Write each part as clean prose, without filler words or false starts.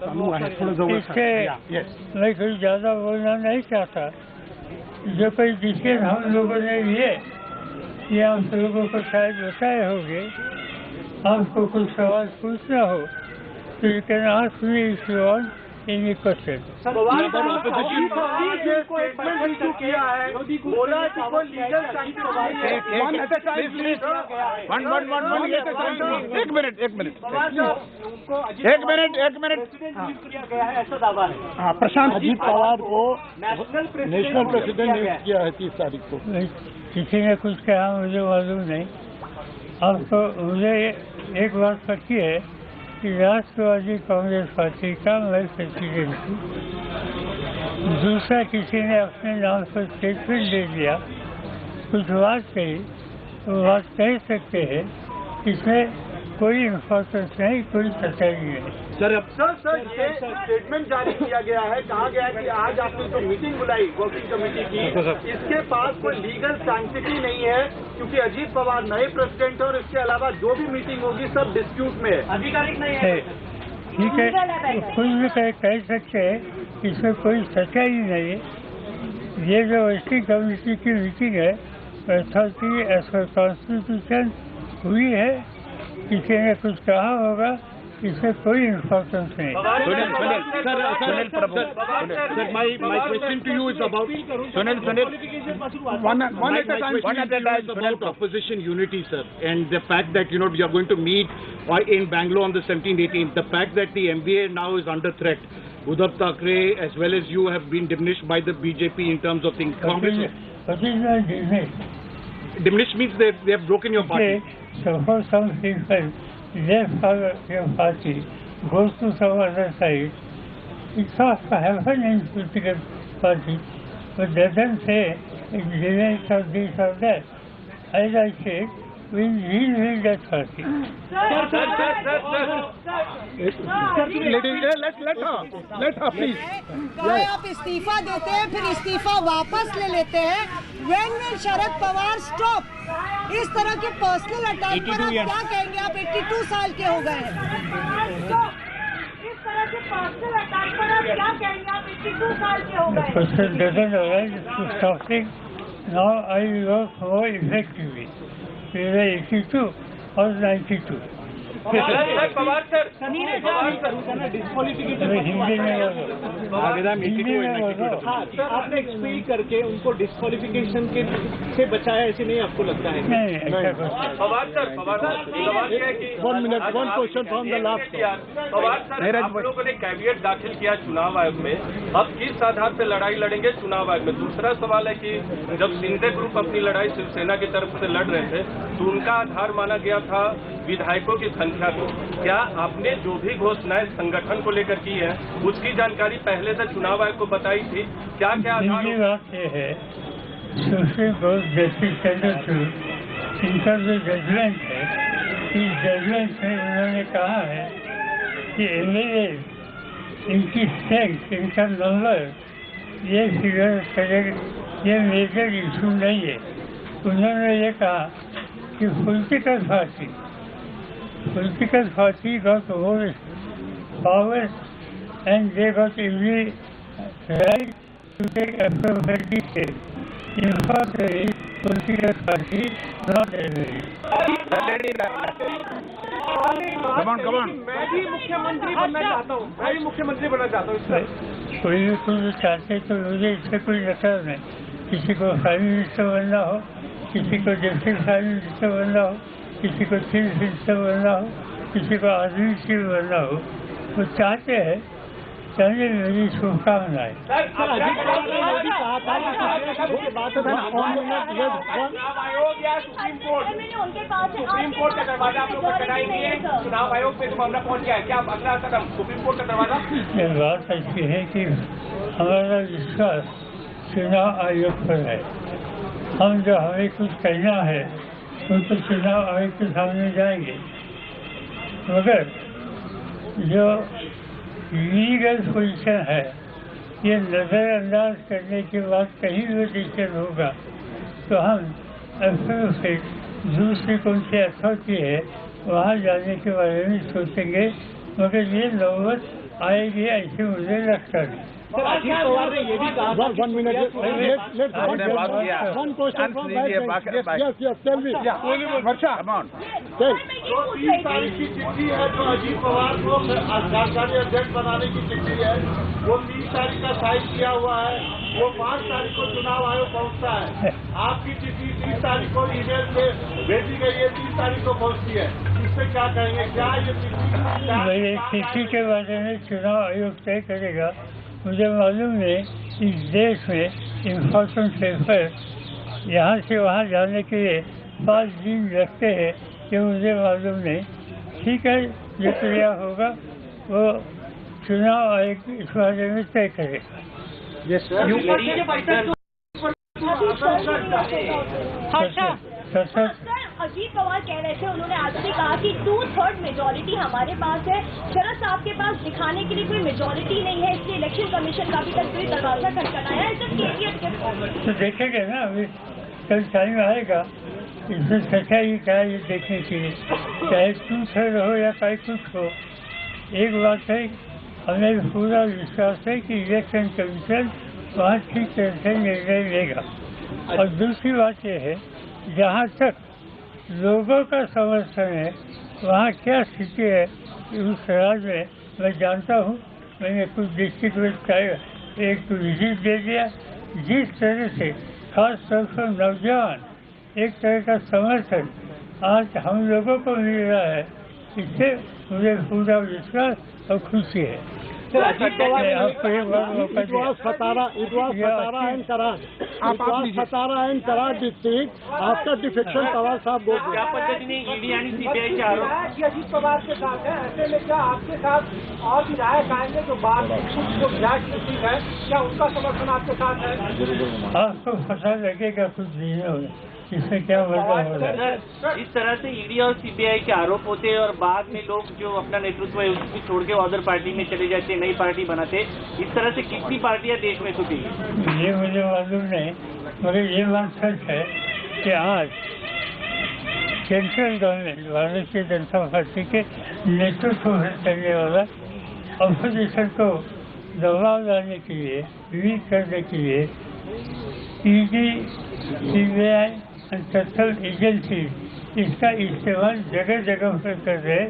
इससे मैं कोई ज़्यादा बोलना नहीं चाहता। जो कोई डिसीजन हम लोगों ने लिए ये आप लोगों को शायद बताए होंगे। आपको कुछ सवाल पूछना हो तो you can ask me if you want any question. एक मिनट ऐसा दावा है। हाँ, प्रशांत अजीत पवार को नेशनल प्रेसिडेंट नियुक्त किया है 30 तारीख को। किसी ने कुछ कहा मुझे मालूम नहीं। आपको मुझे एक बात पता है कि राष्ट्रवादी कांग्रेस पार्टी का मैं प्रेसिडेंट हूँ। दूसरा किसी ने अपने नाम पर स्टेटमेंट दे दिया, कुछ बात कही, तो बात कह सकते हैं, इसमें कोई इम्पोर्टेंस नहीं, कोई सच्चाई नहीं। सर ये स्टेटमेंट जारी किया गया है, कहा गया है कि आज आपने जो मीटिंग बुलाई वर्किंग कमेटी की, इसके पास कोई लीगल सैंक्टिटी नहीं है, क्योंकि अजीत पवार नए प्रेसिडेंट है और इसके अलावा जो भी मीटिंग होगी सब डिस्प्यूट में है, आधिकारिक नहीं है। ठीक है, कुछ भी कह सकते हैं, इसमें कोई सच्चाई नहीं है। ये जो वर्किंग कमेटी की मीटिंग है अथॉरिटी एज पर कॉन्स्टिट्यूशन हुई है, किसी ने कुछ कहा होगा, इसमें कोई इम्पोर्टेंस नहीं। Sir, my question to you is about about opposition unity, sir, and the fact that we are going to meet in Bangalore on the 17th, 18th. The fact that the MBA now is under threat. Uddhav Thackeray as well as you have been diminished by the BJP in terms of things. Congress. Diminished means they have broken your party. Suppose some people left your party, goes to some other side. It's not happen in political party, but doesn't say it's or this or that. As I said, we will that party. Let her please. कभी आप इस्तीफा देते हैं, फिर इस्तीफा वापस ले लेते हैं। When will Sharad Pawar stop? इस तरह के पर्सनल अटैक पर आप क्या कहेंगे? आप 82 साल के हो गए हैं। इस तरह के पर्सनल अटैक पर आप क्या कहेंगे? आप 82 साल के हो गए हैं। Person doesn't arise something. Now I work more effectively. Whether 82 or 92. Pawar sir, Hindi में आपने एक्सप्लेन करके उनको डिस्क्वालिफिकेशन के से बचाया, ऐसे नहीं आपको लगता है? पवार सर, सवाल यह है कि 1 minute, 1 question from the last. Pawar sir, आप लोगों ने कैविएट दाखिल किया चुनाव आयोग में, अब किस आधार पर लड़ाई लड़ेंगे चुनाव आयोग में? दूसरा सवाल है कि जब शिंदे ग्रुप अपनी लड़ाई शिवसेना की तरफ से लड़ रहे थे तो उनका आधार माना गया था विधायकों की संख्या को। क्या आपने जो भी घोषणाएं संगठन को लेकर की है उसकी जानकारी पहले से चुनाव आयोग को बताई थी? क्या क्या आधार? बात यह है, सुप्रीम कोर्ट जस्टिस चंद्रचूड़ इनका जो जजमेंट है, इस जजमेंट में उन्होंने कहा है कि एमएलए इनकी स्ट्रेंथ, इनका नंबर, ये फिगर करेगा, ये मेजर इशू नहीं है। उन्होंने ये कहा कि political party got more powers and they got every right to take appropriate steps. In fact, political party not every. Come on. मैं भी मुख्यमंत्री बनना चाहता हूँ। कोई भी कुछ चाहते तो मुझे इससे कोई मतलब नहीं। किसी को प्राइम मिनिस्टर बनना हो, किसी को डिप्टी प्राइम मिनिस्टर बनना हो, किसी को चीफ मिनिस्टर बनना हो, किसी को आर्मी चीफ बनना हो, वो चाहते हैं। चलिए, मेरी शुभकामनाएं। सुप्रीम कोर्ट का दरवाजा आप लोग कटाई नहीं है, चुनाव आयोग पे जो मामला पहुंच गया है, क्या आप अगला कदम सुप्रीम कोर्ट का दरवाजा? ये बात अच्छी है कि हमारा विश्वास चुनाव आयोग पर है। हम जो हमें कुछ कहना है उनको चुनाव आयोग के सामने जाएंगे, मगर जो लीगल पोजीशन है ये नज़रअंदाज करने के बाद कहीं भी डिसीजन होगा तो हम फिर दूसरी कौन सी अथॉरिटी है वहाँ जाने के बारे में सोचेंगे, मगर ये नौबत आएगी ऐसे मुझे लगता नहीं। सर, अजीत पवार ने ये भी कहा था कि 1 minute. आपने बात किया। One question from my लीजिए, side. बाकी- Yes, tell me. Varsha, come on. Tell. जो 30 तारीख की चिट्ठी है जो अजीत पवार को कार्यकारी अध्यक्ष बनाने की चिट्ठी है, वो 30 तारीख का साइन किया हुआ है। वो 5 तारीख को चुनाव आयोग पहुंचता है। आपकी चिट्ठी 30 तारीख को ईमेल से भेजी गई है, 30 तारीख को पहुंचती है। इससे क्या कहेंगे? क्या ये चिट्ठी के बारे में चुनाव आयोग तय करेगा। मुझे मालूम नहीं इस देश में इन्फॉर्मेशन पेपर यहाँ से वहाँ जाने के लिए 5 दिन लगते हैं, कि मुझे मालूम नहीं। ठीक है, जो क्रिया होगा वो चुनाव आयोग इस बारे में तय करेगा। अजीत पवार कह रहे थे, उन्होंने आज भी कहा कि 2/3 मेजोरिटी हमारे पास है। शरद साहब के पास दिखाने के लिए कोई मेजोरिटी नहीं है, इसलिए इलेक्शन कमीशन का भी तक कोई दरवाजा खटखटाया है। तो देखेंगे ना, अभी कल टाइम आएगा, इसमें सच्चाई क्या है ये देखने के लिए, चाहे 2/3 हो या चाहे कुछ हो। एक बात है, हमें पूरा विश्वास है कि इलेक्शन कमीशन वहाँ ठीक तरह से निर्णय लेगा। और दूसरी बात यह है, जहाँ तक लोगों का समर्थन है वहाँ क्या स्थिति है उस राज्य में मैं जानता हूँ। मैंने कुछ डिस्ट्रिक्ट में एक तो विजिट दे दिया। जिस तरह से खास तौर पर नौजवान एक तरह का समर्थन आज हम लोगों को मिल रहा है, इससे मुझे पूरा विश्वास और खुशी है। आपको एक बार मौका It was Satara and Karad district. After defection, Pawar साहब बोल रहे क्या पद्धति ईडी यानी सीबीआई के आरोप अजीत पवार के साथ है, ऐसे में क्या आपके साथ और विधायक आएंगे जो बाद में जो विधायक डिस्ट्रिक्ट है, क्या उनका समर्थन आपके साथ है? आपको पता लगेगा कुछ दिनों में इससे क्या बदलाव हो रहा है। इस तरह से ईडी और सीबीआई के आरोप होते हैं और बाद में लोग जो अपना नेतृत्व है उसको छोड़ के अदर पार्टी में चले जाते, नई पार्टी बनाते। इस तरह से कितनी पार्टियां देश में छुटेगी ये मुझे मालूम नहीं, मगर ये बात सच है कि आज central government Bharatiya Janata party के नेतृत्व में चलने वाला अपोजिशन को दबाव डालने के लिए, वीक करने के लिए ईडी, सीबीआई सेंट्रल एजेंसी इसका इस्तेमाल जगह जगह पर कर रहे हैं।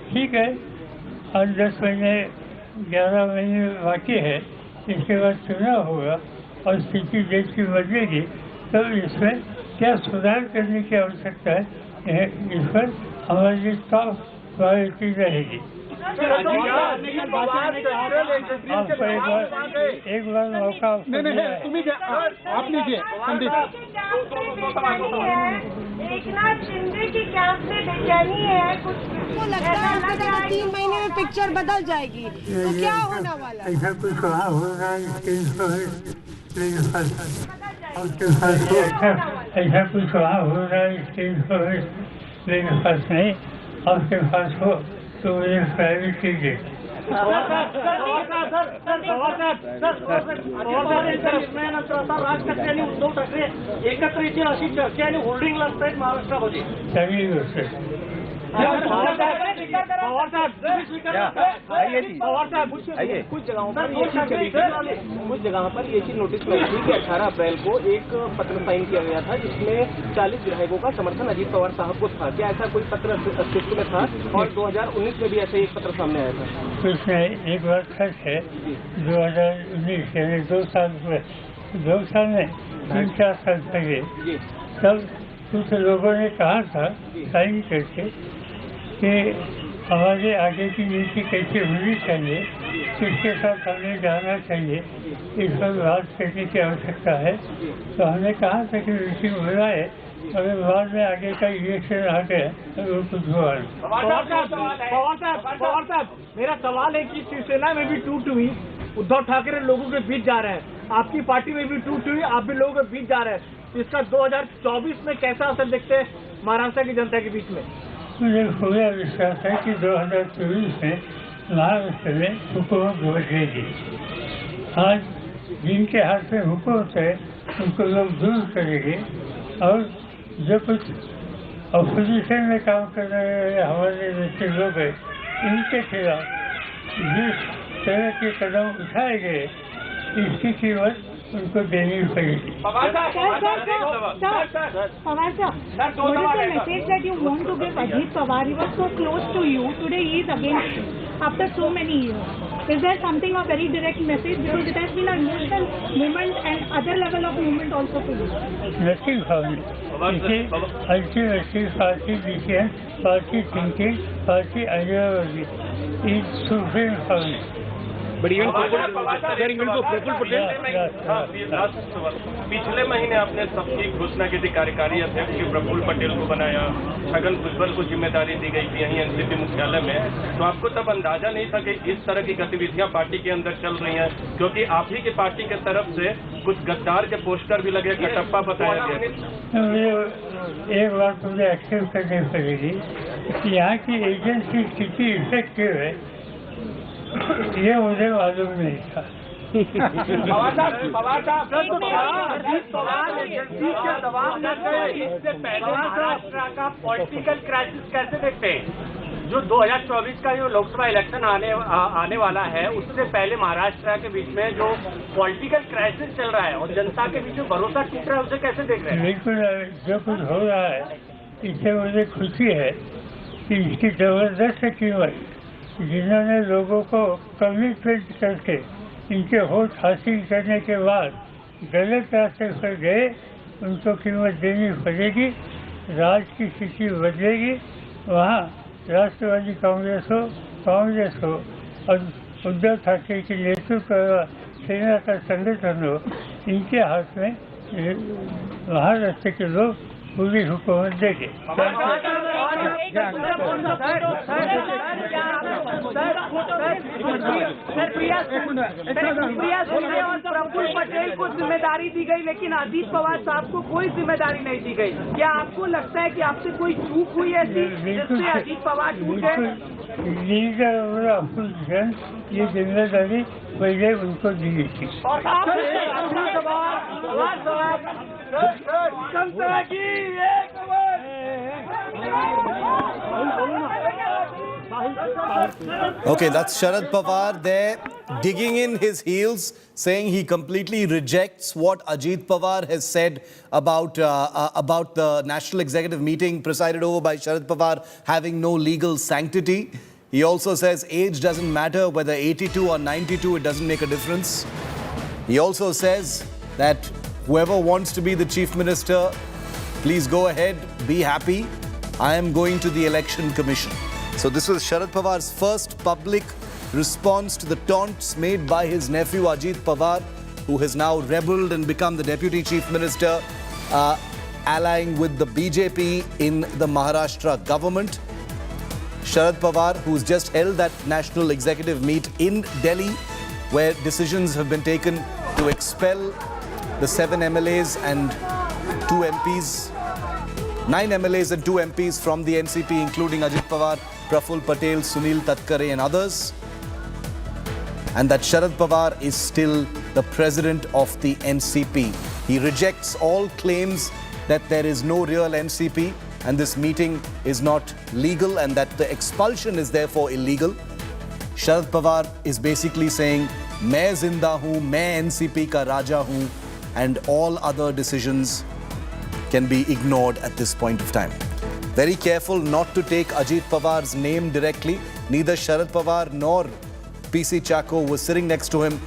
ठीक है, आज 10 महीने 11 महीने बाकी है, इसके बाद चुनाव होगा और स्थिति देश की बदलेगी, तब इसमें क्या सुधार करने की आवश्यकता है, इस पर हमारी टॉप प्रायोरिटी रहेगी। आपको एक बार मौका आप लीजिए संदीप। एकनाथ शिंदे की कैंप में बेचैनी है, कुछ लगता है 3 महीने में पिक्चर बदल जाएगी, तो क्या होने वाला है? ऐसा कुछ वहाँ हो रहा है, ऐसा कुछ वहाँ हो रहा है, मेरे पास नहीं, आपके पास हो तो मुझे प्राइवेट कीजिए। राजकर्त्यांनी उद्धव ठाकरे एकत्र येतील अशी चर्चा आणि होल्डिंगला असतात महाराष्ट्रामध्ये। चांगली गोष्ट आहे। पवार साहब कुछ जगहों पर ये चीज नोटिस में थी कि 18 अप्रैल को एक पत्र साइन किया गया था जिसमें 40 विधायकों का समर्थन अजीत पवार साहब को था। क्या ऐसा कोई पत्र अस्तित्व में था? और 2019 में भी ऐसे एक पत्र सामने आया था। कुछ नहीं, एक बात सच है, 2019 यानी 2 साल में 3-4 साल पहले तब कुछ लोगों ने कहा था साइन करके कि हमारे आगे की नीति कैसे होनी चाहिए, किसके साथ हमें जाना चाहिए, इस पर बात करने की आवश्यकता है। तो हमने कहा था कि मीटिंग हो रहा है, अगर बाद में आगे का इलेक्शन आ गया तो वो कुछ हुआ नहीं। पवार साहब, मेरा सवाल है कि शिवसेना में भी टूट हुई, उद्धव ठाकरे लोगों के बीच जा रहे हैं, आपकी पार्टी में भी टूट हुई, आप भी लोगों के बीच जा रहे हैं। इसका 2024 में कैसा असर देखते हैं महाराष्ट्र की जनता के बीच में? मुझे पूरा विश्वास है कि 2024 में महाराष्ट्र में हुकूमत बदलेगी। आज जिनके हाथ में हुकूमत है उनको लोग दूर करेंगे और जो कुछ अपोजिशन में काम कर रहे हैं हमारे जैसे लोग हैं, इनके खिलाफ जिस तरह के कदम उठाए गए इसकी कीमत उनको देनी पड़ेगी। Pawar sir, what is the message that you want to give Ajit Pawar? He was so close to you. Today he is against you after so many years. Is there something, a very direct message? Because it has been an emotional moment and other level of movement also for you. Nothing for me. Ultimately, party decision, party thinking, party ideology is supreme for me. But even पिछले महीने आपने सबकी घोषणा की थी कार्यकारी अध्यक्ष की प्रफुल्ल पटेल को बनाया, छगन भुजबल को जिम्मेदारी दी गई थी यहीं एनसीपी मुख्यालय में, तो आपको तब अंदाजा नहीं था कि इस तरह की गतिविधियां पार्टी के अंदर चल रही हैं, क्योंकि आप ही की पार्टी के तरफ से कुछ गद्दार के पोस्टर भी लगे, कटप्पा बताया गया। एक बात मुझे एक्सेप्ट करनी पड़ेगी, यहाँ की एजेंसी कितनी इफेक्टिव है ये मुझे मालूम नहीं था। पवार साहब एजेंसी के दबाव इससे पहले महाराष्ट्र का पॉलिटिकल क्राइसिस कैसे देखते हैं? जो 2024 का जो लोकसभा इलेक्शन आने वाला है, उससे पहले महाराष्ट्र के बीच में जो पॉलिटिकल क्राइसिस चल रहा है और जनता के बीच में भरोसा टूट रहा है, उसे कैसे देख रहे हैं? बिल्कुल, जो कुछ हो रहा है इससे मुझे खुशी है कि इसकी जबरदस्त कीमत जिन्होंने लोगों को कमिटमेंट करके इनके वोट हासिल करने के बाद गलत रास्ते पर गए, उनको कीमत देनी पड़ेगी। राज की स्थिति बदलेगी, वहाँ राष्ट्रवादी कांग्रेस हो और उद्धव ठाकरे के नेतृत्व सेना का संगठन हो, इनके हाथ में महाराष्ट्र के लोग पूरी हुकूमत देंगे। प्रफुल्ल पटेल को जिम्मेदारी दी गई, लेकिन अजीत पवार साहब को कोई जिम्मेदारी नहीं दी गई। क्या आपको लगता है कि आपसे कोई चूक हुई ऐसी जिससे अजीत पवार टूट गए? लीडर और अपोजिशन ये जिम्मेदारी पहले उनको दी गई थी। Okay, that's Sharad Pawar there digging in his heels, saying he completely rejects what Ajit Pawar has said about the National Executive Meeting presided over by Sharad Pawar having no legal sanctity. He also says age doesn't matter, whether 82 or 92, it doesn't make a difference. He also says that whoever wants to be the Chief Minister, please go ahead, be happy. I am going to the Election Commission. So this was Sharad Pawar's first public response to the taunts made by his nephew Ajit Pawar, who has now rebelled and become the Deputy Chief Minister, allying with the BJP in the Maharashtra government. Sharad Pawar, who's just held that National Executive Meet in Delhi, where decisions have been taken to expel the 7 MLAs and 2 MPs, 9 MLAs and 2 MPs from the NCP, including Ajit Pawar, Prafull Patel, Sunil Tatkare and others. And that Sharad Pawar is still the president of the NCP. He rejects all claims that there is no real NCP and this meeting is not legal and that the expulsion is therefore illegal. Sharad Pawar is basically saying, "Main zinda hoon, main NCP ka raja hoon," and all other decisions can be ignored at this point of time. Very careful not to take Ajit Pawar's name directly. Neither Sharad Pawar nor PC Chacko was sitting next to him,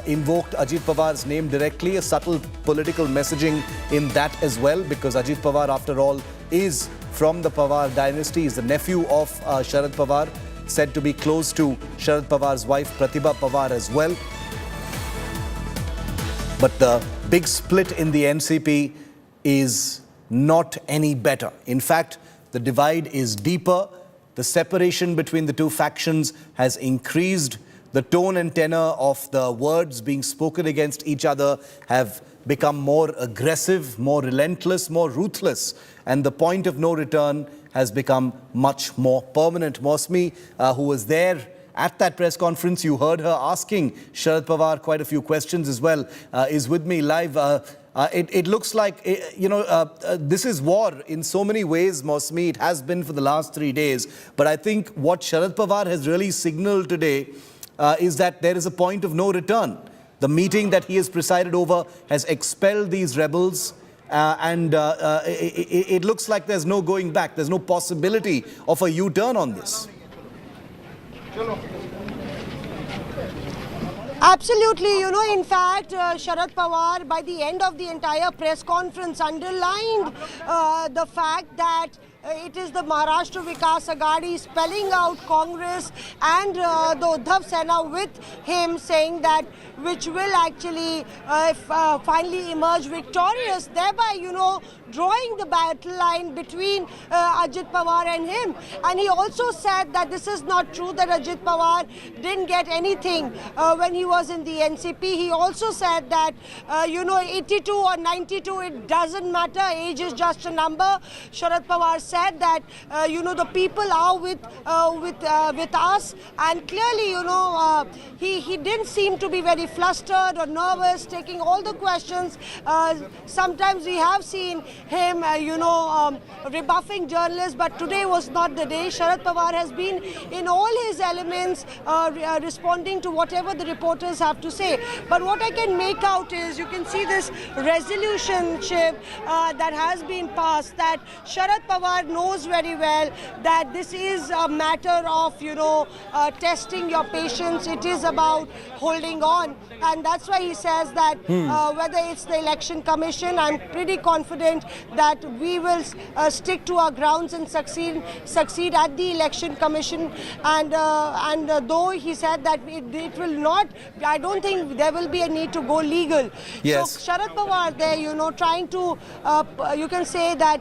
invoked Ajit Pawar's name directly. A subtle political messaging in that as well, because Ajit Pawar, after all, is from the Pawar dynasty. He's the nephew of Sharad Pawar, said to be close to Sharad Pawar's wife Pratibha Pawar as well. But the big split in the NCP is not any better. In fact, the divide is deeper. The separation between the two factions has increased. The tone and tenor of the words being spoken against each other have become more aggressive, more relentless, more ruthless. And the point of no return has become much more permanent. Mosmi, who was there at that press conference. You heard her asking Sharad Pawar quite a few questions as well, is with me live. It looks like, this is war in so many ways, Mosmi. It has been for the last 3 days. But I think what Sharad Pawar has really signaled today is that there is a point of no return. The meeting that he has presided over has expelled these rebels. It looks like there's no going back. There's no possibility of a U-turn on this. Absolutely. In fact, Sharad Pawar, by the end of the entire press conference, underlined the fact that it is the Maharashtra Vikas Aghadi spelling out Congress and the Uddhav Sena with him, saying that which will actually finally emerge victorious, thereby, drawing the battle line between Ajit Pawar and him. And he also said that this is not true, that Ajit Pawar didn't get anything when he was in the NCP. He also said that, 82 or 92, it doesn't matter, age is just a number. Sharad Pawar said that, the people are with us, and clearly, he didn't seem to be very flustered or nervous, taking all the questions. Sometimes we have seen him, rebuffing journalists, but today was not the day. Sharad Pawar has been in all his elements, responding to whatever the reporters have to say. But what I can make out is, you can see this resolution that has been passed, that Sharad Pawar knows very well that this is a matter of, testing your patience. It is about holding on. And that's why he says that whether it's the election commission, I'm pretty confident that we will stick to our grounds and succeed at the election commission. And though he said that it will not, I don't think there will be a need to go legal. Yes. So Sharad Pawar there, trying to, you can say that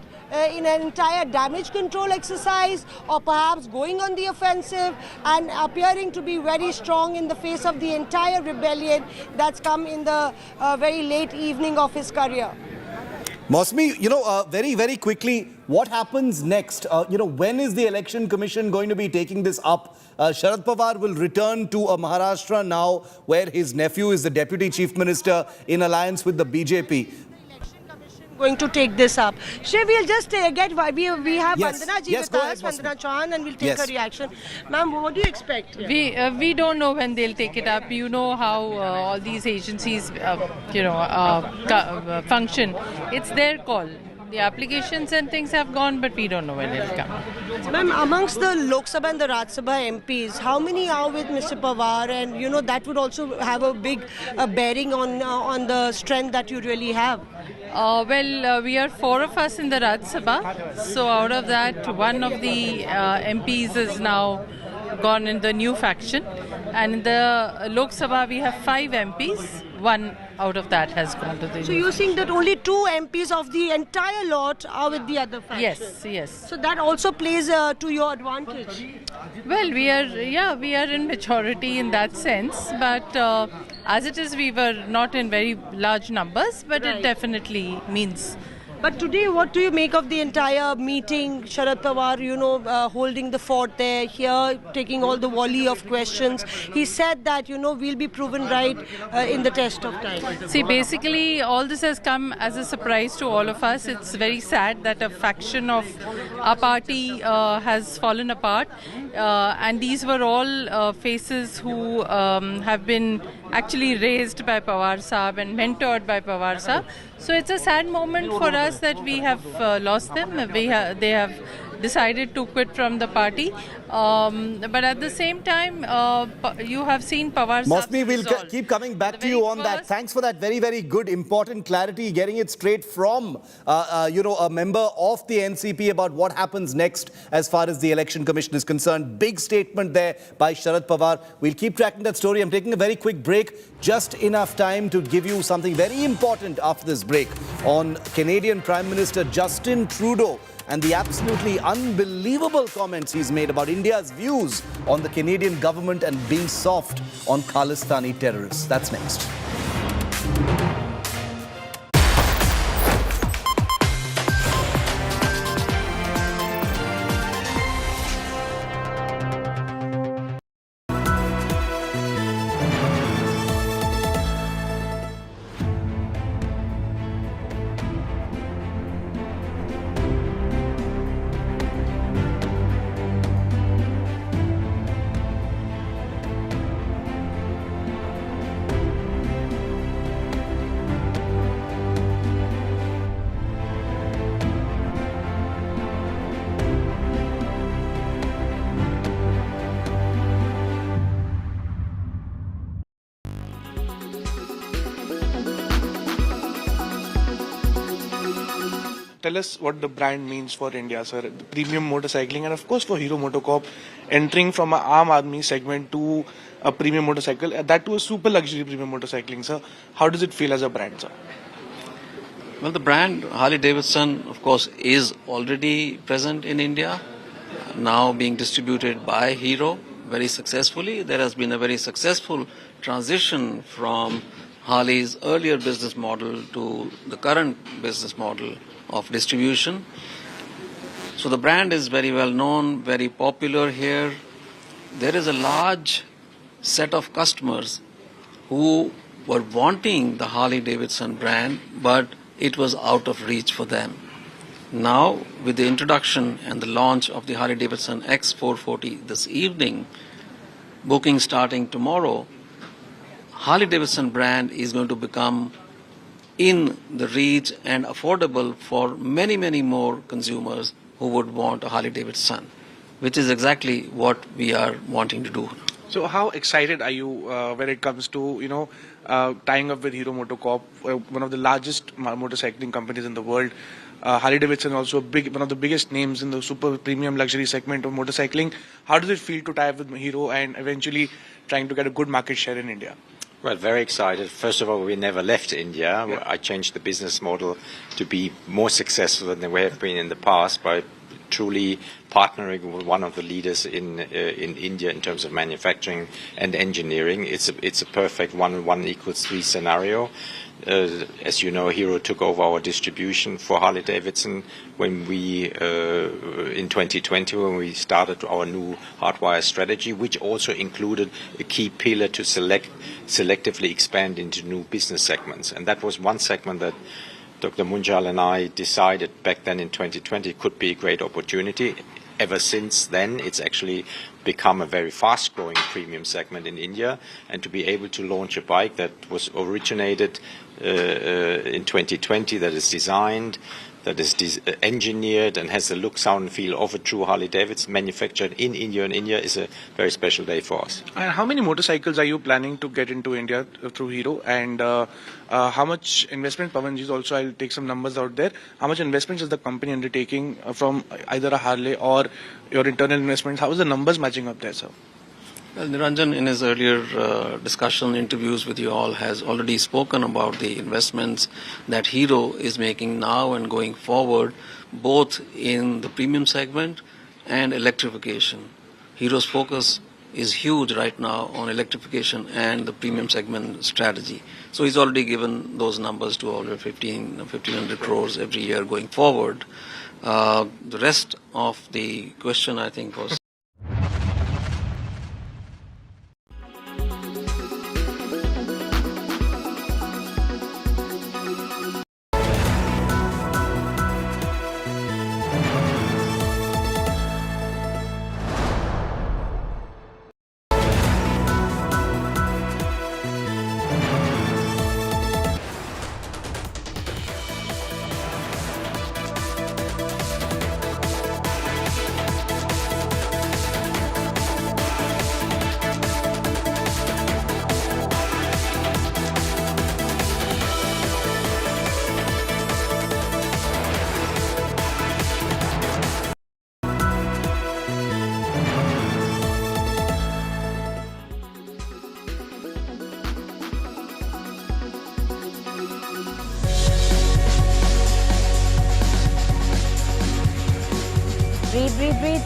in an entire damage control exercise, or perhaps going on the offensive and appearing to be very strong in the face of the entire rebellion that's come in the very late evening of his career. Mosmi, very, very quickly, what happens next? When is the election commission going to be taking this up? Sharad Pawar will return to Maharashtra now, where his nephew is the deputy chief minister in alliance with the BJP. Going to take this up. Shiv, we'll just get, we have Yes. Vandana ji Yes, with go us, ahead, Vandana Chauhan, and we'll take Yes. her reaction. Ma'am, what do you expect? We don't know when they'll take it up. You know how all these agencies, function. It's their call. The applications and things have gone, but we don't know when it'll come. Ma'am, amongst the Lok Sabha and the Raj Sabha MPs, how many are with Mr. Pawar? And, that would also have a big bearing on the strength that you really have. We are 4 of us in the Raj Sabha. So out of that, one of the MPs is now gone in the new faction. And in the Lok Sabha, we have 5 MPs. 1 out of that has gone to the... So you're saying that only 2 MPs of the entire lot are with the other faction? Yes. So that also plays to your advantage? Well, we are in majority in that sense. But as it is, we were not in very large numbers, but it definitely means... But today, what do you make of the entire meeting? Sharad Pawar, holding the fort there, here, taking all the volley of questions. He said that, we'll be proven right in the test of time. See, basically, all this has come as a surprise to all of us. It's very sad that a faction of our party has fallen apart. And these were all faces who have been actually raised by Pawar Saab and mentored by Pawar Saab. So it's a sad moment for us that we have lost them. They have decided to quit from the party. But at the same time, you have seen Pawar Saab. Mosmi, we'll keep coming back to you on that. Thanks for that very, very good, important clarity, getting it straight from, a member of the NCP about what happens next as far as the election commission is concerned. Big statement there by Sharad Pawar. We'll keep tracking that story. I'm taking a very quick break, just enough time to give you something very important after this break on Canadian Prime Minister Justin Trudeau and the absolutely unbelievable comments he's made about India's views on the Canadian government and being soft on Khalistani terrorists. That's next. tell us what the brand means for India, sir. The premium motorcycling, and of course for Hero MotoCorp, entering from an Aam Aadmi segment to a premium motorcycle, that to a super luxury premium motorcycling, sir. How does it feel as a brand, sir? Well, the brand Harley-Davidson, of course, is already present in India, now being distributed by Hero very successfully. There has been a very successful transition from Harley's earlier business model to the current business model of distribution. So the brand is very well known, very popular here. There is a large set of customers who were wanting the Harley-Davidson brand, but it was out of reach for them. Now, with the introduction and the launch of the Harley-Davidson X440 this evening, booking starting tomorrow, Harley-Davidson brand is going to become in the reach and affordable for many, many more consumers who would want a Harley-Davidson, which is exactly what we are wanting to do. So how excited are you when it comes to, tying up with Hero MotoCorp, one of the largest motorcycling companies in the world? Harley-Davidson also one of the biggest names in the super premium luxury segment of motorcycling. How does it feel to tie up with Hero and eventually trying to get a good market share in India? Well, very excited. First of all, we never left India. Yeah. I changed the business model to be more successful than we have been in the past by truly partnering with one of the leaders in India in terms of manufacturing and engineering. It's a perfect 1+1=3 scenario. As you know, Hero took over our distribution for Harley-Davidson when we in 2020 when we started our new hardwire strategy, which also included a key pillar to selectively expand into new business segments. And that was one segment that Dr. Munjal and I decided back then in 2020 could be a great opportunity. Ever since then, it's actually become a very fast-growing premium segment in India. And to be able to launch a bike that was originated in 2020, that is designed, that is engineered and has the look, sound and feel of a true Harley-Davidson, manufactured in India, and India is a very special day for us. And how many motorcycles are you planning to get into India through Hero? And how much investment, Pavanji, also I'll take some numbers out there. How much investment is the company undertaking from either a Harley or your internal investments? How is the numbers matching up there, sir? Well, Niranjan, in his earlier discussion interviews with you all, has already spoken about the investments that Hero is making now and going forward, both in the premium segment and electrification. Hero's focus is huge right now on electrification and the premium segment strategy. So he's already given those numbers to all your 1,500 crores every year going forward. The rest of the question, I think, was... Breathe.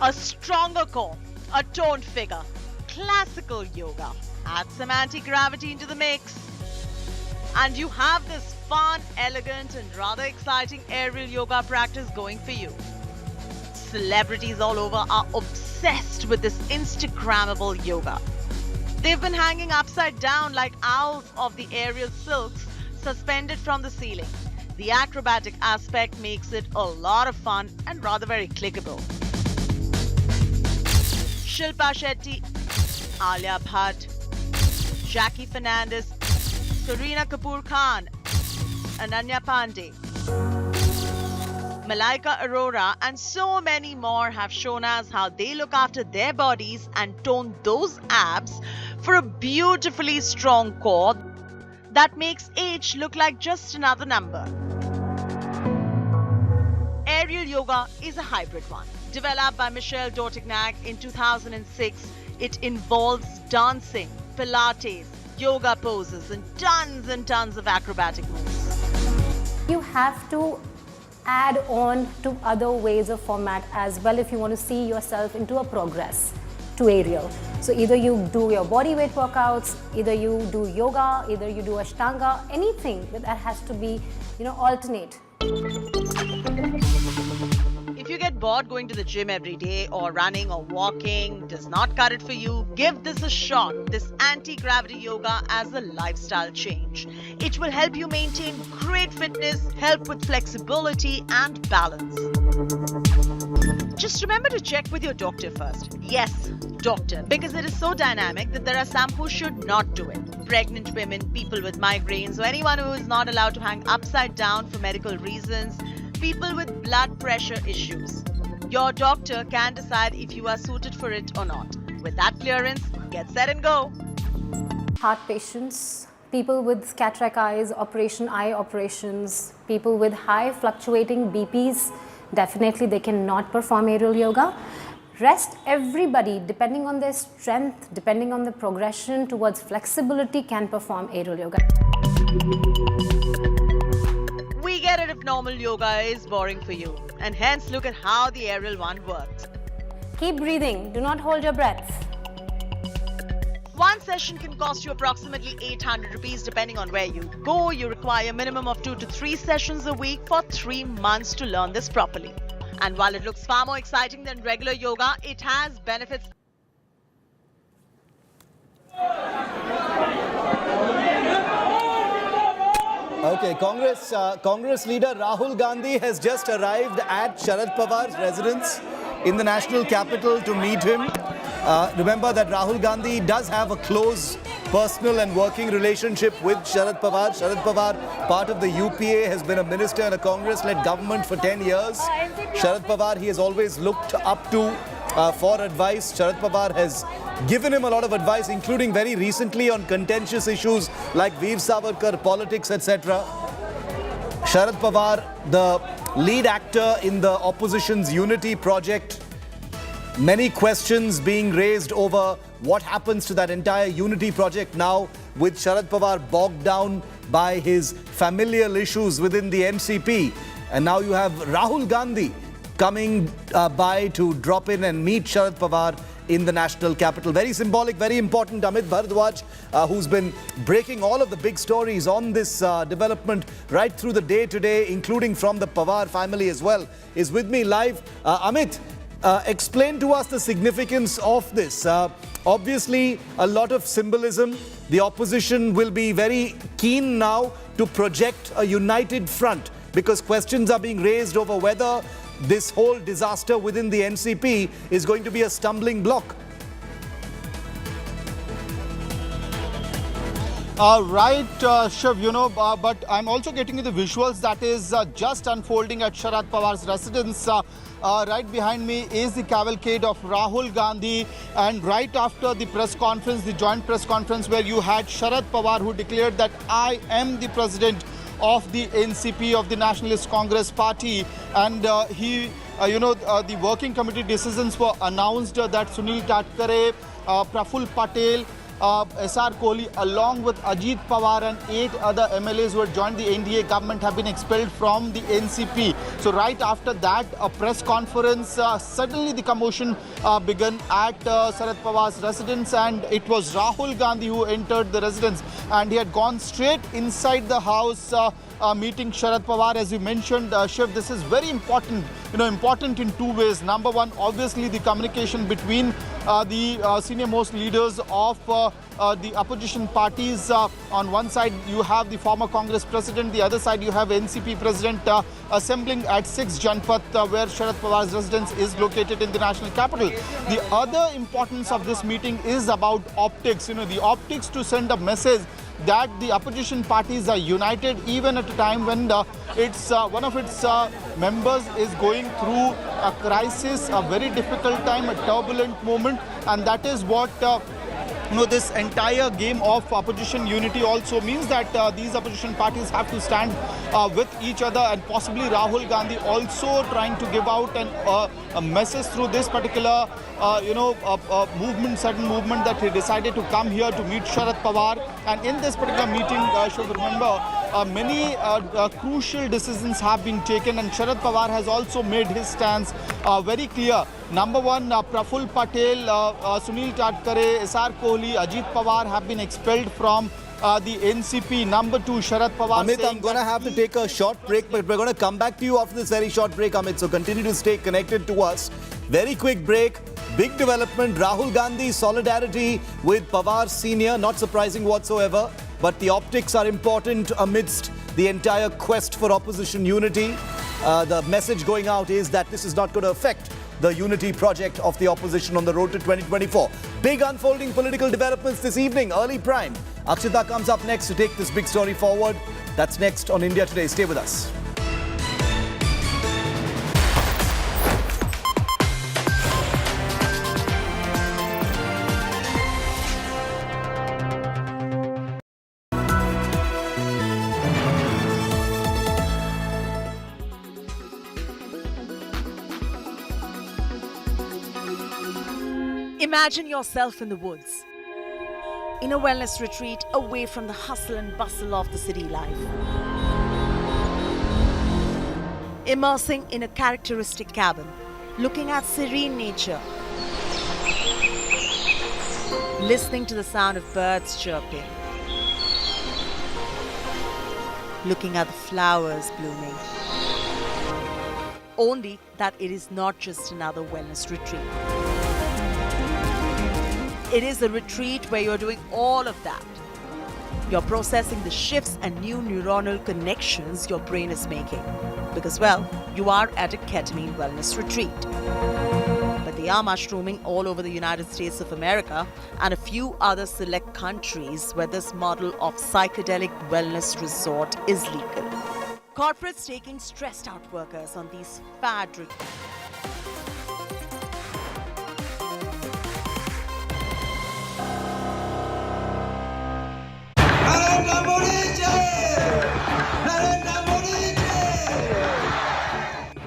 A stronger core, a toned figure, classical yoga. Add some anti-gravity into the mix. And you have this fun, elegant and rather exciting aerial yoga practice going for you. Celebrities all over are obsessed with this Instagrammable yoga. They've been hanging upside down like owls of the aerial silks suspended from the ceiling. The acrobatic aspect makes it a lot of fun and rather very clickable. Shilpa Shetty, Alia Bhatt, Jackie Fernandez, Kareena Kapoor Khan, Ananya Pandey, Malaika Arora and so many more have shown us how they look after their bodies and tone those abs for a beautifully strong core that makes age look like just another number. Aerial yoga is a hybrid one. Developed by Michelle Dortignac in 2006, it involves dancing, Pilates, yoga poses, and tons of acrobatic moves. You have to add on to other ways of format as well if you want to see yourself into a progress to aerial. So either you do your body weight workouts, either you do yoga, either you do ashtanga, anything that has to be, alternate. If you get bored going to the gym every day or running or walking, does not cut it for you, give this a shot, this anti-gravity yoga as a lifestyle change. It will help you maintain great fitness, help with flexibility and balance. Just remember to check with your doctor first. Yes, doctor, because it is so dynamic that there are some who should not do it. Pregnant women, people with migraines, or anyone who is not allowed to hang upside down for medical reasons, people with blood pressure issues. Your doctor can decide if you are suited for it or not. With that clearance, get set and go. Heart patients, people with cataract eyes, eye operations, people with high fluctuating BPs, definitely they cannot perform aerial yoga. Rest, everybody, depending on their strength, depending on the progression towards flexibility, can perform aerial yoga. We get it if normal yoga is boring for you, and hence look at how the aerial one works. Keep breathing, do not hold your breath. One session can cost you approximately 800 rupees depending on where you go. You require a minimum of 2 to 3 sessions a week for 3 months to learn this properly. And while it looks far more exciting than regular yoga, it has benefits. Okay, Congress leader Rahul Gandhi has just arrived at Sharad Pawar's residence in the national capital to meet him. Remember that Rahul Gandhi does have a close personal and working relationship with Sharad Pawar. Sharad Pawar, part of the UPA, has been a minister in a Congress-led government for 10 years. Sharad Pawar, he has always looked up to for advice. Sharad Pawar has given him a lot of advice, including very recently on contentious issues like Veer Savarkar, politics, etc. Sharad Pawar, the lead actor in the opposition's unity project. Many questions being raised over what happens to that entire unity project now, with Sharad Pawar bogged down by his familial issues within the NCP. And now you have Rahul Gandhi coming by to drop in and meet Sharad Pawar in the national capital. Very symbolic, very important. Amit Bharadwaj, who's been breaking all of the big stories on this development right through the day today, including from the Pawar family as well, is with me live. Amit, explain to us the significance of this. Obviously, a lot of symbolism. The opposition will be very keen now to project a united front because questions are being raised over whether this whole disaster within the NCP is going to be a stumbling block. Right, Shiv, but I'm also getting you the visuals that is just unfolding at Sharad Pawar's residence. Right behind me is the cavalcade of Rahul Gandhi, and right after the press conference, the joint press conference where you had Sharad Pawar, who declared that I am the president of the NCP, of the Nationalist Congress Party, and the working committee decisions were announced that Sunil Tatkare, Praful Patel, SR Kohli, along with Ajit Pawar and 8 other MLAs who had joined the NDA government, have been expelled from the NCP. So right after that, a press conference, suddenly the commotion began at Sharad Pawar's residence, and it was Rahul Gandhi who entered the residence, and he had gone straight inside the house, meeting Sharad Pawar. As you mentioned, Shiv, this is very important, important in 2 ways. Number one, obviously the communication between the senior most leaders of the opposition parties. On one side you have the former Congress president, the other side you have NCP president assembling at 6 Janpath, where Sharad Pawar's residence is located in the national capital. The other importance of this meeting is about optics, the optics to send a message that the opposition parties are united even at a time when one of its members is going through a crisis, a very difficult time, a turbulent moment, and that is what this entire game of opposition unity also means that these opposition parties have to stand with each other, and possibly Rahul Gandhi also trying to give out a message through this particular movement, sudden movement, that he decided to come here to meet Sharad Pawar. And in this particular meeting, should remember, many crucial decisions have been taken, and Sharad Pawar has also made his stance very clear. Number one, Praful Patel, Sunil Tadkare, SR Kohli, Ajit Pawar have been expelled from the NCP. Number two, Sharad Pawar. Amit, I'm going to have to take a short break, but we're going to come back to you after this very short break, Amit. So continue to stay connected to us. Very quick break. Big development. Rahul Gandhi solidarity with Pawar Senior. Not surprising whatsoever. But the optics are important amidst the entire quest for opposition unity. The message going out is that this is not going to affect the unity project of the opposition on the road to 2024. Big unfolding political developments this evening, early prime. Akshita comes up next to take this big story forward. That's next on India Today. Stay with us. Imagine yourself in the woods, in a wellness retreat away from the hustle and bustle of the city life. Immersing in a characteristic cabin, looking at serene nature, listening to the sound of birds chirping, looking at the flowers blooming. Only that it is not just another wellness retreat. It is a retreat where you're doing all of that. You're processing the shifts and new neuronal connections your brain is making. Because, well, you are at a ketamine wellness retreat. But they are mushrooming all over the United States of America and a few other select countries where this model of psychedelic wellness resort is legal. Corporates taking stressed out workers on these fad retreats.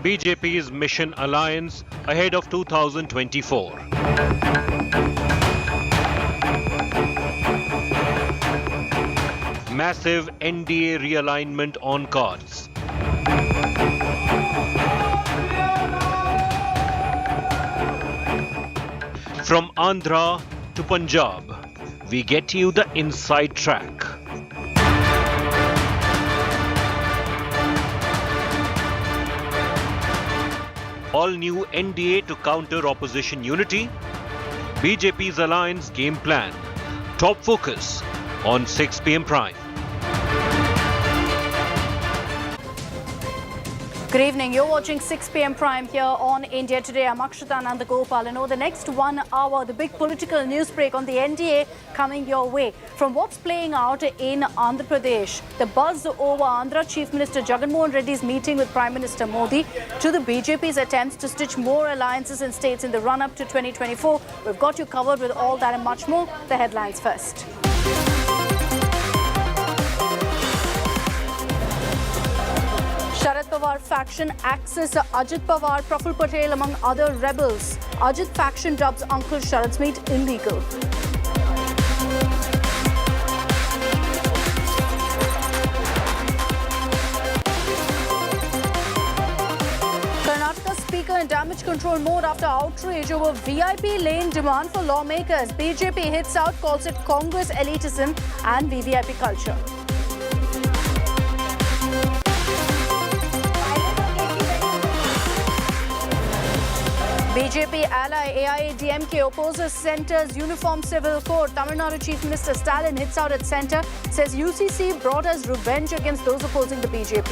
BJP's Mission Alliance ahead of 2024. Massive NDA realignment on cards. From Andhra to Punjab, we get you the inside track. All new NDA to counter opposition unity. BJP's alliance game plan. Top focus on 6 p.m. Prime. Good evening. You're watching 6 p.m. Prime here on India Today. I'm Akshita Nandagopal. And over the next 1 hour, the big political news break on the NDA coming your way. From what's playing out in Andhra Pradesh, the buzz over Andhra Chief Minister Jagan Mohan Reddy's meeting with Prime Minister Modi, to the BJP's attempts to stitch more alliances in states in the run-up to 2024. We've got you covered with all that and much more. The headlines first. Sharad Pawar faction axes Ajit Pawar, Praful Patel among other rebels. Ajit faction dubs Uncle Sharad's meet illegal. Karnataka Speaker in damage control mode after outrage over VIP lane demand for lawmakers. BJP hits out, calls it Congress elitism and VVIP culture. BJP ally AIADMK opposes centre's uniform civil code. Tamil Nadu Chief Minister Stalin hits out at centre, says UCC brought as revenge against those opposing the BJP.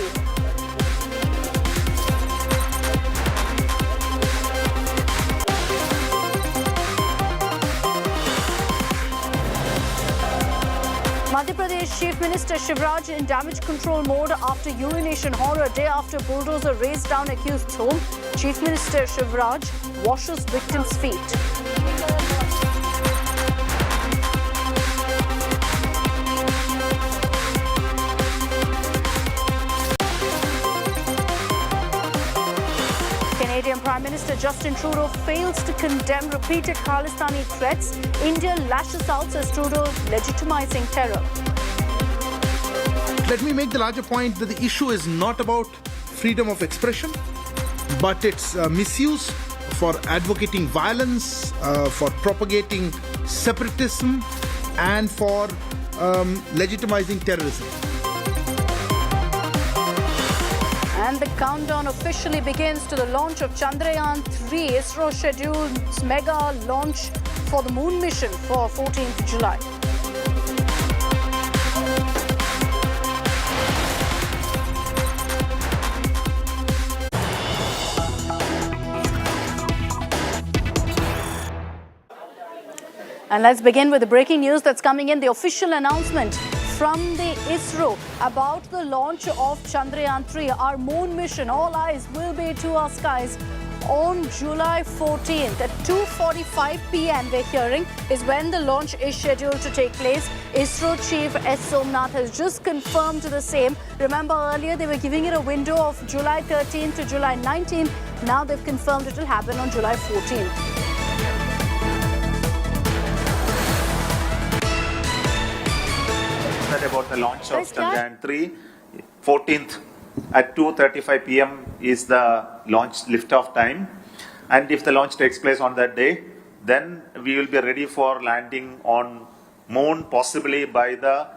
Madhya Pradesh Chief Minister Shivraj in damage control mode after urination horror. Day after bulldozer raised down accused's home, Chief Minister Shivraj washes victim's feet. Minister Justin Trudeau fails to condemn repeated Khalistani threats. India lashes out, says Trudeau, legitimizing terror. Let me make the larger point that the issue is not about freedom of expression, but its misuse for advocating violence, for propagating separatism, and for legitimizing terrorism. And the countdown officially begins to the launch of Chandrayaan-3. ISRO schedules mega launch for the moon mission for 14th July. And let's begin with the breaking news that's coming in. The official announcement from the ISRO about the launch of Chandrayaan-3, our moon mission. All eyes will be to our skies on July 14th at 2:45 p.m. we're hearing is when the launch is scheduled to take place. ISRO Chief S. Somnath has just confirmed the same. Remember earlier they were giving it a window of July 13th to July 19th. Now they've confirmed it will happen on July 14th. About the launch of Chandrayaan-3, 14th at 2:35 p.m. is the launch liftoff time, and if the launch takes place on that day, then we will be ready for landing on moon possibly by the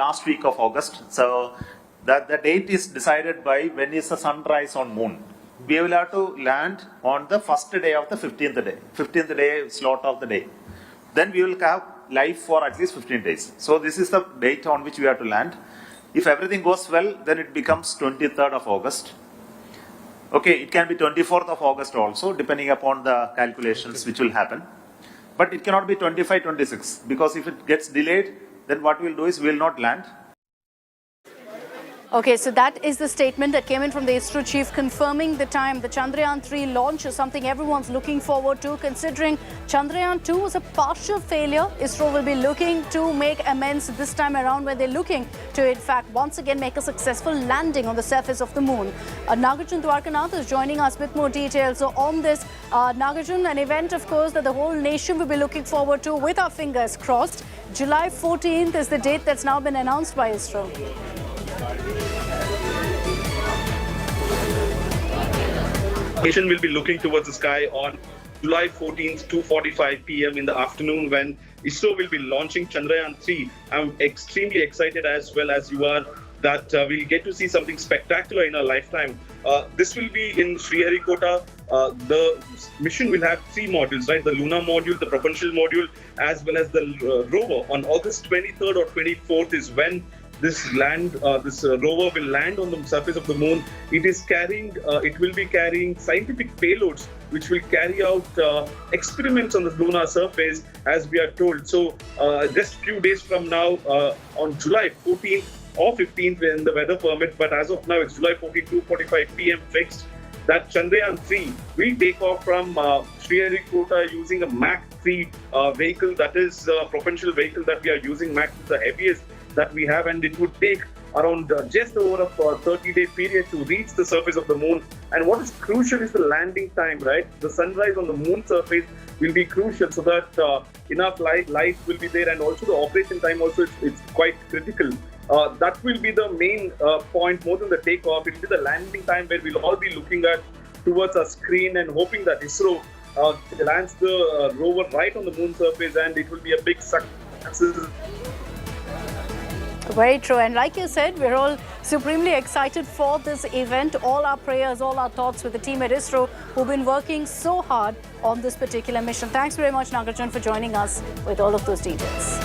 last week of August. So that the date is decided by when is the sunrise on moon. We will have to land on the first day of the 15th day slot of the day. Then we will have live for at least 15 days. So this is the date on which we have to land. If everything goes well, then it becomes 23rd of August. Okay, it can be 24th of August also, depending upon the calculations which will happen. But it cannot be 25, 26, because if it gets delayed, then what we will do is we will not land. Okay, so that is the statement that came in from the ISRO chief confirming the time. The Chandrayaan-3 launch is something everyone's looking forward to, considering Chandrayaan-2 was a partial failure. ISRO will be looking to make amends this time around when they're looking to, in fact, once again make a successful landing on the surface of the moon. Nagarjun Dwarkanath is joining us with more details on this. Nagarjun, an event, of course, that the whole nation will be looking forward to with our fingers crossed. July 14th is the date that's now been announced by ISRO. Nation will be looking towards the sky on July 14th, 2:45 p.m. in the afternoon when ISRO will be launching Chandrayaan-3. I'm extremely excited as well as you are that we'll get to see something spectacular in our lifetime. This will be in Sriharikota. The mission will have 3 modules, right? The lunar module, the propulsion module, as well as the rover. On August 23rd or 24th is when this rover will land on the surface of the moon. It will be carrying scientific payloads which will carry out experiments on the lunar surface, as we are told. So just a few days from now, on July 14th or 15th, when the weather permits, but as of now it's July 14th, 2:45 p.m. fixed, that Chandrayaan-3 will take off from Sriharikota using a Mach 3 vehicle, that is a propulsion vehicle that we are using. Mach is the heaviest that we have, and it would take around just over a 30-day period to reach the surface of the moon. And what is crucial is the landing time, right? The sunrise on the moon surface will be crucial so that enough light will be there, and also the operation time also it's quite critical. That will be the main point more than the takeoff. It will be the landing time where we'll all be looking at towards our screen and hoping that ISRO lands the rover right on the moon surface, and it will be a big success. Very true. And like you said, we're all supremely excited for this event. All our prayers, all our thoughts with the team at ISRO who've been working so hard on this particular mission. Thanks very much, Nagarjun, for joining us with all of those details.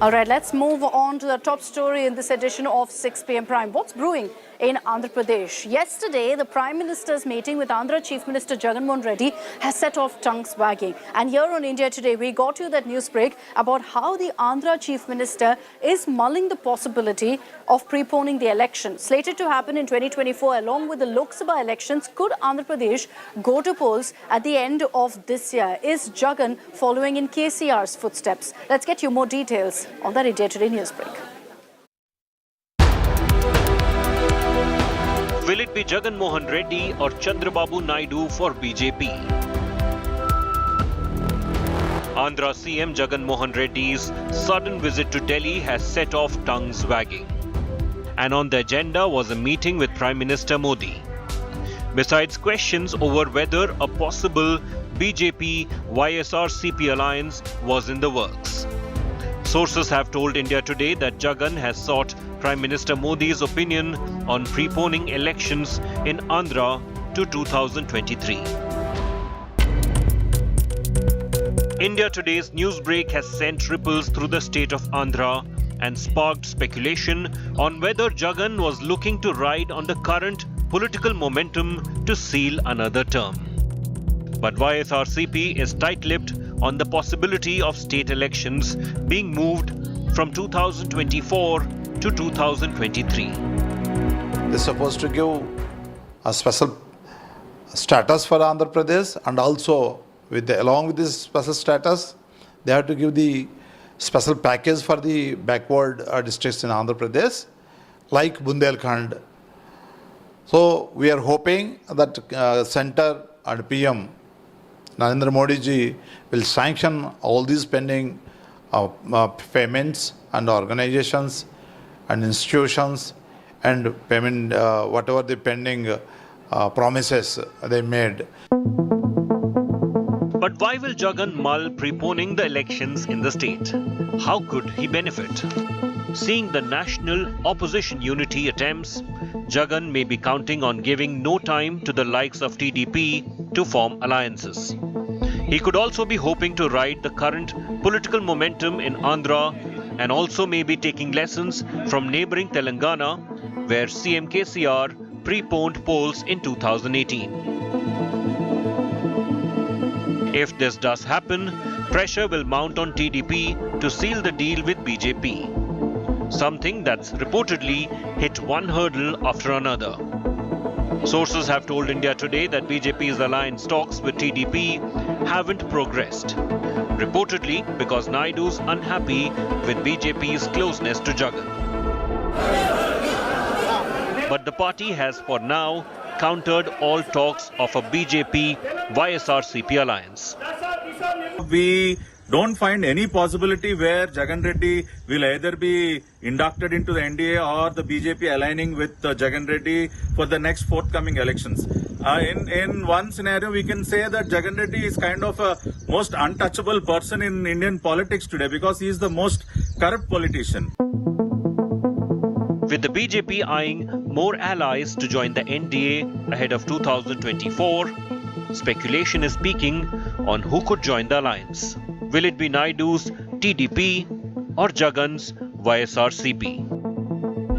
All right, let's move on to the top story in this edition of 6 p.m. Prime. What's brewing in Andhra Pradesh? Yesterday, the Prime Minister's meeting with Andhra Chief Minister Jagan Mohan Reddy has set off tongues wagging. And here on India Today, we got you that news break about how the Andhra Chief Minister is mulling the possibility of preponing the election. Slated to happen in 2024 along with the Lok Sabha elections, could Andhra Pradesh go to polls at the end of this year? Is Jagan following in KCR's footsteps? Let's get you more details on that India Today news break. Will it it be Jagan Mohan Reddy or Chandrababu Naidu for BJP? Andhra CM Jagan Mohan Reddy's sudden visit to Delhi has set off tongues wagging. And on the agenda was a meeting with Prime Minister Modi. Besides questions over whether a possible BJP-YSR-CP alliance was in the works. Sources have told India Today that Jagan has sought Prime Minister Modi's opinion on preponing elections in Andhra to 2023. India Today's newsbreak has sent ripples through the state of Andhra and sparked speculation on whether Jagan was looking to ride on the current political momentum to seal another term. But YSRCP is tight-lipped on the possibility of state elections being moved from 2024 to 2023. They're supposed to give a special status for Andhra Pradesh, and also along with this special status, they have to give the special package for the backward districts in Andhra Pradesh, like Bundelkhand. So we are hoping that Centre and PM Narendra Modi ji will sanction all these pending payments and organizations and institutions and payment, whatever the pending promises they made. But why will Jagan mull preponing the elections in the state? How could he benefit? Seeing the national opposition unity attempts, Jagan may be counting on giving no time to the likes of TDP to form alliances. He could also be hoping to ride the current political momentum in Andhra and also may be taking lessons from neighbouring Telangana, where CM KCR preponed polls in 2018. If this does happen, pressure will mount on TDP to seal the deal with BJP, something that's reportedly hit one hurdle after another. Sources have told India Today that BJP's alliance talks with TDP haven't progressed, reportedly because Naidu's unhappy with BJP's closeness to Jagan. But the party has for now countered all talks of a BJP-YSR-CP alliance. We don't find any possibility where Jagan Reddy will either be inducted into the NDA or the BJP aligning with Jagan Reddy for the next forthcoming elections. In one scenario, we can say that Jagan Reddy is kind of a most untouchable person in Indian politics today because he is the most corrupt politician. With the BJP eyeing more allies to join the NDA ahead of 2024, speculation is peaking on who could join the alliance. Will it be Naidu's TDP or Jagan's YSR-CP?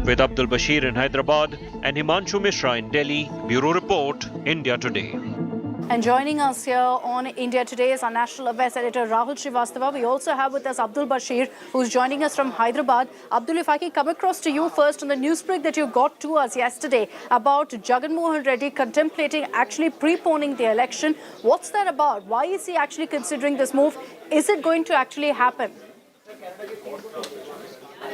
With Abdul Bashir in Hyderabad and Himanshu Mishra in Delhi, Bureau Report, India Today. And joining us here on India Today is our National Affairs Editor Rahul Srivastava. We also have with us Abdul Bashir, who's joining us from Hyderabad. Abdul, if I can come across to you first on the newsbreak that you got to us yesterday about Jagan Mohan Reddy contemplating actually preponing the election. What's that about? Why is he actually considering this move? Is it going to actually happen?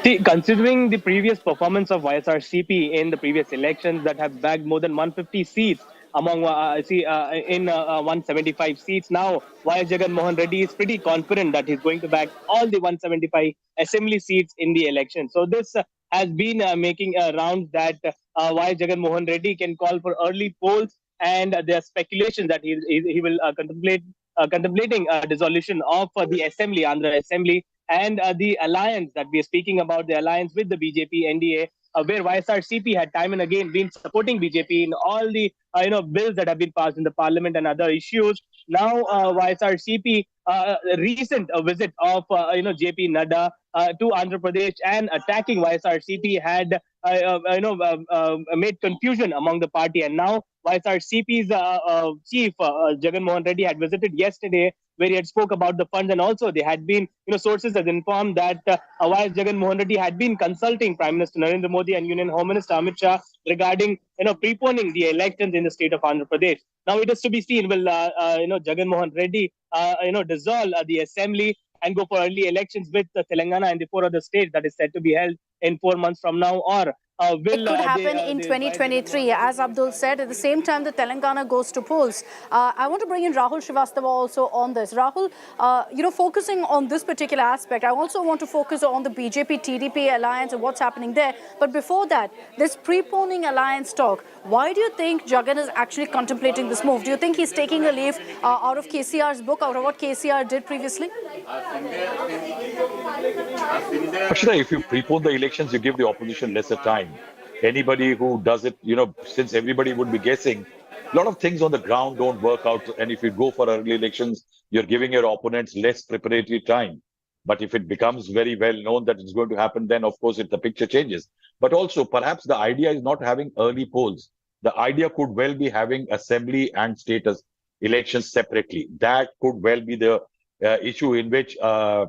See, considering the previous performance of YSR-CP in the previous elections that have bagged more than 150 seats, among 175 seats now, YS Jagan Mohan Reddy is pretty confident that he's going to bag all the 175 assembly seats in the election. So this has been making rounds that YS Jagan Mohan Reddy can call for early polls, and there's speculation that he will contemplating a dissolution of the assembly, Andhra Assembly, and the alliance that we are speaking about, the alliance with the BJP NDA, where YSR-CP had time and again been supporting BJP in all the bills that have been passed in the parliament and other issues. Now YSR-CP recent visit of JP Nadda to Andhra Pradesh and attacking YSR-CP had made confusion among the party, and now YSR-CP's chief Jagan Mohan Reddy had visited yesterday, where he had spoke about the funds, and also they had been, sources had informed that YS Jagan Mohan Reddy had been consulting Prime Minister Narendra Modi and Union Home Minister Amit Shah regarding, preponing the elections in the state of Andhra Pradesh. Now it is to be seen, will, Jagan Mohan Reddy, dissolve the assembly and go for early elections with Telangana and the 4 other states that is set to be held in 4 months from now, or It could happen in 2023, as Abdul said. At the same time, the Telangana goes to polls. I want to bring in Rahul Srivastava also on this. Rahul, focusing on this particular aspect, I also want to focus on the BJP-TDP alliance and what's happening there. But before that, this preponing alliance talk, why do you think Jagan is actually contemplating this move? Do you think he's taking a leaf out of KCR's book, out of what KCR did previously? Actually, if you prepone the elections, you give the opposition lesser time. Anybody who does it, since everybody would be guessing, a lot of things on the ground don't work out. And if you go for early elections, you're giving your opponents less preparatory time. But if it becomes very well known that it's going to happen, then of course the picture changes. But also, perhaps the idea is not having early polls. The idea could well be having assembly and state elections separately. That could well be the issue in which Mr.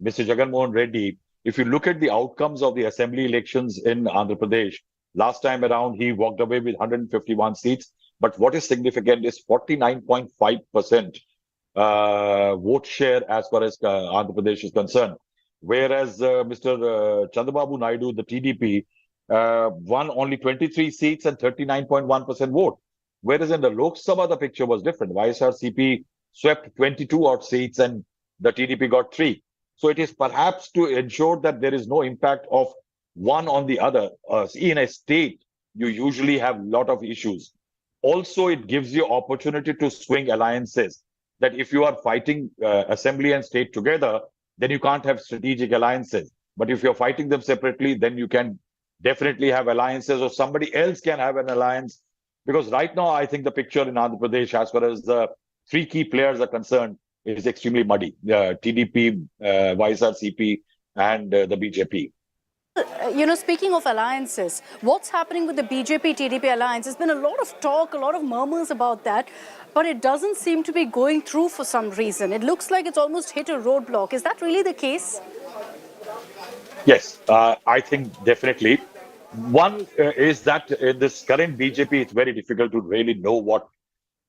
Jagan Mohan Reddy, if you look at the outcomes of the assembly elections in Andhra Pradesh, last time around he walked away with 151 seats. But what is significant is 49.5% vote share as far as Andhra Pradesh is concerned. Whereas Mr. Chandrababu Naidu, the TDP, won only 23 seats and 39.1% vote. Whereas in the Lok Sabha, the picture was different. YSRCP swept 22 odd seats and the TDP got 3. So it is perhaps to ensure that there is no impact of one on the other. In a state, you usually have a lot of issues. Also, it gives you opportunity to swing alliances. That if you are fighting assembly and state together, then you can't have strategic alliances. But if you're fighting them separately, then you can definitely have alliances, or somebody else can have an alliance. Because right now, I think the picture in Andhra Pradesh, as far as the 3 key players are concerned, is extremely muddy. TDP, YSRCP, and the BJP. Speaking of alliances, what's happening with the BJP-TDP alliance? There's been a lot of talk, a lot of murmurs about that, but it doesn't seem to be going through for some reason. It looks like it's almost hit a roadblock. Is that really the case? Yes, I think definitely. One is that in this current BJP, it's very difficult to really know what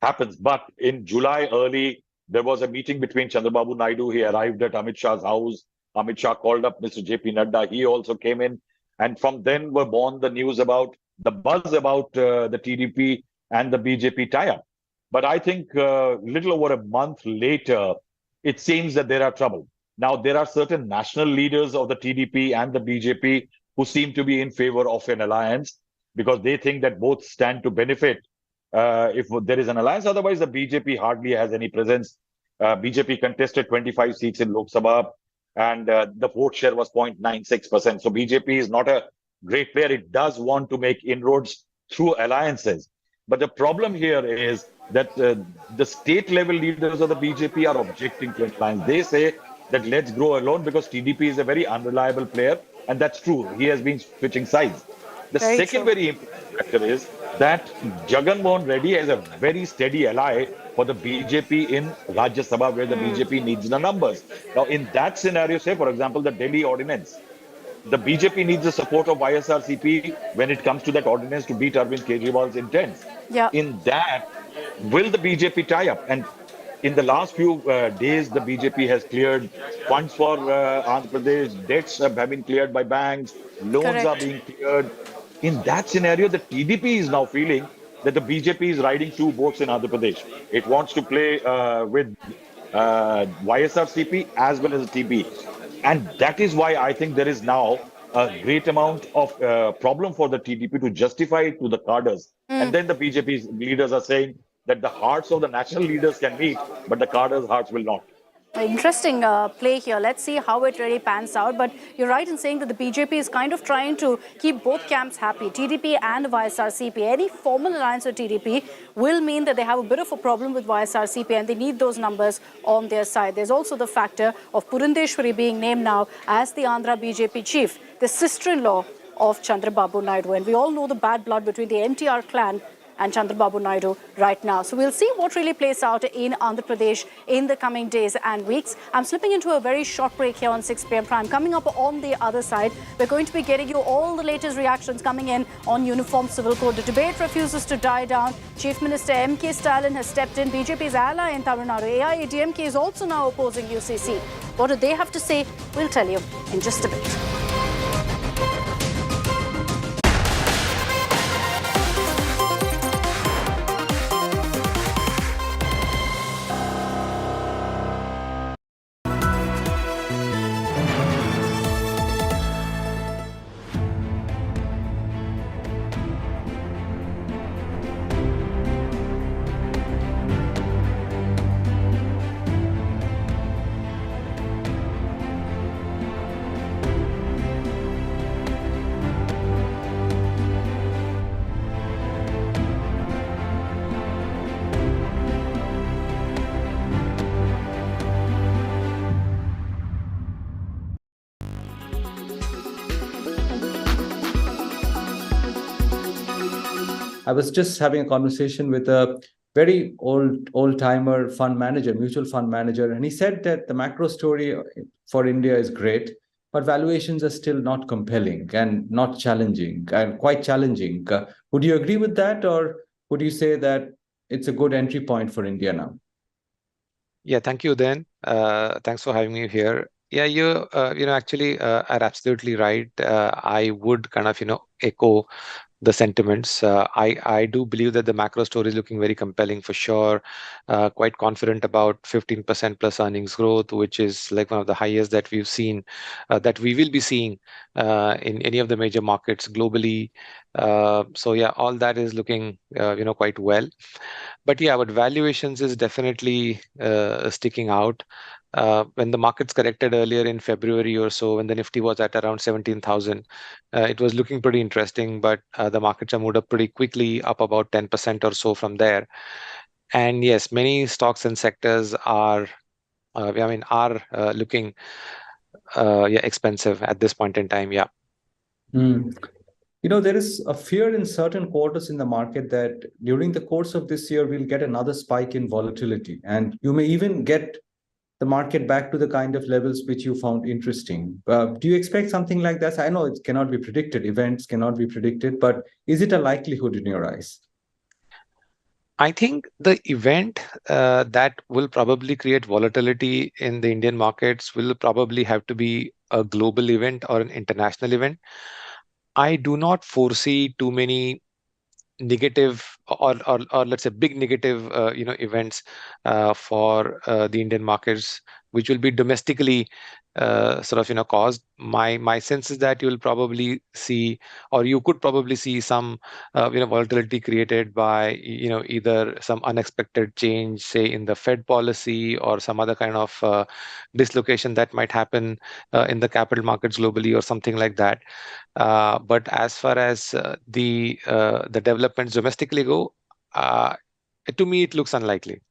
happens. But in July early, there was a meeting between Chandrababu Naidu. He arrived at Amit Shah's house. Amit Shah called up Mr. JP Nadda. He also came in. And from then were born the news about the buzz about the TDP and the BJP tie-up. But I think little over a month later, it seems that there are trouble. Now, there are certain national leaders of the TDP and the BJP who seem to be in favor of an alliance because they think that both stand to benefit if there is an alliance. Otherwise, the BJP hardly has any presence. BJP contested 25 seats in Lok Sabha and the vote share was 0.96%. So BJP is not a great player. It does want to make inroads through alliances. But the problem here is that the state level leaders of the BJP are objecting to alliance. They say that let's grow alone because TDP is a very unreliable player. And that's true. He has been switching sides. The second very important factor is that Jagan Mohan Reddy is a very steady ally for the BJP in Rajya Sabha, where the BJP needs the numbers. Now, in that scenario, say, for example, the Delhi ordinance, the BJP needs the support of YSRCP when it comes to that ordinance to beat Arvind Kejriwal's intent. Yeah. In that, will the BJP tie up? And in the last few days, the BJP has cleared funds for Andhra Pradesh. Debts have been cleared by banks. Loans are being cleared. In that scenario, the TDP is now feeling that the BJP is riding 2 boats in Andhra Pradesh. It wants to play with YSRCP as well as the TP. And that is why I think there is now a great amount of problem for the TDP to justify it to the cadres. And then the BJP leaders are saying that the hearts of the national leaders can meet, but the cadres' hearts will not. Interesting play here. Let's see how it really pans out. But you're right in saying that the BJP is kind of trying to keep both camps happy, TDP and YSRCP. Any formal alliance with TDP will mean that they have a bit of a problem with YSRCP and they need those numbers on their side. There's also the factor of Purandeshwari being named now as the Andhra BJP chief, the sister-in-law of Chandrababu Naidu. And we all know the bad blood between the NTR clan and Chandrababu Naidu right now. So we'll see what really plays out in Andhra Pradesh in the coming days and weeks. I'm slipping into a very short break here on 6 p.m. Prime. Coming up on the other side, we're going to be getting you all the latest reactions coming in on Uniform Civil Code. The debate refuses to die down. Chief Minister M.K. Stalin has stepped in. BJP's ally in Tamil Nadu, AIADMK, is also now opposing UCC. What do they have to say? We'll tell you in just a bit. I was just having a conversation with a very old-timer fund manager, mutual fund manager, and he said that the macro story for India is great, but valuations are still not compelling and not challenging and quite challenging. Would you agree with that, or would you say that it's a good entry point for India now? Yeah, thank you, Dan. Thanks for having me here. Yeah, you actually are absolutely right. I would kind of echo the sentiments. I do believe that the macro story is looking very compelling for sure. Quite confident about 15% plus earnings growth, which is like one of the highest that we've seen, that we will be seeing in any of the major markets globally. So yeah, all that is looking quite well. But yeah, but valuations is definitely sticking out. When the markets corrected earlier in February or so, when the Nifty was at around 17,000, it was looking pretty interesting, but the markets have moved up pretty quickly, up about 10% or so from there. And yes, many stocks and sectors are looking expensive at this point in time. Yeah. There is a fear in certain quarters in the market that during the course of this year, we'll get another spike in volatility, and you may even get the market back to the kind of levels which you found interesting. Do you expect something like that? I know it cannot be predicted, events cannot be predicted, but is it a likelihood in your eyes? I think the event that will probably create volatility in the Indian markets will probably have to be a global event or an international event. I do not foresee too many negative or let's say big negative events for the Indian markets, which will be domestically caused. My sense is that you will probably see, or you could probably see some volatility created by either some unexpected change, say in the Fed policy, or some other kind of dislocation that might happen in the capital markets globally or something like that. But as far as the developments domestically go, to me it looks unlikely.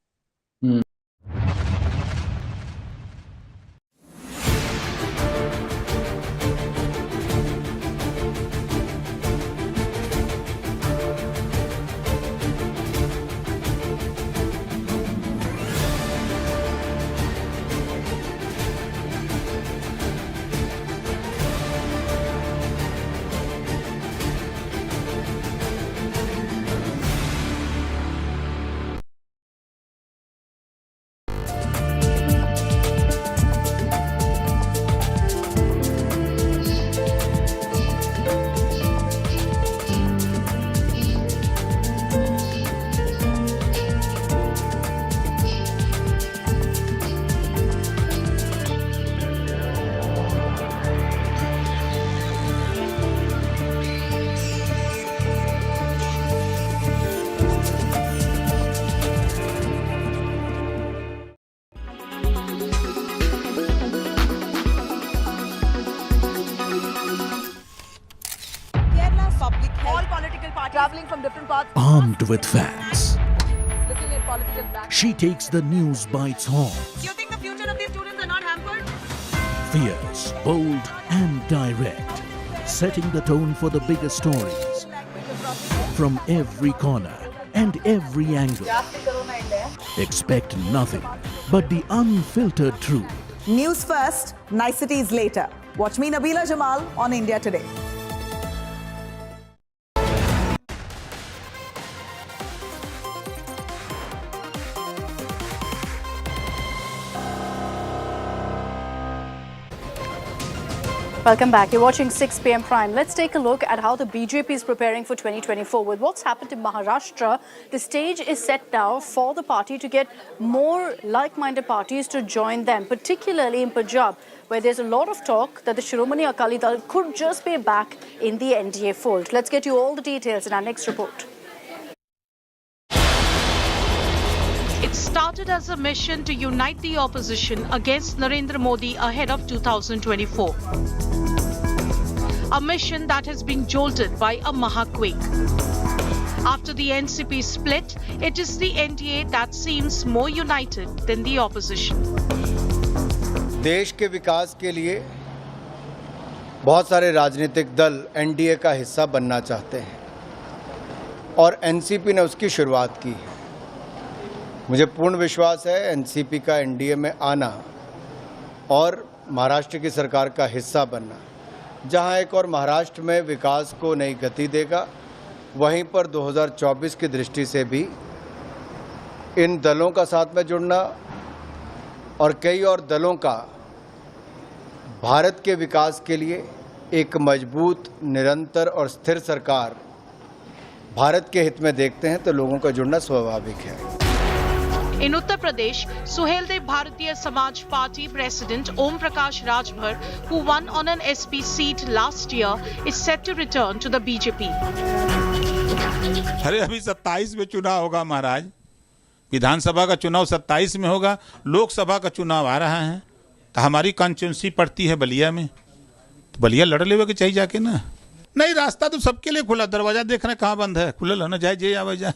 Traveling from different parts. Armed with facts, she takes the news by its horns. You think the future of these students are not hampered? Fierce, bold and direct, setting the tone for the biggest stories from every corner and every angle. Expect nothing but the unfiltered truth. News first, niceties later. Watch me, Nabila Jamal, on India Today. Welcome back. You're watching 6 p.m. Prime. Let's take a look at how the BJP is preparing for 2024. With what's happened in Maharashtra, the stage is set now for the party to get more like-minded parties to join them, particularly in Punjab, where there's a lot of talk that the Shiromani Akali Dal could just be back in the NDA fold. Let's get you all the details in our next report. It started as a mission to unite the opposition against Narendra Modi ahead of 2024. A mission that has been jolted by a Mahaquake. After the NCP split, it is the NDA that seems more united than the opposition. देश के विकास के लिए बहुत सारे राजनीतिक दल NDA का हिस्सा बनना चाहते हैं, और एनसीपी ने उसकी शुरुआत की है। मुझे पूर्ण विश्वास है एनसीपी का एनडीए में आना और महाराष्ट्र की सरकार का हिस्सा बनना, जहां एक और महाराष्ट्र में विकास को नई गति देगा, वहीं पर 2024 की दृष्टि से भी इन दलों का साथ में जुड़ना और कई और दलों का भारत के विकास के लिए एक मजबूत, निरंतर और स्थिर सरकार भारत के हित में देखते हैं तो लोगों का जुड़ना स्वाभाविक है। In Uttar Pradesh, Suheldev Bharatiya Samaj Party President Om Prakash Rajbhar, who won on an SP seat last year, is set to return to the BJP. अरे अभी 27 में चुनाव होगा महाराज, विधानसभा का चुनाव 27 में होगा, लोकसभा का चुनाव आ रहा है, तो हमारी कॉन्स्टिट्यूंसी पड़ती है बलिया में, तो बलिया लड़ लेवे के चाहिए जाके ना। नहीं, रास्ता तो सबके लिए खुला, दरवाजा देख रहे कहाँ बंद है, खुला ना, जाए जे आवे जा।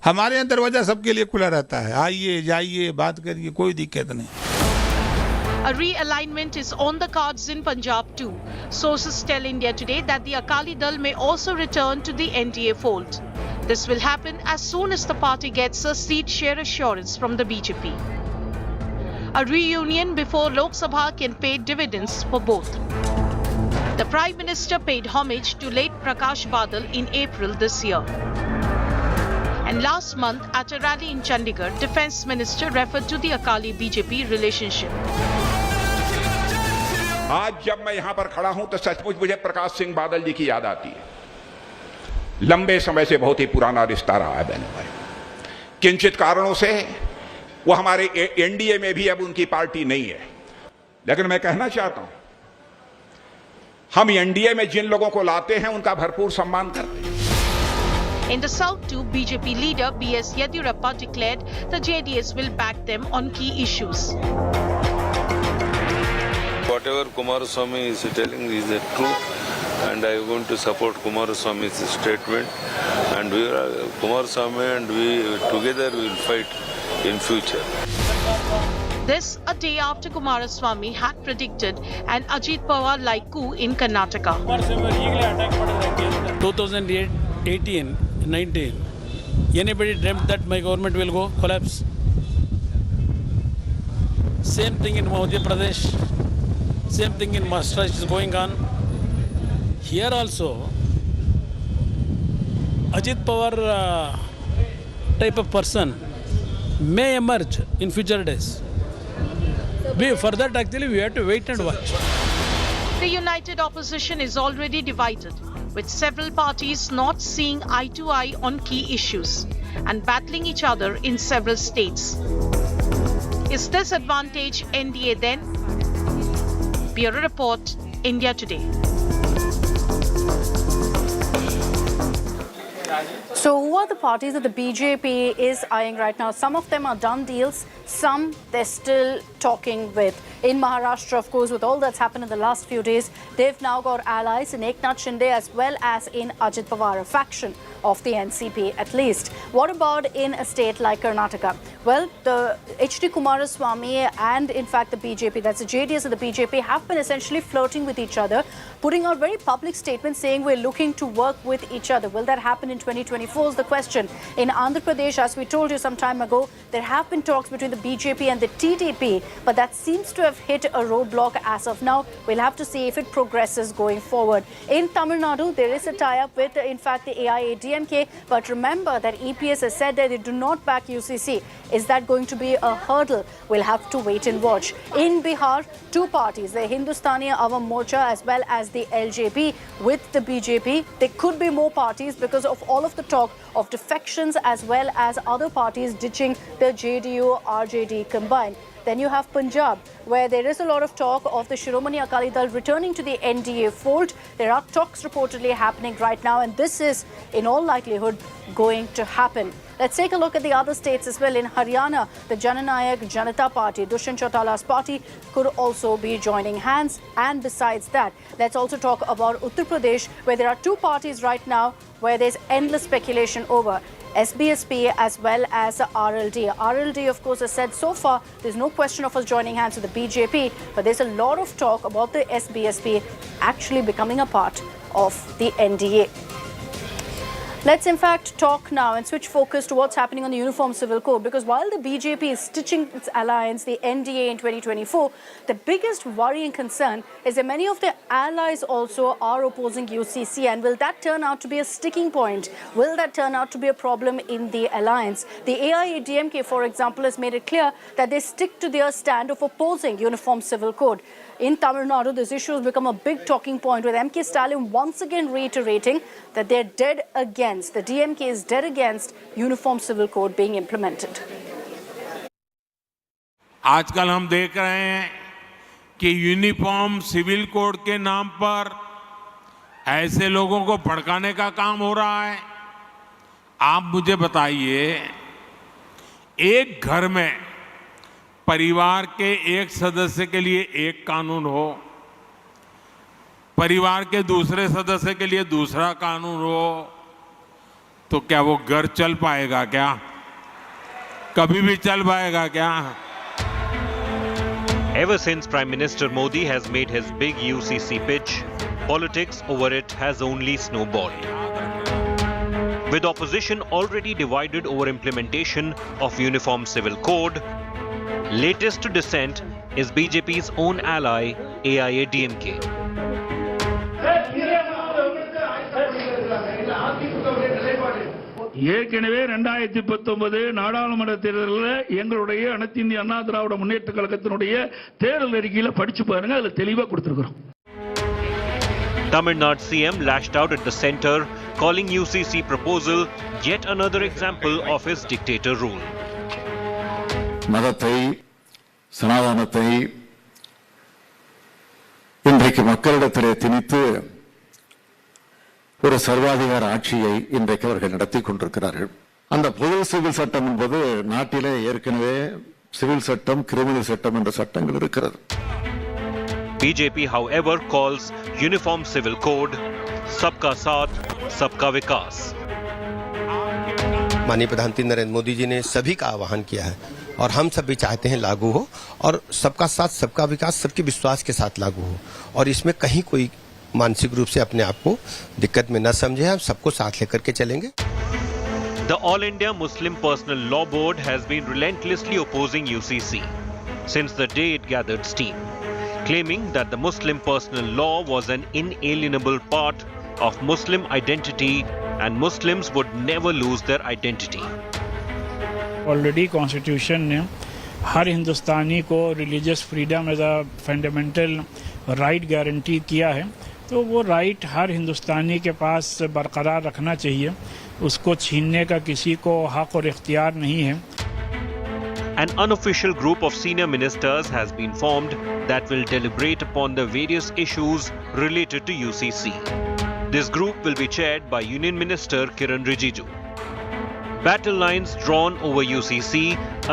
हमारे यहाँ दरवाजा सबके लिए खुला रहता है, आइए जाइए बात करिए, कोई दिक्कत नहीं। A realignment is on the cards in Punjab too. Sources tell India Today that the Akali Dal may also return to the NDA fold. This will happen as soon as the party gets a seat share assurance from the BJP. A reunion before Lok Sabha can pay dividends for both. The Prime Minister paid homage to late Prakash Badal in April this year. And last month, at a rally in Chandigarh, Defence Minister referred to the Akali-BJP relationship. आज जब मैं यहाँ पर खड़ा हूँ तो सचमुच मुझे प्रकाश सिंह बादल जी की याद आती है। लंबे समय से बहुत ही पुराना रिश्ता रहा है बहनों भाई। किंचित कारणों से वो हमारे एनडीए में भी अब उनकी पार्टी नहीं है, लेकिन मैं कहना चाहता हूं हम एनडीए में जिन लोगों को लाते हैं उनका भरपूर सम्मान करते हैं। In the south too, BJP leader B.S. Yediyurappa declared the JDS will back them on key issues. Whatever Kumaraswamy is telling is the truth, and I am going to support Kumaraswamy's statement. And Kumaraswamy and we together will fight in future. This a day after Kumaraswamy had predicted an Ajit Pawar-like coup in Karnataka. 2018-19, anybody dreamt that my government will go collapse? Same thing in Madhya Pradesh, same thing in Maharashtra is going on. Here also, Ajit Pawar type of person may emerge in future days. For that, actually, we have to wait and watch. The united opposition is already divided, with several parties not seeing eye to eye on key issues and battling each other in several states. Is this advantage NDA then? Bureau Report, India Today. So who are the parties that the BJP is eyeing right now? Some of them are done deals, some they're still talking with. In Maharashtra, of course, with all that's happened in the last few days, they've now got allies in Eknath Shinde as well as in Ajit Pawar, a faction of the NCP at least. What about in a state like Karnataka? Well, the H.D. Kumaraswamy and in fact the BJP, that's the JDS and the BJP, have been essentially flirting with each other, putting out very public statements saying we're looking to work with each other. Will that happen in 2024 is the question. In Andhra Pradesh, as we told you some time ago, there have been talks between the BJP and the TDP, but that seems to have hit a roadblock as of now. We'll have to see if it progresses going forward. In Tamil Nadu, there is a tie-up with, in fact, the AIADMK, but remember that EPS has said that they do not back UCC. Is that going to be a hurdle? We'll have to wait and watch. In Bihar, two parties, the Hindustani Avam Morcha as well as the LJP with the BJP. There could be more parties because of all of the talk of defections as well as other parties ditching the JDU, RJD combined. Then you have Punjab, where there is a lot of talk of the Shiromani Akali Dal returning to the NDA fold. There are talks reportedly happening right now, and this is, in all likelihood, going to happen. Let's take a look at the other states as well. In Haryana, the Jananayak Janata Party, Dushyant Chautala's party, could also be joining hands. And besides that, let's also talk about Uttar Pradesh, where there are two parties right now where there's endless speculation over. SBSP as well as RLD. RLD, of course, has said so far there's no question of us joining hands with the BJP, but there's a lot of talk about the SBSP actually becoming a part of the NDA. Let's in fact talk now and switch focus to what's happening on the Uniform Civil Code, because while the BJP is stitching its alliance, the NDA in 2024, the biggest worry and concern is that many of their allies also are opposing UCC, and will that turn out to be a sticking point? Will that turn out to be a problem in the alliance? The AIADMK, for example, has made it clear that they stick to their stand of opposing Uniform Civil Code. In Tamil Nadu, this issue has become a big talking point, with MK Stalin once again reiterating that they're dead against, the DMK is dead against Uniform Civil Code being implemented. आजकल हम देख रहे हैं कि uniform civil code के नाम पर ऐसे लोगों को भड़काने का काम हो रहा है। आप मुझे बताइए, एक घर में परिवार के एक सदस्य के लिए एक कानून हो, परिवार के दूसरे सदस्य के लिए दूसरा कानून हो, तो क्या वो घर चल पाएगा? क्या कभी भी चल पाएगा क्या? Ever since Prime Minister Modi has made his big UCC pitch, politics over it has only snowballed. With opposition already divided over implementation of Uniform Civil Code, latest to dissent is BJP's own ally, AIADMK. ஏற்கனவே 2019 நாடாளுமன்ற தேர்தலில் எங்களுடைய அனைத்து இந்திய அண்ணா திராவிட முன்னேற்ற கழகத்தினுடைய தேர்தல் அறிக்கையில படிச்சு பாருங்க, அதுல தெளிவா கொடுத்திருக்கிறோம். Tamil Nadu CM lashed out at the centre, calling UCC proposal yet another example of his dictator rule. மதத்தை, சனாதனத்தை இன்றைக்கு மக்களிடத்திலே திணித்து ஒரு சர்வாதிகார ஆட்சியை இன்றைக்கு அவர்கள் நடத்தி கொண்டிருக்கிறார்கள். அந்த பொது சிவில் சட்டம் என்பது நாட்டிலே ஏற்கனவே சிவில் சட்டம், கிரிமினல் சட்டம் என்ற சட்டங்கள் இருக்கிறது. BJP, however, calls Uniform Civil Code Sabka Saath, Sabka Vikas. माननीय प्रधानमंत्री नरेंद्र मोदी जी ने सभी का आह्वान किया है और हम सब भी चाहते हैं लागू हो, और सबका साथ सबका विकास सबके विश्वास के साथ लागू हो, और इसमें कहीं कोई मानसिक रूप से अपने आप को दिक्कत में न समझे, हम सबको साथ लेकर के चलेंगे. The All India Muslim Personal Law Board has been relentlessly opposing UCC since the day it gathered steam, claiming that the Muslim personal law was an inalienable part of Muslim identity and Muslims would never lose their identity. Already constitution ने हर हिंदुस्तानी को religious freedom as a fundamental right guarantee किया है, तो वो right हर हिंदुस्तानी के पास बरकरार रखना चाहिए, उसको छीनने का किसी को हक और इख्तियार नहीं है. An unofficial group of senior ministers has been formed that will deliberate upon the various issues related to UCC. This group will be chaired by Union Minister Kiran Rijiju. Battle lines drawn over UCC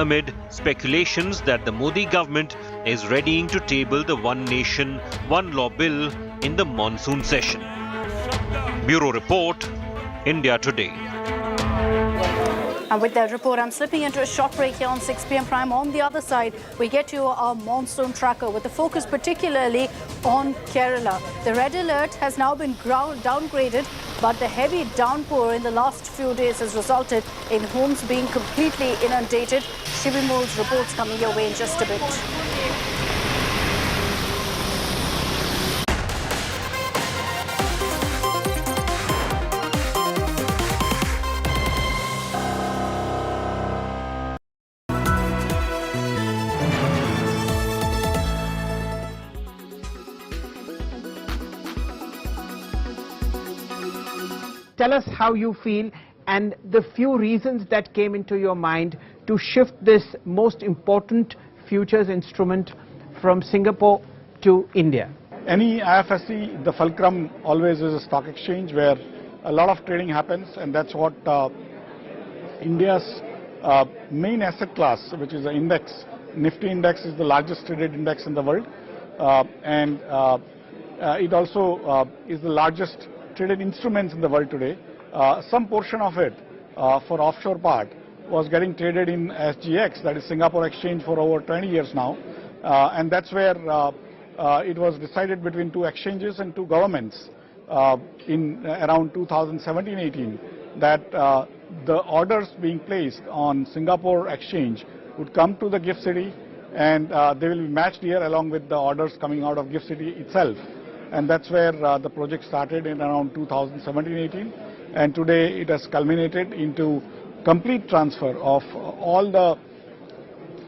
amid speculations that the Modi government is readying to table the One Nation, One Law bill in the monsoon session. Bureau Report, India Today. And with that report, I'm slipping into a short break here on 6 p.m. Prime. On the other side, we get to our monsoon tracker with a focus particularly on Kerala. The red alert has now been downgraded, but the heavy downpour in the last few days has resulted in homes being completely inundated. Shivimul's reports coming your way in just a bit. Tell us how you feel and the few reasons that came into your mind to shift this most important futures instrument from Singapore to India. Any IFSC, the fulcrum always is a stock exchange where a lot of trading happens, and that's what India's main asset class, which is the index, Nifty index is the largest traded index in the world, and it also is the largest traded instruments in the world today. Some portion of it for offshore part was getting traded in SGX, that is Singapore Exchange, for over 20 years now, and that's where it was decided between two exchanges and two governments in around 2017-18 that the orders being placed on Singapore exchange would come to the GIFT City, and they will be matched here along with the orders coming out of GIFT City itself. And that's where the project started in around 2017-18, and today it has culminated into complete transfer of all the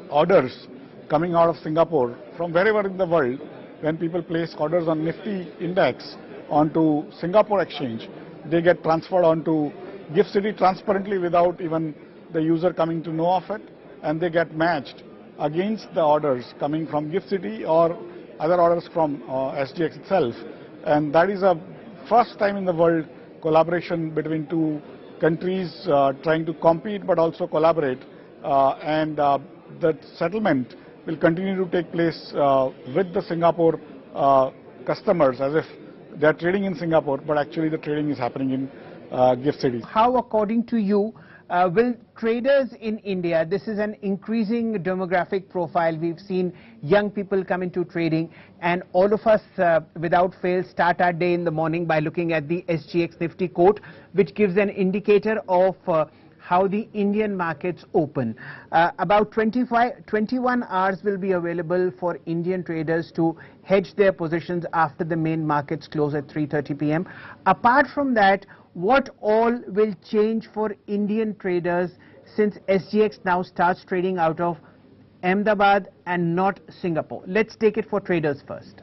orders coming out of Singapore from wherever in the world. When people place orders on Nifty index onto Singapore exchange, they get transferred onto GIFT City transparently without even the user coming to know of it, and they get matched against the orders coming from GIFT City or other orders from SGX itself. And that is a first time in the world collaboration between two countries trying to compete but also collaborate, and the settlement will continue to take place with the Singapore customers as if they are trading in Singapore, but actually the trading is happening in GIFT City. How, according to you, will traders in India, this is an increasing demographic profile, we've seen young people come into trading, and all of us without fail start our day in the morning by looking at the SGX Nifty quote, which gives an indicator of how the Indian markets open. About 21 hours will be available for Indian traders to hedge their positions after the main markets close at 3:30 p.m. Apart from that, what all will change for Indian traders since SGX now starts trading out of Ahmedabad and not Singapore? Let's take it for traders first.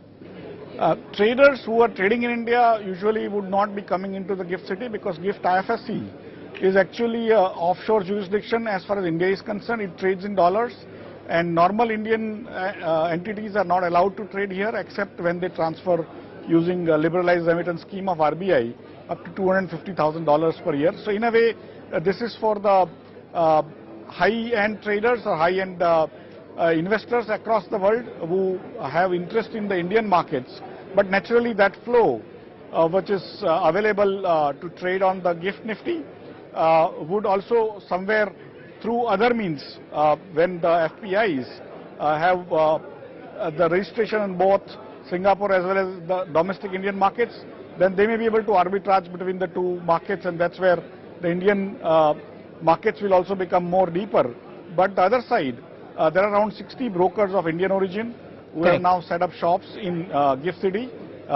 Traders who are trading in India usually would not be coming into the GIFT City because GIFT IFSC is actually an offshore jurisdiction as far as India is concerned. It trades in dollars, and normal Indian entities are not allowed to trade here except when they transfer using a liberalized remittance scheme of RBI up to $250,000 per year. So in a way, this is for the high-end traders or high-end investors across the world who have interest in the Indian markets. But naturally that flow which is available to trade on the GIFT Nifty would also somewhere through other means, when the FPIs have the registration in both Singapore as well as the domestic Indian markets, then they may be able to arbitrage between the two markets, and that's where the Indian markets will also become more deeper. But the other side, there are around 60 brokers of Indian origin who have now set up shops in GIFT City,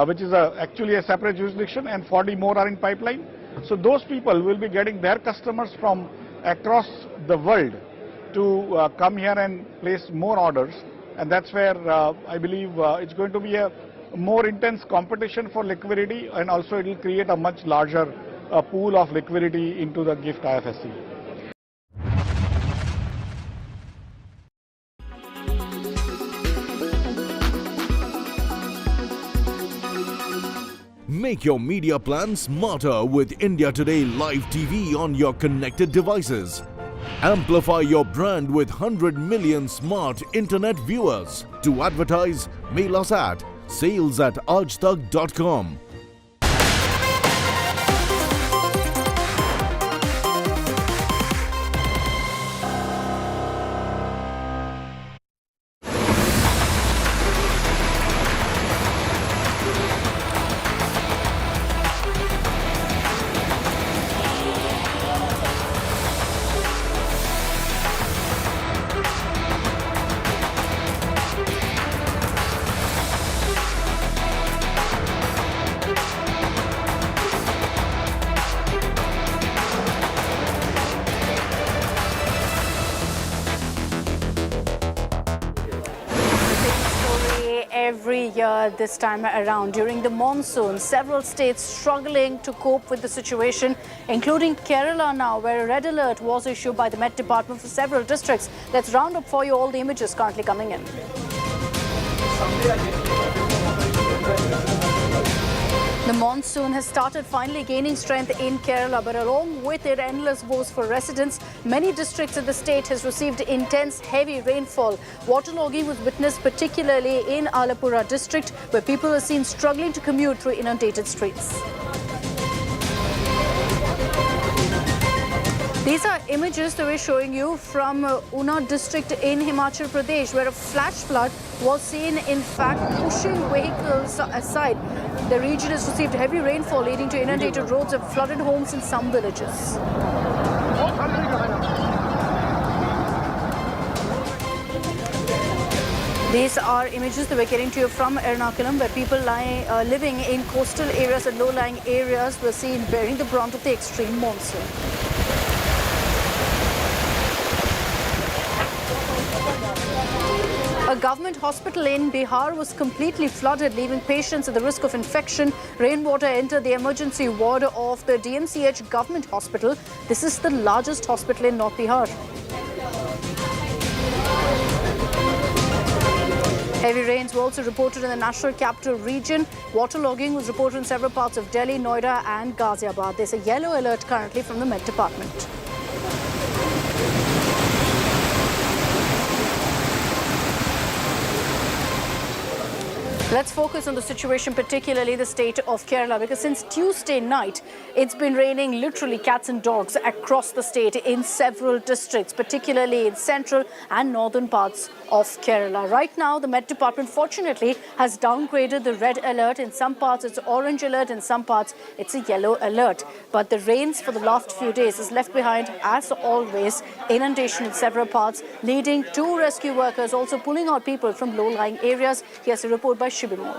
which is actually a separate jurisdiction, and 40 more are in pipeline. So those people will be getting their customers from across the world to come here and place more orders, and that's where I believe it's going to be a more intense competition for liquidity, and also it will create a much larger pool of liquidity into the GIFT IFSC. Make your media plan smarter with India Today Live TV on your connected devices. Amplify your brand with 100 million smart internet viewers. To advertise, mail us at sales@aajtak.com. Every year this time around during the monsoon, several states struggling to cope with the situation, including Kerala now, where a red alert was issued by the Met Department for several districts. Let's round up for you all the images currently coming in. The monsoon has started finally gaining strength in Kerala, but along with it, endless woes for residents. Many districts in the state has received intense heavy rainfall. Waterlogging was witnessed particularly in Alappuzha district, where people are seen struggling to commute through inundated streets. These are images that we're showing you from Una district in Himachal Pradesh, where a flash flood was seen, in fact, pushing vehicles aside. The region has received heavy rainfall, leading to inundated roads and flooded homes in some villages. These are images that we're getting to you from Ernakulam, where people living in coastal areas and low-lying areas were seen bearing the brunt of the extreme monsoon. A government hospital in Bihar was completely flooded, leaving patients at the risk of infection. Rainwater entered the emergency ward of the DMCH government hospital. This is the largest hospital in North Bihar. Heavy rains were also reported in the national capital region. Waterlogging was reported in several parts of Delhi, Noida and Ghaziabad. There's a yellow alert currently from the Met Department. Let's focus on the situation, particularly the state of Kerala, because since Tuesday night, it's been raining literally cats and dogs across the state in several districts, particularly in central and northern parts of Kerala. Right now, the Met Department, fortunately, has downgraded the red alert. In some parts, it's orange alert. In some parts, it's a yellow alert. But the rains for the last few days has left behind, as always, inundation in several parts, leading to rescue workers also pulling out people from low-lying areas. Here's a report by Shibimol.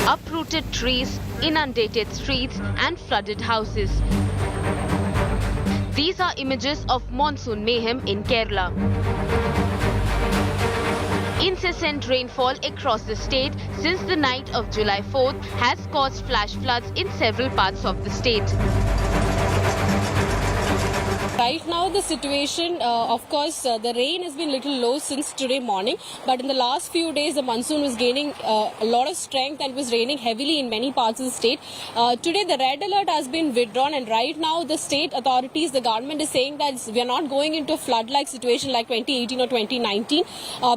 Uprooted trees, inundated streets and flooded houses. These are images of monsoon mayhem in Kerala. Incessant rainfall across the state since the night of July 4th has caused flash floods in several parts of the state. Right now the situation, of course, the rain has been little low since today morning, but in the last few days the monsoon was gaining a lot of strength and was raining heavily in many parts of the state. Today the red alert has been withdrawn, and right now the state authorities, the government is saying that we are not going into a flood-like situation like 2018 or 2019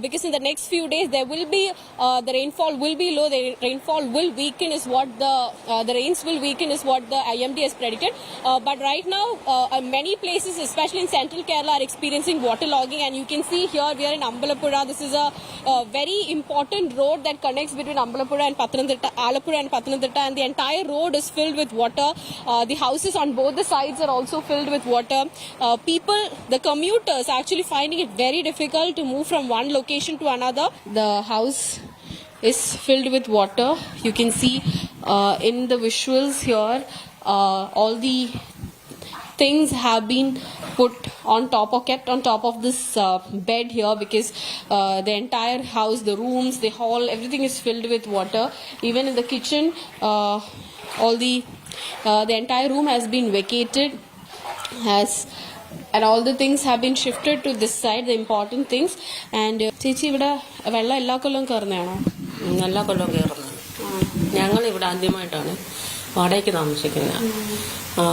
because in the next few days there will be, the rainfall will be low, the rainfall will weaken is what the rains will weaken is what the IMD has predicted. But right now many places, especially in central Kerala, are experiencing waterlogging, and you can see here we are in Ambalapura. This is a very important road that connects between Ambalapura and Pathanamthitta, Alappuzha and Pathanamthitta, and the entire road is filled with water. The houses on both the sides are also filled with water. People, the commuters, are actually finding it very difficult to move from one location to another. The house is filled with water. You can see in the visuals here, all the things have been put on top or kept on top of this bed here because the entire house, the rooms, the hall, everything is filled with water. Even in the kitchen, all the entire room has been vacated, and all the things have been shifted to this side, the important things. And ചേച്ചി ഇവിടെ വെള്ളം എല്ലാ കൊല്ലവും കയറുന്നതാണോ? എല്ലാ കൊല്ലവും കയറുന്നത്. ഞങ്ങൾ ഇവിടെ ആദ്യമായിട്ടാണ് വാടകയ്ക്ക് താമസിക്കുന്നത്.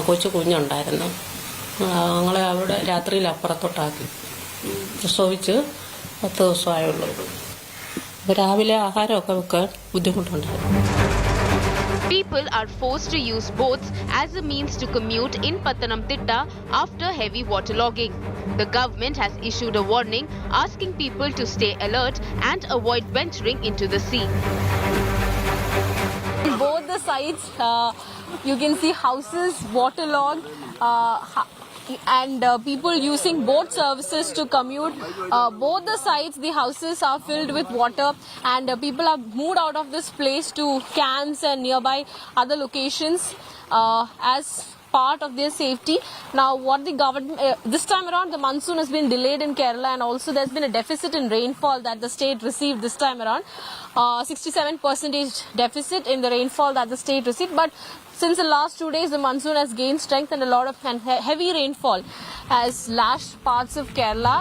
കൊച്ചു കുഞ്ഞുണ്ടായിരുന്നു, ഞങ്ങളെ അവിടെ രാത്രിയിൽ അപ്പുറത്തോട്ടാക്കി പ്രസവിച്ച് 10 ദിവസമായുള്ളൂ. അപ്പോൾ രാവിലെ ആഹാരമൊക്കെ വെക്കാൻ ബുദ്ധിമുട്ടുണ്ടായിരുന്നു. People are forced to use boats as a means to commute in Pathanamthitta after heavy waterlogging. The government has issued a warning asking people to stay alert and avoid venturing into the sea. On both the sides, you can see houses waterlogged and people using boat services to commute. Both the sides, the houses are filled with water, and people have moved out of this place to camps and nearby other locations as part of their safety. Now, what the government, this time around, the monsoon has been delayed in Kerala, and also there's been a deficit in rainfall that the state received this time around. 67% deficit in the rainfall that the state received. But since the last 2 days, the monsoon has gained strength, and a lot of heavy rainfall has lashed parts of Kerala.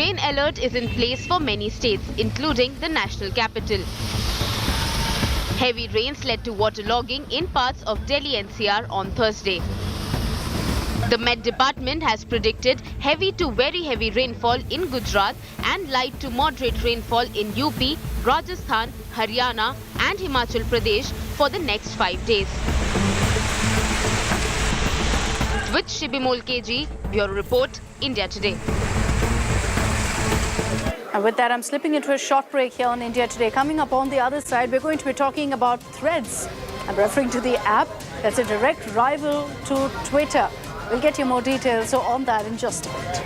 Rain alert is in place for many states, including the national capital. Heavy rains led to waterlogging in parts of Delhi NCR on Thursday. The Met Department has predicted heavy to very heavy rainfall in Gujarat and light to moderate rainfall in UP, Rajasthan, Haryana and Himachal Pradesh for the next 5 days. With Shibimol KG, Bureau Report, India Today. And with that, I'm slipping into a short break here on India Today. Coming up on the other side, we're going to be talking about Threads. I'm referring to the app that's a direct rival to Twitter. We'll get you more details on that in just a bit.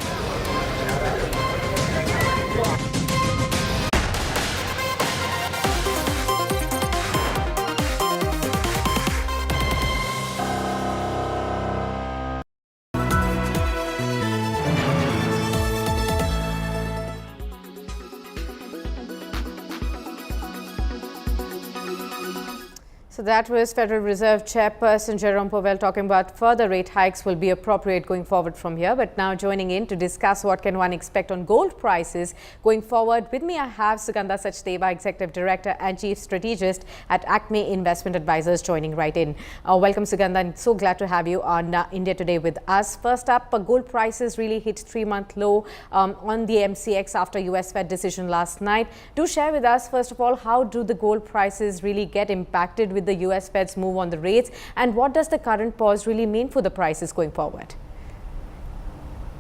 So that was Federal Reserve Chairperson Jerome Powell talking about further rate hikes will be appropriate going forward from here. But now joining in to discuss what can one expect on gold prices going forward. With me I have Sugandha Sachdeva, Executive Director and Chief Strategist at Acme Investment Advisors, joining right in. Welcome Sugandha, and so glad to have you on India Today with us. First up, gold prices really hit 3-month low on the MCX after US Fed decision last night. Do share with us, first of all, how do the gold prices really get impacted with the US Fed's move on the rates, and what does the current pause really mean for the prices going forward?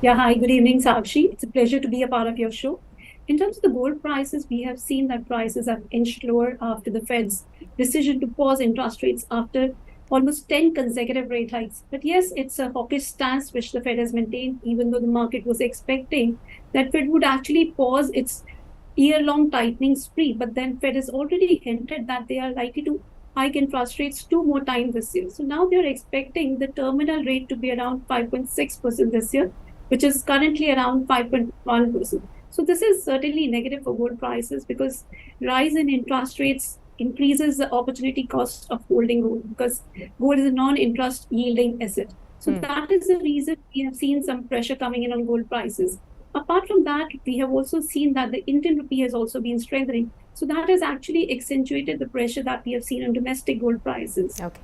Yeah, hi, good evening, Sakshi. It's a pleasure to be a part of your show. In terms of the gold prices, we have seen that prices have inched lower after the Fed's decision to pause interest rates after almost 10 consecutive rate hikes. But yes, it's a hawkish stance which the Fed has maintained, even though the market was expecting that Fed would actually pause its year-long tightening spree. But then Fed has already hinted that they are likely to hike interest rates 2 more times this year. So now they're expecting the terminal rate to be around 5.6% this year, which is currently around 5.1%. So this is certainly negative for gold prices because rise in interest rates increases the opportunity cost of holding gold, because gold is a non-interest yielding asset. So that is the reason we have seen some pressure coming in on gold prices. Apart from that, we have also seen that the Indian rupee has also been strengthening. So that has actually accentuated the pressure that we have seen on domestic gold prices. Okay.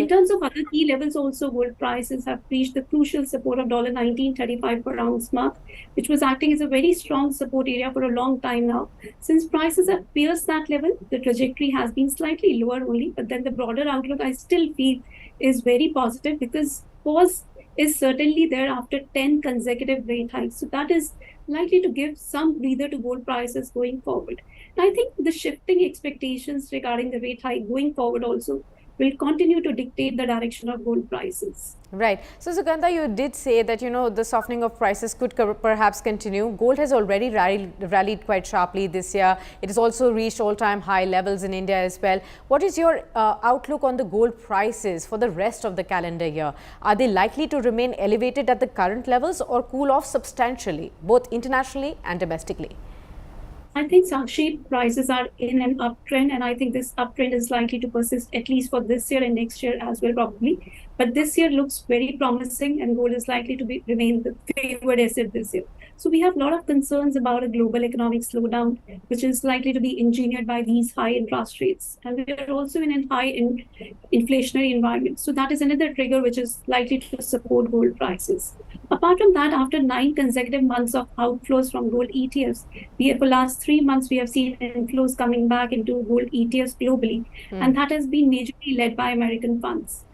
In terms of other key levels also, gold prices have reached the crucial support of $19.35 per ounce mark, which was acting as a very strong support area for a long time now. Since prices have pierced that level, the trajectory has been slightly lower only, but then the broader outlook I still feel is very positive, because pause is certainly there after 10 consecutive rate hikes. So that is likely to give some breather to gold prices going forward. And I think the shifting expectations regarding the rate hike going forward also will continue to dictate the direction of gold prices. Right. So Sugandha, you did say that, the softening of prices could perhaps continue. Gold has already rallied quite sharply this year. It has also reached all-time high levels in India as well. What is your outlook on the gold prices for the rest of the calendar year? Are they likely to remain elevated at the current levels or cool off substantially, both internationally and domestically? I think Sakshi, prices are in an uptrend, and I think this uptrend is likely to persist at least for this year and next year as well, probably. But this year looks very promising, and gold is likely to remain the favored asset this year. So we have a lot of concerns about a global economic slowdown, which is likely to be engineered by these high interest rates. And we are also in a high inflationary environment. So that is another trigger which is likely to support gold prices. Apart from that, after 9 consecutive months of outflows from gold ETFs, for last 3 months, we have seen inflows coming back into gold ETFs globally. And that has been majorly led by American funds.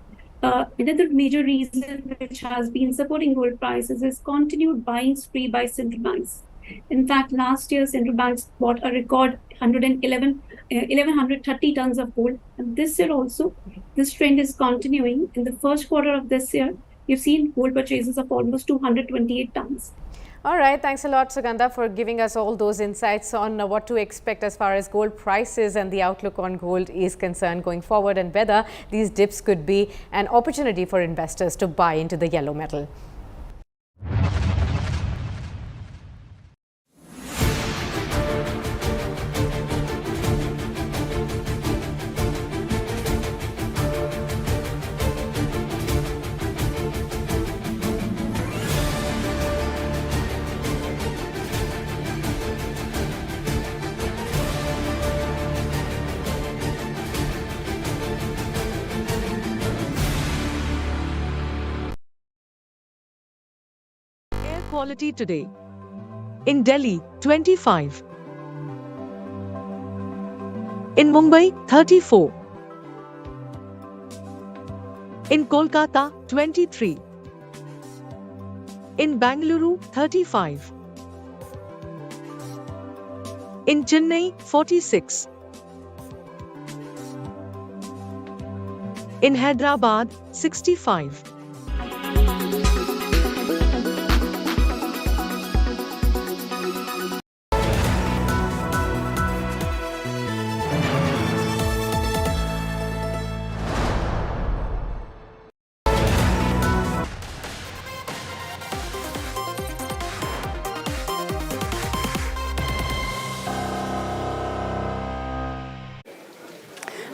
Another major reason which has been supporting gold prices is continued buying spree by central banks. In fact, last year, central banks bought a record 1,130 tons of gold. And this year also, this trend is continuing. In the first quarter of this year, you've seen gold purchases of almost 228 tons. All right. Thanks a lot, Sugandha, for giving us all those insights on what to expect as far as gold prices and the outlook on gold is concerned going forward, and whether these dips could be an opportunity for investors to buy into the yellow metal. Quality today. In Delhi, 25. In Mumbai, 34. In Kolkata, 23. In Bengaluru, 35. In Chennai, 46. In Hyderabad, 65.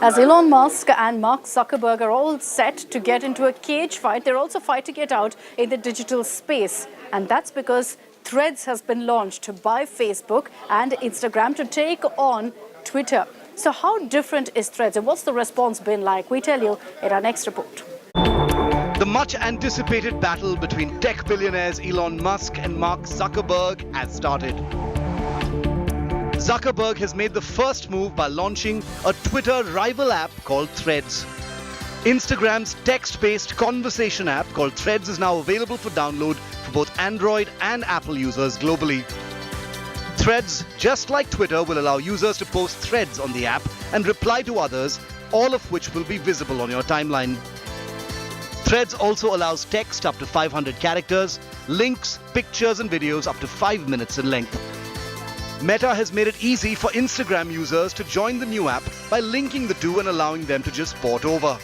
As Elon Musk and Mark Zuckerberg are all set to get into a cage fight, they're also fighting it out in the digital space. And that's because Threads has been launched by Facebook and Instagram to take on Twitter. So how different is Threads and what's the response been like? We tell you in our next report. The much anticipated battle between tech billionaires Elon Musk and Mark Zuckerberg has started. Zuckerberg has made the first move by launching a Twitter rival app called Threads. Instagram's text-based conversation app called Threads is now available for download for both Android and Apple users globally. Threads, just like Twitter, will allow users to post threads on the app and reply to others, all of which will be visible on your timeline. Threads also allows text up to 500 characters, links, pictures and videos up to 5 minutes in length. Meta has made it easy for Instagram users to join the new app by linking the two and allowing them to just port over.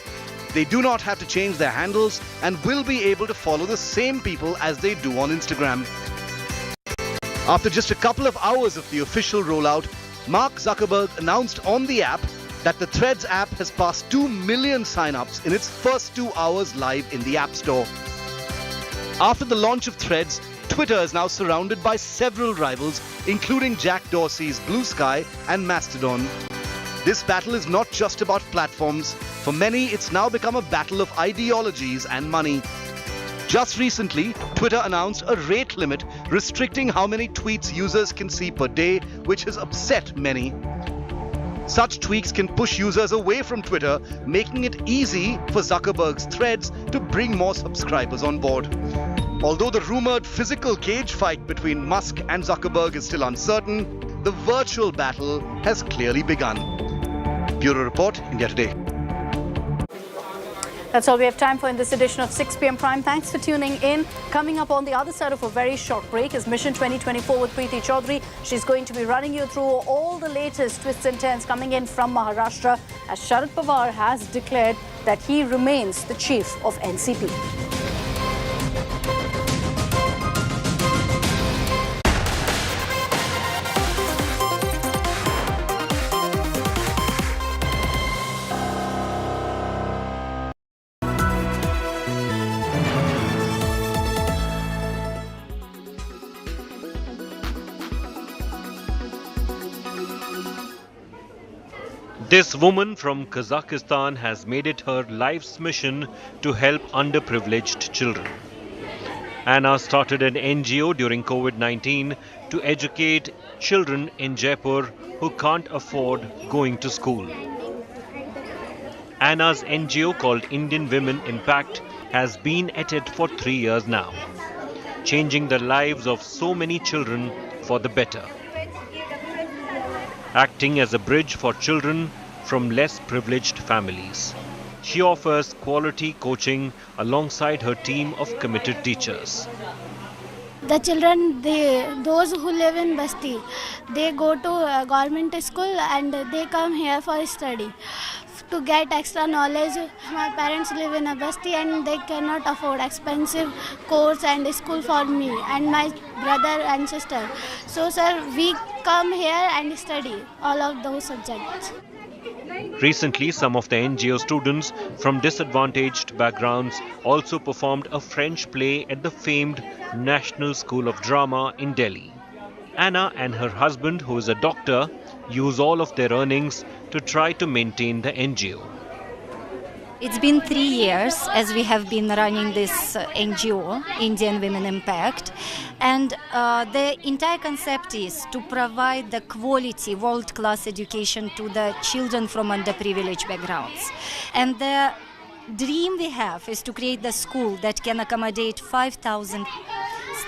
They do not have to change their handles and will be able to follow the same people as they do on Instagram. After just a couple of hours of the official rollout, Mark Zuckerberg announced on the app that the Threads app has passed 2 million sign-ups in its first 2 hours live in the App Store. After the launch of Threads, Twitter is now surrounded by several rivals, including Jack Dorsey's Blue Sky and Mastodon. This battle is not just about platforms. For many, it's now become a battle of ideologies and money. Just recently, Twitter announced a rate limit restricting how many tweets users can see per day, which has upset many. Such tweaks can push users away from Twitter, making it easy for Zuckerberg's Threads to bring more subscribers on board. Although the rumored physical cage fight between Musk and Zuckerberg is still uncertain, the virtual battle has clearly begun. Bureau Report, India Today. That's all we have time for in this edition of 6 p.m. Prime. Thanks for tuning in. Coming up on the other side of a very short break is Mission 2024 with Preeti Chaudhary. She's going to be running you through all the latest twists and turns coming in from Maharashtra, as Sharad Pawar has declared that he remains the chief of NCP. This woman from Kazakhstan has made it her life's mission to help underprivileged children. Anna started an NGO during COVID-19 to educate children in Jaipur who can't afford going to school. Anna's NGO, called Indian Women Impact, has been at it for 3 years now, changing the lives of so many children for the better. Acting as a bridge for children from less privileged families, she offers quality coaching alongside her team of committed teachers. The children, those who live in Basti, they go to a government school and they come here for study to get extra knowledge. My parents live in a Basti and they cannot afford expensive course and school for me and my brother and sister. So sir, we come here and study all of those subjects. Recently, some of the NGO students from disadvantaged backgrounds also performed a French play at the famed National School of Drama in Delhi. Anna and her husband, who is a doctor, use all of their earnings to try to maintain the NGO. It's been 3 years as we have been running this NGO, Indian Women Impact, and the entire concept is to provide the quality, world-class education to the children from underprivileged backgrounds. And the dream we have is to create the school that can accommodate 5,000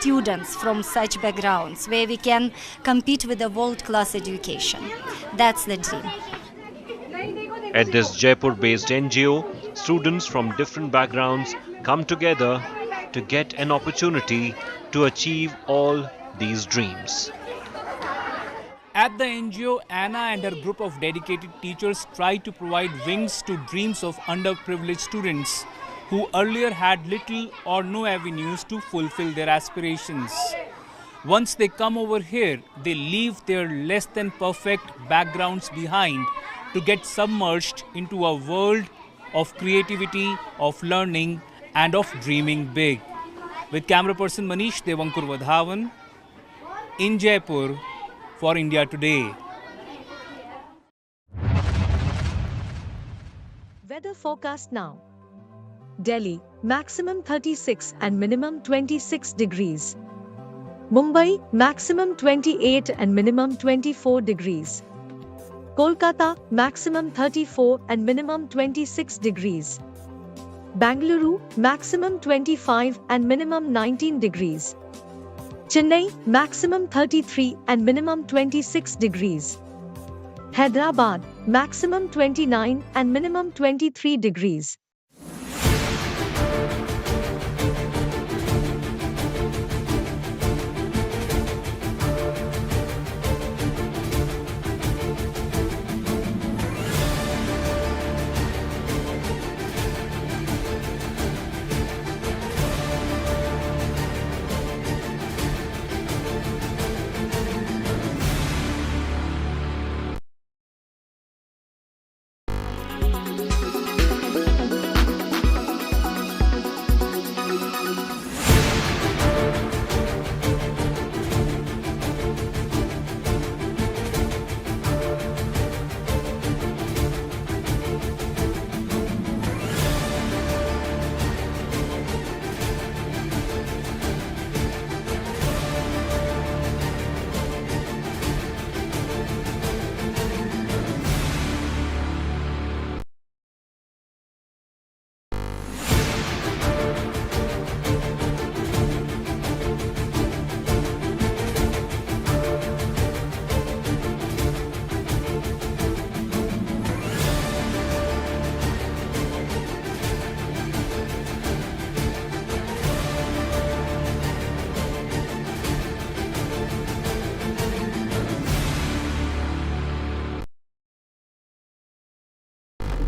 students from such backgrounds, where we can compete with a world-class education. That's the dream. At this Jaipur-based NGO, students from different backgrounds come together to get an opportunity to achieve all these dreams. At the NGO, Anna and her group of dedicated teachers try to provide wings to dreams of underprivileged students who earlier had little or no avenues to fulfill their aspirations. Once they come over here, they leave their less than perfect backgrounds behind to get submerged into a world of creativity, of learning and of dreaming big. With camera person Manish Devankur Vadhavan in Jaipur for India Today. Weather forecast now. Delhi, maximum 36 and minimum 26 degrees. Mumbai, maximum 28 and minimum 24 degrees. Kolkata, maximum 34 and minimum 26 degrees. Bengaluru, maximum 25 and minimum 19 degrees. Chennai, maximum 33 and minimum 26 degrees. Hyderabad, maximum 29 and minimum 23 degrees.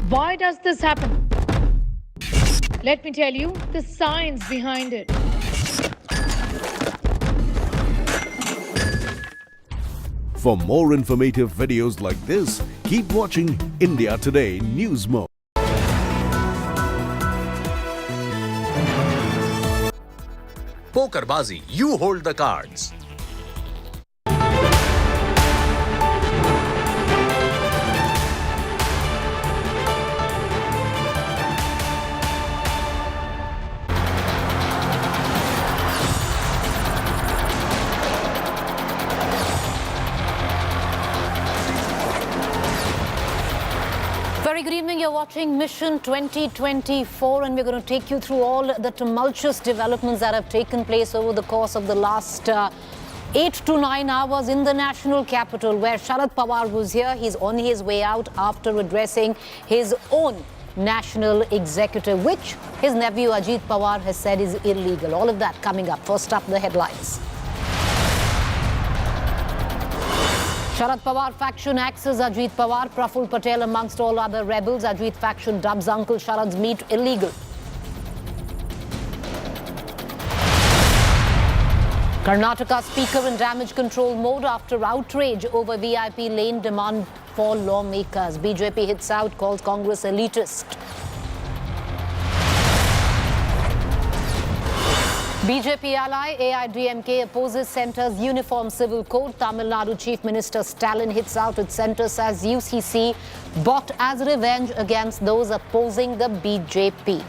Why does this happen? Let me tell you the science behind it. For more informative videos like this, keep watching India Today News Mode. Pokerbazi, you hold the cards. Very good evening. You're watching Mission 2024 and we're going to take you through all the tumultuous developments that have taken place over the course of the last 8 to 9 hours in the national capital, where Sharad Pawar was here. He's on his way out after addressing his own national executive, which his nephew Ajit Pawar has said is illegal. All of that coming up. First up, the headlines. Sharad Pawar faction axes Ajit Pawar, Praful Patel amongst all other rebels. Ajit faction dubs Uncle Sharad's meet illegal. Karnataka speaker in damage control mode after outrage over VIP lane demand for lawmakers. BJP hits out, calls Congress elitist. BJP ally AIDMK opposes centre's uniform civil code. Tamil Nadu Chief Minister Stalin hits out at centre, says UCC bought as revenge against those opposing the BJP.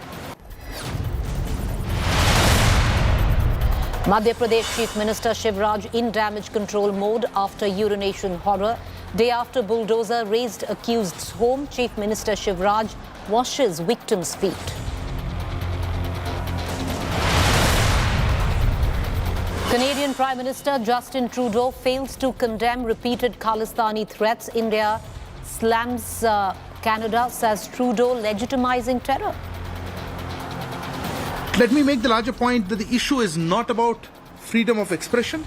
Madhya Pradesh Chief Minister Shivraj in damage control mode after urination horror. Day after bulldozer razed accused's home, Chief Minister Shivraj washes victim's feet. Canadian Prime Minister Justin Trudeau fails to condemn repeated Khalistani threats. India slams Canada, says Trudeau legitimizing terror. Let me make the larger point that the issue is not about freedom of expression,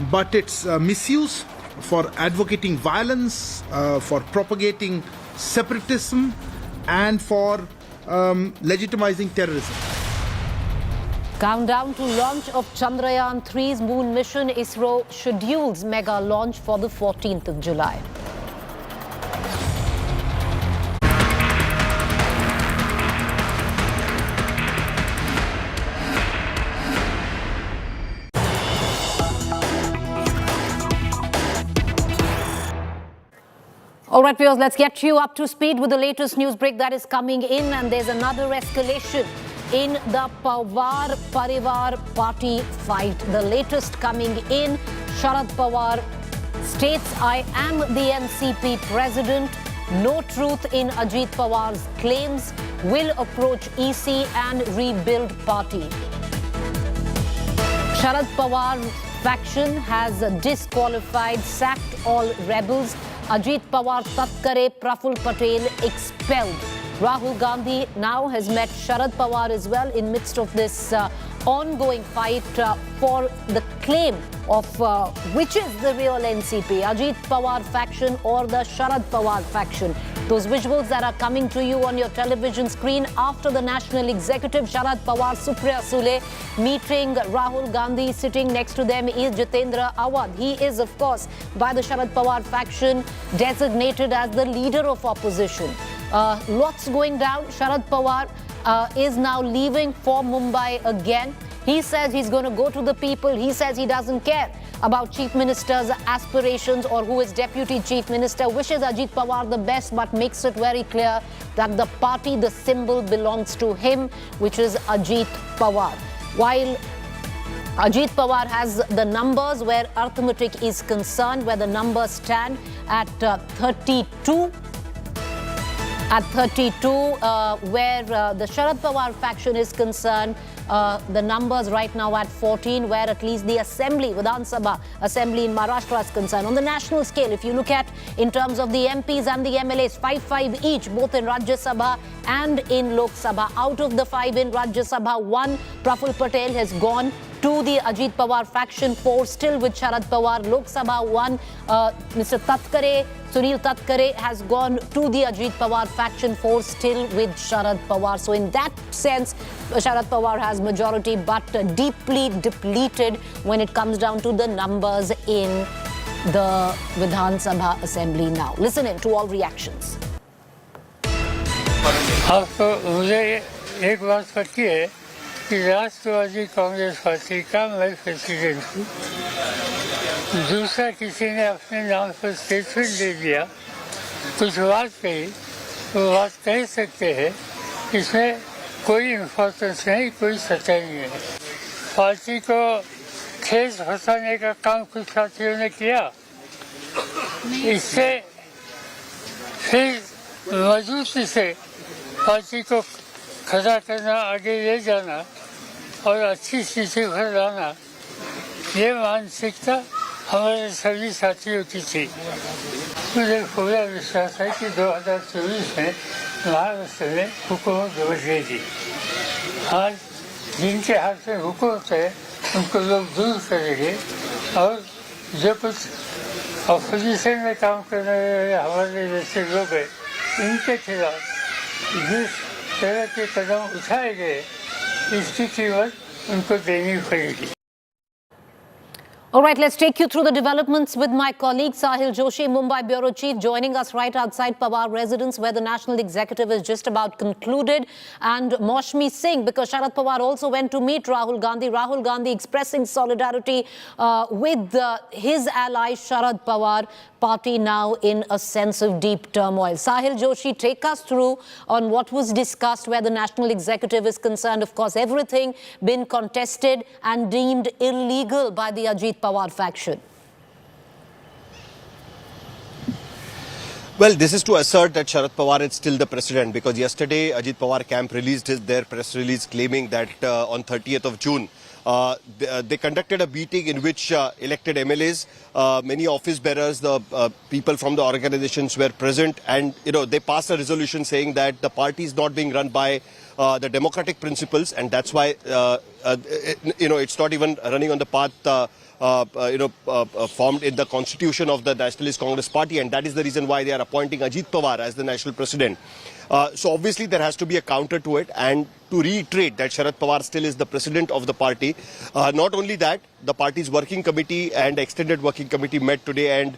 but its misuse for advocating violence, for propagating separatism, and for legitimizing terrorism. Countdown to launch of Chandrayaan-3's moon mission. ISRO schedules mega launch for the 14th of July. All right, viewers, let's get you up to speed with the latest news break that is coming in, and there's another escalation in the Pawar Parivar party fight. The latest coming in, Sharad Pawar states, I am the NCP president. No truth in Ajit Pawar's claims. Will approach EC and rebuild party. Sharad Pawar's faction has disqualified, sacked all rebels. Ajit Pawar, Tatkare, Praful Patel expelled. Rahul Gandhi now has met Sharad Pawar as well in midst of this ongoing fight for the claim of which is the real NCP, Ajit Pawar faction or the Sharad Pawar faction. Those visuals that are coming to you on your television screen after the National Executive, Sharad Pawar, Supriya Sule meeting Rahul Gandhi. Sitting next to them is Jitendra Awad. He is, of course, by the Sharad Pawar faction designated as the leader of opposition. Lots going down. Sharad Pawar is now leaving for Mumbai again. He says he's going to go to the people. He says he doesn't care about Chief Minister's aspirations or who is Deputy Chief Minister. Wishes Ajit Pawar the best, but makes it very clear that the party, the symbol belongs to him, which is Ajit Pawar. While Ajit Pawar has the numbers where arithmetic is concerned, where the numbers stand at 32. At 32, where the Sharad Pawar faction is concerned, the numbers right now at 14, where at least the assembly, Vidhan Sabha assembly in Maharashtra is concerned. On the national scale, if you look at in terms of the MPs and the MLAs, 5 each, both in Rajya Sabha and in Lok Sabha. Out of the 5 in Rajya Sabha, 1, Praful Patel has gone to the Ajit Pawar faction, 4 still with Sharad Pawar. Lok Sabha 1, Mr. Tatkare, Sunil Tatkare has gone to the Ajit Pawar faction, 4 still with Sharad Pawar. So in that sense, Sharad Pawar has majority, but deeply depleted when it comes down to the numbers in the Vidhan Sabha assembly now. Listen in to all reactions. आपको मुझे एक बात पता है कि राष्ट्रवादी Congress party का मैं president हूँ। दूसरा किसी ने अपने नाम पर स्टेटमेंट दे दिया, कुछ बात कही, वो बात कह सकते हैं, इसमें कोई इम्पोर्टेंस नहीं, कोई सच्चाई नहीं है। पार्टी को ठेस फंसाने का काम कुछ साथियों ने किया, इससे फिर मजबूती से पार्टी को खड़ा करना, आगे ले जाना और अच्छी चीज़ें पर लाना, ये मानसिकता हमारे सभी साथियों की थी। मुझे पूरा विश्वास है कि 2024 में महाराष्ट्र में हुकूमत बदलेगी। आज जिनके हाथ में हुकूमत है उनको लोग दूर करेंगे और जो कुछ अपोजिशन में काम करने वाले हमारे जैसे लोग हैं, इनके खिलाफ जिस तरह के कदम उठाए गए, इसकी कीमत उनको देनी पड़ेगी। All right, let's take you through the developments with my colleague Sahil Joshi, Mumbai Bureau Chief, joining us right outside Pawar residence where the National Executive is just about concluded. And Moshmi Singh, because Sharad Pawar also went to meet Rahul Gandhi. Rahul Gandhi expressing solidarity with his ally Sharad Pawar. Party now in a sense of deep turmoil. Sahil Joshi, take us through on what was discussed where the National Executive is concerned. Of course, everything been contested and deemed illegal by the Ajit Pawar faction. Well, this is to assert that Sharad Pawar is still the president, because yesterday Ajit Pawar camp released their press release claiming that on 30th of June, they conducted a meeting in which elected MLAs, many office bearers, the people from the organizations were present, and they passed a resolution saying that the party is not being run by the democratic principles, and that's why it's not even running on the path formed in the constitution of the Nationalist Congress Party, and that is the reason why they are appointing Ajit Pawar as the national president. So obviously there has to be a counter to it, and to reiterate that Sharad Pawar still is the president of the party. Not only that, the party's working committee and extended working committee met today and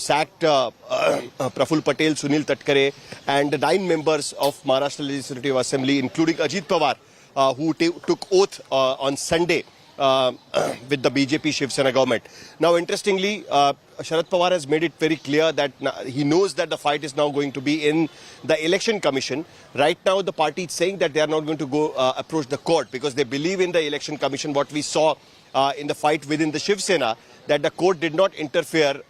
sacked Praful Patel, Sunil Tatkare and 9 members of Maharashtra Legislative Assembly, including Ajit Pawar, who took oath on Sunday with the BJP Shiv Sena government. Now, interestingly, Sharad Pawar has made it very clear that he knows that the fight is now going to be in the election commission. Right now, the party is saying that they are not going to go approach the court because they believe in the election commission. What we saw in the fight within the Shiv Sena, that the court did not interfere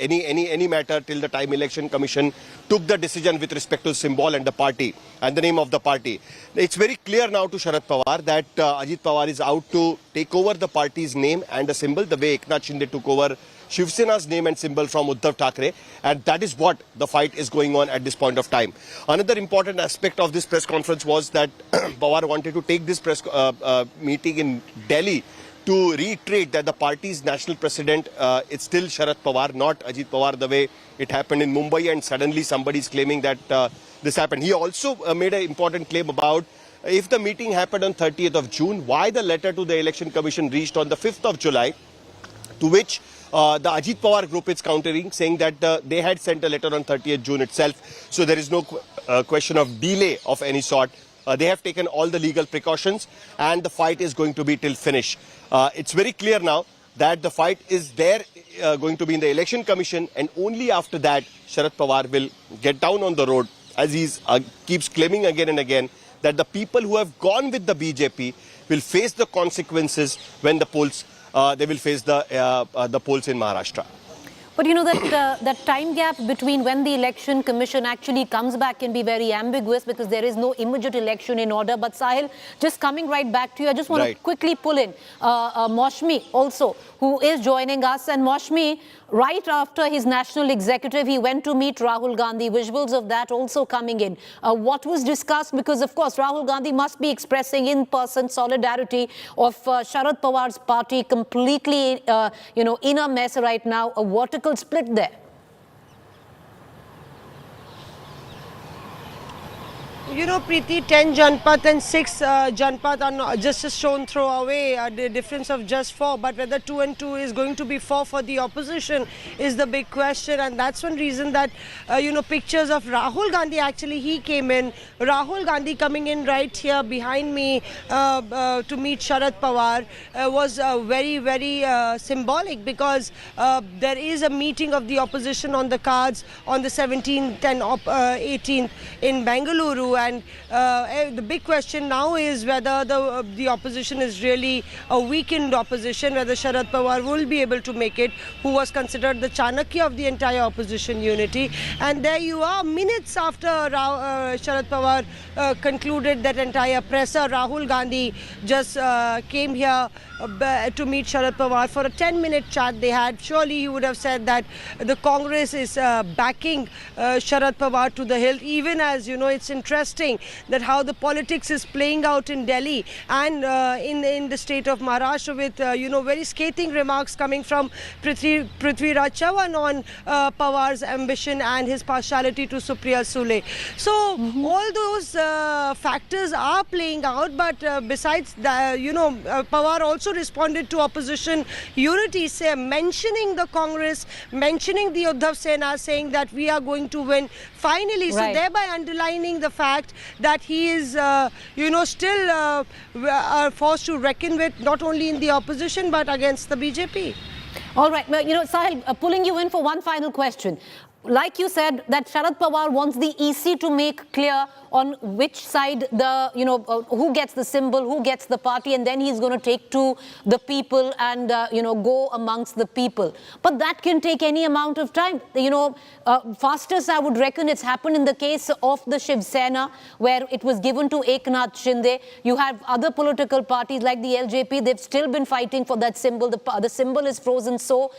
any matter till the time election commission took the decision with respect to symbol and the party and the name of the party. It's very clear now to Sharad Pawar that Ajit Pawar is out to take over the party's name and the symbol the way Eknath Shinde took over Shiv Sena's name and symbol from Uddhav Thackeray, and that is what the fight is going on at this point of time. Another important aspect of this press conference was that Pawar wanted to take this press meeting in Delhi to reiterate that the party's national president is still Sharad Pawar, not Ajit Pawar, the way it happened in Mumbai, and suddenly somebody is claiming that this happened. He also made an important claim about if the meeting happened on 30th of June, why the letter to the election commission reached on the 5th of July, to which the Ajit Pawar group is countering, saying that they had sent a letter on 30th June itself. So there is no question of delay of any sort. They have taken all the legal precautions and the fight is going to be till finish. It's very clear now that the fight is there going to be in the election commission, and only after that Sharad Pawar will get down on the road, as he keeps claiming again and again that the people who have gone with the BJP will face the consequences when the polls, they will face the polls in Maharashtra. But you know that time gap between when the election commission actually comes back can be very ambiguous because there is no immediate election in order. But Sahil, just coming right back to you, I just want to quickly pull in Moshmi also, who is joining us. And Moshmi, right after his national executive, he went to meet Rahul Gandhi. Visuals of that also coming in. What was discussed? Because of course Rahul Gandhi must be expressing in-person solidarity of Sharad Pawar's party, completely in a mess right now. A vertical split there. You know, Preeti, 10 Janpath and 6 Janpath are not just a stone throw away, the difference of just 4. But whether 2 and 2 is going to be 4 for the opposition is the big question. And that's one reason that, pictures of Rahul Gandhi, actually, he came in. Rahul Gandhi coming in right here behind me to meet Sharad Pawar was very, very symbolic, because there is a meeting of the opposition on the cards on the 17th and 18th in Bengaluru. And the big question now is whether the opposition is really a weakened opposition, whether Sharad Pawar will be able to make it, who was considered the Chanakya of the entire opposition unity. And there you are, minutes after Sharad Pawar concluded that entire presser, Rahul Gandhi just came here to meet Sharad Pawar for a 10-minute chat they had. Surely he would have said that the Congress is backing Sharad Pawar to the hilt, even as, it's interesting interesting that how the politics is playing out in Delhi and in the state of Maharashtra with, very scathing remarks coming from Prithviraj Chavan on Pawar's ambition and his partiality to Supriya Sule. So all those factors are playing out, but besides that, Pawar also responded to opposition unity, mentioning the Congress, mentioning the Uddhav Sena, saying that we are going to win finally. Right. So thereby underlining the fact that he is, still forced to reckon with, not only in the opposition but against the BJP. All right, Sahil, pulling you in for one final question. Like you said, that Sharad Pawar wants the EC to make clear on which side who gets the symbol, who gets the party, and then he's going to take to the people and, go amongst the people. But that can take any amount of time. Fastest, I would reckon, it's happened in the case of the Shiv Sena, where it was given to Eknath Shinde. You have other political parties like the LJP, they've still been fighting for that symbol. The symbol is frozen, so,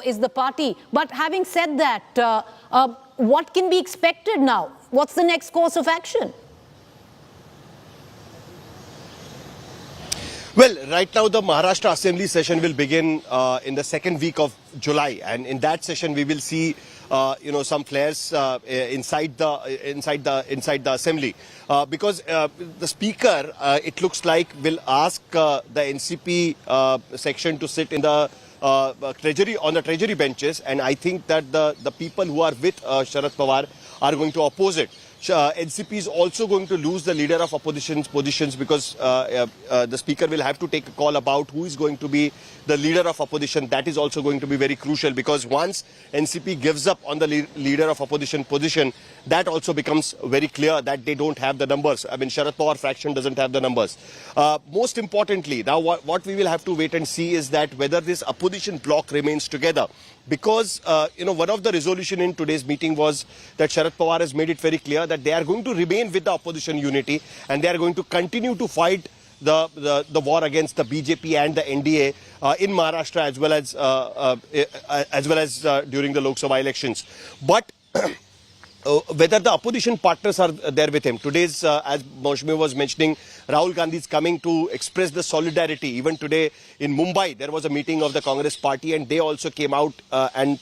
is the party. But having said that, what can be expected now? What's the next course of action? Well, right now the Maharashtra Assembly session will begin in the second week of July, and in that session we will see some flares inside the assembly, because the speaker, it looks like, will ask the NCP section to sit in the treasury benches, and I think that the people who are with Sharad Pawar are going to oppose it. NCP is also going to lose the leader of opposition's positions, because the speaker will have to take a call about who is going to be the leader of opposition. That is also going to be very crucial, because once NCP gives up on the leader of opposition position, that also becomes very clear that they don't have the numbers. I mean, Sharad Pawar fraction doesn't have the numbers. Most importantly, now what we will have to wait and see is that whether this opposition bloc remains together. Because, one of the resolution in today's meeting was that Sharad Pawar has made it very clear that they are going to remain with the opposition unity, and they are going to continue to fight the war against the BJP and the NDA in Maharashtra, as well as during the Lok Sabha elections. But whether the opposition partners are there with him. Today's, as Maushmi was mentioning, Rahul Gandhi is coming to express the solidarity. Even today in Mumbai, there was a meeting of the Congress party, and they also came out and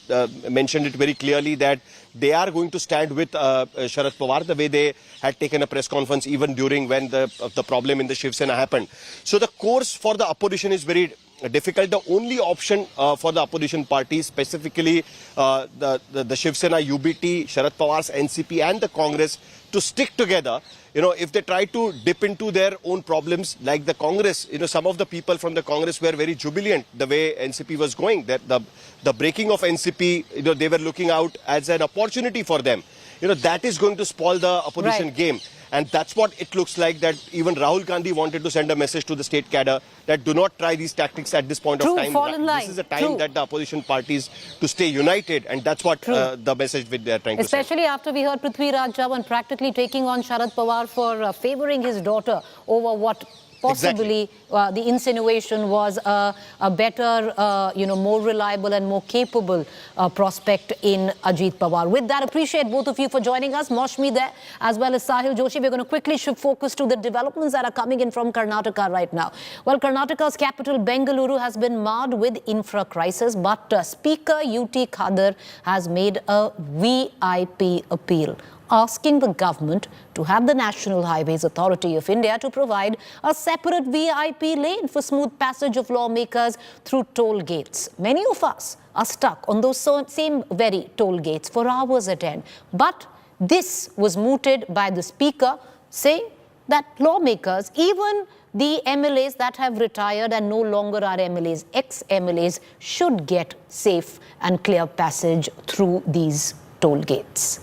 mentioned it very clearly that they are going to stand with Sharad Pawar, the way they had taken a press conference even during when the problem in the Shiv Sena happened. So the course for the opposition is very difficult. The only option for the opposition parties, specifically the Shiv Sena, UBT, Sharad Pawar's NCP and the Congress, to stick together. If they try to dip into their own problems, like the Congress, some of the people from the Congress were very jubilant the way NCP was going. That the breaking of NCP, they were looking out as an opportunity for them. That is going to spoil the opposition game. And that's what it looks like, that even Rahul Gandhi wanted to send a message to the state cadre that do not try these tactics at this point of time. This is a time that the opposition parties to stay united, and that's what the message they are trying to say. Especially after we heard Prithviraj Chavan practically taking on Sharad Pawar for favouring his daughter over what possibly the insinuation was a better, more reliable and more capable prospect in Ajit Pawar. With that, appreciate both of you for joining us. Maushmi there, as well as Sahil Joshi. We're going to quickly shift focus to the developments that are coming in from Karnataka right now. Well, Karnataka's capital, Bengaluru, has been marred with infra crisis, but Speaker UT Khadr has made a VIP appeal, asking the government to have the National Highways Authority of India to provide a separate VIP lane for smooth passage of lawmakers through toll gates. Many of us are stuck on those same very toll gates for hours at end. But this was mooted by the Speaker, saying that lawmakers, even the MLAs that have retired and no longer are MLAs, ex-MLAs, should get safe and clear passage through these toll gates.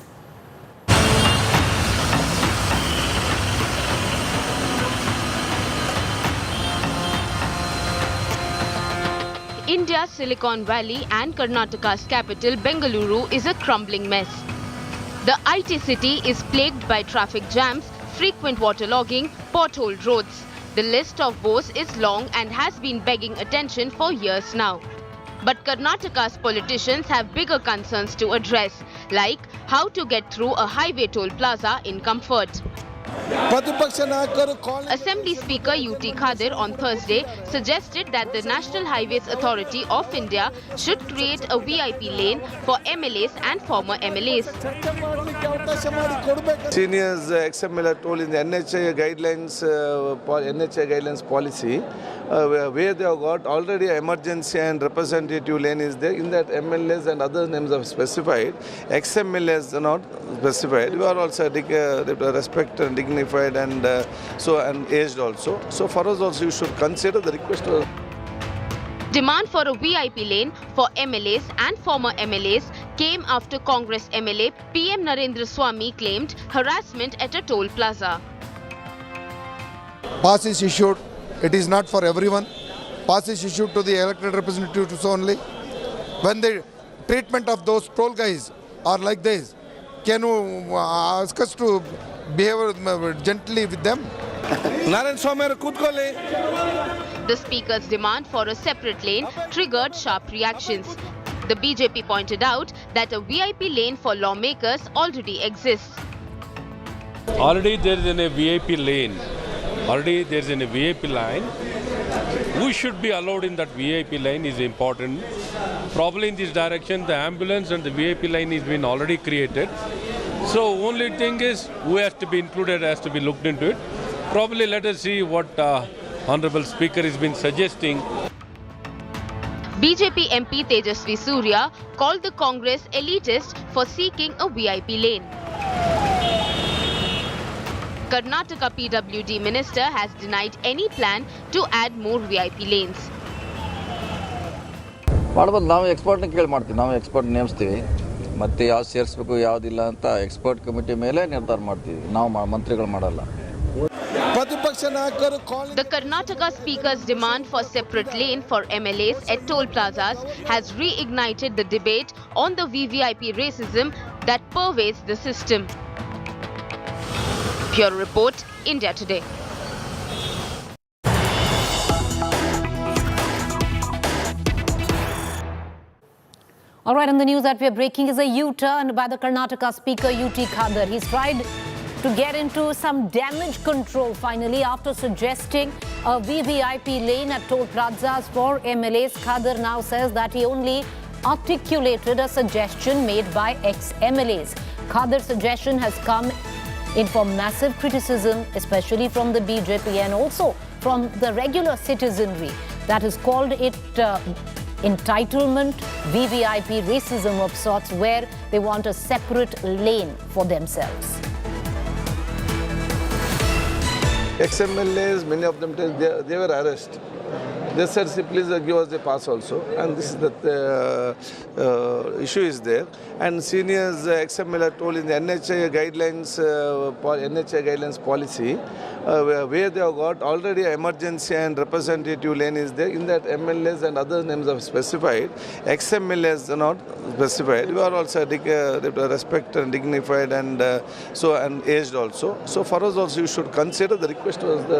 India's Silicon Valley and Karnataka's capital, Bengaluru, is a crumbling mess. The IT city is plagued by traffic jams, frequent waterlogging, potholed roads. The list of woes is long and has been begging attention for years now. But Karnataka's politicians have bigger concerns to address, like how to get through a highway toll plaza in comfort. Assembly Speaker UT Khadir on Thursday suggested that the National Highways Authority of India should create a VIP lane for MLAs and former MLAs. Seniors XML told in the NHA guidelines policy, where they have got already an emergency and representative lane is there. In that MLAs and other names are specified. XMLAs are not specified. We are also respect and dignified and and aged also. So for us also you should consider the request. Demand for a VIP lane for MLAs and former MLAs came after Congress MLA PM Narendra Swamy claimed harassment at a toll plaza. Pass is issued. It is not for everyone. Pass is issued to the elected representatives only. When the treatment of those toll guys are like this, can you ask us to behave gently with them? The speaker's demand for a separate lane triggered sharp reactions. The BJP pointed out that a VIP lane for lawmakers already exists. Already there is a VIP lane. Already there is a VIP line. Who should be allowed in that VIP lane is important. Probably in this direction, the ambulance and the VIP line has been already created. So only thing is who has to be included, has to be looked into it. Probably let us see what Honorable Speaker has been suggesting. BJP MP Tejasvi Surya called the Congress elitist for seeking a VIP lane. Karnataka PWD minister has denied any plan to add more VIP lanes. ನಾವು ಎಕ್ಸ್ಪರ್ಟ್ನ ಕೇಳಿ ಮಾಡ್ತೀವಿ. ನಾವು expert ನೇಮಿಸ್ತೀವಿ. ಮತ್ತೆ ಯಾವ್ದು ಸೇರಿಸಬೇಕು ಯಾವುದಿಲ್ಲ ಅಂತ expert committee ಮೇಲೆ ನಿರ್ಧಾರ ಮಾಡ್ತೀವಿ. ನಾವು ಮಂತ್ರಿಗಳು ಮಾಡಲ್ಲ. The Karnataka Speaker's demand for separate lane for MLAs at toll plazas has reignited the debate on the VVIP racism that pervades the system. Bureau Report, India Today. All right, and the news that we are breaking is a U-turn by the Karnataka Speaker UT Khadir. He's tried to get into some damage control finally after suggesting a VVIP lane at toll plazas for MLAs. Khadir now says that he only articulated a suggestion made by ex-MLAs. Khadir's suggestion has come in for massive criticism, especially from the BJP and also from the regular citizenry that has called it entitlement, VVIP racism of sorts, where they want a separate lane for themselves. Ex-MLAs, many of them, they were arrested. They said, please give us the pass also. And this is the issue is there. And seniors ex-MLA told in the NHA guidelines policy, where they have got already an emergency and representative lane is there. In that MLAs and other names are specified. Ex-MLAs are not specified. We are also respect and dignified and and aged also. So for us also you should consider the request was the.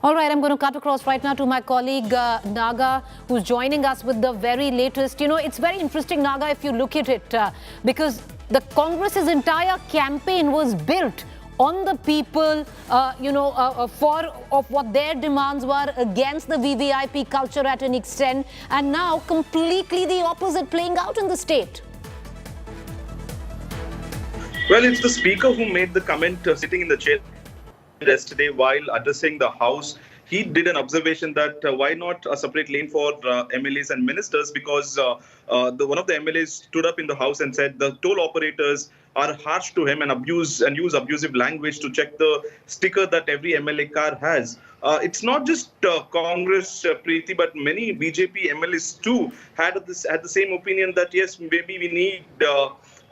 All right, I'm going to cut across right now to my colleague Naga, who's joining us with the very latest. You know, it's very interesting, Naga, if you look at it, because the Congress's entire campaign was built on the people, for what their demands were against the VVIP culture at an extent, and now completely the opposite playing out in the state. Well, it's the speaker who made the comment sitting in the chair yesterday while addressing the House. He did an observation that why not a separate lane for MLAs and ministers, because one of the MLAs stood up in the House and said the toll operators are harsh to him and use abusive language to check the sticker that every MLA car has. It's not just Congress, Preeti, but many BJP MLAs too had the same opinion that yes, maybe we need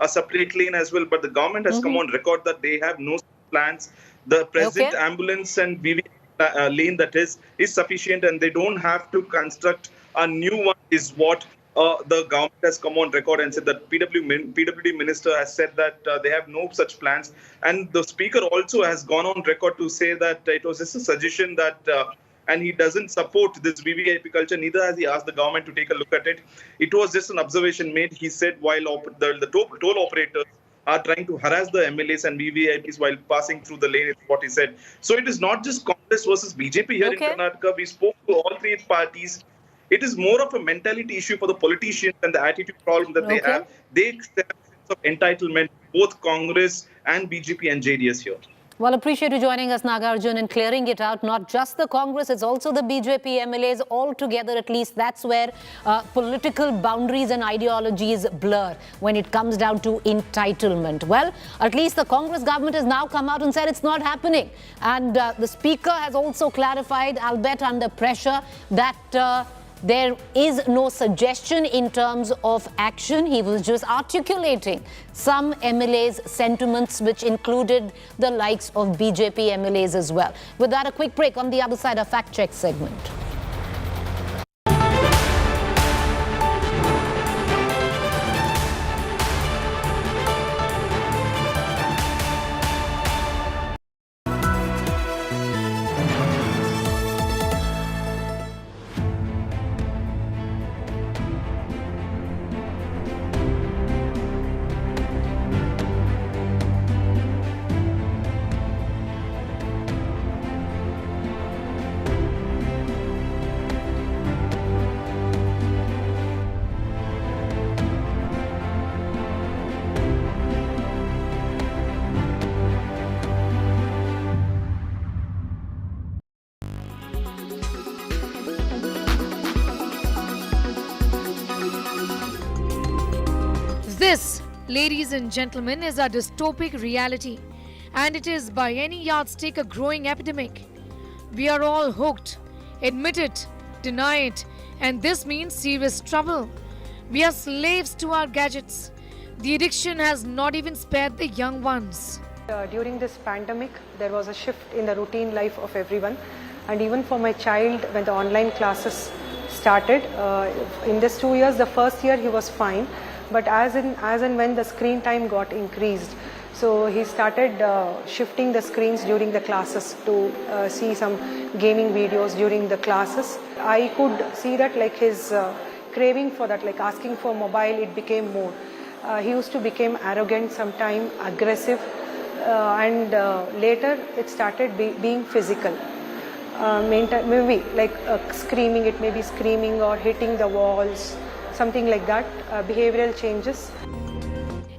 a separate lane as well. But the government has come on record that they have no plans. The present ambulance and VVIP lane that is sufficient, and they don't have to construct a new one, is what the government has come on record and said that PWD minister has said that they have no such plans. And the speaker also has gone on record to say that it was just a suggestion that and he doesn't support this VVIP culture. Neither has he asked the government to take a look at it. It was just an observation made. He said while the toll operators are trying to harass the MLAs and VVIPs while passing through the lane, is what he said. So it is not just Congress versus BJP here in Karnataka. We spoke to all three parties. It is more of a mentality issue for the politicians and the attitude problem that they have. They have a sense of entitlement, both Congress and BJP and JDS here. Well, appreciate you joining us, Nagarjun, and clearing it out. Not just the Congress, it's also the BJP MLAs all together. At least that's where political boundaries and ideologies blur when it comes down to entitlement. Well, at least the Congress government has now come out and said it's not happening. And the Speaker has also clarified, albeit under pressure, that there is no suggestion in terms of action. He was just articulating some MLAs' sentiments, which included the likes of BJP MLAs as well. With that, a quick break. On the other side, a fact check segment. This, ladies and gentlemen, is a dystopic reality, and it is by any yardstick a growing epidemic. We are all hooked. Admit it, deny it, and this means serious trouble. We are slaves to our gadgets. The addiction has not even spared the young ones. During this pandemic, there was a shift in the routine life of everyone, and even for my child, when the online classes started, in this 2 years, the first year he was fine, but as and when the screen time got increased, so he started shifting the screens during the classes to see some gaming videos during the classes. I could see that like his craving for that, like asking for mobile, it became more. He used to become arrogant, sometimes aggressive, and later it started being physical. Maybe like screaming, it may be screaming or hitting the walls, something like that, behavioral changes.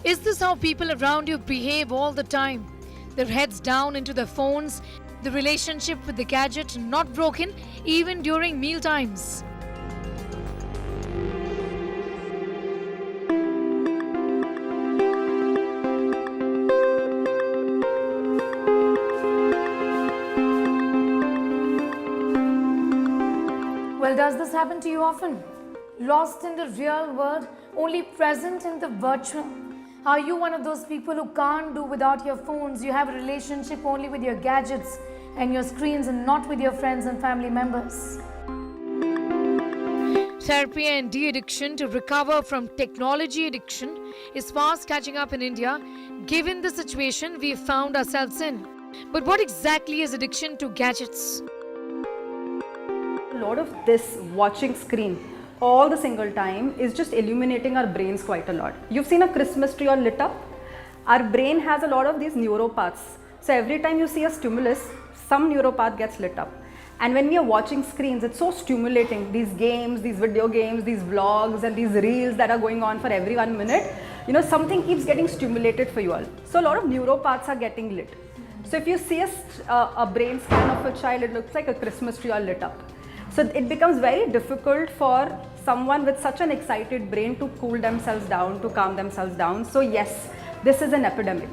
Is this how people around you behave all the time? Their heads down into their phones, the relationship with the gadget not broken even during meal times. Well, does this happen to you often? Lost in the real world, only present in the virtual? Are you one of those people who can't do without your phones? You have a relationship only with your gadgets and your screens and not with your friends and family members. Therapy and de-addiction to recover from technology addiction is fast catching up in India, given the situation we found ourselves in. But what exactly is addiction to gadgets? A lot of this watching screen all the single time is just illuminating our brains quite a lot. You've seen a Christmas tree all lit up? Our brain has a lot of these neuropaths. So every time you see a stimulus, some neuropath gets lit up. And when we are watching screens, it's so stimulating. These games, these video games, these vlogs and these reels that are going on for every 1 minute, you know, something keeps getting stimulated for you all. So a lot of neuropaths are getting lit. So if you see a brain scan of a child, it looks like a Christmas tree all lit up. So it becomes very difficult for someone with such an excited brain to cool themselves down, to calm themselves down. So yes, this is an epidemic.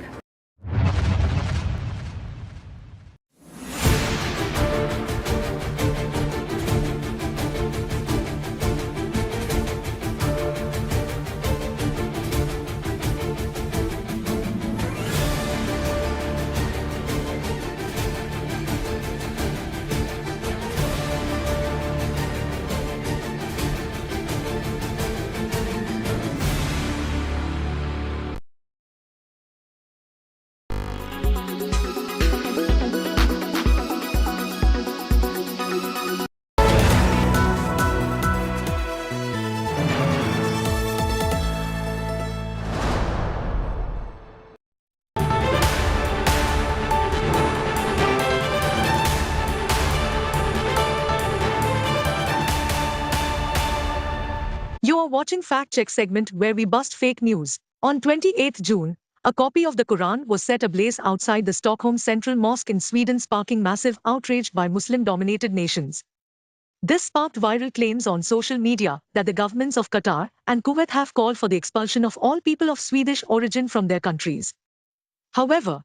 You are watching Fact Check segment where we bust fake news. On 28th June, a copy of the Quran was set ablaze outside the Stockholm Central Mosque in Sweden, sparking massive outrage by Muslim-dominated nations. This sparked viral claims on social media that the governments of Qatar and Kuwait have called for the expulsion of all people of Swedish origin from their countries. However,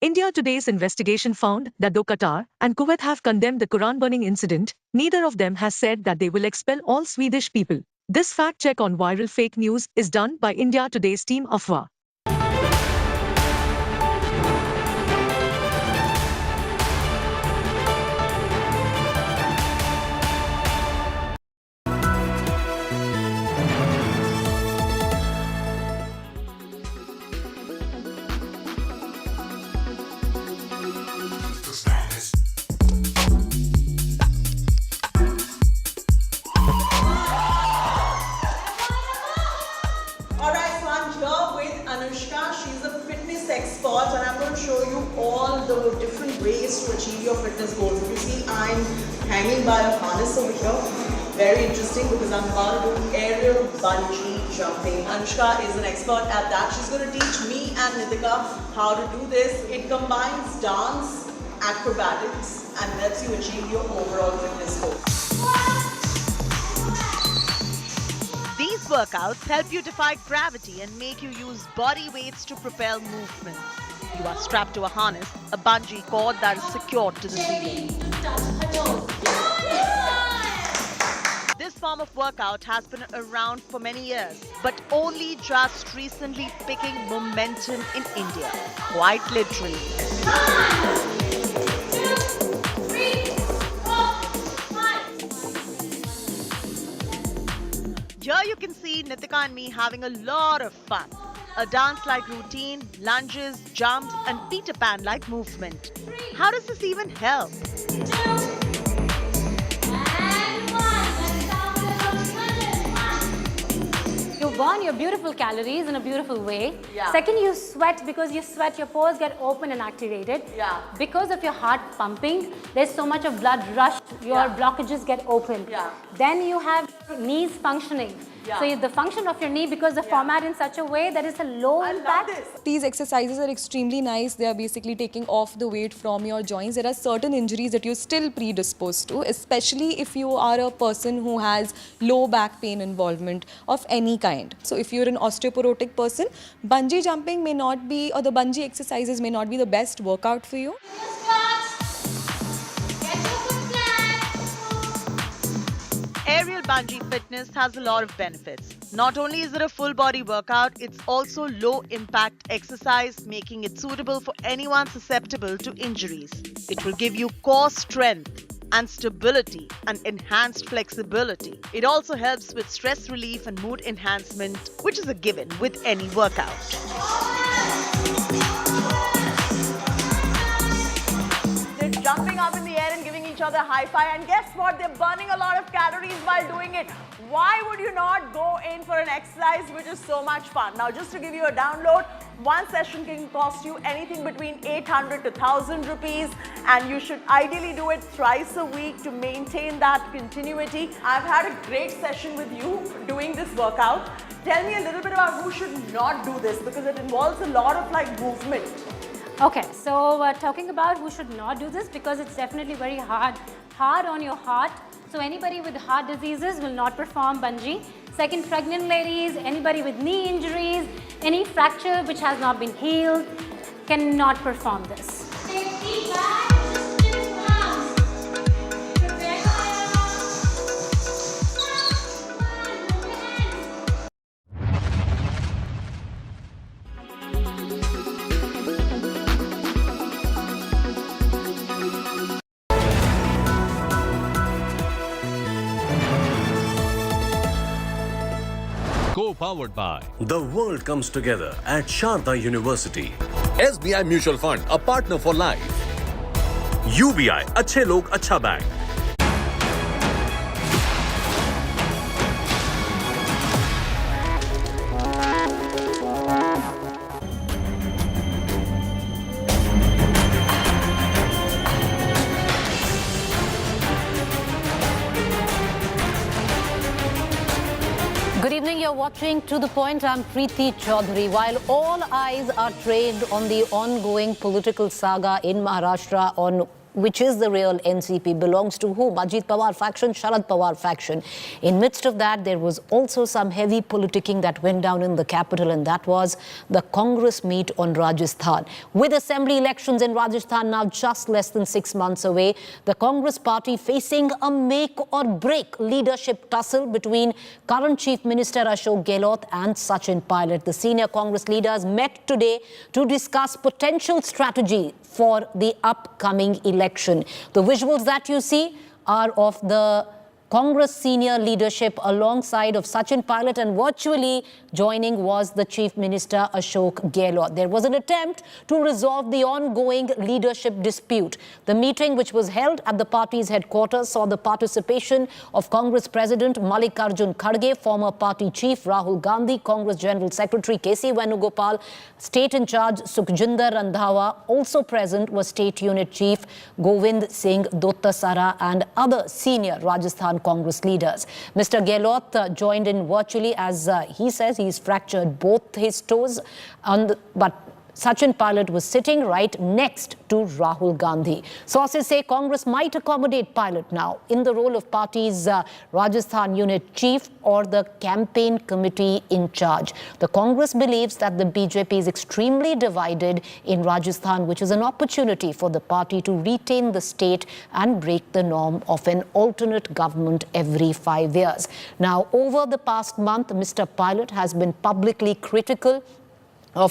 India Today's investigation found that though Qatar and Kuwait have condemned the Quran burning incident, neither of them has said that they will expel all Swedish people. This fact check on viral fake news is done by India Today's team Afwa. Expert, and I'm going to show you all the different ways to achieve your fitness goals. If you see, I'm hanging by a harness over here. Very interesting because I'm about to do aerial bungee jumping. Anushka is an expert at that. She's going to teach me and Nitika how to do this. It combines dance, acrobatics, and lets you achieve your overall fitness goals. These workouts help you defy gravity and make you use body weights to propel movements. You are strapped to a harness, a bungee cord that is secured to the ceiling. This form of workout has been around for many years, but only just recently picking momentum in India, quite literally. Here you can see Nitika and me having a lot of fun. A dance-like routine, lunges, jumps, and Peter Pan-like movement. How does this even help? You burn your beautiful calories in a beautiful way. Yeah. Second, you sweat because you sweat, your pores get open and activated. Yeah. Because of your heart pumping, there's so much of blood rush, your blockages get open. Yeah. Then you have knees functioning. Yeah. So the function of your knee, because the format in such a way that it's a low impact. These exercises are extremely nice. They are basically taking off the weight from your joints. There are certain injuries that you're still predisposed to, especially if you are a person who has low back pain involvement of any kind. So if you're an osteoporotic person, bungee jumping may not be, or the bungee exercises may not be the best workout for you. Aerial bungee fitness has a lot of benefits. Not only is it a full body workout, it's also low impact exercise, making it suitable for anyone susceptible to injuries. It will give you core strength and stability and enhanced flexibility. It also helps with stress relief and mood enhancement, which is a given with any workout. They're jumping up in the air and giving each other a high five, and guess what? They're burning a lot of calories while doing it. Why would you not go in for an exercise which is so much fun? Now, just to give you a download, one session can cost you anything between 800 to 1000 rupees, and you should ideally do it thrice a week to maintain that continuity. I've had a great session with you doing this workout. Tell me a little bit about who should not do this, because it involves a lot of movement. Okay, so we're talking about who should not do this because it's definitely very hard on your heart. So anybody with heart diseases will not perform bungee. Second, pregnant ladies, anybody with knee injuries, any fracture which has not been healed cannot perform this. Co-powered by The World Comes Together at Sharda University. SBI Mutual Fund, a partner for life. UBI, अच्छे लोग अच्छा bank. Good evening, you're watching To The Point. I'm Preeti Chaudhary. While all eyes are trained on the ongoing political saga in Maharashtra on which is the real NCP, belongs to whom? Ajit Pawar faction, Sharad Pawar faction. In midst of that, there was also some heavy politicking that went down in the capital, and that was the Congress meet on Rajasthan. With assembly elections in Rajasthan now just less than 6 months away, the Congress party facing a make or break leadership tussle between current Chief Minister Ashok Gehlot and Sachin Pilot. The senior Congress leaders met today to discuss potential strategy for the upcoming election. The visuals that you see are of the Congress senior leadership alongside of Sachin Pilot, and virtually joining was the Chief Minister Ashok Gehlot. There was an attempt to resolve the ongoing leadership dispute. The meeting, which was held at the party's headquarters, saw the participation of Congress President Mallikarjun Kharge, former party chief Rahul Gandhi, Congress General Secretary K.C. Venugopal, State in charge Sukhjinder Randhawa. Also present was State Unit Chief Govind Singh Dottasara and other senior Rajasthan Congress leaders. Mr. Gehlot joined in virtually as he says he's fractured both his toes, but Sachin Pilot was sitting right next to Rahul Gandhi. Sources say Congress might accommodate Pilot now in the role of party's Rajasthan unit chief or the campaign committee in charge. The Congress believes that the BJP is extremely divided in Rajasthan, which is an opportunity for the party to retain the state and break the norm of an alternate government every 5 years. Now, over the past month, Mr. Pilot has been publicly critical of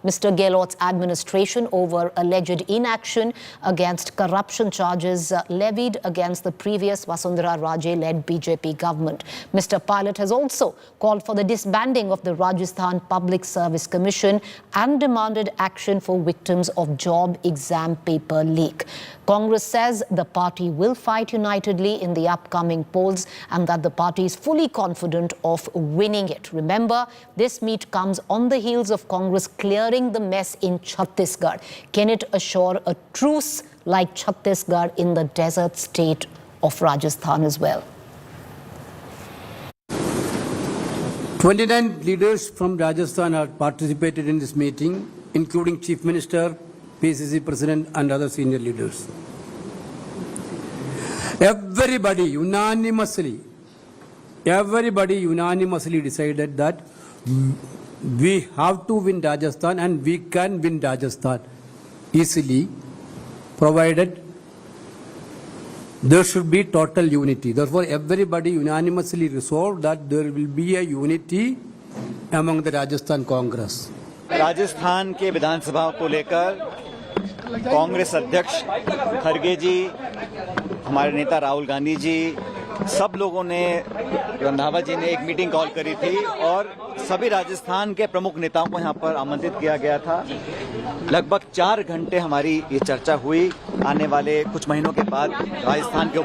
Mr. Gehlot's administration over alleged inaction against corruption charges levied against the previous Vasundhara Raje-led BJP government. Mr. Pilot has also called for the disbanding of the Rajasthan Public Service Commission and demanded action for victims of job exam paper leak. Congress says the party will fight unitedly in the upcoming polls and that the party is fully confident of winning it. Remember, this meet comes on the heels of Congress clearing the mess in Chhattisgarh. Can it assure a truce like Chhattisgarh in the desert state of Rajasthan as well? 29 leaders from Rajasthan have participated in this meeting, including Chief Minister, PCC President and other senior leaders. Everybody unanimously decided that we have to win Rajasthan and we can win Rajasthan easily, provided there should be total unity. Therefore, everybody unanimously resolved that there will be a unity among the Rajasthan Congress. Rajasthan के विधानसभा को लेकर कांग्रेस अध्यक्ष खड़गे जी, हमारे नेता राहुल गांधी जी, सब लोगों ने, रंधावा जी ने एक मीटिंग कॉल करी थी और सभी राजस्थान के प्रमुख नेताओं को यहाँ पर आमंत्रित किया गया था। लगभग 4 घंटे हमारी ये चर्चा हुई। आने वाले कुछ महीनों के बाद राजस्थान के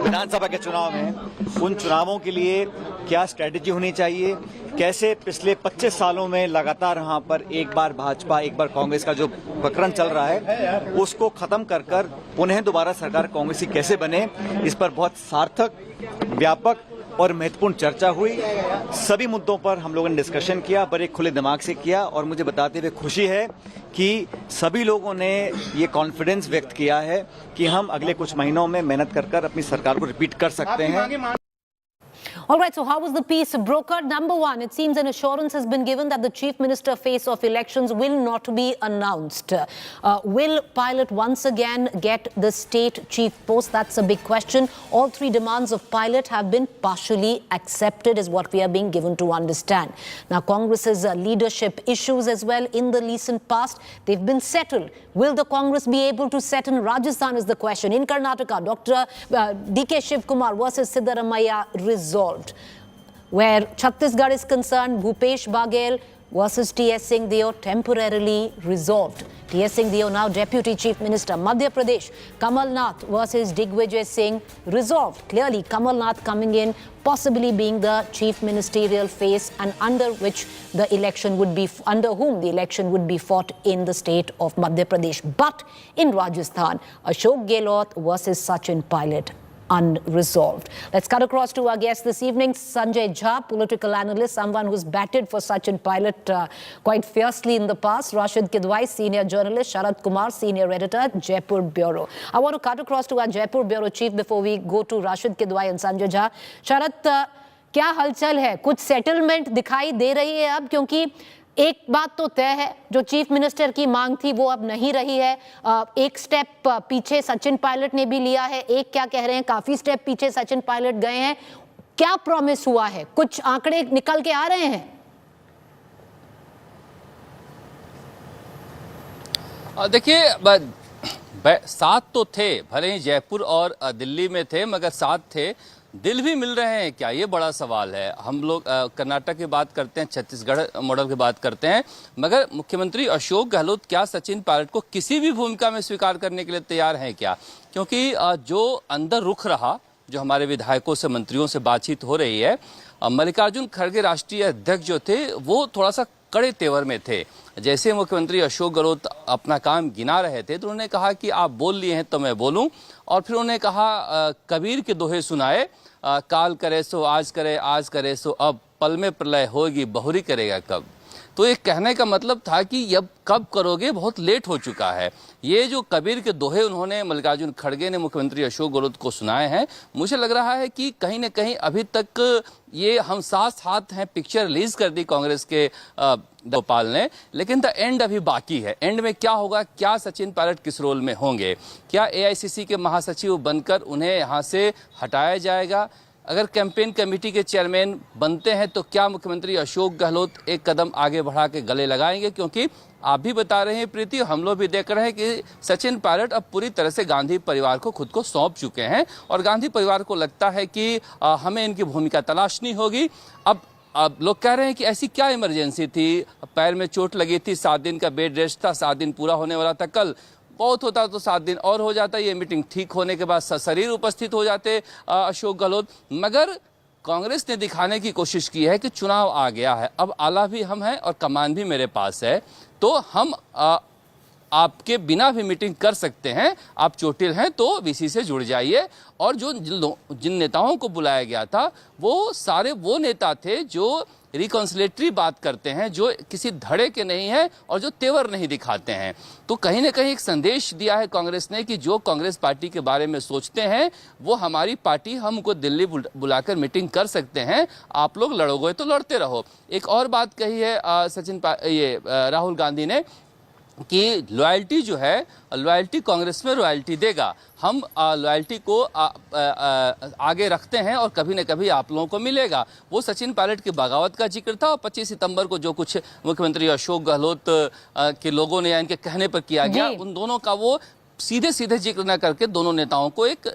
विधानसभा के चुनाव में उन चुनावों के लिए क्या स्ट्रेटेजी होनी चाहिए, कैसे पिछले 25 सालों में लगातार यहाँ पर एक बार भाजपा एक बार कांग्रेस का जो प्रकरण चल रहा है उसको खत्म कर कर पुनः दोबारा सरकार कांग्रेस की कैसे बने, इस पर बहुत सार्थक, व्यापक और महत्वपूर्ण चर्चा हुई। सभी मुद्दों पर हम लोगों ने डिस्कशन किया, बड़े खुले दिमाग से किया और मुझे बताते हुए खुशी है कि सभी लोगों ने ये कॉन्फिडेंस व्यक्त किया है कि हम अगले कुछ महीनों में मेहनत कर कर अपनी सरकार को रिपीट कर सकते हैं। All right, so how was the peace brokered? Number one, it seems an assurance has been given that the Chief Minister face of elections will not be announced. Will Pilot once again get the state chief post? That's a big question. All 3 demands of Pilot have been partially accepted, is what we are being given to understand. Now, Congress's leadership issues as well in the recent past, they've been settled. Will the Congress be able to settle Rajasthan is the question. In Karnataka, Dr. D.K. Shivkumar versus Siddaramaiah resolved. Where Chhattisgarh is concerned, Bhupesh Baghel versus T.S. Singh Deo temporarily resolved. T.S. Singh Deo now Deputy Chief Minister. Madhya Pradesh, Kamal Nath versus Digvijay Singh resolved. Clearly, Kamal Nath coming in, possibly being the chief ministerial face and under whom the election would be fought in the state of Madhya Pradesh. But in Rajasthan, Ashok Gehlot versus Sachin Pilot. unresolved. Let's cut across to our guest this evening, Sanjay Jha, political analyst, someone who's batted for Sachin Pilot quite fiercely in the past. Rashid Kidwai, senior journalist. Sharad Kumar, senior editor, Jaipur Bureau. I want to cut across to our Jaipur Bureau chief before we go to Rashid Kidwai and Sanjay Jha. Sharad, क्या हलचल है? कुछ settlement दिखाई दे रही है अब? क्योंकि एक बात तो तय है, जो चीफ मिनिस्टर की मांग थी वो अब नहीं रही है। एक स्टेप पीछे सचिन पायलट ने भी लिया है, एक क्या कह रहे हैं, काफी स्टेप पीछे सचिन पायलट गए हैं। क्या प्रॉमिस हुआ है? कुछ आंकड़े निकल के आ रहे हैं? देखिए, साथ तो थे, भले ही जयपुर और दिल्ली में थे, मगर साथ थे। दिल भी मिल रहे हैं क्या, ये बड़ा सवाल है। हम लोग कर्नाटक की बात करते हैं, छत्तीसगढ़ मॉडल की बात करते हैं, मगर मुख्यमंत्री अशोक गहलोत क्या सचिन पायलट को किसी भी भूमिका में स्वीकार करने के लिए तैयार हैं क्या? क्योंकि जो अंदर रुख रहा, जो हमारे विधायकों से, मंत्रियों से बातचीत हो रही है, मल्लिकार्जुन खड़गे राष्ट्रीय अध्यक्ष जो थे वो थोड़ा सा कड़े तेवर में थे। जैसे मुख्यमंत्री अशोक गहलोत अपना काम गिना रहे थे तो उन्होंने कहा कि आप बोल लिए हैं तो मैं बोलूं, और फिर उन्होंने कहा कबीर के दोहे सुनाए, काल करे सो आज करे, आज करे सो अब, पल में प्रलय होगी बहुरी करेगा कब। तो ये कहने का मतलब था कि अब कब करोगे, बहुत लेट हो चुका है। ये जो कबीर के दोहे उन्होंने मल्लिकार्जुन खड़गे ने मुख्यमंत्री अशोक गहलोत को सुनाए हैं, मुझे लग रहा है कि कहीं न कहीं अभी तक ये हम साथ हैं पिक्चर रिलीज कर दी कांग्रेस के गोपाल ने, लेकिन द एंड अभी बाकी है। एंड में क्या होगा, क्या सचिन पायलट किस रोल में होंगे, क्या एआईसीसी के महासचिव बनकर उन्हें यहाँ से हटाया जाएगा? अगर कैंपेन कमेटी के चेयरमैन बनते हैं तो क्या मुख्यमंत्री अशोक गहलोत एक कदम आगे बढ़ा के गले लगाएंगे? क्योंकि आप भी बता रहे हैं प्रीति, हम लोग भी देख रहे हैं कि सचिन पायलट अब पूरी तरह से गांधी परिवार को खुद को सौंप चुके हैं, और गांधी परिवार को लगता है कि हमें इनकी भूमिका तलाशनी होगी। अब लोग कह रहे हैं कि ऐसी क्या इमरजेंसी थी, पैर में चोट लगी थी, 7 दिन का बेड रेस्ट था, 7 दिन पूरा होने वाला था कल, बहुत होता तो 7 दिन और हो जाता, ये मीटिंग ठीक होने के बाद शरीर उपस्थित हो जाते अशोक गहलोत। मगर कांग्रेस ने दिखाने की कोशिश की है कि चुनाव आ गया है, अब आला भी हम हैं और कमान भी मेरे पास है, तो हम आपके बिना भी मीटिंग कर सकते हैं। आप चोटिल हैं तो वीसी से जुड़ जाइए। और जिन नेताओं को बुलाया गया था वो सारे वो नेता थे जो रिकॉन्सिलेटरी बात करते हैं, जो किसी धड़े के नहीं हैं और जो तेवर नहीं दिखाते हैं। तो कहीं ना कहीं एक संदेश दिया है कांग्रेस ने कि जो कांग्रेस पार्टी के बारे में सोचते हैं वो हमारी पार्टी, हम उनको दिल्ली बुलाकर मीटिंग कर सकते हैं, आप लोग लड़ोगे तो लड़ते रहो। एक और बात कही है राहुल गांधी ने कि लॉयल्टी जो है, लॉयल्टी कांग्रेस में रॉयल्टी देगा, हम लॉयल्टी को आगे रखते हैं और कभी न कभी आप लोगों को मिलेगा। वो सचिन पायलट की बगावत का जिक्र था, और 25 सितंबर को जो कुछ मुख्यमंत्री अशोक गहलोत के लोगों ने या इनके कहने पर किया गया, उन दोनों का वो सीधे जिक्र न करके दोनों नेताओं को एक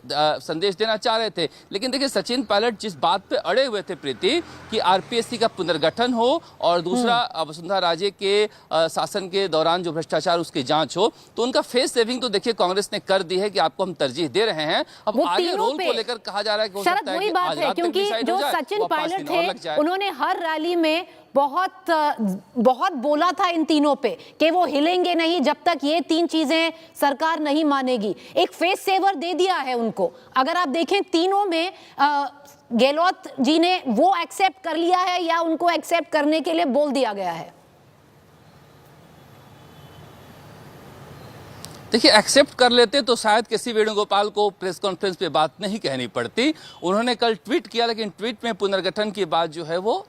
संदेश देना चाह रहे थे। लेकिन देखिए, सचिन पायलट जिस बात पे अड़े हुए थे प्रीति कि आरपीएससी का पुनर्गठन हो और दूसरा वसुंधरा राजे के शासन के दौरान जो भ्रष्टाचार उसकी जांच हो, तो उनका फेस सेविंग तो देखिए कांग्रेस ने कर दी है कि आपको हम तरजीह दे रहे हैं। अब आगे रोल को लेकर कहा जा रहा है कि हो सकता है कि आज रात तक डिसाइड हो जाए, सचिन पायलट थे, उन्होंने हर रैली में बहुत बोला था इन तीनों पे कि वो हिलेंगे नहीं जब तक ये 3 चीजें सरकार नहीं मानेगी। एक फेस सेवर दे दिया है उनको। अगर आप देखें तीनों में गहलोत जी ने वो एक्सेप्ट कर लिया है या उनको एक्सेप्ट करने के लिए बोल दिया गया है? देखिए, एक्सेप्ट कर लेते तो शायद किसी वेणुगोपाल को प्रेस कॉन्फ्रेंस पे बात नहीं कहनी पड़ती। उन्होंने कल ट्वीट किया, लेकिन ट्वीट में पुनर्गठन की बात जो है वो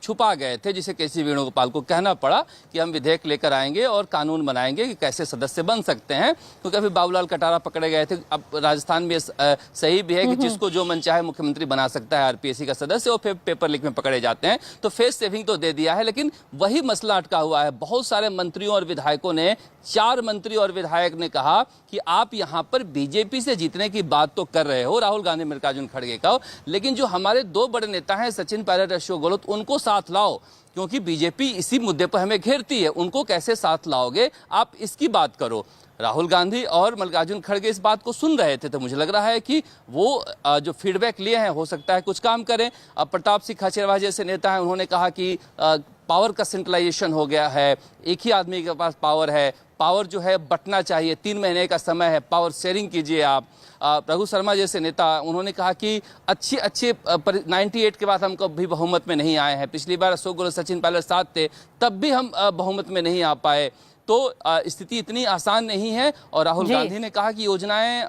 छुपा गए थे, जिसे केसी वेणुगोपाल को कहना पड़ा कि हम विधेयक लेकर आएंगे और कानून बनाएंगे कि कैसे सदस्य बन सकते हैं, क्योंकि अभी बाबूलाल कटारा पकड़े गए थे। अब राजस्थान में सही भी है कि जिसको जो मन चाहे मुख्यमंत्री बना सकता है आरपीएससी का सदस्य, और फिर पेपर लीक में पकड़े जाते हैं। तो फेस सेविंग तो दे दिया है, लेकिन वही मसला अटका हुआ है। बहुत सारे मंत्रियों और विधायकों ने, 4 मंत्री और विधायक ने कहा कि आप यहाँ पर बीजेपी से जीतने की बात तो कर रहे हो, राहुल गांधी, मल्लिकार्जुन खड़गे का, लेकिन जो हमारे 2 बड़े नेता हैं सचिन पायलट, अशोक गहलोत, उनको साथ लाओ, क्योंकि बीजेपी इसी मुद्दे पर हमें घेरती है। उनको कैसे साथ लाओगे, आप इसकी बात करो। राहुल गांधी और मल्लिकार्जुन खड़गे इस बात को सुन रहे थे, तो मुझे लग रहा है कि वो जो फीडबैक लिए हैं हो सकता है कुछ काम करें। अब प्रताप सिंह खाचरियावास जैसे नेता हैं, उन्होंने कहा कि पावर का सेंट्रलाइजेशन हो गया है, एक ही आदमी के पास पावर है, पावर जो है बंटना चाहिए, 3 महीने का समय है, पावर शेयरिंग कीजिए आप। रघु शर्मा जैसे नेता, उन्होंने कहा कि अच्छे 98 के बाद हम कभी बहुमत में नहीं आए हैं, पिछली बार अशोक गहलोत सचिन पायलट साथ थे तब भी हम बहुमत में नहीं आ पाए, तो स्थिति इतनी आसान नहीं है। और राहुल गांधी ने कहा कि योजनाएं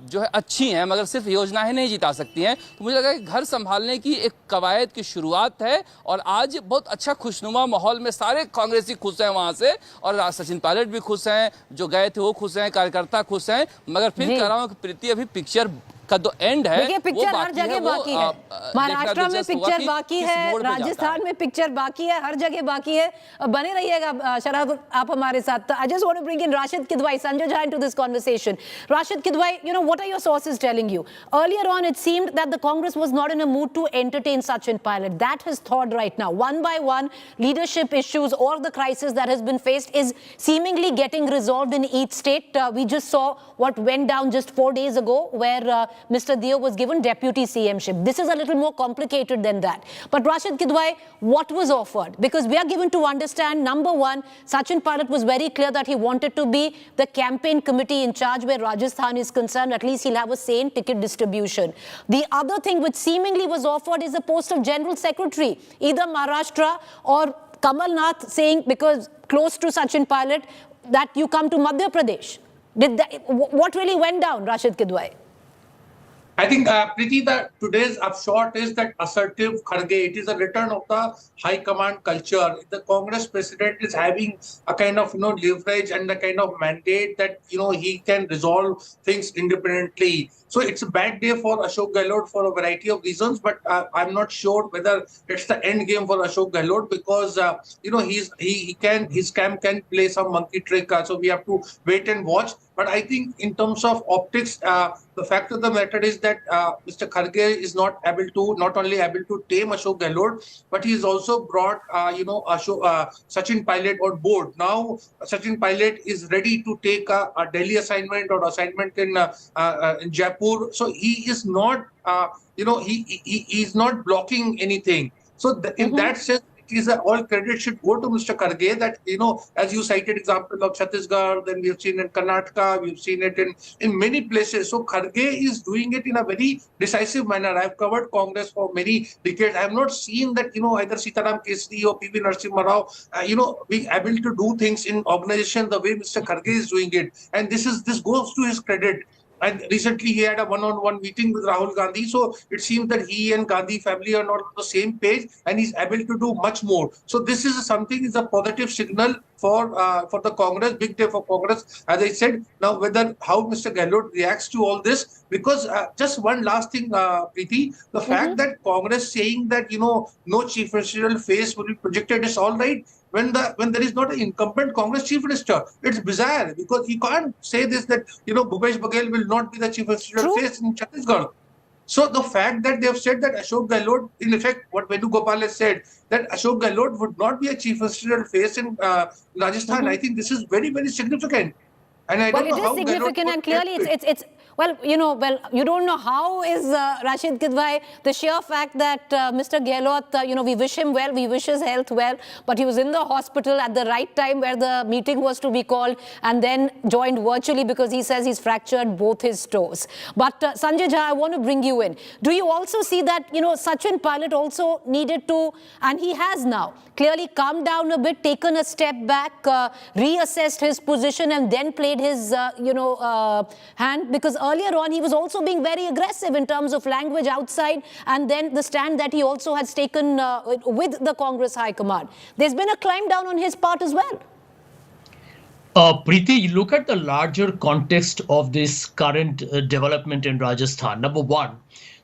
जो है अच्छी हैं, मगर सिर्फ योजनाएं नहीं जिता सकती हैं। तो मुझे लगा कि घर संभालने की एक कवायद की शुरुआत है और आज बहुत अच्छा खुशनुमा माहौल में सारे कांग्रेसी खुश हैं वहां से, और सचिन पायलट भी खुश हैं, जो गए थे वो खुश हैं, कार्यकर्ता खुश हैं। मगर फिर कह रहा हूँ कि प्रीति अभी पिक्चर का तो एंड है, देखिए पिक्चर हर जगह बाकी है। महाराष्ट्र में पिक्चर बाकी है, राजस्थान में पिक्चर बाकी है, हर जगह बाकी है। बने रहिएगा शरद आप हमारे साथ। I just want to bring in Rashid Kidwai, Sanjay Jha into this conversation. Rashid Kidwai, you know, what are your sources telling you? Earlier on, it seemed that the Congress was not in a mood to entertain Sachin Pilot. That has thawed right now. One by one, leadership issues or the crisis that has been faced is seemingly getting resolved in each state. We just saw what went down just 4 days ago, where Mr. Dio was given deputy CM-ship. This is a little more complicated than that. But Rashid Kidwai, what was offered? Because we are given to understand, number one, Sachin Pilot was very clear that he wanted to be the campaign committee in charge where Rajasthan is concerned. At least he'll have a say in ticket distribution. The other thing which seemingly was offered is the post of General Secretary, either Maharashtra or Kamal Nath saying, because close to Sachin Pilot, that you come to Madhya Pradesh. What really went down, Rashid Kidwai? I think, Preeti, today's upshot is that assertive Kharge, it is a return of the high command culture. The Congress president is having a kind of, leverage and a kind of mandate that, he can resolve things independently. So it's a bad day for Ashok Gehlot for a variety of reasons, but I'm not sure whether it's the end game for Ashok Gehlot because, his camp can play some monkey trick. So we have to wait and watch. But I think in terms of optics, the fact of the matter is that Mr. Kharge is not only able to tame Ashok Gehlot, but he has also brought, Sachin Pilot on board. Now, Sachin Pilot is ready to take a Delhi assignment or assignment in Jaipur. So he is not, he is not blocking anything. So in that sense, all credit should go to Mr. Kharge that, as you cited example of Chhattisgarh, then we've seen in Karnataka, we've seen it in many places. So Kharge is doing it in a very decisive manner. I've covered Congress for many decades. I have not seen that, either Sitaram Kesri or PV Narasimha Rao, being able to do things in organization the way Mr. Kharge is doing it. And this goes to his credit. And recently he had a one-on-one meeting with Rahul Gandhi. So it seems that he and Gandhi family are not on the same page and he's able to do much more. So this is is a positive signal for the Congress, big day for Congress. As I said, now how Mr. Gehlot reacts to all this, because just one last thing, Preeti, the fact that Congress saying that, no chief ministerial face will be projected is all right. When there is not an incumbent Congress chief minister, it's bizarre because you can't say this that Bhupesh Baghel will not be the chief ministerial face in Chhattisgarh. So the fact that they have said that Ashok Gehlot, in effect, what Venugopal has said, that Ashok Gehlot would not be a chief ministerial face in Rajasthan, I think this is very, very significant. And I don't know how it is significant, and clearly it's you don't know how is Rashid Kidwai, the sheer fact that Mr. Gehlot, we wish him well, we wish his health well, but he was in the hospital at the right time where the meeting was to be called and then joined virtually because he says he's fractured both his toes. But Sanjay Jha, I want to bring you in. Do you also see that, Sachin Pilot also needed to, and he has now, clearly calmed down a bit, taken a step back, reassessed his position and then played his, hand, because earlier on he was also being very aggressive in terms of language outside and then the stand that he also has taken with the Congress High Command. There's been a climb down on his part as well. Preeti, you look at the larger context of this current development in Rajasthan. Number one,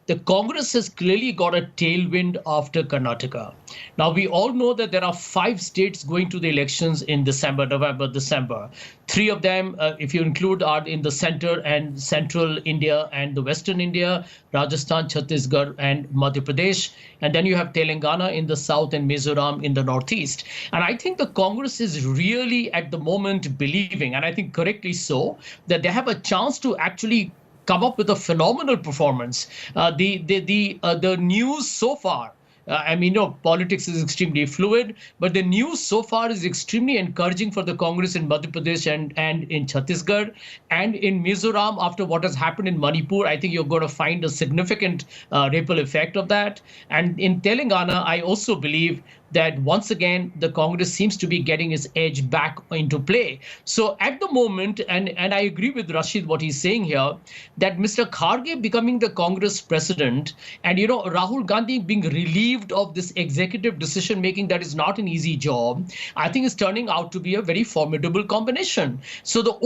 the Congress has clearly got a tailwind after Karnataka. Now, we all know that there are 5 states going to the elections in November, December. 3 of them, if you include, are in the center and central India and the western India, Rajasthan, Chhattisgarh, and Madhya Pradesh. And then you have Telangana in the south and Mizoram in the northeast. And I think the Congress is really at the moment believing, and I think correctly so, that they have a chance to actually come up with a phenomenal performance. The news so far, I mean, politics is extremely fluid, but the news so far is extremely encouraging for the Congress in Madhya Pradesh and in Chhattisgarh and in Mizoram. After what has happened in Manipur, I think you're going to find a significant ripple effect of that. And in Telangana, I also believe that once again, the Congress seems to be getting its edge back into play. So at the moment, and I agree with Rashid what he's saying here, that Mr. Kharge becoming the Congress president and, Rahul Gandhi being relieved of this executive decision making, that is not an easy job, I think is turning out to be a very formidable combination. So the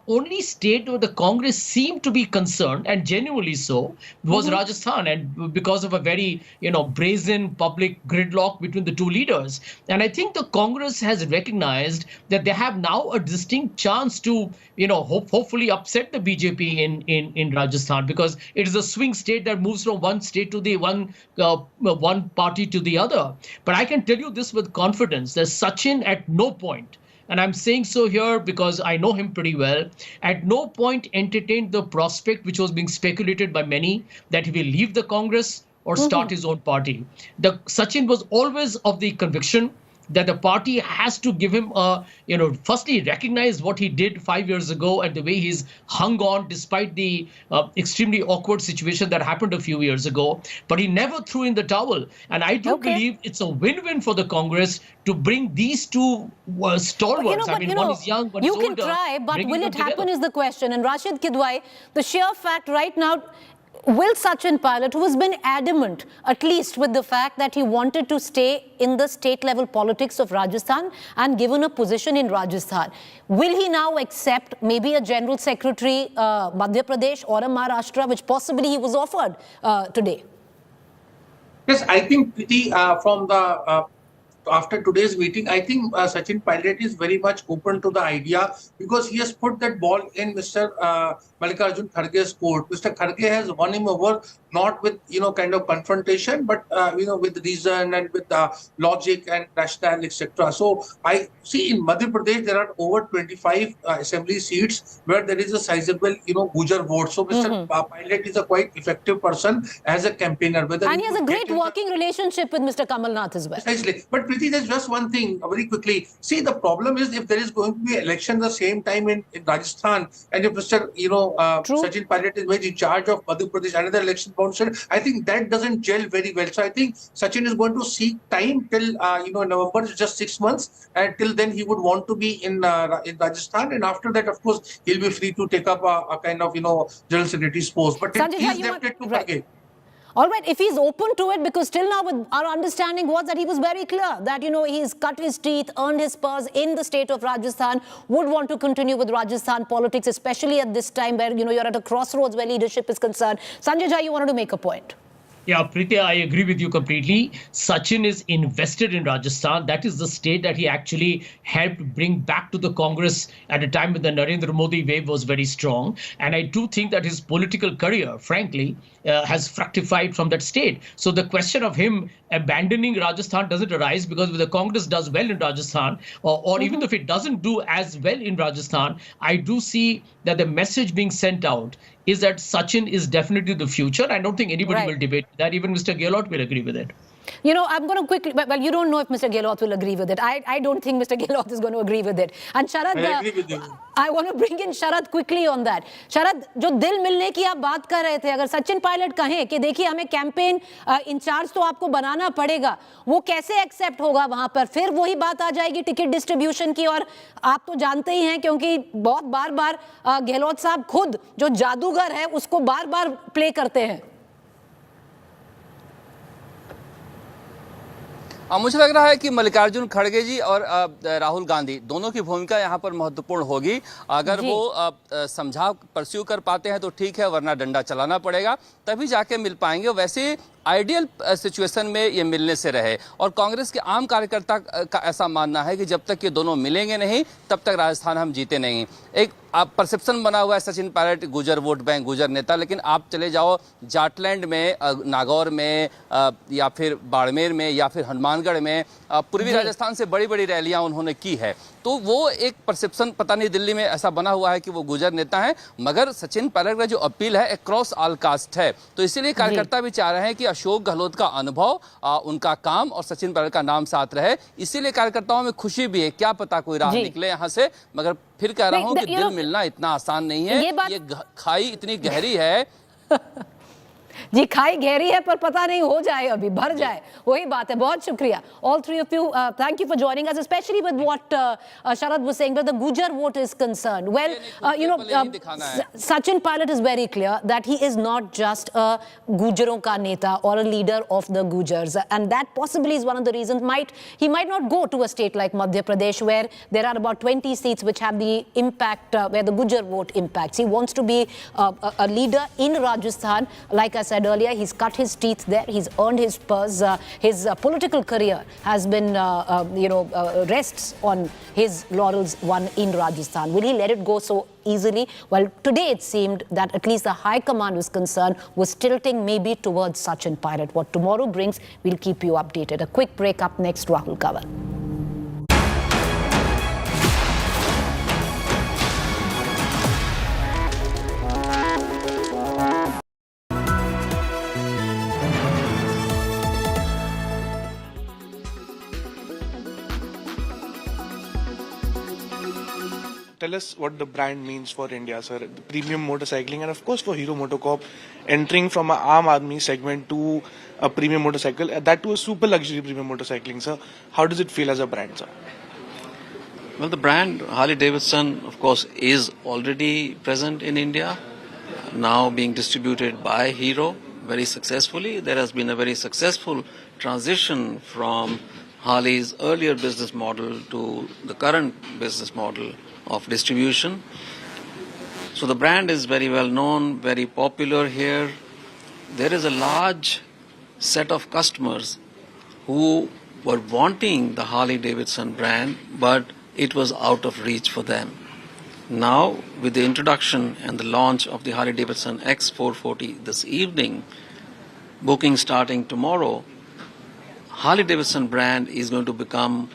only state where the Congress seemed to be concerned, and genuinely so, was Rajasthan, and because of a very, brazen public gridlock between the 2 leaders. And I think the Congress has recognized that they have now a distinct chance to, hopefully upset the BJP in Rajasthan, because it is a swing state that moves from one state to the one party to the other. But I can tell you this with confidence, that Sachin at no point, and I'm saying so here because I know him pretty well, at no point entertained the prospect which was being speculated by many that he will leave the Congress or start his own party. Sachin was always of the conviction that the party has to give him firstly recognize what he did 5 years ago and the way he's hung on despite the extremely awkward situation that happened a few years ago. But he never threw in the towel. And I do believe it's a win-win for the Congress to bring these 2 stalwarts. One is young, one is older. You can try, but will it happen is the question. And Rashid Kidwai, the sheer fact right now, will Sachin Pilot, who has been adamant, at least with the fact that he wanted to stay in the state-level politics of Rajasthan and given a position in Rajasthan, will he now accept maybe a General Secretary, Madhya Pradesh or a Maharashtra, which possibly he was offered today? Yes, I think, Priti, from the after today's meeting, I think Sachin Pilot is very much open to the idea because he has put that ball in Mr. Mallikarjun Kharge's court. Mr. Kharge has won him over not with kind of confrontation, but with reason and with logic and rationale, etc. So I see in Madhya Pradesh there are over 25 assembly seats where there is a sizable Gujar vote. So Mr. Pilot is a quite effective person as a campaigner. And he has a great working relationship with Mr. Kamal Nath as well. Precisely. But Priti, there's just one thing very quickly. See, the problem is if there is going to be election the same time in Rajasthan, and if Mr. Sachin Pilot is made in charge of Madhya Pradesh, another election bouncer, I think that doesn't gel very well. So I think Sachin is going to seek time till November is just 6 months, and till then he would want to be in Rajasthan, and after that, of course, he'll be free to take up a kind of General Secretary's post. But he's left it to Kharge. All right, if he's open to it, because till now with our understanding was that he was very clear that, he's cut his teeth, earned his spurs in the state of Rajasthan, would want to continue with Rajasthan politics, especially at this time where, you're at a crossroads where leadership is concerned. Sanjay Jha, you wanted to make a point. Yeah, Priti, I agree with you completely. Sachin is invested in Rajasthan. That is the state that he actually helped bring back to the Congress at a time when the Narendra Modi wave was very strong. And I do think that his political career, frankly, has fructified from that state. So the question of him abandoning Rajasthan doesn't arise, because if the Congress does well in Rajasthan, or even if it doesn't do as well in Rajasthan, I do see that the message being sent out is that Sachin is definitely the future. I don't think anybody will debate that. Even Mr. Gehlot will agree with it. I'm going to quickly, well, you don't know if Mr. Gehlot will agree with it. I don't think Mr. Gehlot is going to agree with it. And Sharad, I agree with you. I want to bring in Sharad quickly on that. Sharad, जो दिल मिलने की आप बात कर रहे थे, अगर सचिन पायलट कहें कि देखिए हमें कैंपेन इंचार्ज तो आपको बनाना पड़ेगा, वो कैसे एक्सेप्ट होगा वहां पर? फिर वही बात आ जाएगी टिकट डिस्ट्रीब्यूशन की, और आप तो जानते ही हैं क्योंकि बहुत बार गहलोत साहब खुद जो जादूगर है उसको बार प्ले करते हैं. मुझे लग रहा है कि मल्लिकार्जुन खड़गे जी और राहुल गांधी दोनों की भूमिका यहाँ पर महत्वपूर्ण होगी। अगर वो समझा परस्यू कर पाते हैं तो ठीक है, वरना डंडा चलाना पड़ेगा, तभी जाके मिल पाएंगे। वैसे आइडियल सिचुएशन में ये मिलने से रहे, और कांग्रेस के आम कार्यकर्ता का ऐसा मानना है कि जब तक ये दोनों मिलेंगे नहीं तब तक राजस्थान हम जीते नहीं। एक परसेप्शन बना हुआ है सचिन पायलट गुजर वोट बैंक, गुजर नेता, लेकिन आप चले जाओ जाटलैंड में, नागौर में, या फिर बाड़मेर में, या फिर हनुमानगढ़ में, पूर्वी राजस्थान से बड़ी बड़ी रैलियां उन्होंने की है। तो वो एक परसेप्शन पता नहीं दिल्ली में ऐसा बना हुआ है कि वो गुजर नेता है, मगर सचिन पायलट का जो अपील है अक्रॉस ऑल कास्ट है। तो इसीलिए कार्यकर्ता भी चाह रहे हैं कि अशोक गहलोत का अनुभव, उनका काम और सचिन पायलट का नाम साथ रहे। इसीलिए कार्यकर्ताओं में खुशी भी है, क्या पता कोई राह निकले यहाँ से। मगर फिर कह रहा हूँ कि दिल मिलना इतना आसान नहीं है, ये खाई इतनी गहरी है। जी, खाई गहरी है, पर पता नहीं हो जाए, अभी भर जाए, वही बात है। बहुत शुक्रिया all three of you, thank you for joining us, especially with what Sharad was saying, where the Gujar vote is concerned. Well, Sachin Pilot is very clear that he is not just a Gujaron ka neta or a leader of the Gujars, and that possibly is one of the reasons he might not go to a state like Madhya Pradesh, where there are about 20 seats which have the impact, where the Gujar vote impacts. He wants to be a leader in Rajasthan. Like I said earlier, he's cut his teeth there, he's earned his spurs, his political career has been, rests on his laurels won in Rajasthan. Will he let it go so easily? Well, today it seemed that at least the High Command was concerned, was tilting maybe towards Sachin Pilot. What tomorrow brings, we'll keep you updated. A quick break up next, Rahul Gandhi. Tell us what the brand means for India, sir. The premium motorcycling, and of course for Hero MotoCorp, entering from an Aam Aadmi segment to a premium motorcycle, that to a super luxury premium motorcycling, sir. How does it feel as a brand, sir? Well, the brand Harley-Davidson, of course, is already present in India, now being distributed by Hero very successfully. There has been a very successful transition from Harley's earlier business model to the current business model of distribution. So the brand is very well known, very popular here. There is a large set of customers who were wanting the Harley-Davidson brand, but it was out of reach for them. Now, with the introduction and the launch of the Harley-Davidson X440 this evening, booking starting tomorrow, Harley-Davidson brand is going to become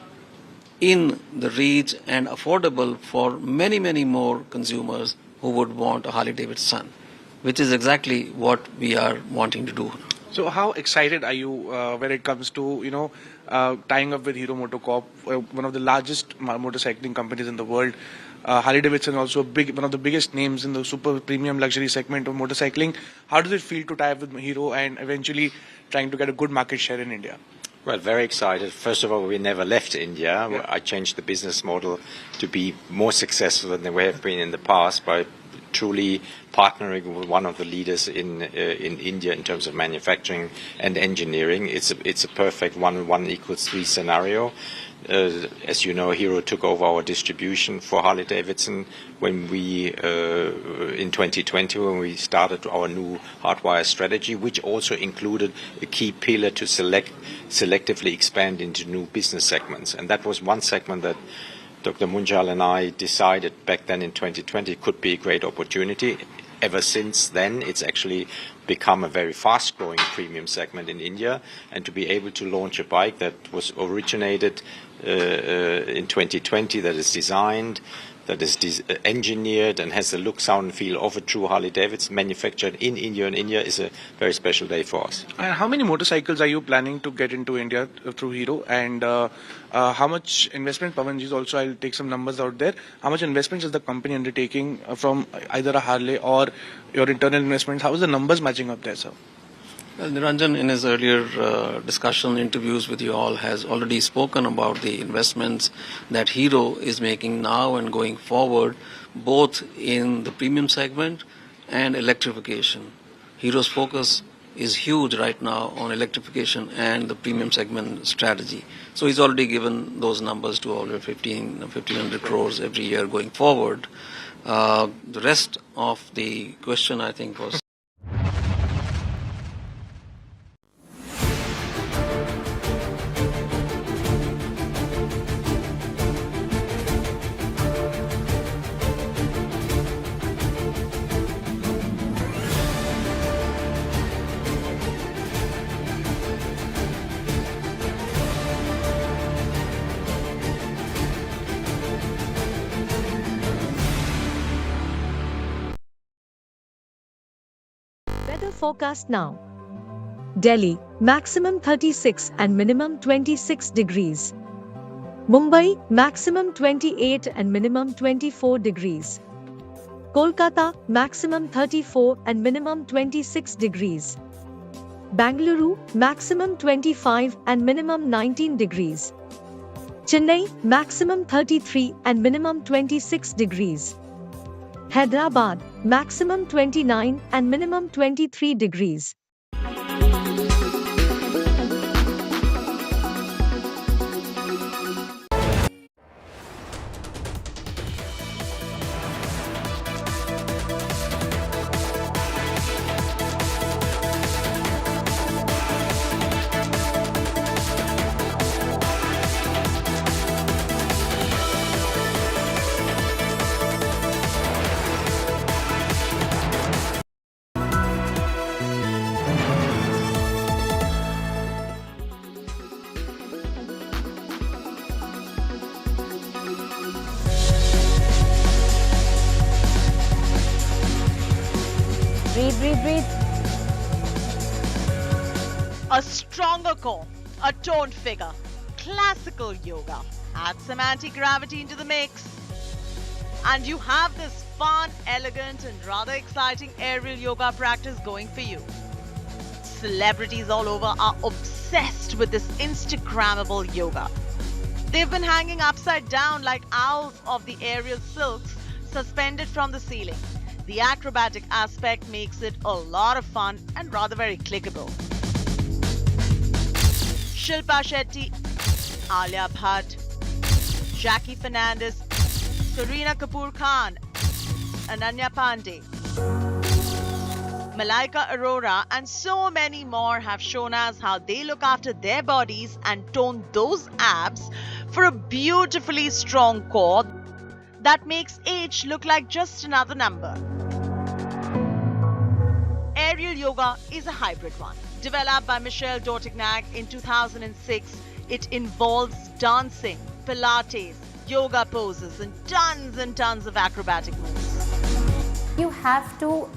in the reach and affordable for many, many more consumers who would want a Harley-Davidson, which is exactly what we are wanting to do. So how excited are you when it comes to, tying up with Hero MotoCorp, one of the largest motorcycling companies in the world? Harley-Davidson also one of the biggest names in the super premium luxury segment of motorcycling. How does it feel to tie up with Hero and eventually trying to get a good market share in India? Well, very excited. First of all, we never left India. Yeah. I changed the business model to be more successful than we have been in the past by truly partnering with one of the leaders in India in terms of manufacturing and engineering. It's a perfect 1=3 scenario. As you know, Hero took over our distribution for Harley-Davidson when we, in 2020, when we started our new hardwire strategy, which also included a key pillar to selectively expand into new business segments. And that was one segment that Dr. Munjal and I decided back then in 2020 could be a great opportunity. Ever since then, it's actually become a very fast-growing premium segment in India, and to be able to launch a bike that was originated in 2020, that is designed, that is engineered and has the look, sound and feel of a true Harley-Davidson, manufactured in India, and India is a very special day for us. And how many motorcycles are you planning to get into India through Hero, and how much investment, Pavanji, also I'll take some numbers out there, how much investment is the company undertaking from either a Harley or your internal investments? How is the numbers matching up there, sir? Well, Niranjan, in his earlier discussion interviews with you all, has already spoken about the investments that Hero is making now and going forward, both in the premium segment and electrification. Hero's focus is huge right now on electrification and the premium segment strategy. So he's already given those numbers to over 1,500 crores every year going forward. The rest of the question, I think, was... Weather forecast now. Delhi, maximum 36 and minimum 26 degrees. Mumbai, maximum 28 and minimum 24 degrees. Kolkata, maximum 34 and minimum 26 degrees. Bengaluru, maximum 25 and minimum 19 degrees. Chennai, maximum 33 and minimum 26 degrees. Hyderabad, maximum 29 and minimum 23 degrees. Breathe. A stronger core, a toned figure, classical yoga. Add some anti-gravity into the mix. And you have this fun, elegant and rather exciting aerial yoga practice going for you. Celebrities all over are obsessed with this Instagrammable yoga. They've been hanging upside down like owls of the aerial silks suspended from the ceiling. The acrobatic aspect makes it a lot of fun and rather very clickable. Shilpa Shetty, Alia Bhatt, Jackie Fernandez, Kareena Kapoor Khan, Ananya Pandey, Malaika Arora and so many more have shown us how they look after their bodies and tone those abs for a beautifully strong core that makes age look like just another number. Aerial yoga is a hybrid one. Developed by Michelle Dortignac in 2006, it involves dancing, Pilates, yoga poses and tons of acrobatic moves. You have to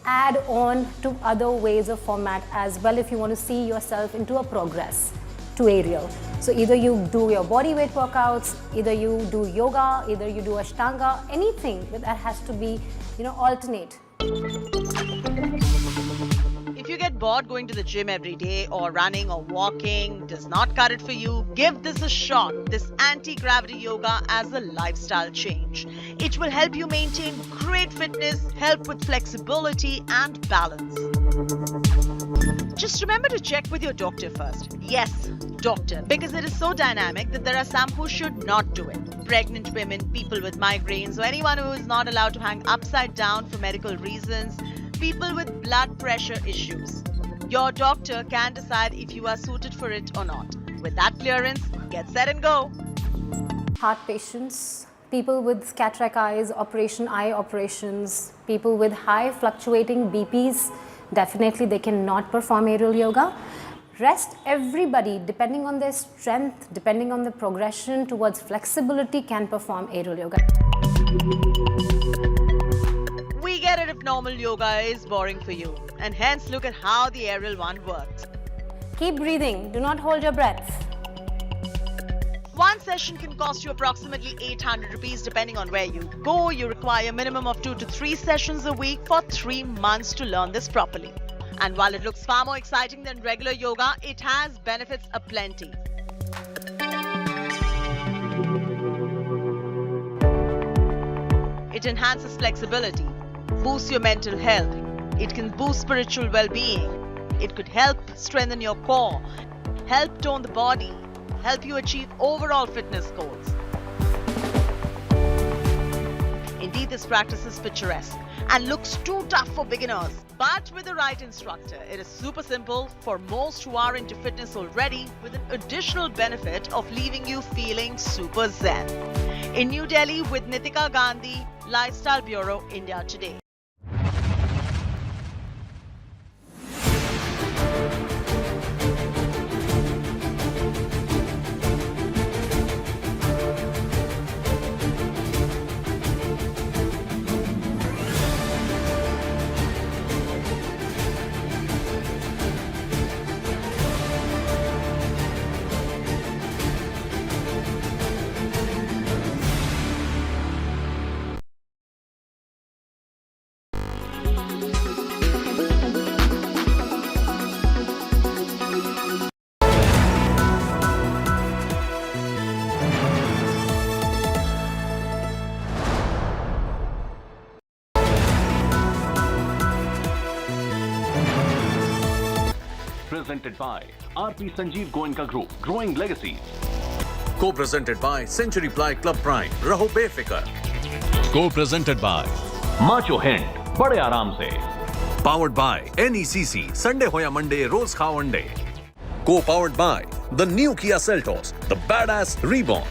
add on to other ways of format as well if you want to see yourself into a progress to aerial. So either you do your body weight workouts, either you do yoga, either you do ashtanga, anything that has to be, alternate. If you get bored going to the gym every day or running or walking, does not cut it for you, give this a shot. This anti-gravity yoga as a lifestyle change. It will help you maintain great fitness, help with flexibility and balance. Just remember to check with your doctor first. Yes, doctor, because it is so dynamic that there are some who should not do it. Pregnant women, people with migraines, or anyone who is not allowed to hang upside down for medical reasons, people with blood pressure issues. Your doctor can decide if you are suited for it or not. With that clearance, get set and go. Heart patients, people with cataract eyes, eye operations, people with high fluctuating BPs, definitely they cannot perform aerial yoga. Rest, everybody, depending on their strength, depending on the progression towards flexibility, can perform aerial yoga. We get it if normal yoga is boring for you, and hence look at how the aerial one works. Keep breathing, do not hold your breath. One session can cost you approximately 800 rupees depending on where you go. You require a minimum of 2 to 3 sessions a week for 3 months to learn this properly. And while it looks far more exciting than regular yoga, it has benefits aplenty. It enhances flexibility, boosts your mental health, it can boost spiritual well-being, It could help strengthen your core, help tone the body, help you achieve overall fitness goals. Indeed, this practice is picturesque and looks too tough for beginners. But with the right instructor, it is super simple for most who are into fitness already, with an additional benefit of leaving you feeling super zen. In New Delhi with Nitika Gandhi, Lifestyle Bureau, India Today. Presented by RP Sanjeev Goenka Group, Growing Legacies. Co-presented by Century Ply Club Prime, Raho Befikar. Co-presented by Macho Hand, Bade Aaram Se. Powered by NECC, Sunday Hoya Monday, Rose Khawan Day. Co-powered by the new Kia Seltos, the badass reborn.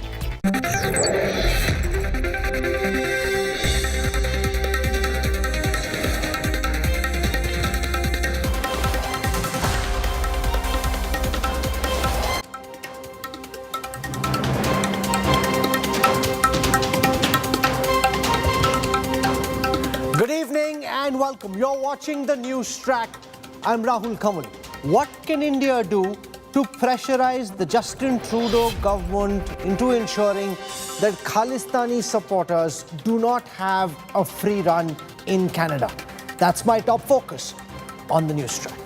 Good evening and welcome. You're watching the news track. I'm Rahul Gandhi. What can India do to pressurize the Justin Trudeau government into ensuring that Khalistani supporters do not have a free run in Canada? That's my top focus on the news track.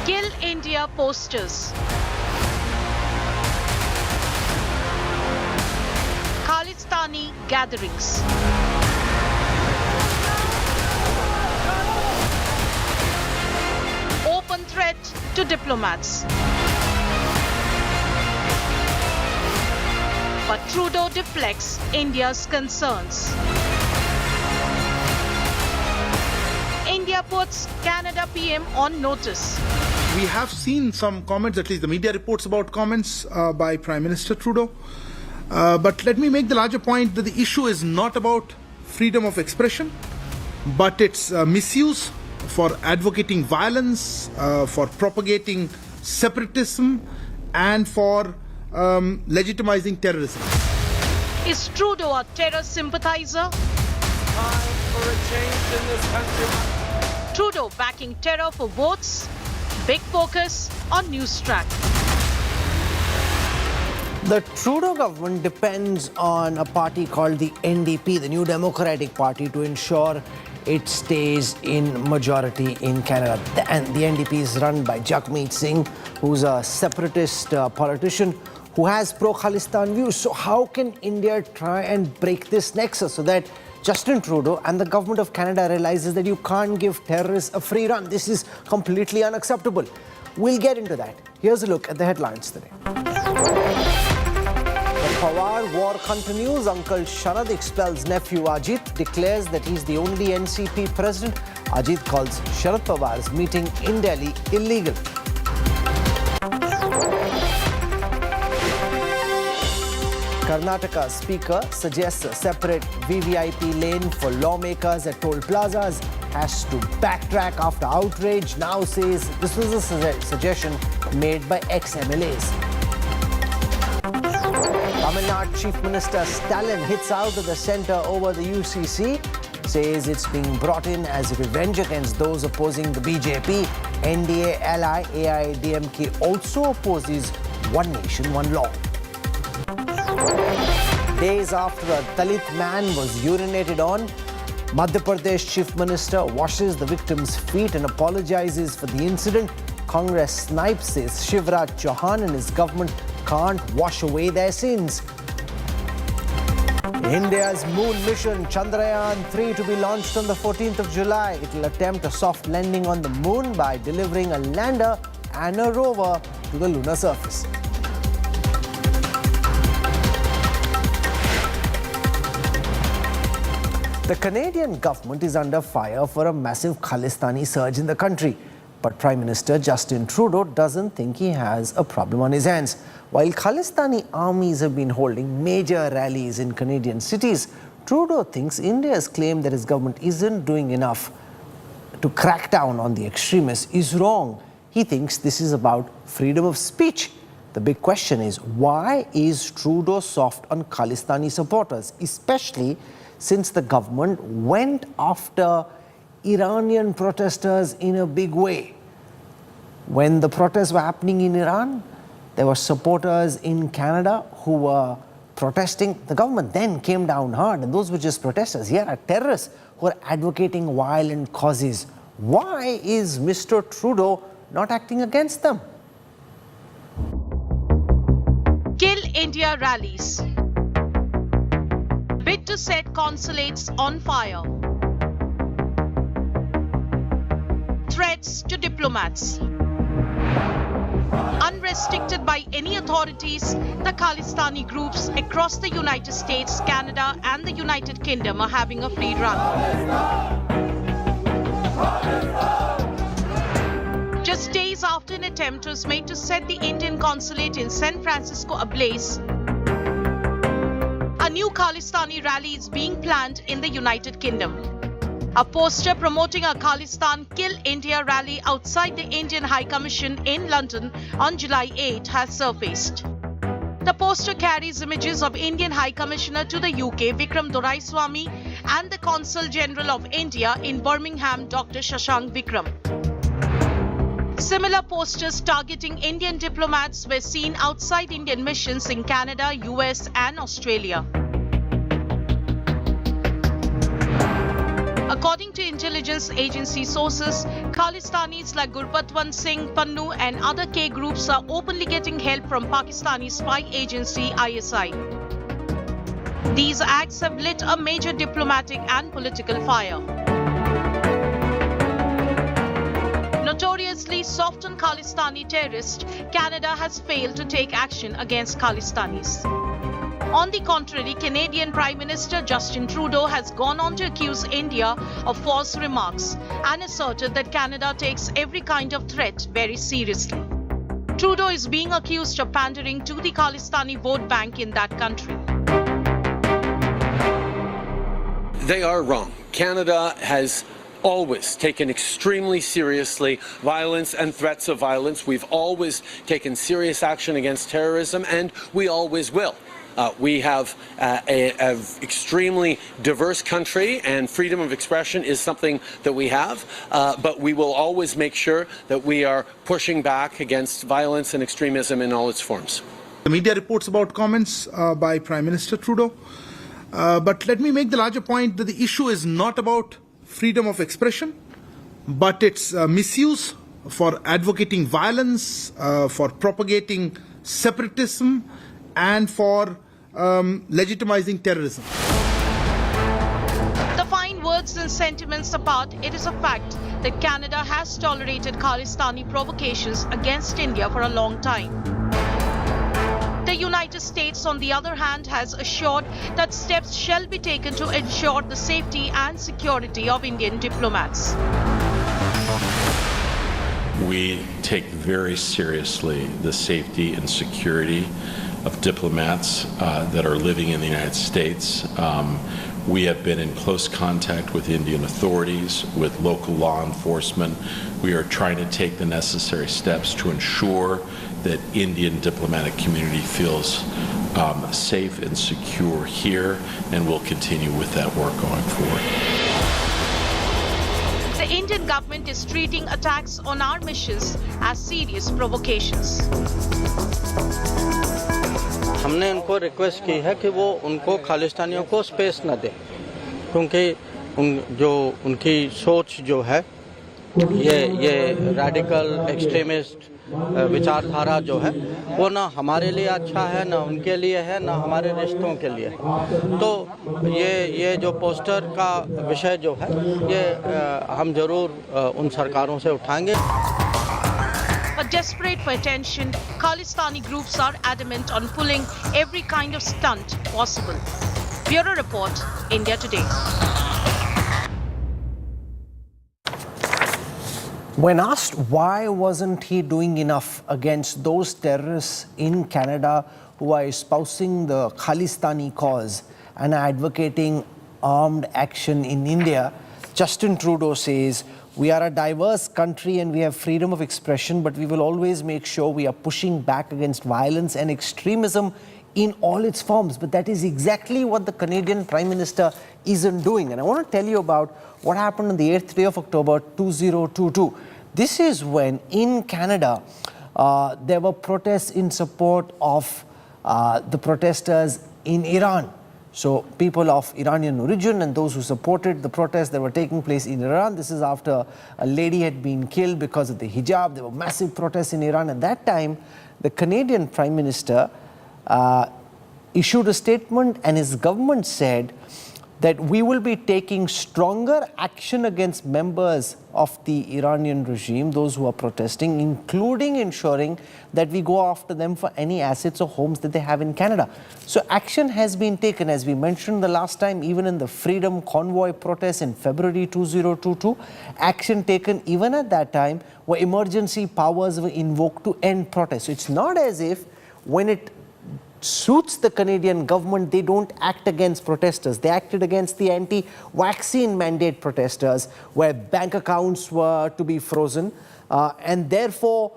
Kill India posters. Khalistani gatherings. Open threat to diplomats. But Trudeau deflects India's concerns. India puts Canada PM on notice. We have seen some comments, at least the media reports about comments by Prime Minister Trudeau. But let me make the larger point that the issue is not about freedom of expression, but its misuse for advocating violence, for propagating separatism, and for legitimizing terrorism. Is Trudeau a terror sympathizer? Time for a change in this country. Trudeau backing terror for votes? Big focus on Newstrack. The Trudeau government depends on a party called the NDP, the New Democratic Party, to ensure it stays in majority in Canada. And the NDP is run by Jagmeet Singh, who's a separatist politician who has pro-Khalistan views. So how can India try and break this nexus so that Justin Trudeau and the government of Canada realizes that you can't give terrorists a free run? This is completely unacceptable. We'll get into that. Here's a look at the headlines today. The Pawar war continues. Uncle Sharad expels nephew Ajit, declares that he's the only NCP president. Ajit calls Sharad Pawar's meeting in Delhi illegal. Karnataka Speaker suggests a separate VVIP lane for lawmakers at toll plazas. Has to backtrack after outrage. Now says this was a suggestion made by ex-MLAs. Tamil Nadu Chief Minister Stalin hits out of the centre over the UCC. Says it's being brought in as revenge against those opposing the BJP. NDA ally AIADMK also opposes one nation, one law. Days after a Dalit man was urinated on, Madhya Pradesh Chief Minister washes the victim's feet and apologizes for the incident. Congress snipe says Shivraj Chauhan and his government can't wash away their sins. India's moon mission Chandrayaan-3 to be launched on the 14th of July. It will attempt a soft landing on the moon by delivering a lander and a rover to the lunar surface. The Canadian government is under fire for a massive Khalistani surge in the country. But Prime Minister Justin Trudeau doesn't think he has a problem on his hands. While Khalistani armies have been holding major rallies in Canadian cities, Trudeau thinks India's claim that his government isn't doing enough to crack down on the extremists is wrong. He thinks this is about freedom of speech. The big question is, why is Trudeau soft on Khalistani supporters, especially since the government went after Iranian protesters in a big way? When the protests were happening in Iran, there were supporters in Canada who were protesting. The government then came down hard, and those were just protesters. Here are terrorists who are advocating violent causes. Why is Mr. Trudeau not acting against them? Kill India rallies. Bid to set consulates on fire. Threats to diplomats. Unrestricted by any authorities, the Khalistani groups across the United States, Canada and the United Kingdom are having a free run. Just days after an attempt was made to set the Indian consulate in San Francisco ablaze, a new Khalistani rally is being planned in the United Kingdom. A poster promoting a Khalistan Kill India rally outside the Indian High Commission in London on July 8 has surfaced. The poster carries images of Indian High Commissioner to the UK Vikram Doraiswamy and the Consul General of India in Birmingham Dr. Shashank Vikram. Similar posters targeting Indian diplomats were seen outside Indian missions in Canada, US and Australia. According to intelligence agency sources, Khalistanis like Gurpatwant Singh, Pannu and other K groups are openly getting help from Pakistani spy agency ISI. These acts have lit a major diplomatic and political fire. Notoriously soft on Khalistani terrorists, Canada has failed to take action against Khalistanis. On the contrary, Canadian Prime Minister Justin Trudeau has gone on to accuse India of false remarks and asserted that Canada takes every kind of threat very seriously. Trudeau is being accused of pandering to the Khalistani vote bank in that country. They are wrong. Canada has always taken extremely seriously violence and threats of violence. We've always taken serious action against terrorism, and we always will. We have an extremely diverse country, and freedom of expression is something that we have, but we will always make sure that we are pushing back against violence and extremism in all its forms. The media reports about comments by Prime Minister Trudeau, but let me make the larger point that the issue is not about freedom of expression, but its misuse for advocating violence, for propagating separatism, and for legitimizing terrorism. The fine words and sentiments apart, it is a fact that Canada has tolerated Khalistani provocations against India for a long time. The United States, on the other hand, has assured that steps shall be taken to ensure the safety and security of Indian diplomats. We take very seriously the safety and security of diplomats that are living in the United States. We have been in close contact with Indian authorities, with local law enforcement. We are trying to take the necessary steps to ensure that Indian diplomatic community feels safe and secure here, and we'll continue with that work going forward. The Indian government is treating attacks on our missions as serious provocations. हमने उनको request की है कि वो उनको खालिस्तानियों को space न दे, क्योंकि उनकी सोच जो है ये रेडिकल एक्सट्रीमिस्ट विचारधारा जो है वो ना हमारे लिए अच्छा है, ना उनके लिए है, ना हमारे रिश्तों के लिए। तो ये जो पोस्टर का विषय जो है ये हम जरूर उन सरकारों से उठाएंगे। But desperate for attention, Khalistani groups are adamant on pulling every kind of stunt possible. Bureau Report, India Today. When asked why wasn't he doing enough against those terrorists in Canada who are espousing the Khalistani cause and are advocating armed action in India, Justin Trudeau says, "We are a diverse country and we have freedom of expression, but we will always make sure we are pushing back against violence and extremism in all its forms." But that is exactly what the Canadian Prime Minister isn't doing. And I want to tell you about what happened on the 8th day of October 2022. This is when in Canada there were protests in support of the protesters in Iran. So people of Iranian origin and those who supported the protests that were taking place in Iran. This is after a lady had been killed because of the hijab. There were massive protests in Iran. At that time, the Canadian Prime Minister issued a statement, and his government said that we will be taking stronger action against members of the Iranian regime, those who are protesting, including ensuring that we go after them for any assets or homes that they have in Canada. So action has been taken, as we mentioned the last time, even in the Freedom Convoy protests in February 2022, action taken even at that time where emergency powers were invoked to end protests. So it's not as if when it suits the Canadian government, they don't act against protesters. They acted against the anti-vaccine mandate protesters, where bank accounts were to be frozen, and therefore,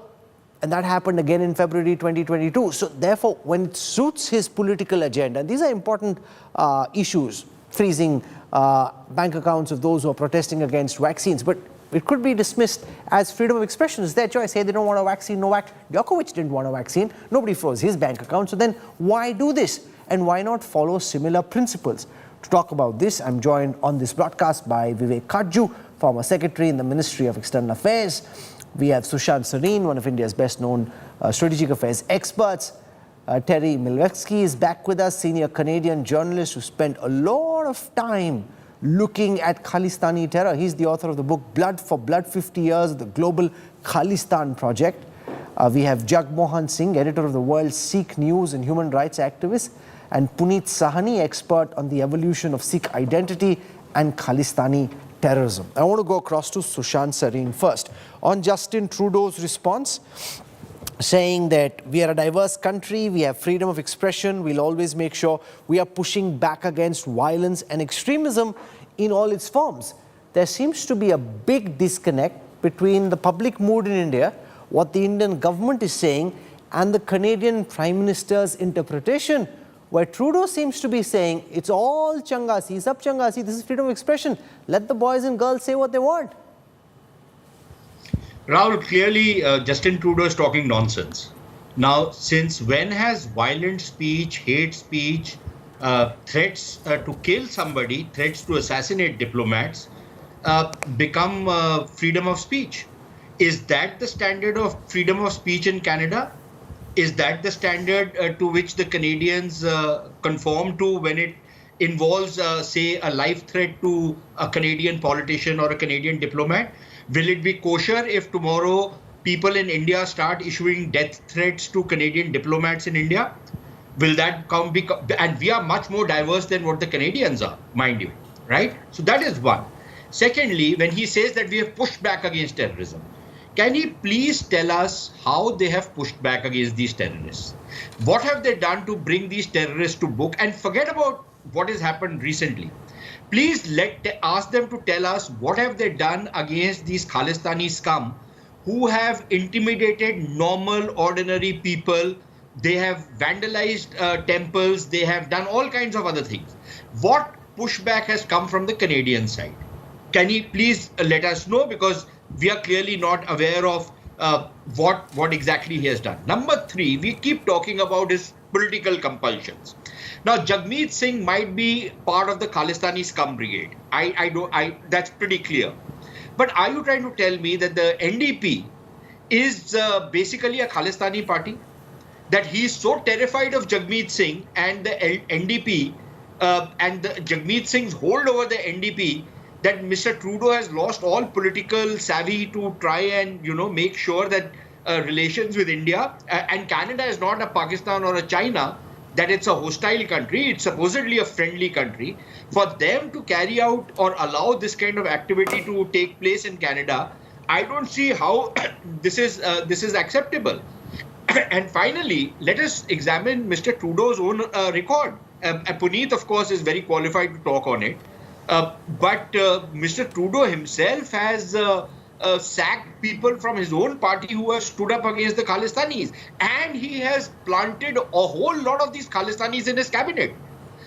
and that happened again in February 2022. So therefore, when it suits his political agenda, and these are important issues, freezing bank accounts of those who are protesting against vaccines, but it could be dismissed as freedom of expression. It's their choice. Hey, they don't want a vaccine, no vaccine. Djokovic didn't want a vaccine. Nobody froze his bank account. So then why do this? And why not follow similar principles? To talk about this, I'm joined on this broadcast by Vivek Kajju, former secretary in the Ministry of External Affairs. We have Sushant Sareen, one of India's best-known strategic affairs experts. Terry Milevsky is back with us, senior Canadian journalist who spent a lot of time looking at Khalistani terror. He's the author of the book Blood for Blood, 50 Years, the Global Khalistan Project. We have Jagmohan Singh, editor of the World Sikh News and human rights activist, and Puneet Sahani, expert on the evolution of Sikh identity and Khalistani terrorism. I want to go across to Sushant Sareen first. On Justin Trudeau's response, saying that we are a diverse country, we have freedom of expression, we'll always make sure we are pushing back against violence and extremism in all its forms. There seems to be a big disconnect between the public mood in India, what the Indian government is saying, and the Canadian Prime Minister's interpretation, where Trudeau seems to be saying, it's all Changasi, sab Changasi, this is freedom of expression. Let the boys and girls say what they want. Rahul, clearly Justin Trudeau is talking nonsense. Now, since when has violent speech, hate speech, threats to kill somebody, threats to assassinate diplomats become freedom of speech? Is that the standard of freedom of speech in Canada? Is that the standard to which the Canadians conform to when it involves, say, a life threat to a Canadian politician or a Canadian diplomat? Will it be kosher if tomorrow people in India start issuing death threats to Canadian diplomats in India? Will that come? And we are much more diverse than what the Canadians are, mind you, right? So that is one. Secondly, when he says that we have pushed back against terrorism, can he please tell us how they have pushed back against these terrorists? What have they done to bring these terrorists to book? And forget about what has happened recently. Please ask them to tell us what have they done against these Khalistani scum who have intimidated normal, ordinary people. They have vandalized temples. They have done all kinds of other things. What pushback has come from the Canadian side? Can he please let us know? Because we are clearly not aware of what exactly he has done. Number three, we keep talking about his political compulsions. Now, Jagmeet Singh might be part of the Khalistani scum brigade. That's pretty clear. But are you trying to tell me that the NDP is basically a Khalistani party? That he is so terrified of Jagmeet Singh and the NDP and the Jagmeet Singh's hold over the NDP that Mr. Trudeau has lost all political savvy to try and make sure that relations with India and Canada is not a Pakistan or a China, that it's a hostile country, it's supposedly a friendly country. For them to carry out or allow this kind of activity to take place in Canada, I don't see how this is acceptable. And finally, let us examine Mr. Trudeau's own record. Puneet, of course, is very qualified to talk on it. But Mr. Trudeau himself has sacked people from his own party who have stood up against the Khalistanis. And he has planted a whole lot of these Khalistanis in his cabinet.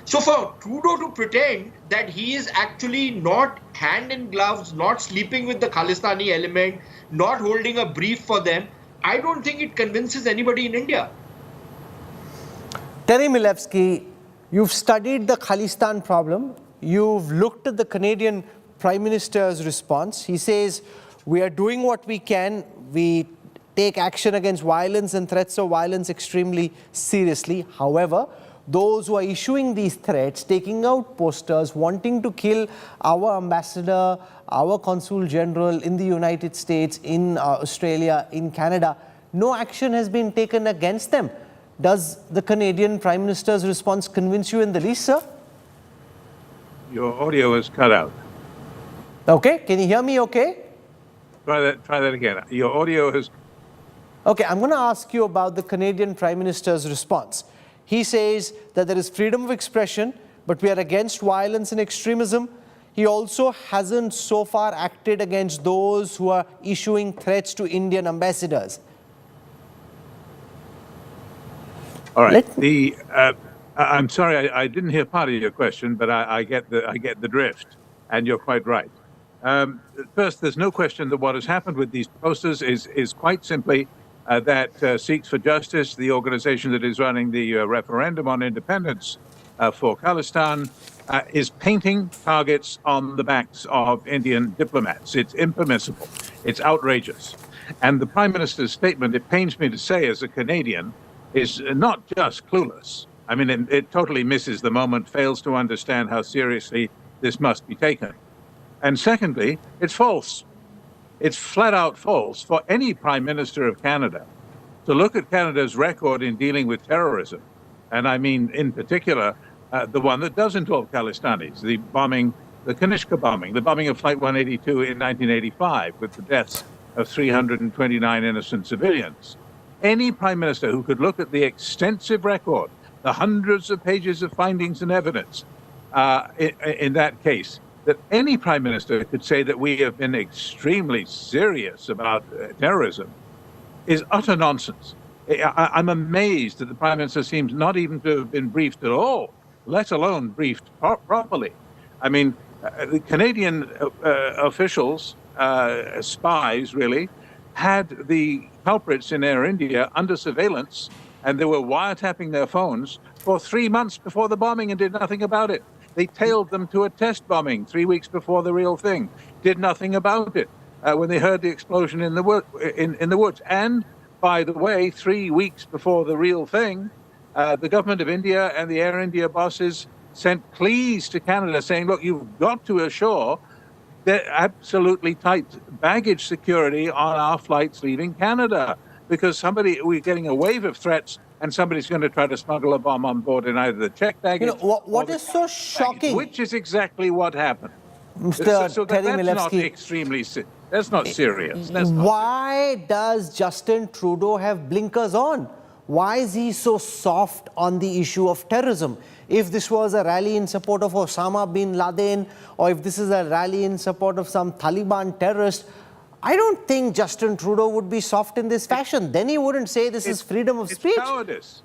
So for Trudeau to pretend that he is actually not hand in gloves, not sleeping with the Khalistani element, not holding a brief for them, I don't think it convinces anybody in India. Terry Milevsky, you've studied the Khalistan problem. You've looked at the Canadian Prime Minister's response. He says, we are doing what we can. We take action against violence and threats of violence extremely seriously. However, those who are issuing these threats, taking out posters, wanting to kill our ambassador, our consul general in the United States, in Australia, in Canada, no action has been taken against them. Does the Canadian Prime Minister's response convince you in the least, sir? Your audio is cut out. Okay, can you hear me okay? Try that again. Your audio is... Okay, I'm going to ask you about the Canadian Prime Minister's response. He says that there is freedom of expression, but we are against violence and extremism. He also hasn't so far acted against those who are issuing threats to Indian ambassadors. All right. I'm sorry, I didn't hear part of your question, but I get the drift, and you're quite right. First, there's no question that what has happened with these posters is quite simply that Seeks for Justice, the organization that is running the referendum on independence for Khalistan, is painting targets on the backs of Indian diplomats. It's impermissible. It's outrageous. And the Prime Minister's statement, it pains me to say as a Canadian, is not just clueless. I mean, it totally misses the moment, fails to understand how seriously this must be taken. And secondly, it's false. It's flat out false for any Prime Minister of Canada to look at Canada's record in dealing with terrorism. And I mean, in particular, the one that does involve Khalistanis, the bombing, the Kanishka bombing, the bombing of Flight 182 in 1985 with the deaths of 329 innocent civilians. Any Prime Minister who could look at the extensive record, the hundreds of pages of findings and evidence in that case, that any Prime Minister could say that we have been extremely serious about terrorism is utter nonsense. I'm amazed that the Prime Minister seems not even to have been briefed at all, let alone briefed properly. I mean, the Canadian officials, spies really, had the culprits in Air India under surveillance, and they were wiretapping their phones for 3 months before the bombing and did nothing about it. They tailed them to a test bombing 3 weeks before the real thing, did nothing about it when they heard the explosion in the woods. And, by the way, 3 weeks before the real thing, the government of India and the Air India bosses sent pleas to Canada saying, look, you've got to assure that absolutely tight baggage security on our flights leaving Canada, because we're getting a wave of threats and somebody's going to try to smuggle a bomb on board in either the checked baggage. What is so shocking? Which is exactly what happened. Mr. So Terry that's not Milevsky, extremely, that's not serious. Why does Justin Trudeau have blinkers on? Why is he so soft on the issue of terrorism? If this was a rally in support of Osama bin Laden, or if this is a rally in support of some Taliban terrorist, I don't think Justin Trudeau would be soft in this fashion. Then he wouldn't say this is freedom of speech. It's cowardice.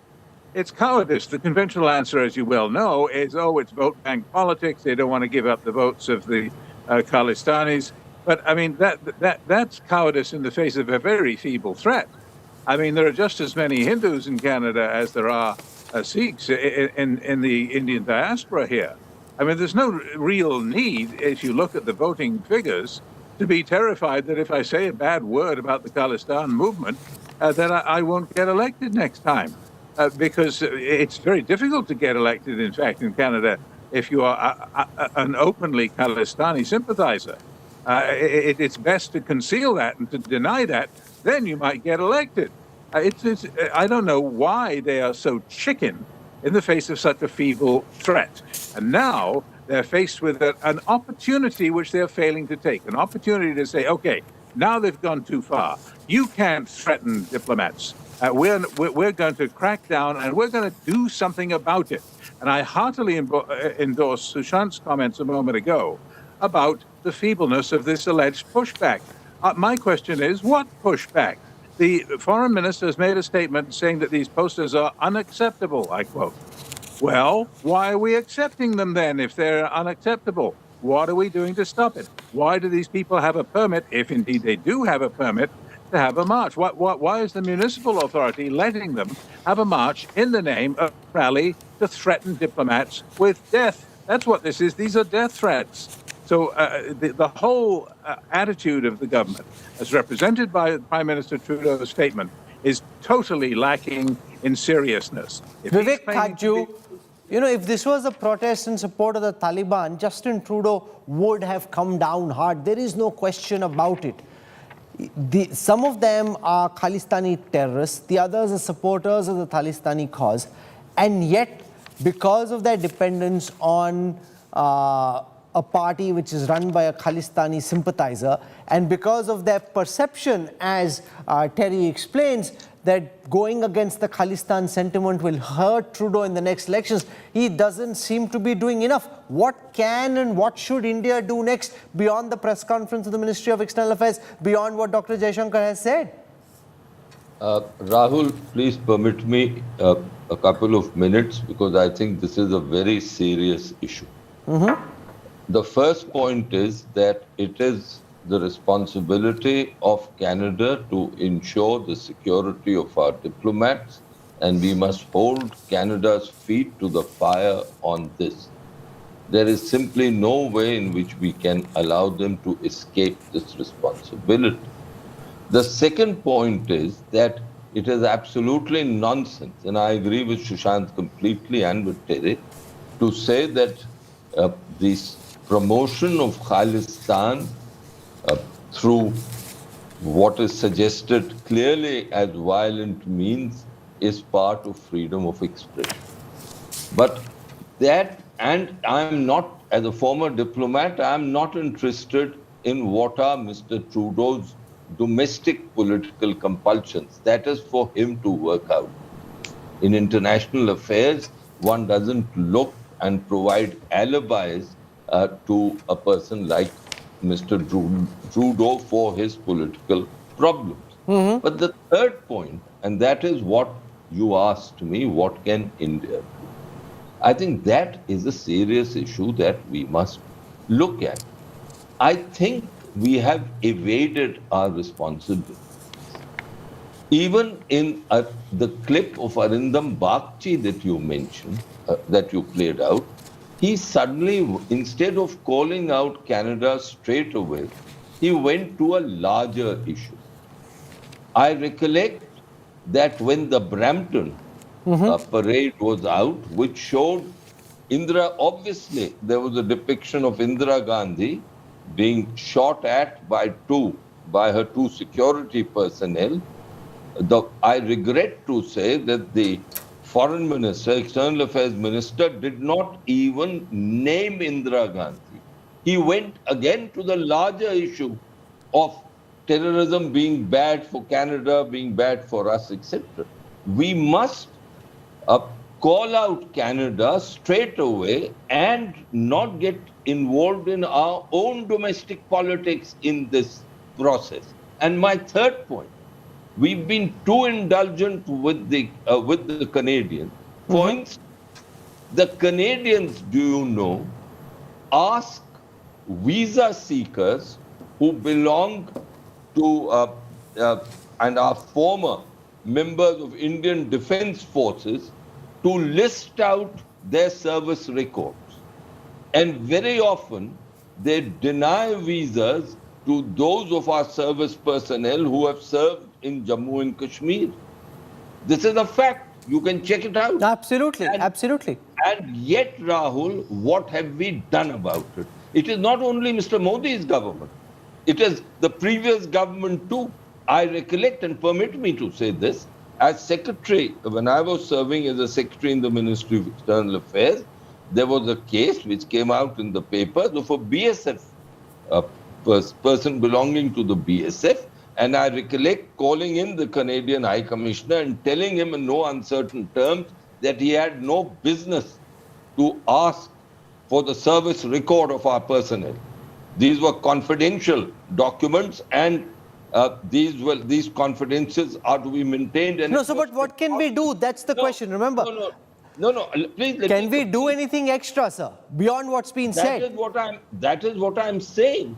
It's cowardice. The conventional answer, as you well know, is, it's vote bank politics. They don't want to give up the votes of the Khalistanis. But, I mean, that's cowardice in the face of a very feeble threat. I mean, there are just as many Hindus in Canada as there are Sikhs in the Indian diaspora here. I mean, there's no real need, if you look at the voting figures, to be terrified that if I say a bad word about the Khalistan movement, that I won't get elected next time. Because it's very difficult to get elected, in fact, in Canada, if you are an openly Khalistani sympathizer. It's best to conceal that and to deny that, then you might get elected. I don't know why they are so chicken in the face of such a feeble threat. And now they're faced with an opportunity which they're failing to take, an opportunity to say, okay, now they've gone too far. You can't threaten diplomats. We're going to crack down and we're going to do something about it. And I heartily endorse Sushant's comments a moment ago about the feebleness of this alleged pushback. My question is, what pushback? The foreign minister has made a statement saying that these posters are unacceptable, I quote. Well, why are we accepting them then if they're unacceptable? What are we doing to stop it? Why do these people have a permit, if indeed they do have a permit, to have a march? Why is the municipal authority letting them have a march in the name of a rally to threaten diplomats with death? That's what this is. These are death threats. So the whole attitude of the government, as represented by Prime Minister Trudeau's statement, is totally lacking in seriousness. Vivek Kajju, if this was a protest in support of the Taliban, Justin Trudeau would have come down hard. There is no question about it. Some of them are Khalistani terrorists, the others are supporters of the Khalistani cause, and yet, because of their dependence on a party which is run by a Khalistani sympathizer, and because of their perception, as Terry explains, that going against the Khalistan sentiment will hurt Trudeau in the next elections, he doesn't seem to be doing enough. What can and what should India do next beyond the press conference of the Ministry of External Affairs, beyond what Dr. Jaishankar has said? Rahul, please permit me a couple of minutes, because I think this is a very serious issue. The first point is that it is the responsibility of Canada to ensure the security of our diplomats, and we must hold Canada's feet to the fire on this. There is simply no way in which we can allow them to escape this responsibility. The second point is that it is absolutely nonsense, and I agree with Sushant completely and with Terry, to say that this promotion of Khalistan through what is suggested clearly as violent means is part of freedom of expression. But that, and I'm not, as a former diplomat, I'm not interested in what are Mr. Trudeau's domestic political compulsions. That is for him to work out. In international affairs, one doesn't look and provide alibis to a person like Mr. Trudeau for his political problems. But the third point, and that is what you asked me, what can India do? I think that is a serious issue that we must look at. I think we have evaded our responsibilities. Even in the clip of Arindam Bagchi that you mentioned, that you played out, he suddenly, instead of calling out Canada straight away, he went to a larger issue. I recollect that when the Brampton parade was out, which showed obviously there was a depiction of Indira Gandhi being shot at by her two security personnel. I regret to say that the Foreign Minister, External Affairs Minister, did not even name Indira Gandhi. He went again to the larger issue of terrorism being bad for Canada, being bad for us, etc. We must call out Canada straight away and not get involved in our own domestic politics in this process. And my third point, we've been too indulgent with the Canadians. For instance, the Canadians, do you know, ask visa seekers who belong to and are former members of Indian Defence Forces to list out their service records. And very often they deny visas to those of our service personnel who have served in Jammu and Kashmir. This is a fact. You can check it out. Absolutely, absolutely. And yet, Rahul, what have we done about it? It is not only Mr. Modi's government. It is the previous government too. I recollect, and permit me to say this, as secretary, when I was serving as a secretary in the Ministry of External Affairs, there was a case which came out in the papers of a BSF person belonging to the BSF, and I recollect calling in the Canadian High Commissioner and telling him in no uncertain terms that he had no business to ask for the service record of our personnel. These were confidential documents, and these confidences are to be maintained. And no, so but what can we do? That's the question. Remember. No. Please. Can we do anything extra, sir, beyond what's been said? That is what I'm saying.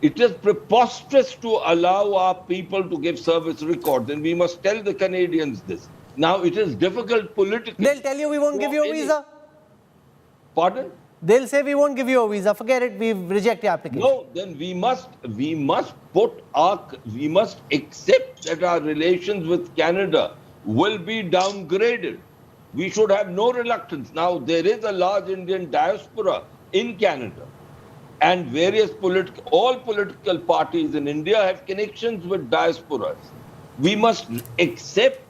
It is preposterous to allow our people to give service records, and we must tell the Canadians this. Now, it is difficult politically. They'll tell you we won't give you a visa. Pardon? They'll say we won't give you a visa. Forget it. We reject your application. No, then we must accept that our relations with Canada will be downgraded. We should have no reluctance. Now, there is a large Indian diaspora in Canada, and all political parties in India have connections with diasporas. We must accept,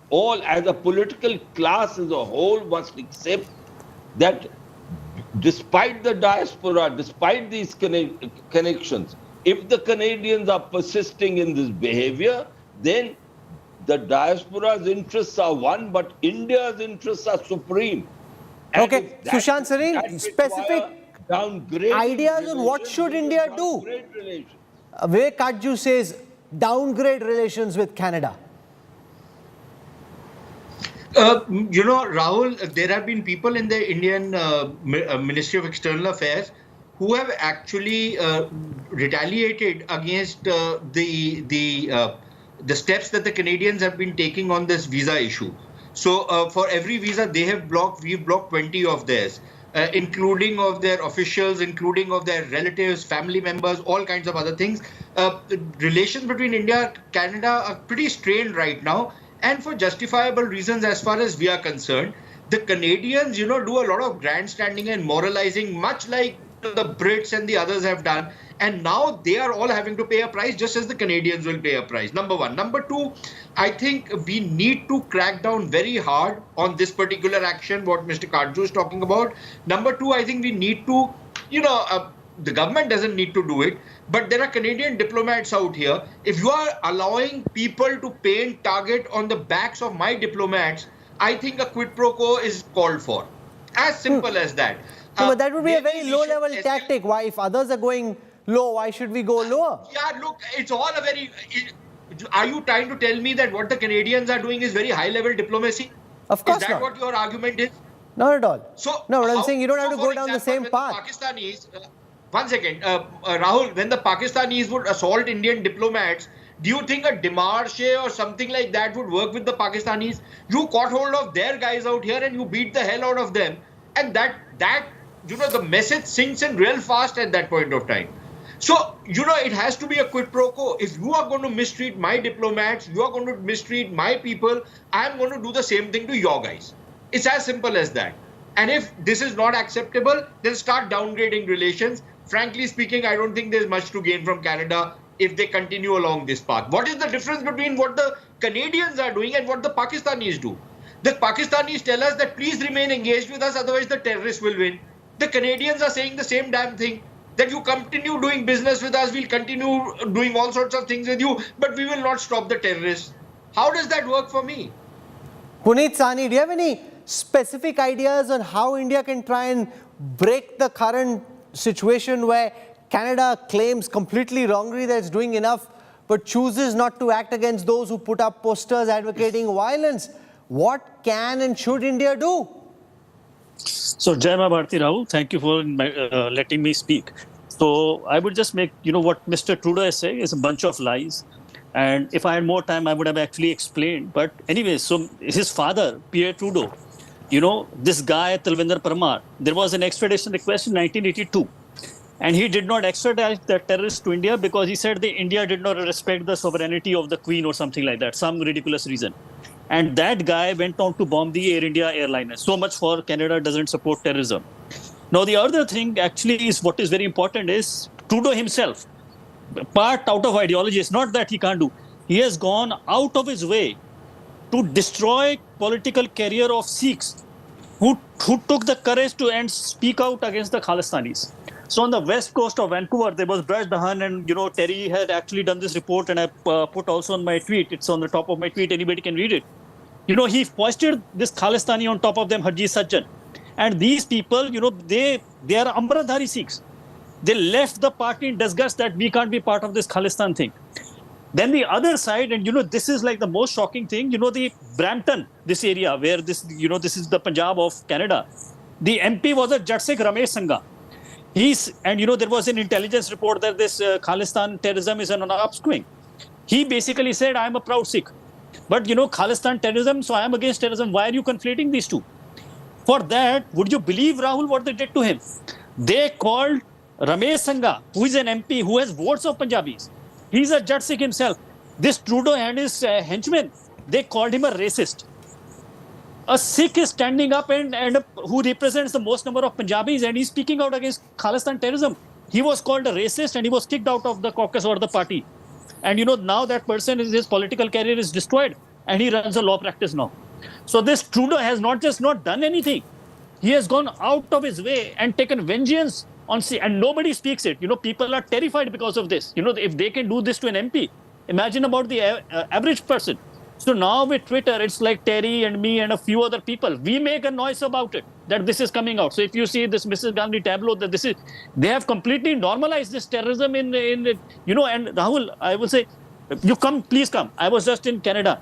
all as a political class as a whole must accept that despite the diaspora, despite these connections, if the Canadians are persisting in this behavior, then the diaspora's interests are one, but India's interests are supreme. Okay, Sushant Sareen, specific ideas on what should India do? Vivek Kajju says downgrade relations with Canada. Rahul, there have been people in the Indian Ministry of External Affairs who have actually retaliated against the steps that the Canadians have been taking on this visa issue. So for every visa they have blocked, we've blocked 20 of theirs, including of their officials, including of their relatives, family members, all kinds of other things. Relations between India and Canada are pretty strained right now, and for justifiable reasons as far as we are concerned. The Canadians, do a lot of grandstanding and moralizing, much like the Brits and the others have done. And now they are all having to pay a price, just as the Canadians will pay a price. Number one. Number two, I think we need to crack down very hard on this particular action, what Mr. Kajju is talking about. Number two, I think we need to, the government doesn't need to do it, but there are Canadian diplomats out here. If you are allowing people to paint target on the backs of my diplomats, I think a quid pro quo is called for. As simple as that. No, but that would be a very low-level tactic. Why, if others are going low, why should we go lower? Yeah, look, it's all a very... Are you trying to tell me that what the Canadians are doing is very high-level diplomacy? Of course not. Is that what your argument is? Not at all. So, no, what I'm saying, you don't have to go down the same path. Pakistanis, one second, Rahul, when the Pakistanis would assault Indian diplomats, do you think a démarche or something like that would work with the Pakistanis? You caught hold of their guys out here and you beat the hell out of them. And that the message sinks in real fast at that point of time. So, it has to be a quid pro quo. If you are going to mistreat my diplomats, you are going to mistreat my people, I am going to do the same thing to your guys. It's as simple as that. And if this is not acceptable, then start downgrading relations. Frankly speaking, I don't think there's much to gain from Canada if they continue along this path. What is the difference between what the Canadians are doing and what the Pakistanis do? The Pakistanis tell us that please remain engaged with us, otherwise the terrorists will win. The Canadians are saying the same damn thing, that you continue doing business with us, we'll continue doing all sorts of things with you, but we will not stop the terrorists. How does that work for me? Puneet Sahni, do you have any specific ideas on how India can try and break the current situation where Canada claims completely wrongly that it's doing enough, but chooses not to act against those who put up posters advocating violence? What can and should India do? So, Jai Ma Bharati Rahul, thank you for letting me speak. So, I would just make, what Mr. Trudeau is saying is a bunch of lies. And if I had more time, I would have actually explained. But anyway, so his father, Pierre Trudeau, this guy, Talvinder Parmar, there was an extradition request in 1982. And he did not extradite the terrorists to India because he said India did not respect the sovereignty of the Queen or something like that, some ridiculous reason. And that guy went on to bomb the Air India airliner. So much for Canada doesn't support terrorism. Now, the other thing actually is what is very important is Trudeau himself, part out of ideology. It's not that he can't do. He has gone out of his way to destroy political career of Sikhs who took the courage to speak out against the Khalistanis. So on the west coast of Vancouver, there was Braj Dahan, and Terry had actually done this report, and I put also on my tweet. It's on the top of my tweet. Anybody can read it. He foisted this Khalistani on top of them, Harjeet Sajjan. And these people, they are Amritdhari Sikhs. They left the party in disgust that we can't be part of this Khalistan thing. Then the other side, and this is like the most shocking thing, the Brampton, this area where this is the Punjab of Canada. The MP was a Jat Sikh Ramesh Sangha. There was an intelligence report that this Khalistan terrorism is an upswing. He basically said, I'm a proud Sikh. But, Khalistan terrorism, so I am against terrorism. Why are you conflating these two? For that, would you believe, Rahul, what they did to him? They called Ramesh Sangha, who is an MP, who has votes of Punjabis. He's a Jat Sikh himself. This Trudeau and his henchmen, they called him a racist. A Sikh is standing up and who represents the most number of Punjabis, and he's speaking out against Khalistan terrorism. He was called a racist and he was kicked out of the caucus or the party. And now that person, his political career is destroyed and he runs a law practice now. So this Trudeau has not just not done anything. He has gone out of his way and taken vengeance on, and nobody speaks it. People are terrified because of this. If they can do this to an MP, imagine about the average person. So now with Twitter, it's like Terry and me and a few other people. We make a noise about it, that this is coming out. So if you see this Mrs. Gandhi tableau, that they have completely normalized this terrorism and Rahul, I will say, please come. I was just in Canada.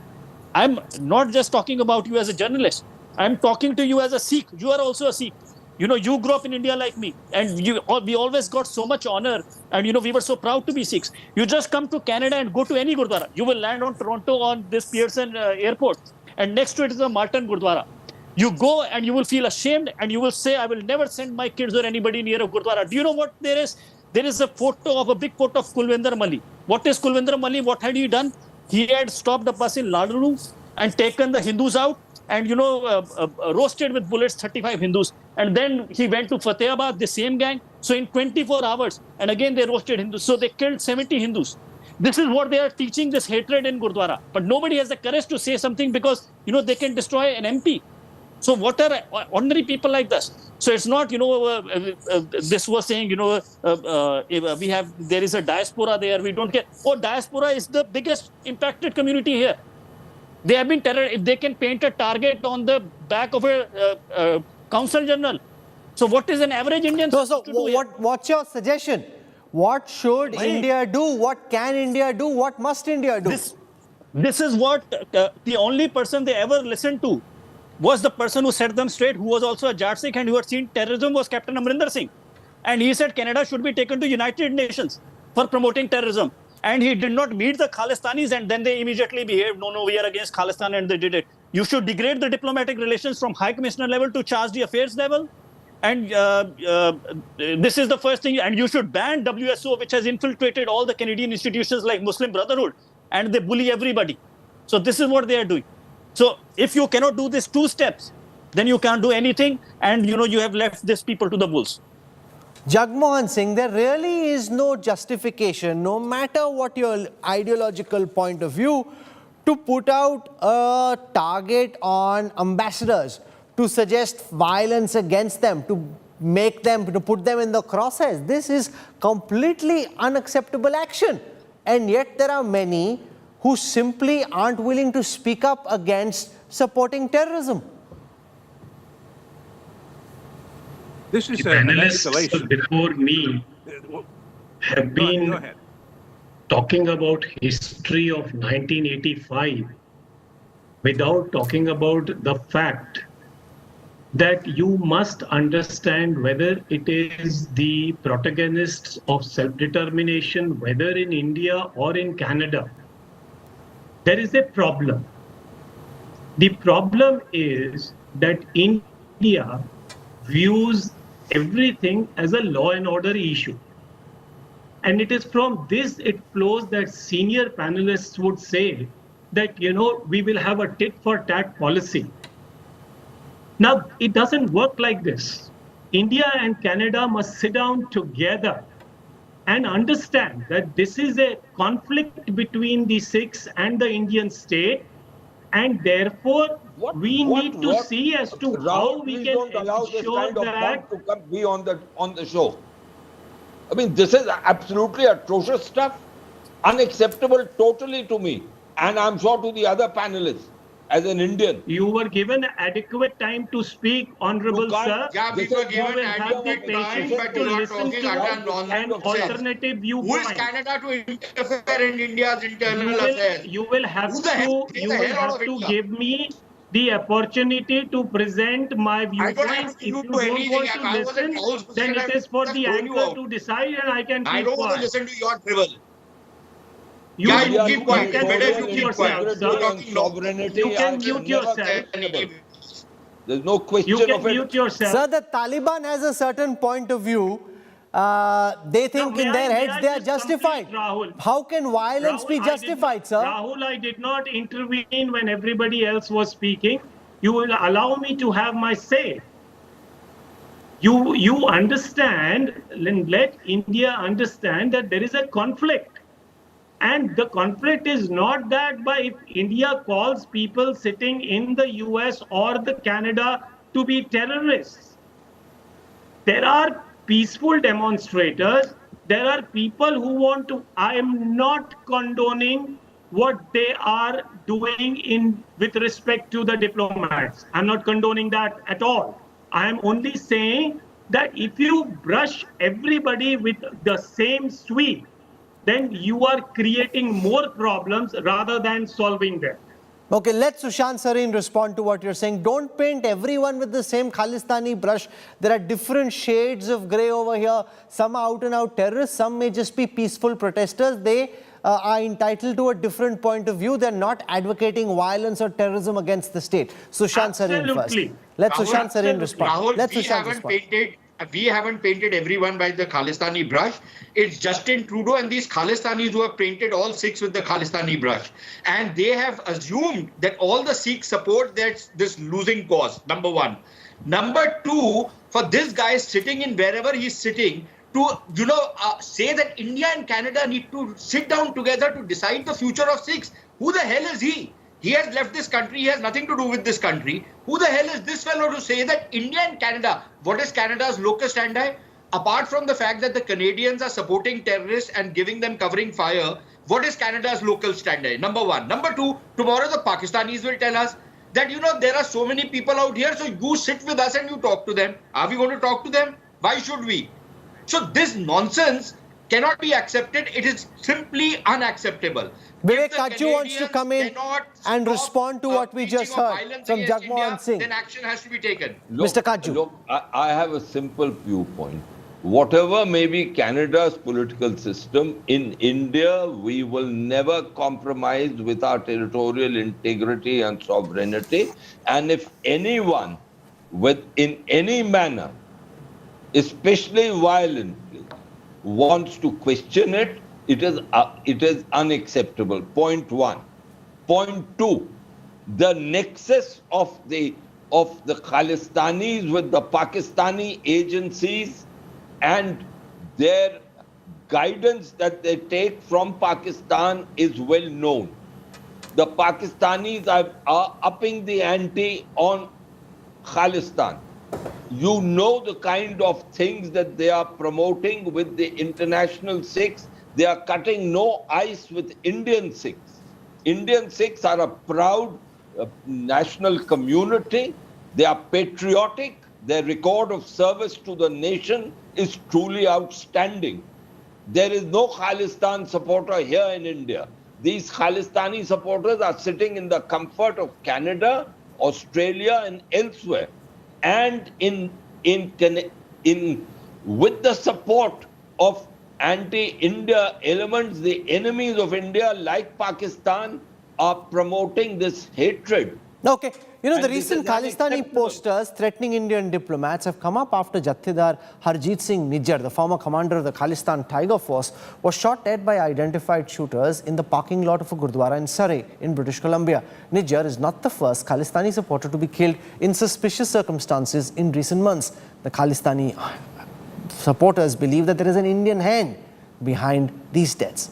I'm not just talking about you as a journalist. I'm talking to you as a Sikh. You are also a Sikh. You grew up in India like me, and we always got so much honor, and we were so proud to be Sikhs. You just come to Canada and go to any Gurdwara. You will land on Toronto on this Pearson airport, and next to it is the Martin Gurdwara. You go and you will feel ashamed, and you will say, I will never send my kids or anybody near a Gurdwara. Do you know what there is? There is a big photo of Kulwinder Malli. What is Kulwinder Malli? What had he done? He had stopped a bus in Laduru and taken the Hindus out and, roasted with bullets 35 Hindus. And then he went to Fatehabad, the same gang. So in 24 hours, and again they roasted Hindus. So they killed 70 Hindus. This is what they are teaching, this hatred in Gurdwara. But nobody has the courage to say something because, they can destroy an MP. So what are ordinary people like this? So it's not, this was saying, there is a diaspora there, we don't care. Oh, diaspora is the biggest impacted community here. They have been if they can paint a target on the back of a Consul General. So what is an average Indian? What's your suggestion? What should India do? What can India do? What must India do? This is what the only person they ever listened to was the person who set them straight, who was also a Jat Sikh and who had seen terrorism, was Captain Amrinder Singh. And he said Canada should be taken to United Nations for promoting terrorism. And he did not meet the Khalistanis, and then they immediately behaved, no, we are against Khalistan, and they did it. You should degrade the diplomatic relations from High Commissioner level to Charge d'Affaires level. And this is the first thing. And you should ban WSO, which has infiltrated all the Canadian institutions like Muslim Brotherhood, and they bully everybody. So this is what they are doing. So if you cannot do these two steps, then you can't do anything, and you have left these people to the wolves. Jagmohan Singh, there really is no justification, no matter what your ideological point of view, to put out a target on ambassadors, to suggest violence against them, to put them in the crosshairs. This is completely unacceptable action. And yet there are many who simply aren't willing to speak up against supporting terrorism. This is the panelists before me have been talking about history of 1985 without talking about the fact that you must understand whether it is the protagonists of self-determination, whether in India or in Canada. There is a problem. The problem is that India views everything as a law and order issue. And it is from this it flows that senior panelists would say that, we will have a tit for tat policy. Now, it doesn't work like this. India and Canada must sit down together and understand that this is a conflict between the Sikhs and the Indian state. And therefore, we need to see as to how we can allow this ensure kind of that to come be on the show. I mean, this is absolutely atrocious stuff, unacceptable totally to me, and I'm sure to the other panelists. As an Indian, you were given adequate time to speak, honorable sir. Yeah, we were given adequate time, but to you are listen talking to an an alternative viewpoint. Who is Canada to interfere in India's internal affairs? You will have to give me the opportunity to present my viewpoints. If you don't want to listen, then it is for the anchor to decide, and I can keep quiet. I don't want to listen to your drivel. You keep quiet. Better you keep quiet, sir. Sovereignty, you can mute yourself. There's no question you can of it. mute yourself. Sir, the Taliban has a certain point of view. They think in their heads they are justified. How can violence be justified, sir? Rahul, I did not intervene when everybody else was speaking. You will allow me to have my say. You understand, let India understand that there is a conflict. And the conflict is not that by if India calls people sitting in the US or the Canada to be terrorists. There are peaceful demonstrators. There are people who want to. I am not condoning what they are doing with respect to the diplomats. I'm not condoning that at all. I am only saying that if you brush everybody with the same sweep, then you are creating more problems rather than solving them. Okay, let Sushant Sareen respond to what you're saying. Don't paint everyone with the same Khalistani brush. There are different shades of grey over here. Some are out and out terrorists. Some may just be peaceful protesters. They are entitled to a different point of view. They're not advocating violence or terrorism against the state. Sushant Sareen first. Let Sushant Sareen respond. Rahul, let Sushant respond. We haven't painted everyone by the Khalistani brush. It's Justin Trudeau and these Khalistanis who have painted all Sikhs with the Khalistani brush. And they have assumed that all the Sikhs support this losing cause, number one. Number two, for this guy sitting in wherever he's sitting, to say that India and Canada need to sit down together to decide the future of Sikhs. Who the hell is he? He has left this country. He has nothing to do with this country. Who the hell is this fellow to say that India and Canada, what is Canada's locus standi? Apart from the fact that the Canadians are supporting terrorists and giving them covering fire, what is Canada's local standi? Number one. Number two, tomorrow the Pakistanis will tell us that, there are so many people out here, so you sit with us and you talk to them. Are we going to talk to them? Why should we? So this nonsense cannot be accepted. It is simply unacceptable. Vivek Kachu wants to come in and respond to what we just heard from Jagmohan Singh. Then action has to be taken. Mr. Kachu. Look, I have a simple viewpoint. Whatever may be Canada's political system, in India, we will never compromise with our territorial integrity and sovereignty. And if anyone, in any manner, especially violently, wants to question it, it is unacceptable. Point one. Point two, the nexus of the Khalistanis with the Pakistani agencies and their guidance that they take from Pakistan is well known. The Pakistanis are upping the ante on Khalistan. You know the kind of things that they are promoting with the international Sikhs. They are cutting no ice with Indian Sikhs. Indian Sikhs are a proud national community. They are patriotic. Their record of service to the nation is truly outstanding. There is no Khalistan supporter here in India. These Khalistani supporters are sitting in the comfort of Canada, Australia, and elsewhere. And with the support of anti-India elements, the enemies of India, like Pakistan, are promoting this hatred Okay, you know, the recent Khalistani posters threatening Indian diplomats have come up after Jathedar Harjeet Singh Nijjar, the former commander of the Khalistan Tiger Force, was shot dead by identified shooters in the parking lot of a Gurdwara in Surrey in British Columbia. Nijjar is not the first Khalistani supporter to be killed in suspicious circumstances in recent months. The Khalistani supporters believe that there is an Indian hand behind these deaths.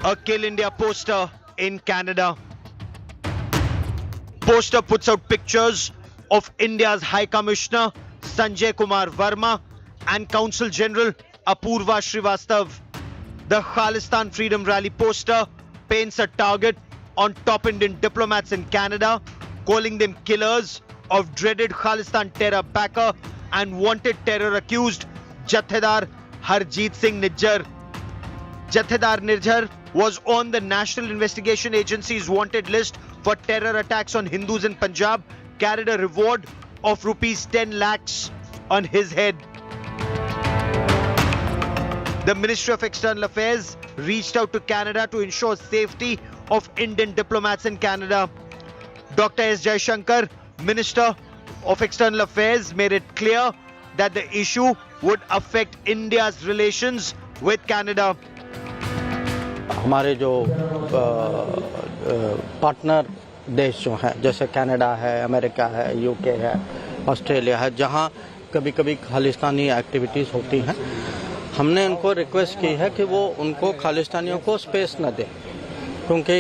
A Kill India poster in Canada. Poster puts out pictures of India's High Commissioner Sanjay Kumar Verma and Consul General Apurva Srivastav. The Khalistan Freedom Rally poster paints a target on top Indian diplomats in Canada, calling them killers of dreaded Khalistan terror backer and wanted terror accused Jathedar Harjeet Singh Nijjar. Jathedar Nijjar was on the National Investigation Agency's wanted list for terror attacks on Hindus in Punjab, carried a reward of rupees 10 lakhs on his head. The Ministry of External Affairs reached out to Canada to ensure safety of Indian diplomats in Canada. Dr. S. Jaishankar, Minister of External Affairs, made it clear that the issue would affect India's relations with Canada. हमारे जो partner देश जो हैं जैसे Canada है, America है, UK है, Australia है, जहां कभी-कभी खालिस्तानी एक्टिविटीज़ होती हैं, हमने उनको रिक्वेस्ट की है कि वो उनको खालिस्तानियों को स्पेस न दें, क्योंकि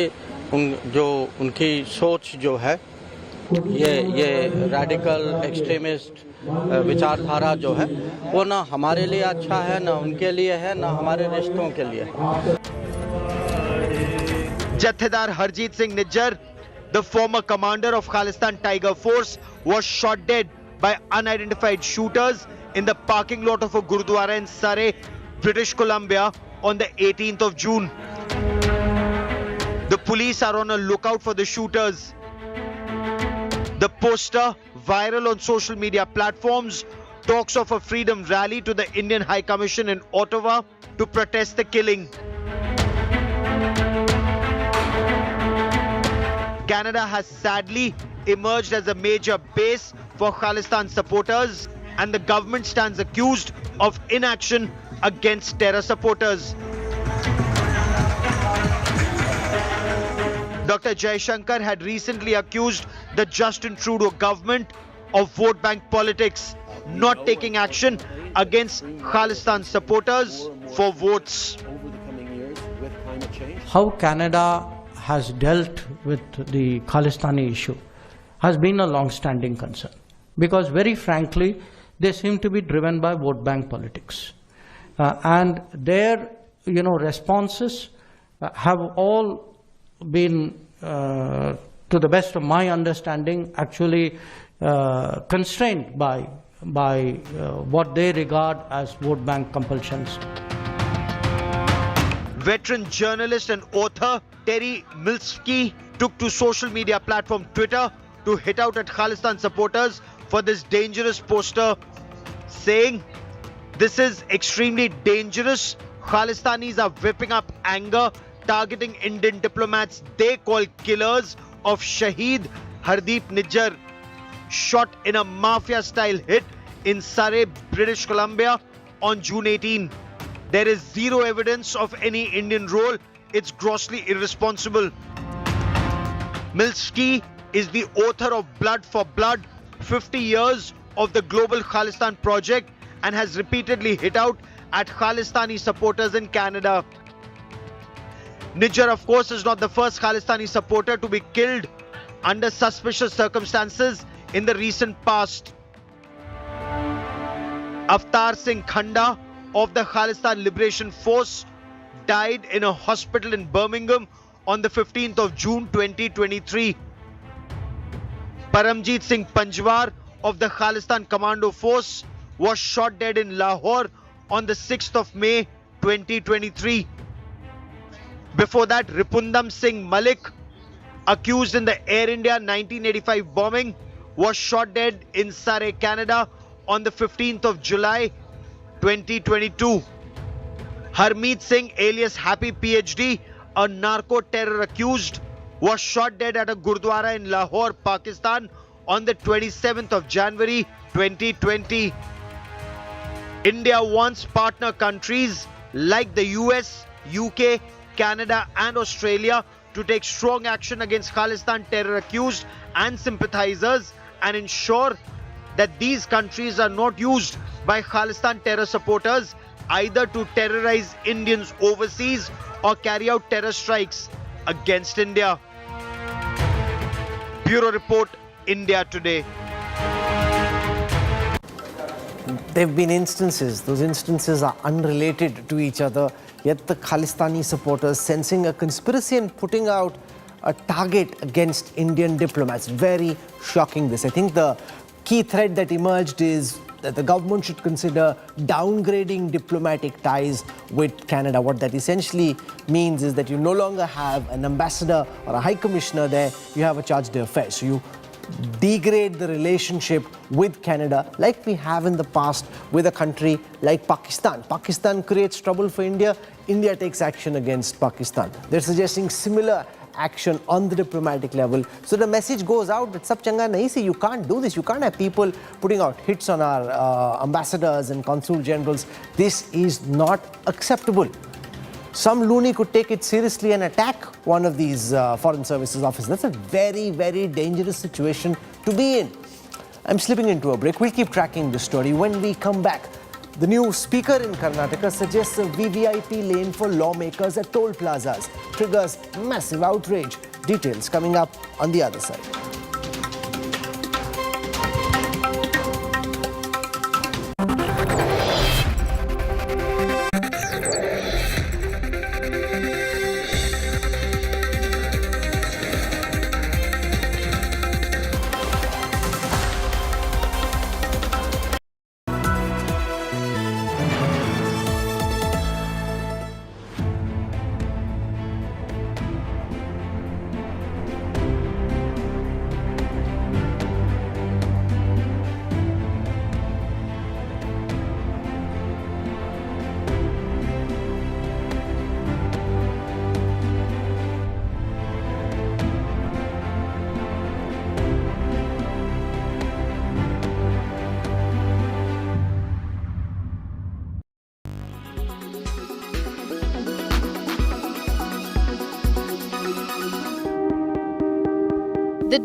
उनकी सोच जो है ये रैडिकल एक्सट्रीमिस्ट विचारधारा जो है वो ना हमारे लिए अच्छा है, ना उनके लिए है, ना हमारे रिश्तों के लिए है. Jathedar Harjeet Singh Nijjar, the former commander of Khalistan Tiger Force, was shot dead by unidentified shooters in the parking lot of a Gurdwara in Surrey, British Columbia on the 18th of June. The police are on a lookout for the shooters. The poster, viral on social media platforms, talks of a freedom rally to the Indian High Commission in Ottawa to protest the killing. Canada has sadly emerged as a major base for Khalistan supporters, and the government stands accused of inaction against terror supporters. Dr. Jaishankar had recently accused the Justin Trudeau government of vote bank politics, not taking action against Khalistan supporters for votes. How Canada has dealt with the Khalistani issue has been a long-standing concern, because very frankly they seem to be driven by vote bank politics, and their responses have all been to the best of my understanding actually constrained by what they regard as vote bank compulsions. Veteran journalist and author Terry Milski took to social media platform Twitter to hit out at Khalistan supporters for this dangerous poster, saying, "This is extremely dangerous. Khalistanis are whipping up anger, targeting Indian diplomats they call killers of Shaheed Hardeep Nijjar, shot in a mafia-style hit in Surrey, British Columbia on June 18. There is zero evidence of any Indian role. It's grossly irresponsible." Milski is the author of Blood for Blood, 50 years of the Global Khalistan Project, and has repeatedly hit out at Khalistani supporters in Canada. Nijjar, of course, is not the first Khalistani supporter to be killed under suspicious circumstances in the recent past. Avtar Singh Khanda of the Khalistan Liberation Force died in a hospital in Birmingham on the 15th of June 2023. Paramjeet Singh Panjwar of the Khalistan Commando Force was shot dead in Lahore on the 6th of May 2023. Before that, Ripundam Singh Malik, accused in the Air India 1985 bombing, was shot dead in Surrey, Canada on the 15th of July 2022. Harmeet Singh alias Happy PhD, a narco-terror accused, was shot dead at a Gurdwara in Lahore, Pakistan on the 27th of January 2020. India wants partner countries like the US, UK, Canada and Australia to take strong action against Khalistan terror accused and sympathizers and ensure that these countries are not used by Khalistan terror supporters either to terrorize Indians overseas or carry out terror strikes against India. Bureau Report, India Today. There have been instances, those instances are unrelated to each other, yet the Khalistani supporters sensing a conspiracy and putting out a target against Indian diplomats. Very shocking this. I think the key thread that emerged is that the government should consider downgrading diplomatic ties with Canada. What that essentially means is that you no longer have an ambassador or a high commissioner there, you have a charge d'affaires. So you degrade the relationship with Canada like we have in the past with a country like Pakistan. Pakistan creates trouble for India, India takes action against Pakistan. They're suggesting similar action on the diplomatic level. So the message goes out that sab changa nahi si, you can't do this. You can't have people putting out hits on our ambassadors and consul generals. This is not acceptable. Some loony could take it seriously and attack one of these foreign services officers. That's a very, very dangerous situation to be in. I'm slipping into a break. We'll keep tracking this story. When we come back, the new speaker in Karnataka suggests a VVIP lane for lawmakers at toll plazas. Triggers massive outrage. Details coming up on the other side. The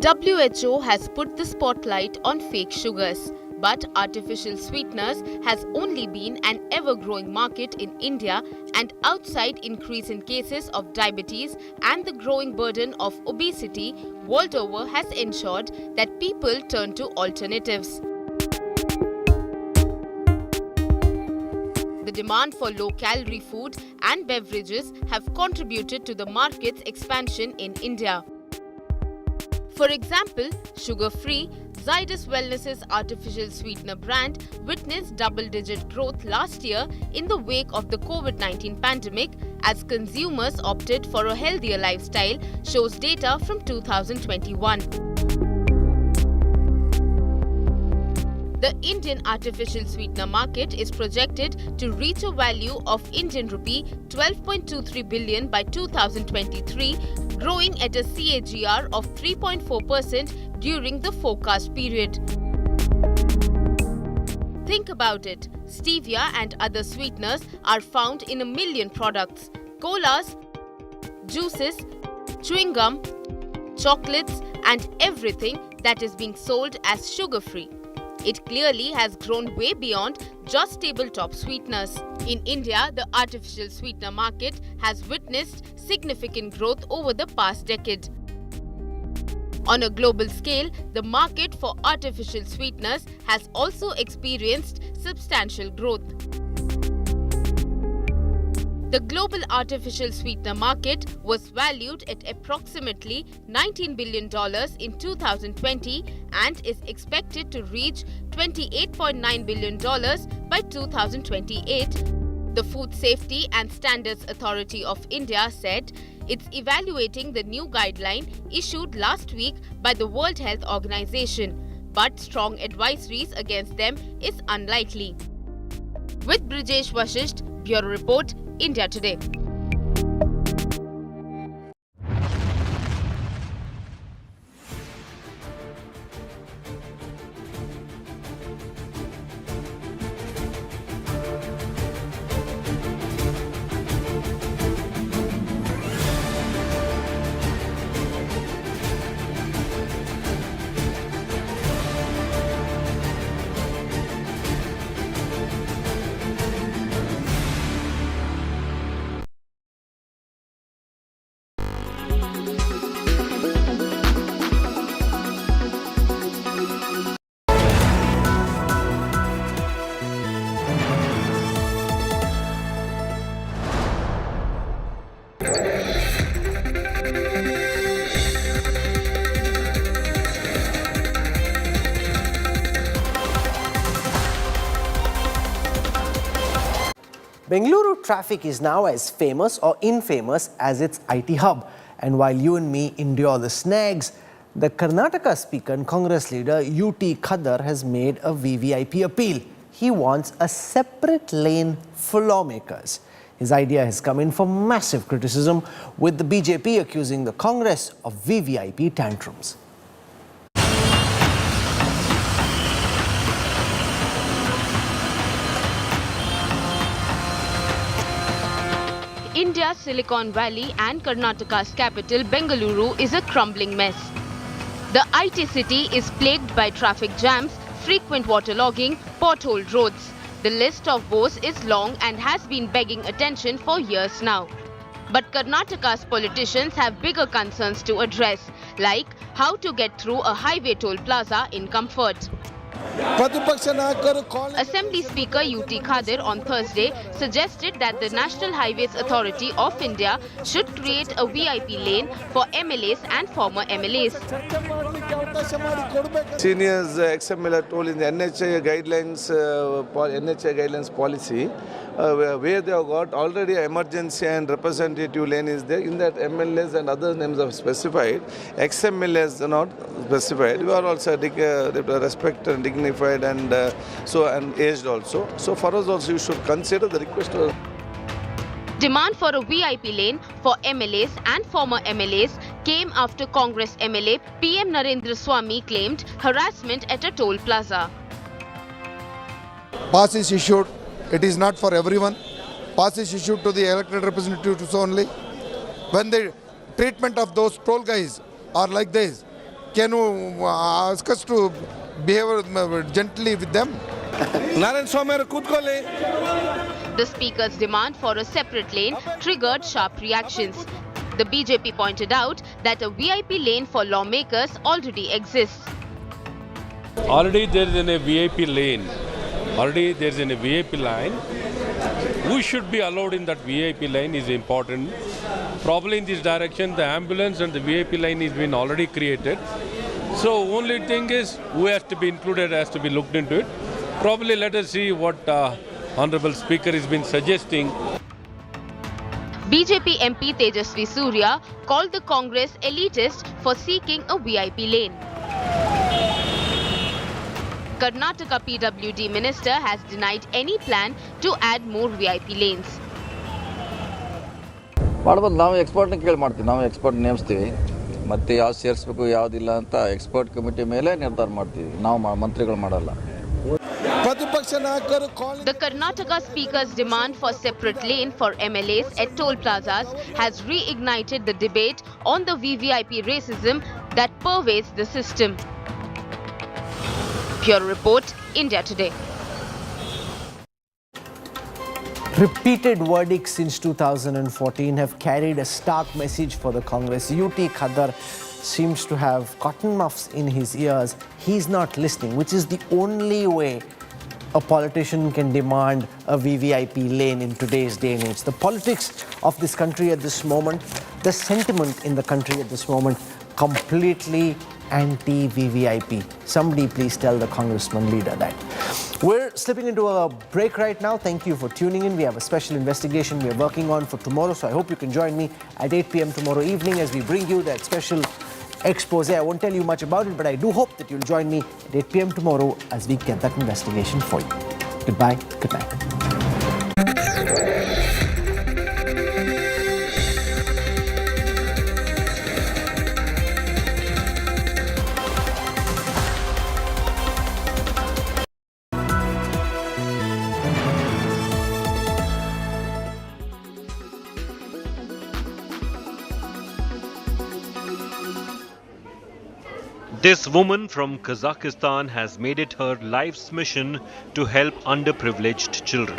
WHO has put the spotlight on fake sugars, but artificial sweeteners has only been an ever-growing market in India, and outside increase in cases of diabetes and the growing burden of obesity world over has ensured that people turn to alternatives. The demand for low-calorie food and beverages have contributed to the market's expansion in India. For example, sugar-free Zydus Wellness's artificial sweetener brand witnessed double-digit growth last year in the wake of the COVID-19 pandemic as consumers opted for a healthier lifestyle, shows data from 2021. The Indian artificial sweetener market is projected to reach a value of Indian rupee 12.23 billion by 2023, growing at a CAGR of 3.4% during the forecast period. Think about it. Stevia and other sweeteners are found in 1 million products. Colas, juices, chewing gum, chocolates, and everything that is being sold as sugar-free. It clearly has grown way beyond just tabletop sweeteners. In India, the artificial sweetener market has witnessed significant growth over the past decade. On a global scale, the market for artificial sweeteners has also experienced substantial growth. The global artificial sweetener market was valued at approximately $19 billion in 2020 and is expected to reach $28.9 billion by 2028. The Food Safety and Standards Authority of India said it's evaluating the new guideline issued last week by the World Health Organization, but strong advisories against them is unlikely. With Brijesh Vashisht, Bureau Report, India Today. Bengaluru traffic is now as famous or infamous as its IT hub. And while you and me endure the snags, the Karnataka speaker and Congress leader UT Khadar has made a VVIP appeal. He wants a separate lane for lawmakers. His idea has come in for massive criticism, with the BJP accusing the Congress of VVIP tantrums. India's Silicon Valley and Karnataka's capital, Bengaluru, is a crumbling mess. The IT city is plagued by traffic jams, frequent waterlogging, potholed roads. The list of woes is long and has been begging attention for years now. But Karnataka's politicians have bigger concerns to address, like how to get through a highway toll plaza in comfort. Assembly Speaker UT Khadir on Thursday suggested that the National Highways Authority of India should create a VIP lane for MLAs and former MLAs. Seniors XML told in the NHA guidelines policy, where they have got already emergency and representative lane is there. In that MLAs and other names are specified. XMLAs are not specified. We are also respected and dignified and and aged also. So for us also you should consider the request. Demand for a VIP lane for MLAs and former MLAs came after Congress MLA PM Narendra Swamy claimed harassment at a toll plaza. Pass is issued. It is not for everyone. Pass is issued to the elected representatives only. When the treatment of those toll guys are like this, can you ask us to behave gently with them? The speaker's demand for a separate lane triggered sharp reactions. The BJP pointed out that a VIP lane for lawmakers already exists. Already there is a VIP lane. Already there is a VIP line. Who should be allowed in that VIP lane is important. Probably in this direction, the ambulance and the VIP line has been already created. So only thing is who has to be included, has to be looked into it. Probably let us see what Honorable Speaker has been suggesting. BJP MP Tejasvi Surya called the Congress elitist for seeking a VIP lane. Karnataka PWD minister has denied any plan to add more VIP lanes. ಮಾಡಬಹುದು ನಾವು ಎಕ್ಸ್ಪರ್ಟ್ನ ಕೇಳಿ ಮಾಡ್ತೀವಿ ನಾವು expert ನೇಮಿಸ್ತೀವಿ ಮತ್ತೆ ಯಾವ್ದು ಸೇರಿಸಬೇಕು ಯಾವುದಿಲ್ಲ ಅಂತ ಎಕ್ಸ್ಪರ್ಟ್ ಕಮಿಟಿ ಮೇಲೆ ನಿರ್ಧಾರ ಮಾಡ್ತೀವಿ ನಾವು ಮಂತ್ರಿಗಳು ಮಾಡಲ್ಲ. The Karnataka speaker's demand for separate lane for MLAs at toll plazas has reignited the debate on the VVIP racism that pervades the system. Bureau Report, India Today. Repeated verdicts since 2014 have carried a stark message for the Congress. UT Khadar seems to have cotton muffs in his ears. He's not listening, which is the only way a politician can demand a VVIP lane in today's day and age. The politics of this country at this moment, the sentiment in the country at this moment, completely anti-VVIP. Somebody please tell the congressman leader that. We're slipping into a break right now. Thank you for tuning in. We have a special investigation we're working on for tomorrow, so I hope you can join me at 8 p.m. tomorrow evening as we bring you that special expose. I won't tell you much about it, but I do hope that you'll join me at 8 p.m. tomorrow as we get that investigation for you. Goodbye. Good night. This woman from Kazakhstan has made it her life's mission to help underprivileged children.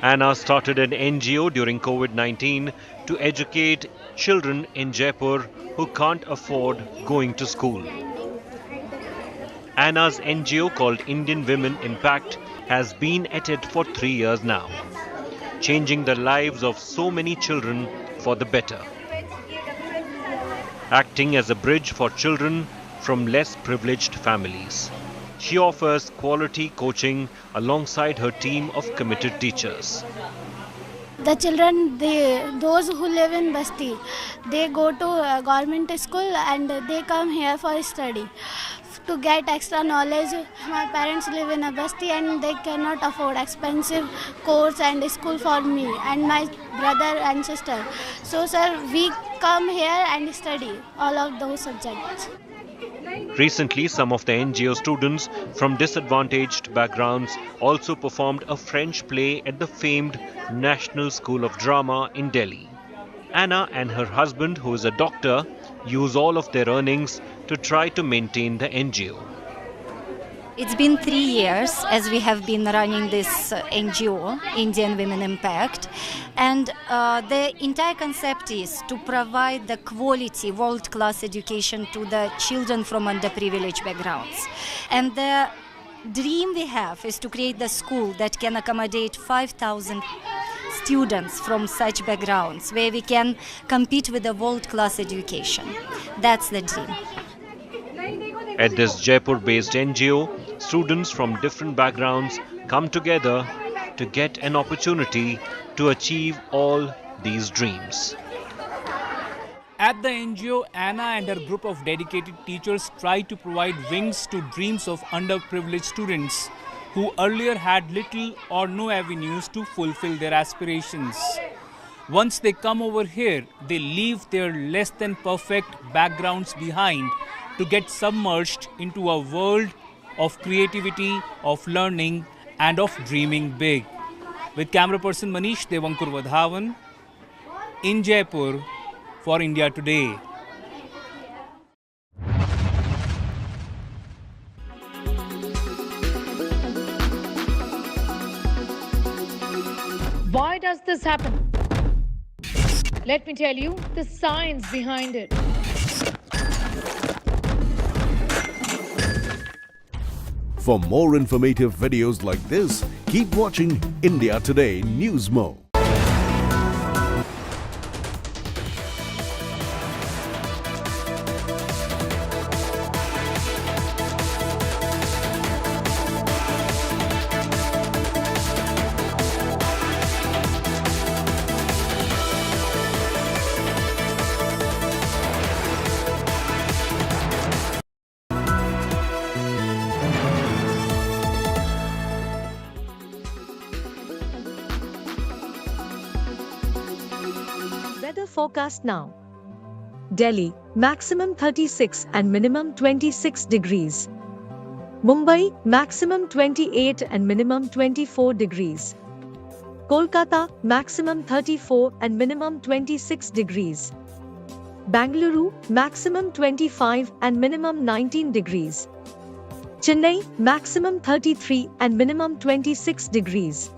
Anna started an NGO during COVID-19 to educate children in Jaipur who can't afford going to school. Anna's NGO called Indian Women Impact has been at it for 3 years now, changing the lives of so many children for the better. Acting as a bridge for children from less privileged families. She offers quality coaching alongside her team of committed teachers. The children, those who live in Basti, they go to a government school and they come here for study. To get extra knowledge, my parents live in a Basti and they cannot afford expensive course and school for me and my brother and sister. So sir, we come here and study all of those subjects. Recently, some of the NGO students from disadvantaged backgrounds also performed a French play at the famed National School of Drama in Delhi. Anna and her husband, who is a doctor, use all of their earnings to try to maintain the NGO. It's been 3 years as we have been running this NGO, Indian Women Impact, and the entire concept is to provide the quality, world-class education to the children from underprivileged backgrounds. And the dream we have is to create the school that can accommodate 5,000 students from such backgrounds, where we can compete with the world-class education. That's the dream. At this Jaipur-based NGO, students from different backgrounds come together to get an opportunity to achieve all these dreams. At the NGO, Anna and her group of dedicated teachers try to provide wings to dreams of underprivileged students who earlier had little or no avenues to fulfill their aspirations. Once they come over here, they leave their less than perfect backgrounds behind to get submerged into a world of creativity, of learning and of dreaming big. With camera person Manish Devankur Vadhavan in Jaipur for India Today. Why does this happen? Let me tell you the science behind it. For more informative videos like this, keep watching India Today Newsmo. Weather forecast now. Delhi, maximum 36 and minimum 26 degrees. Mumbai, maximum 28 and minimum 24 degrees. Kolkata, maximum 34 and minimum 26 degrees. Bengaluru, maximum 25 and minimum 19 degrees. Chennai, maximum 33 and minimum 26 degrees.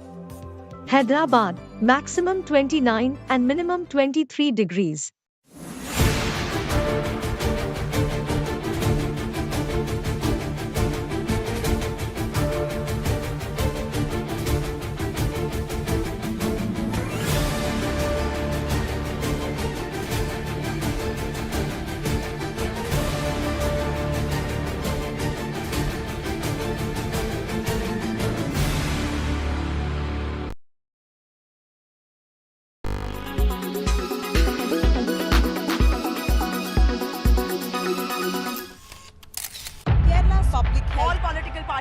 Hyderabad, maximum 29 and minimum 23 degrees.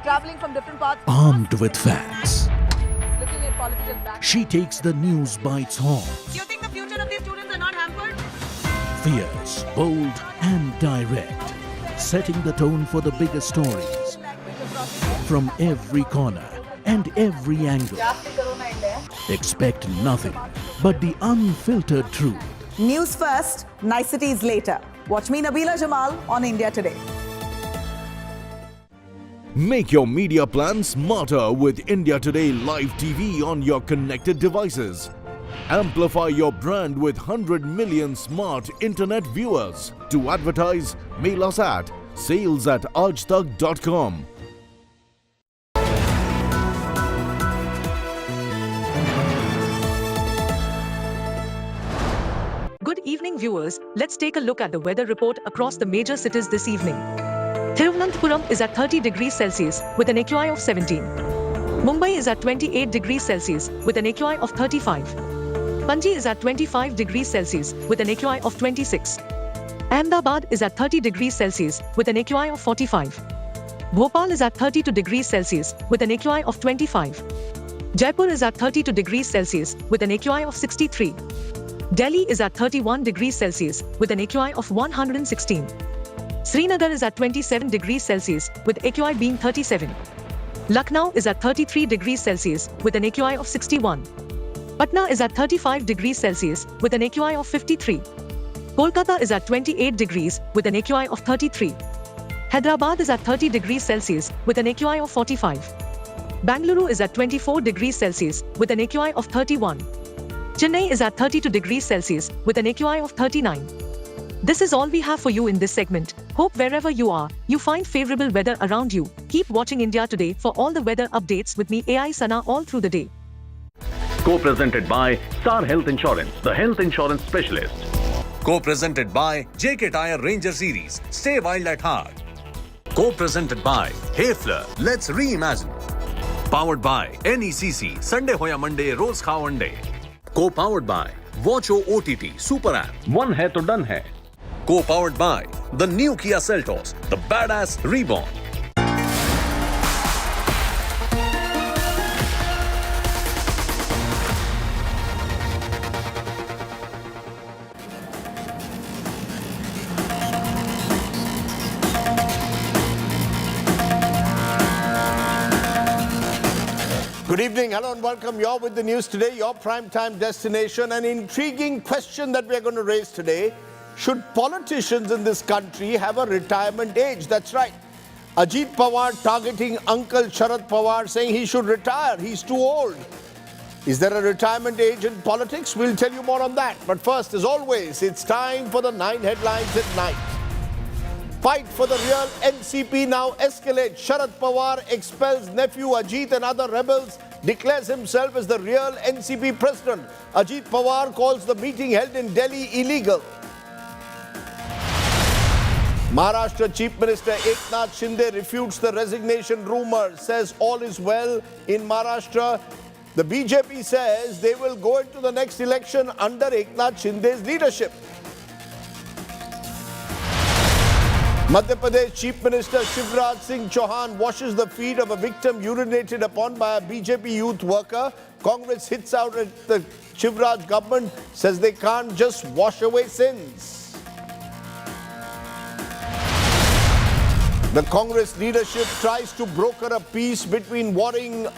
Traveling from different parts. Armed with facts, Looking at political back. she takes the news by its horns. You think the future of these students are not hampered? Fierce, bold and direct, setting the tone for the biggest stories. From every corner and every angle. Expect nothing but the unfiltered truth. News first, niceties later. Watch me, Nabila Jamal, on India Today. Make your media plan smarter with India Today Live TV on your connected devices. Amplify your brand with 100 million smart internet viewers. To advertise, mail us at sales@aajtak.com. Good evening, viewers. Let's take a look at the weather report across the major cities this evening. Thiruvananthapuram is at 30 degrees Celsius with an AQI of 17. Mumbai is at 28 degrees Celsius with an AQI of 35. Panji is at 25 degrees Celsius with an AQI of 26. Ahmedabad is at 30 degrees Celsius with an AQI of 45. Bhopal is at 32 degrees Celsius with an AQI of 25. Jaipur is at 32 degrees Celsius with an AQI of 63. Delhi is at 31 degrees Celsius with an AQI of 116. Srinagar is at 27 degrees Celsius with AQI being 37. Lucknow is at 33 degrees Celsius with an AQI of 61. Patna is at 35 degrees Celsius with an AQI of 53. Kolkata is at 28 degrees with an AQI of 33. Hyderabad is at 30 degrees Celsius with an AQI of 45. Bengaluru is at 24 degrees Celsius with an AQI of 31. Chennai is at 32 degrees Celsius with an AQI of 39. This is all we have for you in this segment. Hope wherever you are, you find favorable weather around you. Keep watching India Today for all the weather updates with me, AI Sana, all through the day. Co-presented by Star Health Insurance, the health insurance specialist. Co-presented by JK Tyre Ranger Series, Stay Wild at Heart. Co-presented by Hayfler, Let's Reimagine. Powered by NECC, Sunday Hoya Monday, Rose Khao Monday. Co-powered by Watcho OTT Super App. One hai to done hai. Co-powered by the new Kia Seltos, the badass reborn. Good evening, hello and welcome. You're with the news today, your primetime destination. An intriguing question that we're going to raise today. Should politicians in this country have a retirement age? That's right. Ajit Pawar targeting Uncle Sharad Pawar, saying he should retire. He's too old. Is there a retirement age in politics? We'll tell you more on that. But first, as always, it's time for the 9 headlines at night. Fight for the real NCP now escalates. Sharad Pawar expels nephew Ajit and other rebels, declares himself as the real NCP president. Ajit Pawar calls the meeting held in Delhi illegal. Maharashtra Chief Minister Eknath Shinde refutes the resignation rumor, says all is well in Maharashtra. The BJP says they will go into the next election under Eknath Shinde's leadership. Madhya Pradesh Chief Minister Shivraj Singh Chauhan washes the feet of a victim urinated upon by a BJP youth worker. Congress hits out at the Shivraj government, says they can't just wash away sins. The Congress leadership tries to broker a peace between warring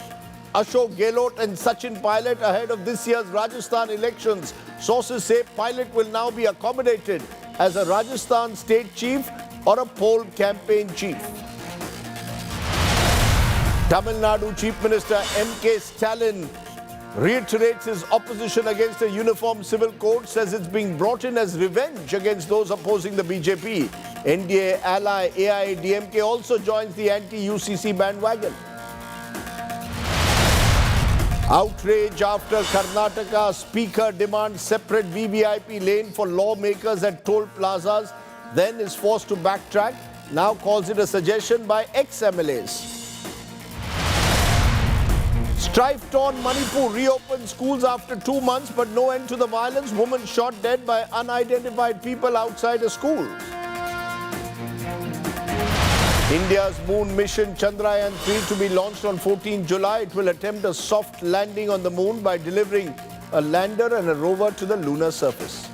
Ashok Gehlot and Sachin Pilot ahead of this year's Rajasthan elections. Sources say Pilot will now be accommodated as a Rajasthan state chief or a poll campaign chief. Tamil Nadu Chief Minister M.K. Stalin reiterates his opposition against a uniform civil code, says it's being brought in as revenge against those opposing the BJP. NDA ally AIADMK also joins the anti-UCC bandwagon. Outrage after Karnataka Speaker demands separate VVIP lane for lawmakers at toll plazas, then is forced to backtrack, now calls it a suggestion by ex-MLAs. Strife-torn Manipur reopens schools after 2 months, but no end to the violence. Woman shot dead by unidentified people outside a school. India's moon mission Chandrayaan-3 to be launched on 14 July. It will attempt a soft landing on the moon by delivering a lander and a rover to the lunar surface.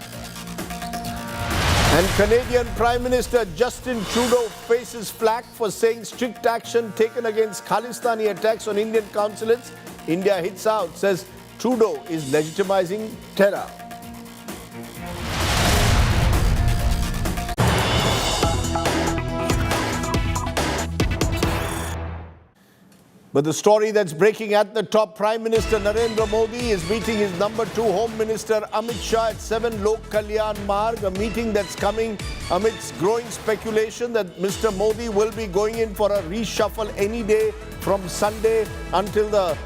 And Canadian Prime Minister Justin Trudeau faces flack for saying strict action taken against Khalistani attacks on Indian consulates. India hits out, says Trudeau is legitimizing terror. But the story that's breaking at the top, Prime Minister Narendra Modi is meeting his number 2 Home Minister Amit Shah at 7 Lok Kalyan Marg, a meeting that's coming amidst growing speculation that Mr. Modi will be going in for a reshuffle any day from Sunday until the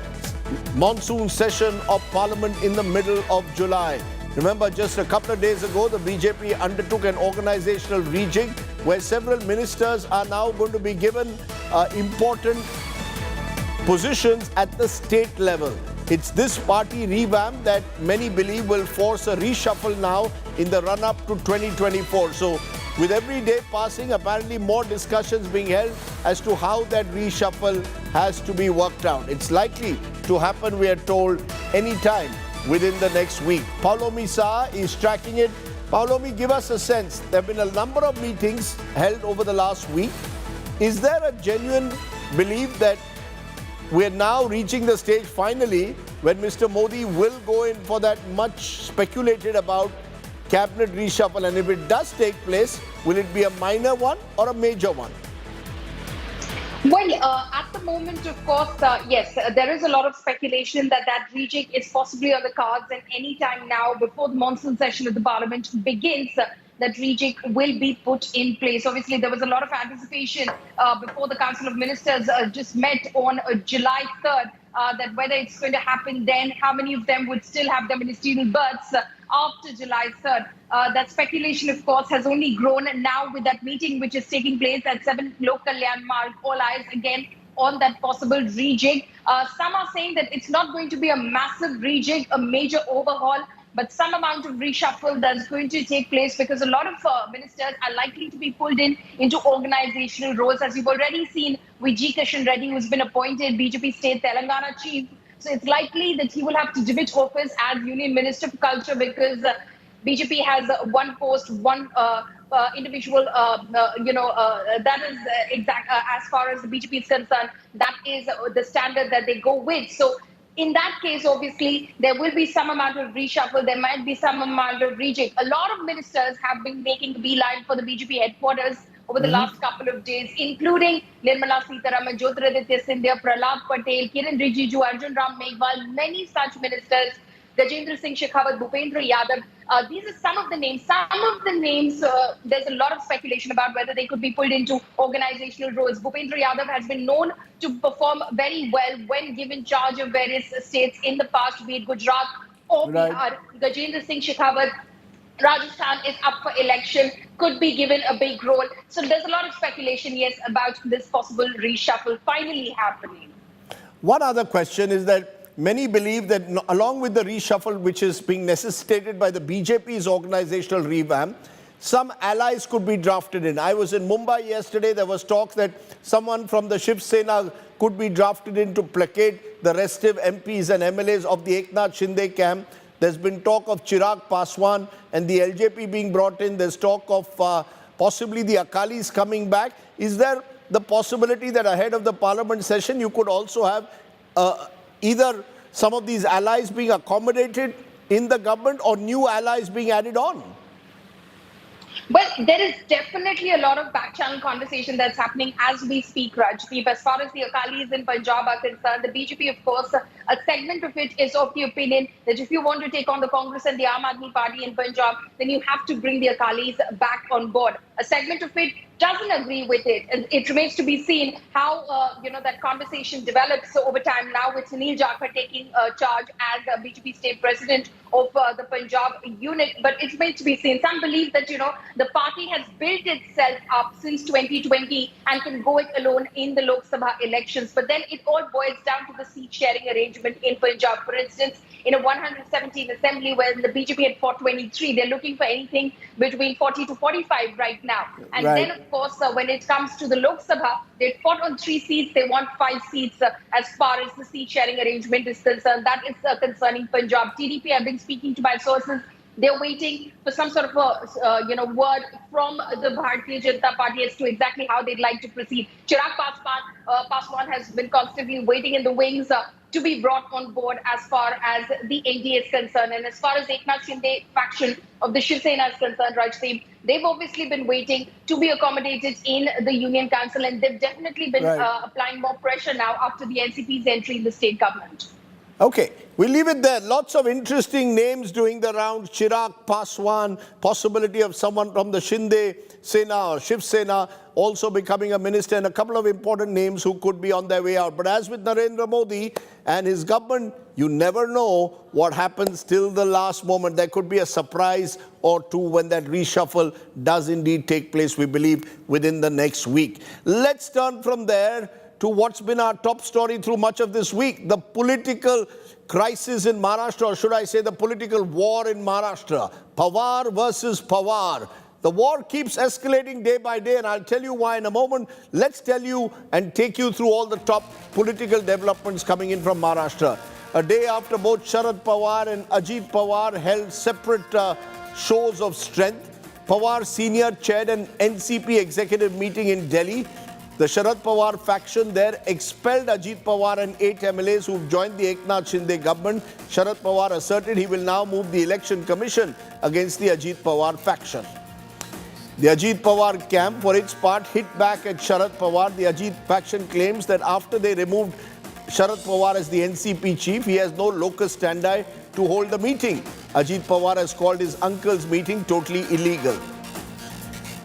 monsoon session of Parliament in the middle of July. Remember, just a couple of days ago, the BJP undertook an organizational rejig where several ministers are now going to be given important positions at the state level. It's this party revamp that many believe will force a reshuffle now in the run-up to 2024. So with every day passing, apparently more discussions being held as to how that reshuffle has to be worked out. It's likely to happen, we are told, anytime within the next week. Paulomi Saha is tracking it. Paulomi, give us a sense. There have been a number of meetings held over the last week. Is there a genuine belief that we are now reaching the stage finally when Mr. Modi will go in for that much speculated about cabinet reshuffle? And if it does take place, will it be a minor one or a major one? Well, at the moment, of course, yes, there is a lot of speculation that that rejig is possibly on the cards, and any time now before the monsoon session of the Parliament begins, that rejig will be put in place. Obviously, there was a lot of anticipation before the Council of Ministers just met on July 3rd, that whether it's going to happen then, how many of them would still have their ministerial berths after July 3rd. That speculation, of course, has only grown now with that meeting which is taking place at 7 Lok Kalyan Marg. All eyes again on that possible rejig. Some are saying that it's not going to be a massive rejig, a major overhaul, but some amount of reshuffle that's going to take place because a lot of ministers are likely to be pulled into organizational roles. As you've already seen with G. Kishan Reddy, who's been appointed BJP State Telangana Chief. So it's likely that he will have to dimit office as Union Minister for Culture because BJP has one post, one individual, that is exact as far as the BJP is concerned. That is the standard that they go with. So in that case, obviously, there will be some amount of reshuffle. There might be some amount of rejig. A lot of ministers have been making a beeline for the BJP headquarters over the last couple of days, including Nirmala Sitharaman, Jyotiraditya Scindia, Prahlad Patel, Kiran Rijiju, Arjun Ram Meghwal, many such ministers, Gajendra Singh Shekhawat, Bhupendra Yadav. These are some of the names. Some of the names, there's a lot of speculation about whether they could be pulled into organizational roles. Bhupendra Yadav has been known to perform very well when given charge of various states in the past, be it Gujarat or Bihar. Gajendra Singh Shekhawat, Rajasthan is up for election, could be given a big role. So there's a lot of speculation, yes, about this possible reshuffle finally happening. One other question is that many believe that along with the reshuffle which is being necessitated by the BJP's organizational revamp, some allies could be drafted in. I was in Mumbai yesterday. There was talk that someone from the Shiv Sena could be drafted in to placate the restive MPs and MLAs of the Eknath Shinde camp. There's been talk of Chirag Paswan and the LJP being brought in. There's talk of possibly the Akalis coming back. Is there the possibility that ahead of the Parliament session, you could also have either some of these allies being accommodated in the government or new allies being added on? Well, there is definitely a lot of back channel conversation that's happening as we speak, Rajdeep. As far as the Akalis in Punjab are concerned, the BJP, of course, a segment of it is of the opinion that if you want to take on the Congress and the Aam Aadmi Party in Punjab, then you have to bring the Akalis back on board. A segment of it doesn't agree with it. And it remains to be seen how, that conversation develops over time now with Sunil Jakhar taking charge as BJP state president of the Punjab unit. But it remains to be seen. Some believe that, the party has built itself up since 2020 and can go it alone in the Lok Sabha elections. But then it all boils down to the seat sharing arrangement in Punjab. For instance, in a 117 assembly where the BJP had 423, they're looking for anything between 40 to 45 right now. And then, of course, when it comes to the Lok Sabha, they fought on 3 seats. They want 5 seats as far as the seat sharing arrangement is concerned. That is concerning Punjab. TDP, I've been speaking to my sources. They're waiting for some sort of a, word from the Bharatiya Janata Party as to exactly how they'd like to proceed. Chirag Paswan has been constantly waiting in the wings to be brought on board as far as the NDA is concerned. And as far as Eknath Shinde faction of the Shiv Sena is concerned, Rajdeep, they've obviously been waiting to be accommodated in the Union Council, and they've definitely been applying more pressure now after the NCP's entry in the state government. Okay, we'll leave it there. Lots of interesting names doing the rounds. Chirag Paswan, possibility of someone from the Shinde Sena or Shiv Sena also becoming a minister, and a couple of important names who could be on their way out. But as with Narendra Modi and his government, you never know what happens till the last moment. There could be a surprise or two when that reshuffle does indeed take place, we believe, within the next week. Let's turn from there to what's been our top story through much of this week, the political crisis in Maharashtra, or should I say the political war in Maharashtra. Pawar versus Pawar. The war keeps escalating day by day, and I'll tell you why in a moment. Let's tell you and take you through all the top political developments coming in from Maharashtra. A day after both Sharad Pawar and Ajit Pawar held separate shows of strength, Pawar Senior chaired an NCP executive meeting in Delhi. The Sharad Pawar faction there expelled Ajit Pawar and 8 MLAs who've joined the Eknath Shinde government. Sharad Pawar asserted he will now move the election commission against the Ajit Pawar faction. The Ajit Pawar camp, for its part, hit back at Sharad Pawar. The Ajit faction claims that after they removed Sharad Pawar as the NCP chief, he has no locus standi to hold the meeting. Ajit Pawar has called his uncle's meeting totally illegal.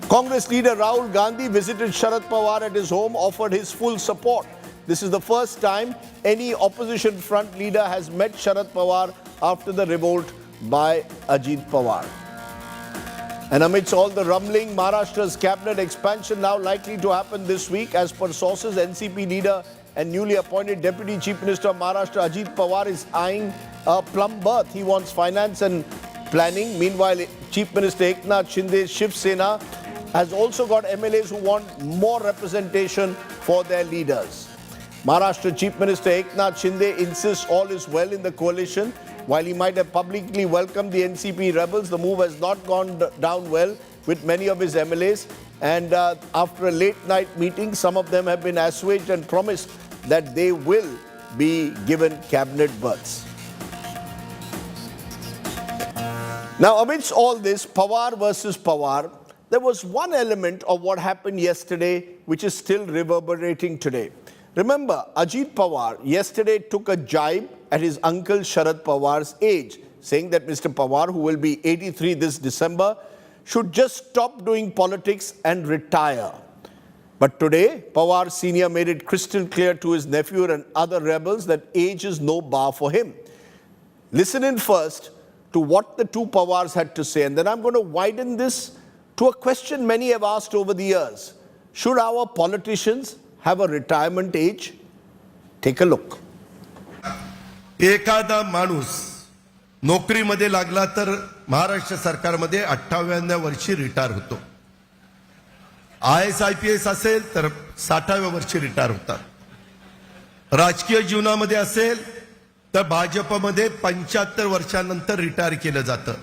Congress leader Rahul Gandhi visited Sharad Pawar at his home, offered his full support. This is the first time any opposition front leader has met Sharad Pawar after the revolt by Ajit Pawar. And amidst all the rumbling, Maharashtra's cabinet expansion now likely to happen this week. As per sources, NCP leader and newly appointed Deputy Chief Minister of Maharashtra, Ajit Pawar, is eyeing a plum berth. He wants finance and planning. Meanwhile, Chief Minister Eknath Shinde's Shiv Sena has also got MLAs who want more representation for their leaders. Maharashtra Chief Minister Eknath Shinde insists all is well in the coalition. While he might have publicly welcomed the NCP rebels, the move has not gone down well with many of his MLAs. And after a late night meeting, some of them have been assuaged and promised that they will be given cabinet berths. Now, amidst all this, Pawar versus Pawar, there was one element of what happened yesterday which is still reverberating today. Remember, Ajit Pawar yesterday took a jibe at his uncle Sharad Pawar's age, saying that Mr. Pawar, who will be 83 this December, should just stop doing politics and retire. But today, Pawar Senior made it crystal clear to his nephew and other rebels that age is no bar for him. Listen in first to what the two Pawars had to say, and then I'm going to widen this to a question many have asked over the years. Should our politicians have a retirement age? Take a look. एखादा माणूस नोकरीमध्ये लागला तर महाराष्ट्र सरकारमध्ये 58व्या वर्षी retire होतो. IAS IPS असेल तर 60व्या वर्षी रिटायर होतात. राजकीय जीवनामध्ये असेल तर भाजपमध्ये 75 वर्षांनंतर रिटायर केलं जातं.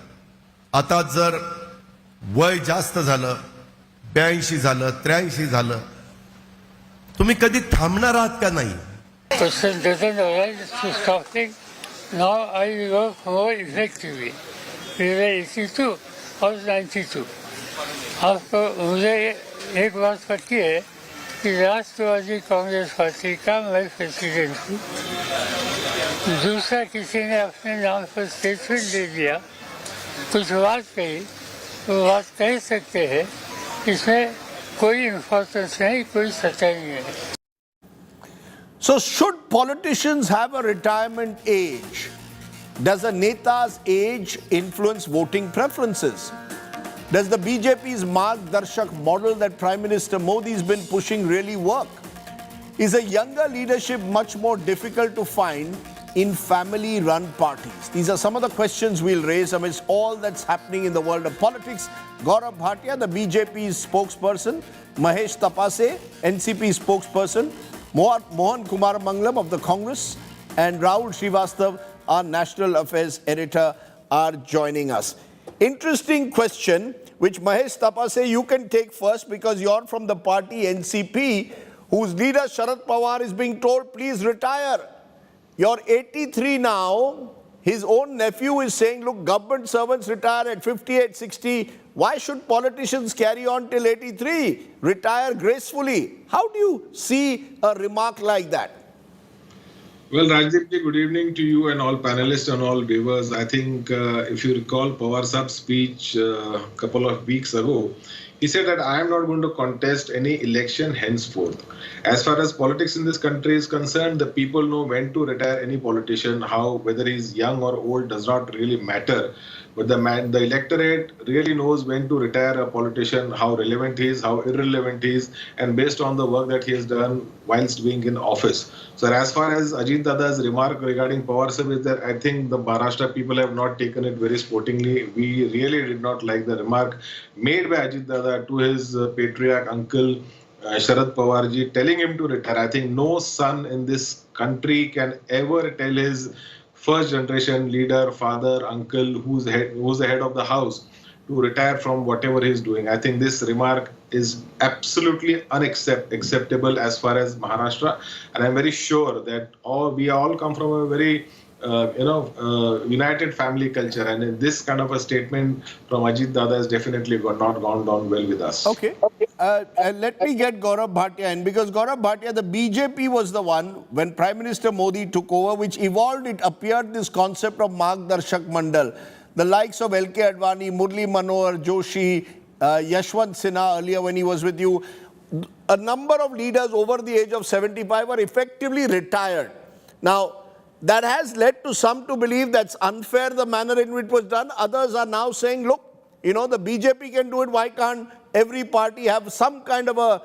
आता जर वय जास्त झालं, 82 झालं, 83 झालं, तुम्ही कधी थांबणार आहात का नाही? Question doesn't arise to stopping. Now I work more effectively. We were 82 or 92. आपको मुझे एक बात पता है कि राष्ट्रवादी कांग्रेस पार्टी का मैं प्रेसिडेंट हूँ. दूसरा किसी ने अपने नाम पर स्टेटमेंट दे दिया, कुछ बात कही, वो बात कह सकते हैं. इसमें कोई इम्पोर्टेंस नहीं, कोई सच्चाई नहीं है. So should politicians have a retirement age? Does a neta's age influence voting preferences? Does the BJP's Margdarshak model that Prime Minister Modi has been pushing really work? Is a younger leadership much more difficult to find in family-run parties? These are some of the questions we'll raise amidst all that's happening in the world of politics. Gaurav Bhatia, the BJP's spokesperson, Mahesh Tapase, NCP spokesperson, Mohan Kumar Mangalam of the Congress, and Rahul Srivastav, our National Affairs Editor, are joining us. Interesting question, which Mahesh Tapase, you can take first because you're from the party NCP, whose leader Sharad Pawar is being told, please retire. You're 83 now. His own nephew is saying, look, government servants retire at 58, 60. Why should politicians carry on till 83? Retire gracefully. How do you see a remark like that? Well, Rajdeep ji, good evening to you and all panelists and all viewers. I think if you recall Pawar Saab's speech a couple of weeks ago, he said that I am not going to contest any election henceforth. As far as politics in this country is concerned, the people know when to retire any politician, how, whether he's young or old does not really matter. But the electorate really knows when to retire a politician, how relevant he is, how irrelevant he is, and based on the work that he has done whilst being in office. So as far as Ajit Dada's remark regarding Pawar Saab is that I think the Maharashtra people have not taken it very sportingly. We really did not like the remark made by Ajit Dada to his patriarch uncle Sharad Pawar ji, telling him to retire. I think no son in this country can ever tell his first generation leader, father, uncle, who's the head of the house, to retire from whatever he's doing. I think this remark is absolutely unacceptable as far as Maharashtra, and I'm very sure that we all come from a very united family culture, and this kind of a statement from Ajit Dada has definitely not gone down well with us. Okay. Let me get Gaurav Bhatia in, because Gaurav Bhatia, the BJP was the one, when Prime Minister Modi took over, which evolved, it appeared, this concept of Margdarshak Mandal. The likes of L.K. Advani, Murli Manohar Joshi, Yashwant Sinha earlier when he was with you, a number of leaders over the age of 75 are effectively retired. Now, that has led to some to believe that's unfair, the manner in which it was done. Others are now saying, look, the BJP can do it. Why can't every party have some kind of a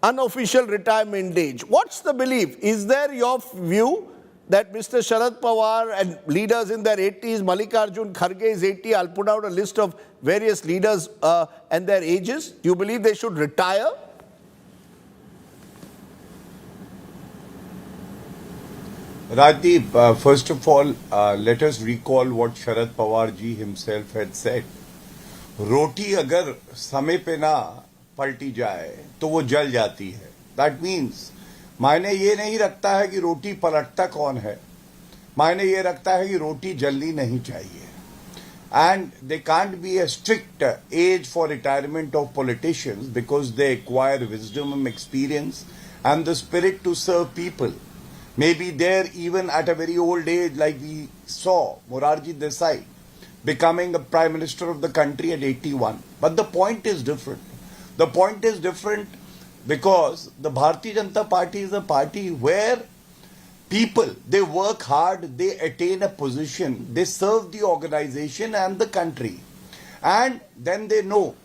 unofficial retirement age? What's the belief? Is there your view that Mr. Sharad Pawar and leaders in their 80s, Mallikarjun Kharge is 80, I'll put out a list of various leaders and their ages. Do you believe they should retire? Rajdeep, first of all, let us recall what Sharad Pawar ji himself had said. रोटी अगर समय पे ना पलटी जाए तो वो जल जाती है. That means मायने ये नहीं रखता है कि रोटी पलटता कौन है, मायने ये रखता है कि रोटी जलनी नहीं चाहिए. And there can't be a strict age for retirement of politicians because they acquire wisdom, experience and the spirit to serve people. Maybe there even at a very old age, like we saw Morarji Desai becoming the Prime Minister of the country at 81. But the point is different. The point is different because the Bharatiya Janata Party is a party where people, they work hard, they attain a position, they serve the organization and the country. And then they know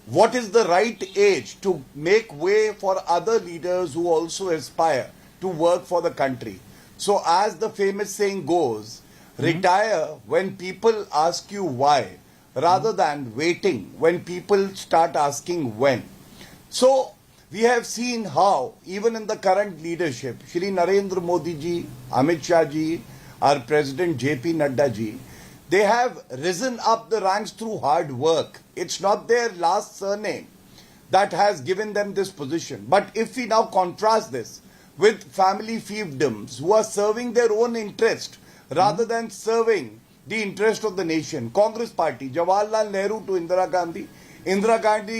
what is the right age to make way for other leaders who also aspire to work for the country. So as the famous saying goes, retire when people ask you why, rather than waiting when people start asking when. So we have seen how even in the current leadership, Shri Narendra Modi ji, Amit Shah ji, our President JP Nadda ji, they have risen up the ranks through hard work. It's not their last surname that has given them this position. But if we now contrast this with family fiefdoms who are serving their own interest rather than serving the interest of the nation. Congress Party, Jawaharlal Nehru to Indira Gandhi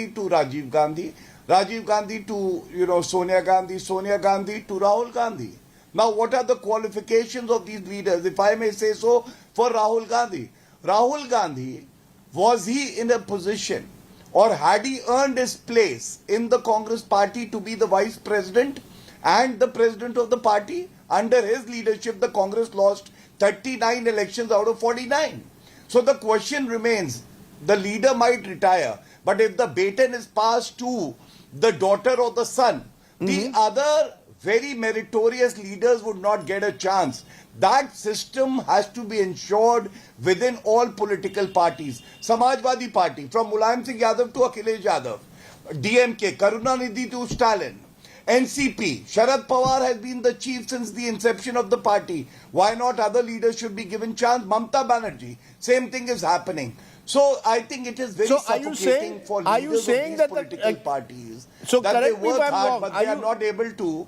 to Rajiv Gandhi, Rajiv Gandhi to Sonia Gandhi to Rahul Gandhi. Now what are the qualifications of these leaders, if I may say so, for Rahul Gandhi? Rahul Gandhi, was he in a position or had he earned his place in the Congress Party to be the Vice President and the President of the party? Under his leadership, the Congress lost 39 elections out of 49. So the question remains, the leader might retire, but if the baton is passed to the daughter or the son, the other very meritorious leaders would not get a chance. That system has to be ensured within all political parties. Samajwadi Party, from Mulayam Singh Yadav to Akhilesh Yadav, DMK, Karunanidhi to Stalin, NCP, Sharad Pawar has been the chief since the inception of the party. Why not other leaders should be given chance? Mamta Banerjee, same thing is happening. So I think it is very suffocating for leaders of these political parties that they work hard but they are not able to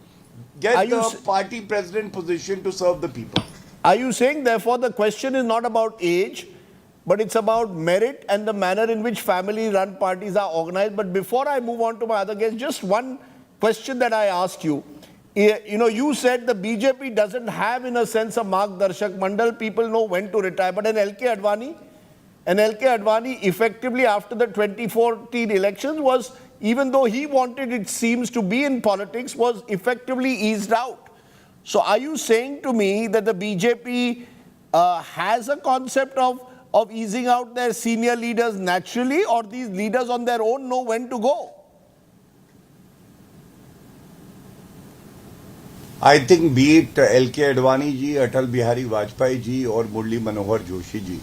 get the party president position to serve the people. Are you saying, therefore, the question is not about age, but it's about merit and the manner in which family-run parties are organized? But before I move on to my other guests, just one question that I asked you. You know, you said the BJP doesn't have, in a sense, a Margdarshak Mandal. People know when to retire. But an LK Advani effectively after the 2014 elections was, even though he wanted, it seems, to be in politics, was effectively eased out. So are you saying to me that the BJP has a concept of easing out their senior leaders naturally, or these leaders on their own know when to go? I think be it LK Advani ji, Atal Bihari Vajpayee ji or Murli Manohar Joshi ji,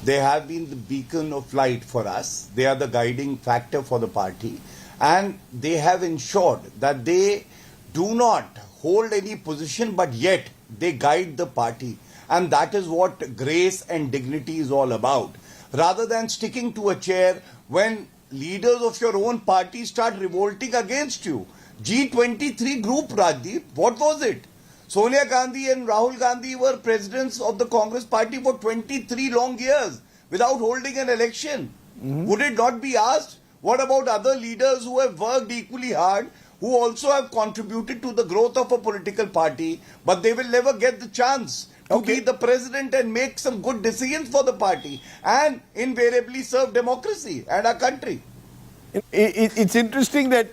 they have been the beacon of light for us. They are the guiding factor for the party, and they have ensured that they do not hold any position, but yet they guide the party. And that is what grace and dignity is all about. Rather than sticking to a chair when leaders of your own party start revolting against you. G23 group, Rajdeep, what was it? Sonia Gandhi and Rahul Gandhi were presidents of the Congress party for 23 long years without holding an election. Would it not be asked? What about other leaders who have worked equally hard, who also have contributed to the growth of a political party, but they will never get the chance to be the president and make some good decisions for the party and invariably serve democracy and our country? It's interesting that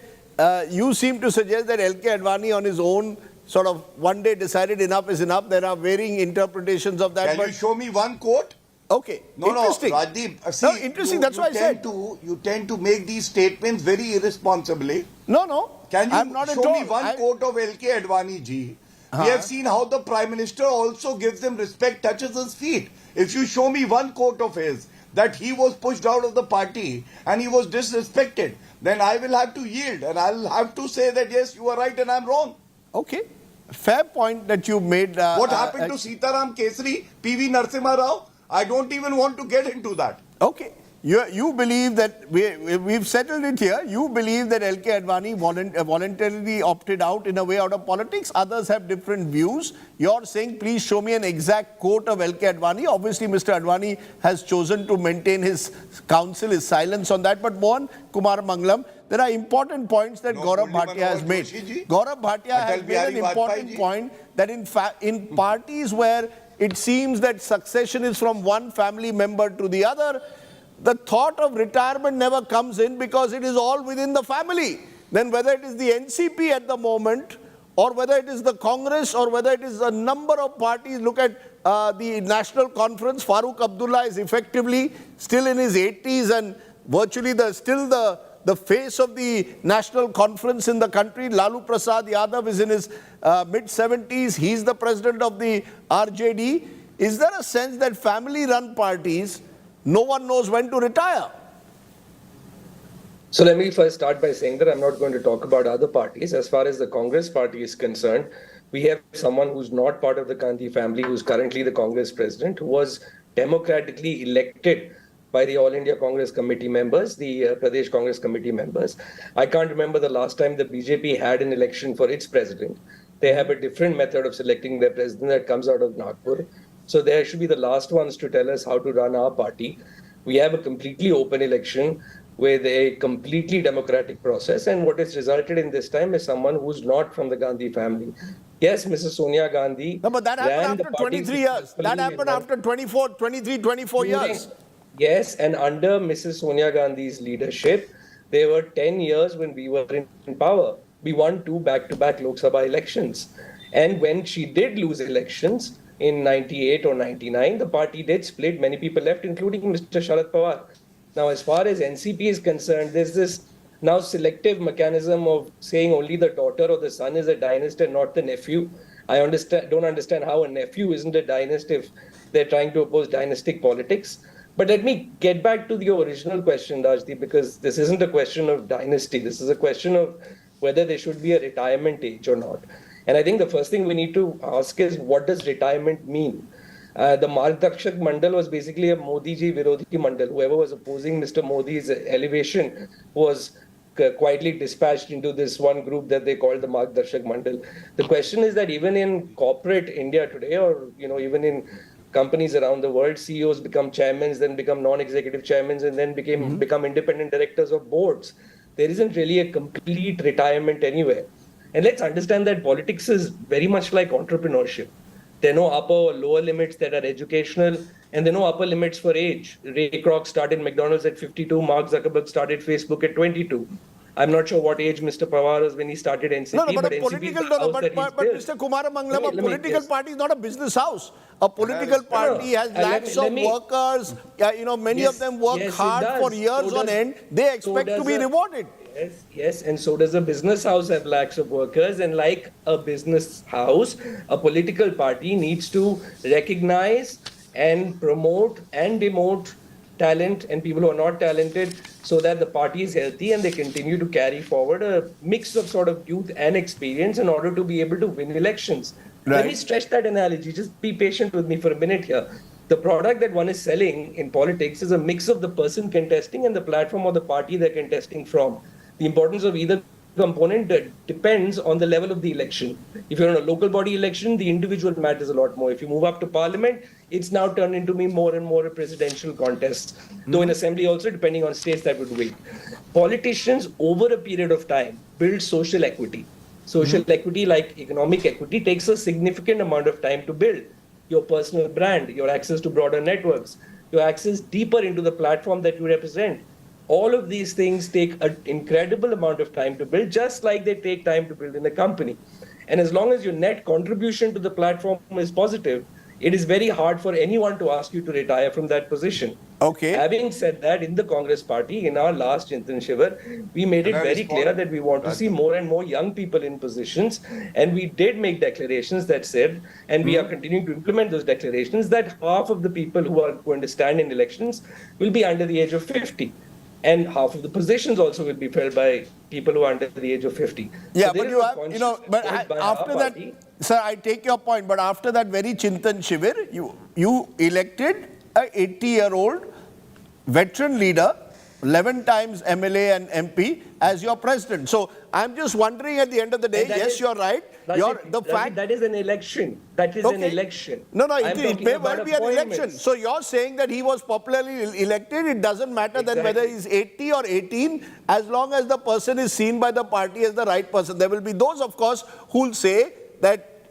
you seem to suggest that LK Advani on his own sort of one day decided enough is enough. There are varying interpretations of that. Can you show me one quote? Okay. No, interesting. Rajdeep, see, no, interesting. That's why I said. You tend to make these statements very irresponsibly. No. Can you I'm not show me one quote of LK Advani ji? We have seen how the Prime Minister also gives him respect, touches his feet. If you show me one quote of his, that he was pushed out of the party and he was disrespected, then I will have to yield and I'll have to say that yes, you are right and I'm wrong. Okay. Fair point that you made. What happened to Sitaram Kesri, PV Narasimha Rao? I don't even want to get into that. Okay. You believe that we've settled it here. You believe that LK Advani voluntarily opted out in a way out of politics. Others have different views. You're saying, please show me an exact quote of LK Advani. Obviously, Mr. Advani has chosen to maintain his counsel, his silence on that. But Mohan Kumar Mangalam, there are important points that Gaurav Bhatia has made. Gaurav Bhatia has made an important point that in parties where it seems that succession is from one family member to the other, the thought of retirement never comes in because it is all within the family. Then whether it is the NCP at the moment, or whether it is the Congress, or whether it is a number of parties, look at the National Conference, Farooq Abdullah is effectively still in his 80s and virtually still the face of the National Conference in the country. Lalu Prasad Yadav is in his mid-70s. He's the president of the RJD. Is there a sense that family-run parties, no one knows when to retire? So let me first start by saying that I'm not going to talk about other parties. As far as the Congress party is concerned, we have someone who's not part of the Gandhi family, who's currently the Congress president, who was democratically elected by the All India Congress Committee members, the Pradesh Congress Committee members. I can't remember the last time the BJP had an election for its president. They have a different method of selecting their president that comes out of Nagpur. So they should be the last ones to tell us how to run our party. We have a completely open election with a completely democratic process. And what has resulted in this time is someone who's not from the Gandhi family. Yes, Mrs. Sonia Gandhi. No, but that happened after 23 years. That happened after 24 years. Yes, and under Mrs. Sonia Gandhi's leadership, there were 10 years when we were in power. We won 2 back-to-back Lok Sabha elections. And when she did lose elections, in 98 or 99, the party did split. Many people left, including Mr. Sharad Pawar. Now, as far as NCP is concerned, there's this now selective mechanism of saying only the daughter or the son is a dynast and not the nephew. I don't understand how a nephew isn't a dynast if they're trying to oppose dynastic politics. But let me get back to the original question, Rajdeep, because this isn't a question of dynasty. This is a question of whether there should be a retirement age or not. And I think the first thing we need to ask is, what does retirement mean? The Margdarshak Mandal was basically a Modi ji Virodhi Mandal. Whoever was opposing Mr. Modi's elevation was quietly dispatched into this one group that they call the Margdarshak Mandal. The question is that even in corporate India today, or even in companies around the world, CEOs become chairmen, then become non-executive chairmen, and then become independent directors of boards. There isn't really a complete retirement anywhere. And let's understand that politics is very much like entrepreneurship. There are no upper or lower limits that are educational, and there are no upper limits for age. Ray Kroc started McDonald's at 52, Mark Zuckerberg started Facebook at 22. I'm not sure what age Mr. Pawar was when he started NCP, but NCP political, is the house that he's built. Mr. Kumaramanglam, a political party is not a business house. A political party has lakhs of workers. Many of them work hard for years on end. They expect to be rewarded. Yes, and so does a business house have lakhs of workers. And like a business house, a political party needs to recognize and promote and demote talent and people who are not talented, so that the party is healthy and they continue to carry forward a mix of sort of youth and experience in order to be able to win elections. Let me stretch that analogy. Just be patient with me for a minute here. The product that one is selling in politics is a mix of the person contesting and the platform or the party they're contesting from. The importance of either component depends on the level of the election. If you're in a local body election, the individual matters a lot more. If you move up to parliament, it's now turned into more and more a presidential contest. Though in assembly also, depending on states, that would wait. Politicians, over a period of time, build social equity. Social equity, like economic equity, takes a significant amount of time to build. Your personal brand, your access to broader networks, your access deeper into the platform that you represent. All of these things take an incredible amount of time to build, just like they take time to build in a company. And as long as your net contribution to the platform is positive, it is very hard for anyone to ask you to retire from that position. Okay. Having said that, in the Congress party, in our last Chintan Shivar, we made it very clear that we want to see more and more young people in positions. And we did make declarations that said, and we are continuing to implement those declarations, that half of the people who are going to stand in elections will be under the age of 50. And half of the positions also will be filled by people who are under the age of 50. Yeah, so but you have, but after that, sir, I take your point, but after that very Chintan Shivir, you elected a 80-year-old veteran leader, 11 times MLA and MP, as your president. So I'm just wondering at the end of the day, yes, you're right. That is an election. That is an election. No, it may well be an election. So you're saying that he was popularly elected. It doesn't matter then whether he's 80 or 18, as long as the person is seen by the party as the right person. There will be those, of course, who will say that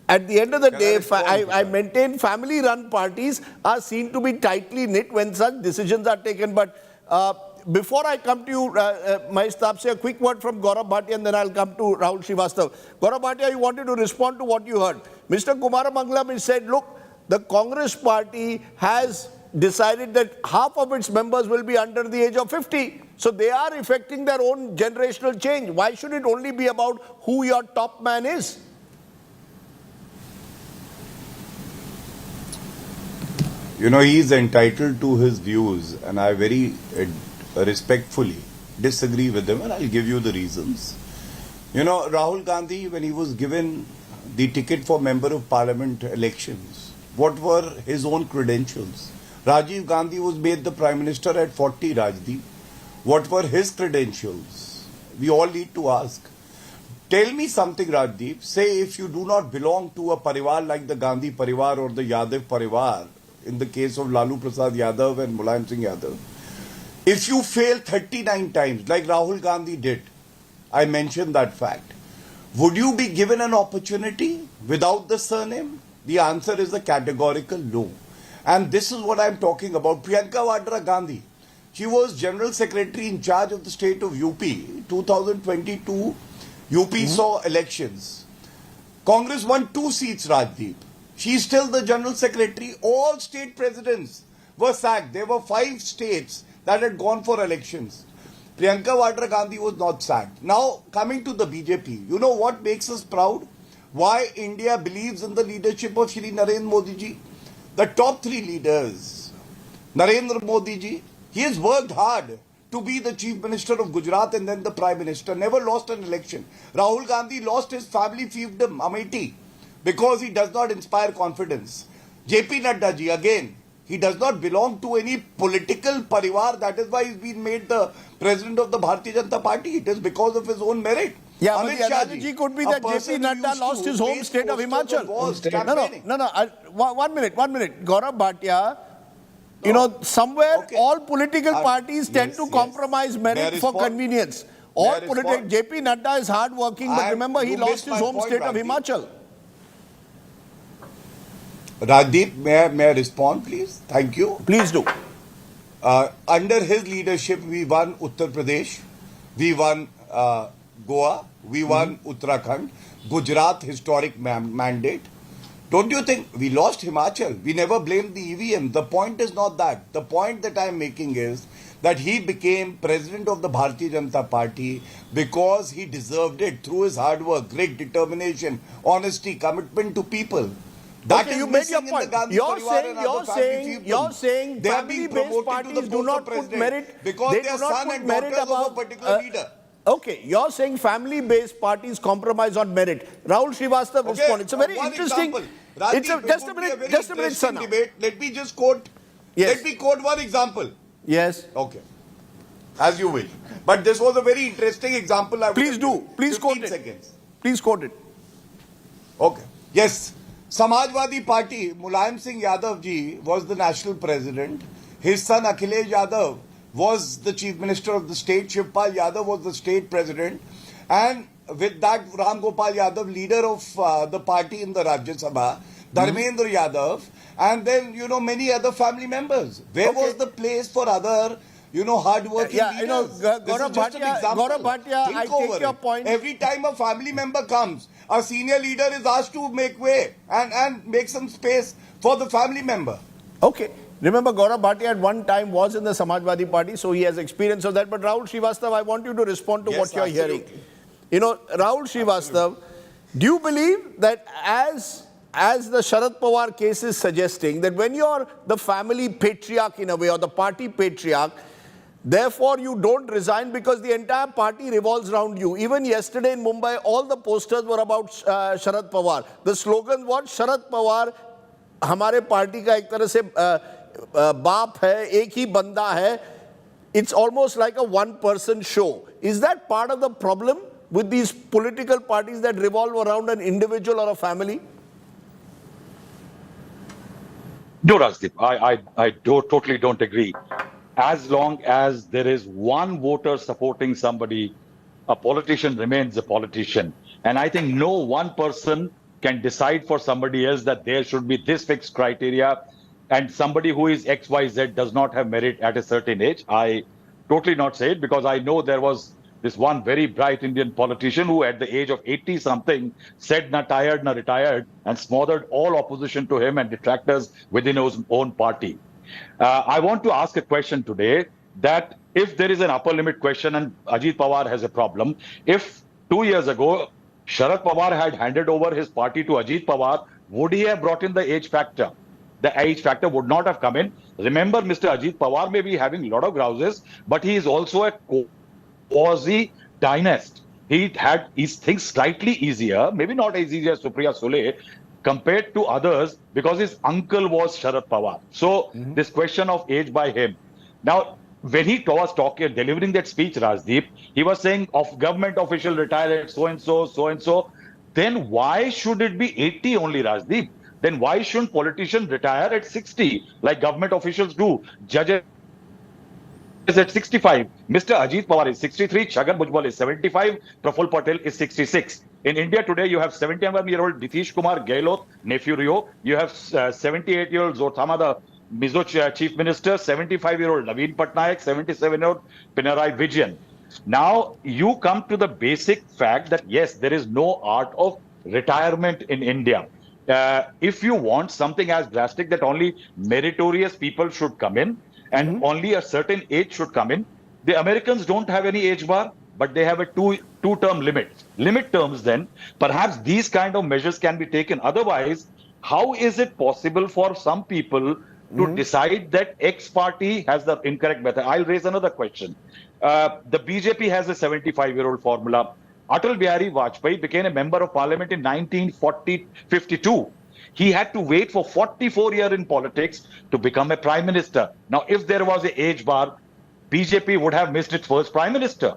at the end of the day, I maintain family-run parties are seen to be tightly knit when such decisions are taken. But before I come to you, Mahesh Tapse, a quick word from Gaurav Bhatia, and then I'll come to Rahul Srivastav. Gaurav Bhatia, you wanted to respond to what you heard. Mr. Kumaramanglam has said, look, the Congress party has decided that half of its members will be under the age of 50. So they are effecting their own generational change. Why should it only be about who your top man is? He's entitled to his views, and I very respectfully disagree with him, and I'll give you the reasons. Rahul Gandhi, when he was given the ticket for Member of Parliament elections, what were his own credentials? Rajiv Gandhi was made the Prime Minister at 40, Rajdeep. What were his credentials? We all need to ask. Tell me something, Rajdeep. Say if you do not belong to a parivar like the Gandhi parivar or the Yadav parivar, in the case of Lalu Prasad Yadav and Mulayam Singh Yadav, if you fail 39 times, like Rahul Gandhi did, I mentioned that fact, would you be given an opportunity without the surname? The answer is a categorical no. And this is what I'm talking about. Priyanka Vadra Gandhi, she was General Secretary in charge of the state of UP. 2022, UP saw elections. Congress won 2 seats, Rajdeep. She is still the General Secretary. All state presidents were sacked. There were 5 states that had gone for elections. Priyanka Vadra Gandhi was not sacked. Now, coming to the BJP, you know what makes us proud? Why India believes in the leadership of Shri Narendra Modi ji? The top 3 leaders, Narendra Modi ji, he has worked hard to be the Chief Minister of Gujarat and then the Prime Minister, never lost an election. Rahul Gandhi lost his family fiefdom, Amethi, because he does not inspire confidence. JP Nadda ji, again, He does not belong to any political parivar. That is why he's been made the president of the Bharatiya Janata Party. It is because of his own merit. Yeah, Amit but the Shah analogy ji, could be a that JP person who Nadda used lost to his home paste state of posters on Himachal. walls campaigning. No. 1 minute. Gaurav Bhatia, you know, somewhere all political parties tend to compromise merit for convenience. All political, JP Nadda is hard working, but remember he lost his home state of Himachal. Rajdeep, may I respond, please? Thank you. Please do. Under his leadership, we won Uttar Pradesh, we won Goa, we won Uttarakhand, Gujarat historic mandate. Don't you think we lost Himachal? We never blamed the EVM. The point is not that. The point that I'm making is that he became president of the Bharatiya Janata Party because he deserved it through his hard work, great determination, honesty, commitment to people. That Okay, is you made your missing in the point. Gandhi Parivar and other family fiefdoms. You're saying They are being family-based promoted to the parties do post not of put president merit because they are son and daughters of a particular leader. Okay, you're saying family-based parties compromise on merit. Rahul Srivastava responded. It's a very interesting. It's a, just a minute, Sana. Debate. Let me just quote. Yes. Let me quote one example. Yes. Okay. As you wish. But this was a very interesting example. Please do. Please quote it. Seconds. Please quote it. Okay. Yes. Samajwadi Party, Mulayam Singh Yadav ji was the national president. His son Akhilesh Yadav was the chief minister of the state. Shivpal Yadav was the state president. And with that, Ram Gopal Yadav, leader of the party in the Rajya Sabha, Dharmendra Yadav, and then, you know, many other family members. Where was the place for other, you know, hard-working leaders? You know, Gaurav Bhatia, I take your point. Every time a family member comes, a senior leader is asked to make way and make some space for the family member. Okay. Remember, Gaurav Bhatia at one time was in the Samajwadi Party, so he has experience of that. But Rahul Srivastava, I want you to respond to what you're hearing. You know, Rahul Srivastava, do you believe that as the Sharad Pawar case is suggesting, that when you're the family patriarch in a way, or the party patriarch, therefore you don't resign because the entire party revolves around you? Even yesterday in Mumbai, all the posters were about Sharad Pawar. The slogan was, Sharad Pawar हमारे party का एक तरह से बाप है, एक ही बंदा है. It's almost like a one-person show. Is that part of the problem with these political parties that revolve around an individual or a family? No, Rajdeep, I totally don't agree. As long as there is one voter supporting somebody, a politician remains a politician. And I think no one person can decide for somebody else that there should be this fixed criteria, and somebody who is XYZ does not have merit at a certain age. I totally not say it, because I know there was this one very bright Indian politician who at the age of 80 something said na tired na retired and smothered all opposition to him and detractors within his own party. I want to ask a question today, that if there is an upper limit question and Ajit Pawar has a problem, if 2 years ago Sharad Pawar had handed over his party to Ajit Pawar, would he have brought in the age factor? The age factor would not have come in. Remember, Mr. Ajit Pawar may be having a lot of grouses, but he is also a quasi-dynast. He had his things slightly easier, maybe not as easy as Supriya Sule, compared to others, because his uncle was Sharad Pawar. So this question of age by him. Now, when he was talking, delivering that speech, Rajdeep, he was saying of government official retired so-and-so, so-and-so. Then why should it be 80 only, Rajdeep? Then why shouldn't politicians retire at 60, like government officials do? Judges is at 65. Mr. Ajit Pawar is 63. Chhagan Bhujbal is 75. Praful Patel is 66. In India today, you have 71-year-old Nitish Kumar Gehlot, nephew Rio. You have 78-year-old Zothama, the Mizo Chief Minister, 75-year-old Naveen Patnaik, 77-year-old Pinarayi Vijayan. Now, you come to the basic fact that, yes, there is no art of retirement in India. If you want something as drastic that only meritorious people should come in and only a certain age should come in, the Americans don't have any age bar, but they have a two-term limit. Limit terms, then, perhaps these kind of measures can be taken. Otherwise, how is it possible for some people to decide that X party has the incorrect method? I'll raise another question. The BJP has a 75-year-old formula. Atal Bihari Vajpayee became a member of parliament in 1952. He had to wait for 44 years in politics to become a prime minister. Now, if there was an age bar, BJP would have missed its first prime minister.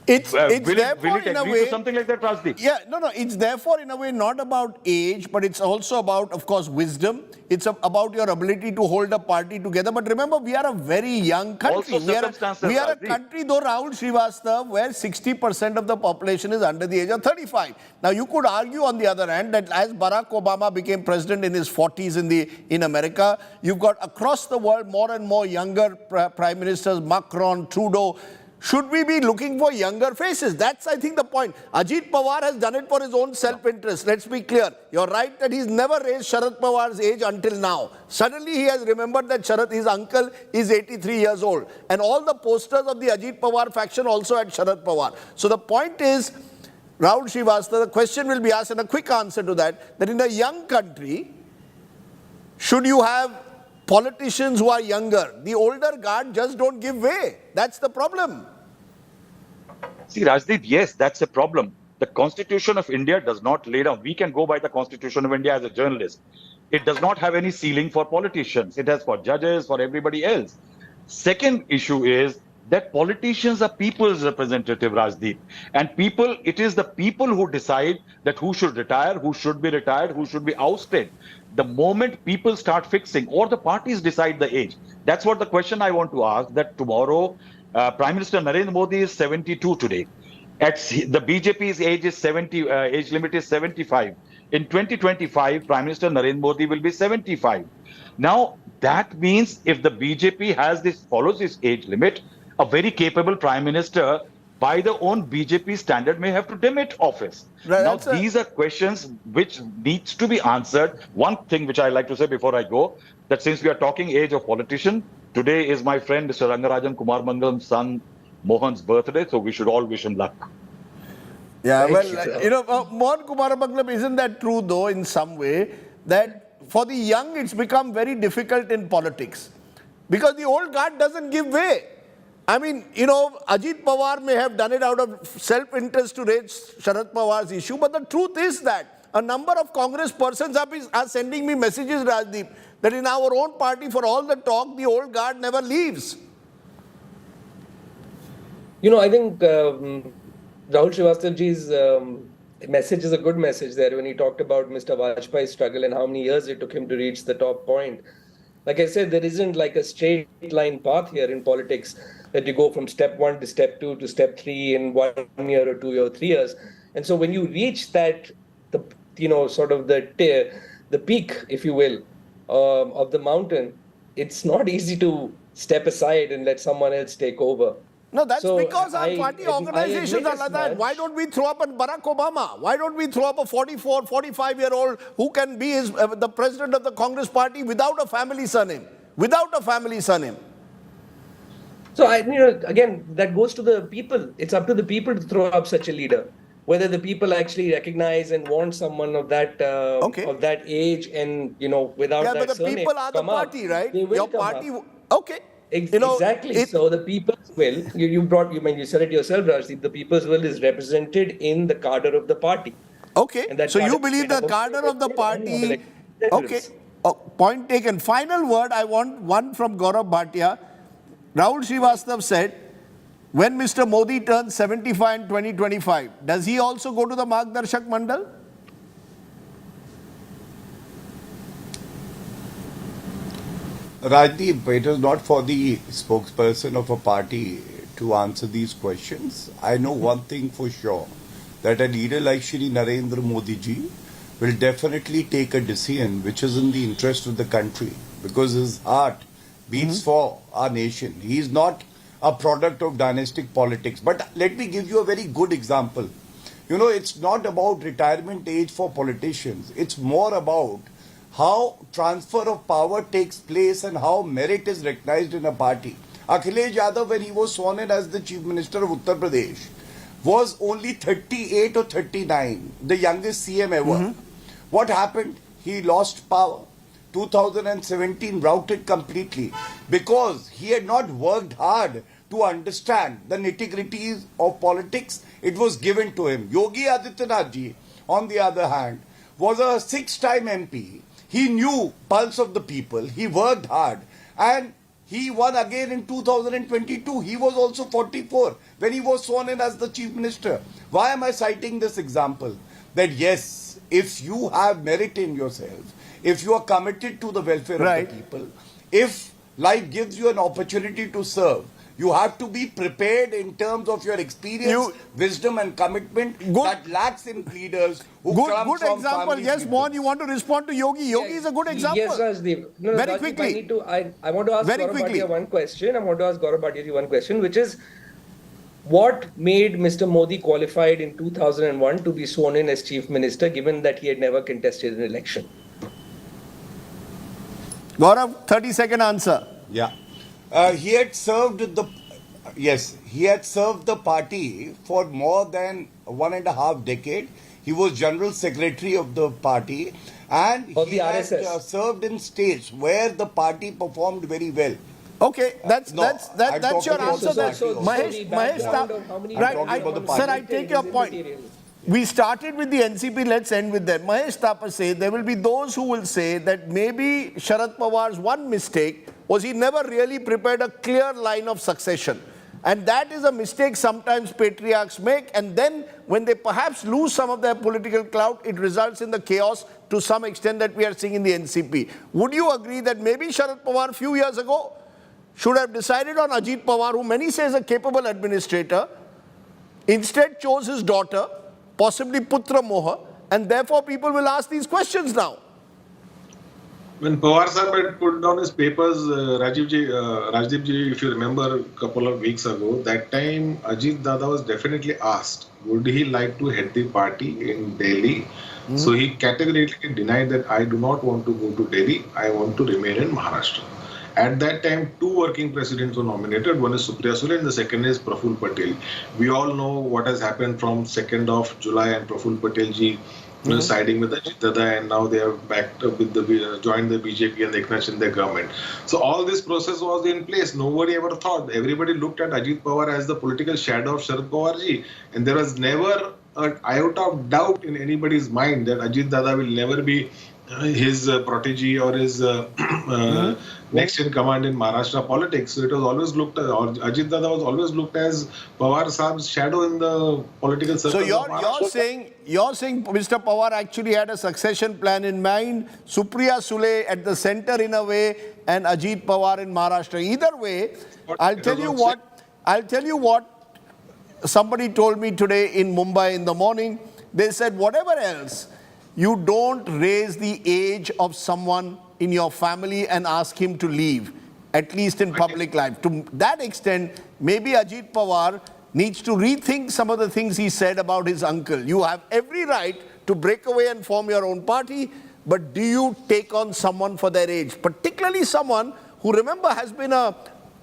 It's will therefore it in a agree way to something like that, Rajdeep? Yeah, no. It's therefore in a way not about age, but it's also about, of course, wisdom. It's about your ability to hold a party together. But remember, we are a very young country. Also circumstances, We are a Rajdeep. country, though, Rahul Srivastava, where 60% of the population is under the age of 35. Now, you could argue on the other hand that as Barack Obama became president in his 40s in America, you've got across the world more and more younger prime ministers, Macron, Trudeau. Should we be looking for younger faces? That's, I think, the point. Ajit Pawar has done it for his own self-interest. Let's be clear. You're right that he's never raised Sharad Pawar's age until now. Suddenly, he has remembered that his uncle, is 83 years old. And all the posters of the Ajit Pawar faction also had Sharad Pawar. So the point is, Rahul Srivastava, the question will be asked, and a quick answer to that in a young country, should you have politicians who are younger? The older guard just don't give way. That's the problem. See, Rajdeep, yes, that's a problem. The Constitution of India does not lay down. We can go by the Constitution of India as a journalist. It does not have any ceiling for politicians. It has for judges, for everybody else. Second issue is that politicians are people's representative, Rajdeep. And it is the people who decide that who should retire, who should be retired, who should be ousted. The moment people start fixing, or the parties decide the age. That's what the question I want to ask, that tomorrow, Prime Minister Narendra Modi is 72 today. The BJP's age limit is 75. In 2025, Prime Minister Narendra Modi will be 75. Now, that means if the BJP follows this age limit, a very capable Prime Minister, by the own BJP standard, may have to demit office. Right, now, these are questions which needs to be answered. One thing which I like to say before I go, that since we are talking age of politician, today is my friend Mr. Rangarajan Kumar Mangalam's son Mohan's birthday, so we should all wish him luck. Yeah, well, Mohan Kumar Mangalam, isn't that true though in some way, that for the young it's become very difficult in politics? Because the old guard doesn't give way. I mean, Ajit Pawar may have done it out of self-interest to raise Sharad Pawar's issue, but the truth is that a number of Congress persons are sending me messages, Rajdeep, that in our own party, for all the talk, the old guard never leaves. I think Rahul Srivastavaji's message is a good message there when he talked about Mr. Vajpayee's struggle and how many years it took him to reach the top point. Like I said, there isn't like a straight line path here in politics that you go from step 1 to step 2 to step 3 in 1 year or 2 years or 3 years. And so when you reach that, sort of the peak, if you will, of the mountain, it's not easy to step aside and let someone else take over. No, that's because our party organizations are like that. Why don't we throw up a Barack Obama? Why don't we throw up a 44, 45-year-old who can be the president of the Congress party without a family surname? Without a family surname. So, again, that goes to the people. It's up to the people to throw up such a leader. Whether the people actually recognize and want someone of that of that age and, without that surname. Yeah, but the people are the party, right? Your party, okay. Exactly. So the people's will, you said it yourself, Rajdeep, the people's will is represented in the cadre of the party. Okay. So you believe the cadre of the party. Okay. Point taken. Final word, I want one from Gaurav Bhatia. Rahul Srivastava said, when Mr. Modi turns 75 in 2025, does he also go to the Margdarshak Mandal? Rajdeep, it is not for the spokesperson of a party to answer these questions. I know one thing for sure, that a leader like Shri Narendra Modi ji will definitely take a decision which is in the interest of the country, because his heart beats for our nation. He is not a product of dynastic politics. But let me give you a very good example. It's not about retirement age for politicians. It's more about how transfer of power takes place and how merit is recognized in a party. Akhilesh Yadav, when he was sworn in as the Chief Minister of Uttar Pradesh, was only 38 or 39, the youngest CM ever. What happened? He lost power. 2017 routed completely because he had not worked hard to understand the nitty-gritties of politics. It was given to him. Yogi Adityanath ji, on the other hand, was a 6-time MP. He knew pulse of the people. He worked hard. And he won again in 2022. He was also 44 when he was sworn in as the Chief Minister. Why am I citing this example? That yes, if you have merit in yourself, if you are committed to the welfare of the people, if life gives you an opportunity to serve, you have to be prepared in terms of your experience, wisdom and commitment that lacks in leaders who come Good from example. families Yes, with Mohan, you want to respond to Yogi. Yogi is a good example. Yes, Rajdeep. No, Very Rajdeep, quickly. I want to ask Very Gaurav quickly. Bhatia one question. I want to ask Gaurav Bhatia one question, which is, what made Mr. Modi qualified in 2001 to be sworn in as Chief Minister, given that he had never contested an election? Gaurav, 30-second answer. Yeah. He had served the party for more than 1.5 decades. He was General Secretary of the party, and he had served in states where the party performed very well. Okay, that's your answer. Sir, I take your point. We started with the NCP, let's end with that. Mahesh Thapar says there will be those who will say that maybe Sharad Pawar's one mistake was he never really prepared a clear line of succession. And that is a mistake sometimes patriarchs make, and then when they perhaps lose some of their political clout, it results in the chaos to some extent that we are seeing in the NCP. Would you agree that maybe Sharad Pawar a few years ago should have decided on Ajit Pawar, who many say is a capable administrator, instead chose his daughter, possibly Putra Moha, and therefore people will ask these questions now. When Pawar Sahib had put down his papers, Rajdeep ji, if you remember a couple of weeks ago, that time Ajit Dada was definitely asked, would he like to head the party in Delhi? So he categorically denied that I do not want to go to Delhi, I want to remain in Maharashtra. At that time, 2 working presidents were nominated. One is Supriya Sule and the second is Praful Patel. We all know what has happened from 2nd of July and Praful Patel ji siding with Ajit Dada, and now they have backed up with joined the BJP and the Eknath Shinde government. So all this process was in place. Nobody ever thought. Everybody looked at Ajit Pawar as the political shadow of Sharad Pawar ji, and there was never an iota of doubt in anybody's mind that Ajit Dada will never be his protege or his next in command in Maharashtra politics. So it was always looked at, or Ajit Dada was always looked as Pawar Saab's shadow in the political circle. So you're saying Mr. Pawar actually had a succession plan in mind, Supriya Sule at the center in a way, and Ajit Pawar in Maharashtra. Either way, I'll tell you what somebody told me today in Mumbai in the morning. They said, whatever else, you don't raise the age of someone in your family and ask him to leave, at least in public life. To that extent, maybe Ajit Pawar needs to rethink some of the things he said about his uncle. You have every right to break away and form your own party, but do you take on someone for their age? Particularly someone who, remember, has been a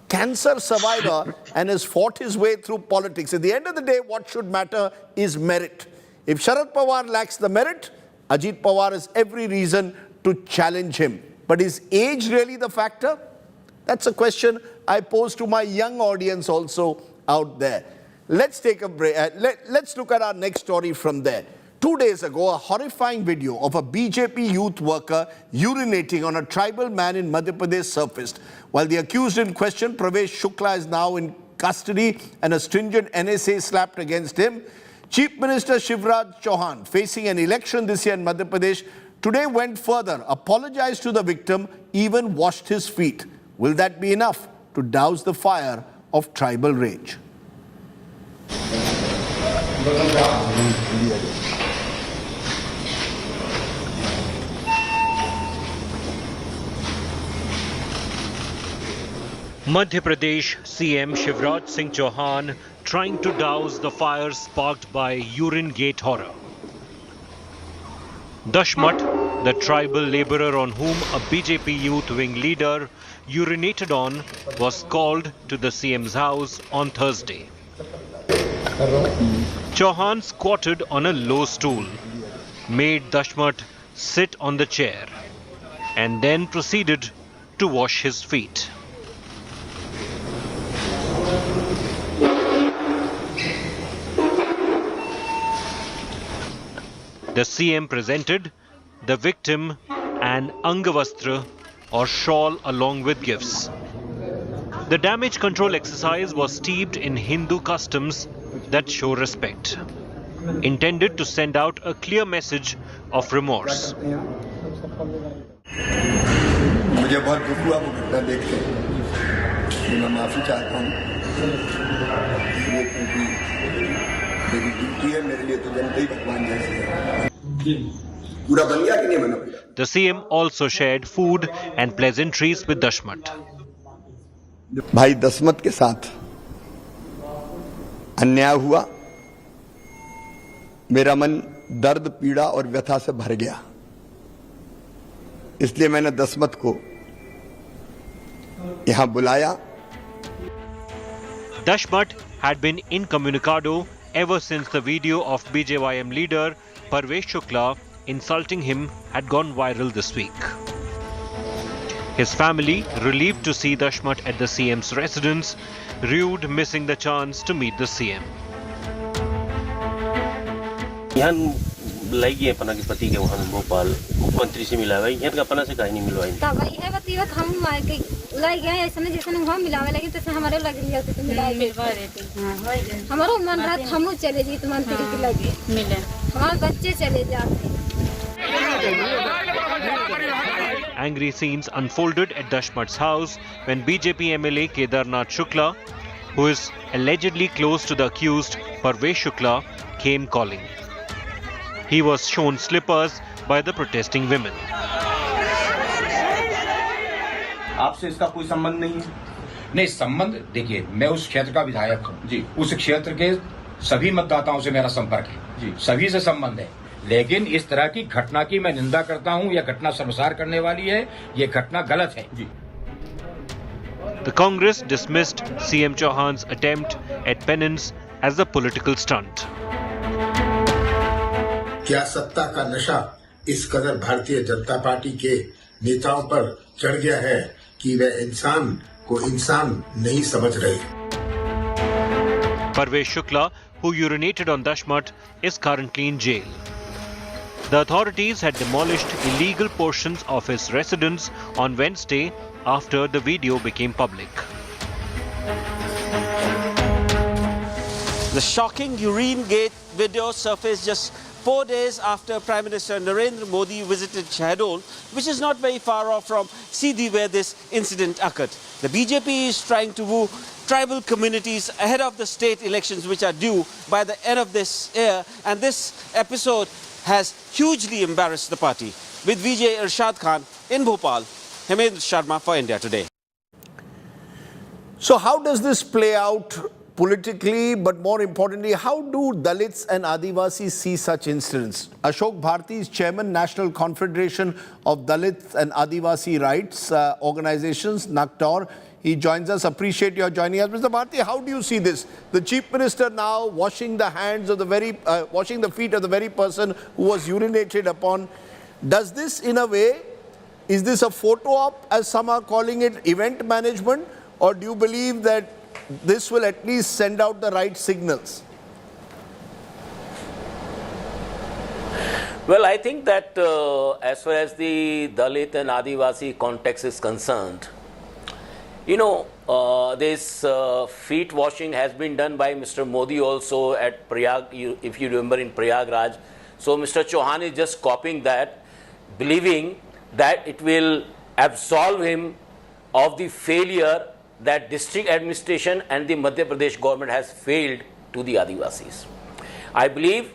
cancer survivor and has fought his way through politics. At the end of the day, what should matter is merit. If Sharad Pawar lacks the merit, Ajit Pawar has every reason to challenge him. But is age really the factor? That's a question I pose to my young audience also out there. Let's take a break. Let's look at our next story from there. 2 days ago, a horrifying video of a BJP youth worker urinating on a tribal man in Madhya Pradesh surfaced. While the accused in question, Pravesh Shukla, is now in custody and a stringent NSA slapped against him, Chief Minister Shivraj Chauhan, facing an election this year in Madhya Pradesh, today went further, apologized to the victim, even washed his feet. Will that be enough to douse the fire of tribal rage? Madhya Pradesh CM Shivraj Singh Chauhan trying to douse the fire sparked by urine gate horror. Dashmat, the tribal labourer on whom a BJP youth wing leader urinated on, was called to the CM's house on Thursday. Chauhan squatted on a low stool, made Dashmat sit on the chair, and then proceeded to wash his feet. The CM presented the victim an Angavastra or shawl along with gifts. The damage control exercise was steeped in Hindu customs that show respect, intended to send out a clear message of remorse. मुझे बहुत दुख हुआ वो घटना देख के, मैं माफी चाहता हूँ। ये क्योंकि मेरी ड्यूटी है, मेरे लिए तो जनता ही भगवान जैसे है। पूरा बन गया कि नहीं बना? The CM also shared food and pleasantries with Dashmat. भाई दशमत के साथ अन्याय हुआ, मेरा मन दर्द, पीड़ा और व्यथा से भर गया, इसलिए मैंने दशमत को यहां बुलाया। Dashmat had been incommunicado ever since the video of BJYM leader Parvesh Shukla insulting him had gone viral this week. His family, relieved to see Dashmat at the CM's residence, rued missing the chance to meet the CM. यहाँ लाई गई अपना के पति के वहाँ भोपाल मुख्यमंत्री से मिला हुआ, यहाँ का अपना से कहीं नहीं मिलवाई। तब यह बतीवत हम लाई गए ऐसा नहीं जैसे वहाँ मिलावे लगे तैसे हमारे लग रही होती तो मिलवा देती। हमारा मन रहा हम चले जी तो मंत्री की लगे मिले, हमारे बच्चे चले जाते। Angry scenes unfolded at Dashmat's house when BJP MLA Kedarnath Shukla, who is allegedly close to the accused Parvesh Shukla, came calling. He was shown slippers by the protesting women. आपसे इसका कोई संबंध नहीं है। नहीं संबंध, देखिए मैं उस क्षेत्र का विधायक हूँ जी, उस क्षेत्र के सभी मतदाताओं से मेरा संपर्क है जी, सभी से संबंध है, लेकिन इस तरह की घटना की मैं निंदा करता हूँ। यह घटना शर्मसार करने वाली है, यह घटना गलत है जी। The Congress dismissed CM Chauhan's attempt at penance as a political stunt. क्या सत्ता का नशा इस कदर भारतीय जनता पार्टी के नेताओं पर चढ़ गया है कि वे इंसान को इंसान नहीं समझ रहे? Parvesh Shukla, who urinated on Dashmat, is currently in jail. The authorities had demolished illegal portions of his residence on Wednesday after the video became public. The shocking urine gate video surfaced just 4 days after Prime Minister Narendra Modi visited Shahdol, which is not very far off from Sidi where this incident occurred. The BJP is trying to woo tribal communities ahead of the state elections which are due by the end of this year, and this episode has hugely embarrassed the party. With Vijay Irshad Khan in Bhopal, Hemendra Sharma for India Today. So how does this play out politically, but more importantly, how do Dalits and Adivasis see such incidents? Ashok Bharti is Chairman, National Confederation of Dalits and Adivasi Rights Organizations, NACTOR. He joins us. Appreciate your joining us. Mr. Bharti, how do you see this? The Chief Minister now washing the hands of the washing the feet of the very person who was urinated upon. Does this, in a way, is this a photo op, as some are calling it, event management, or do you believe that this will at least send out the right signals? Well, I think that as far as the Dalit and Adivasi context is concerned, you know, this feet washing has been done by Mr. Modi also at Prayag, if you remember, in Prayagraj. So Mr. Chauhan is just copying that, believing that it will absolve him of the failure that district administration and the Madhya Pradesh government has failed to the Adivasis. I believe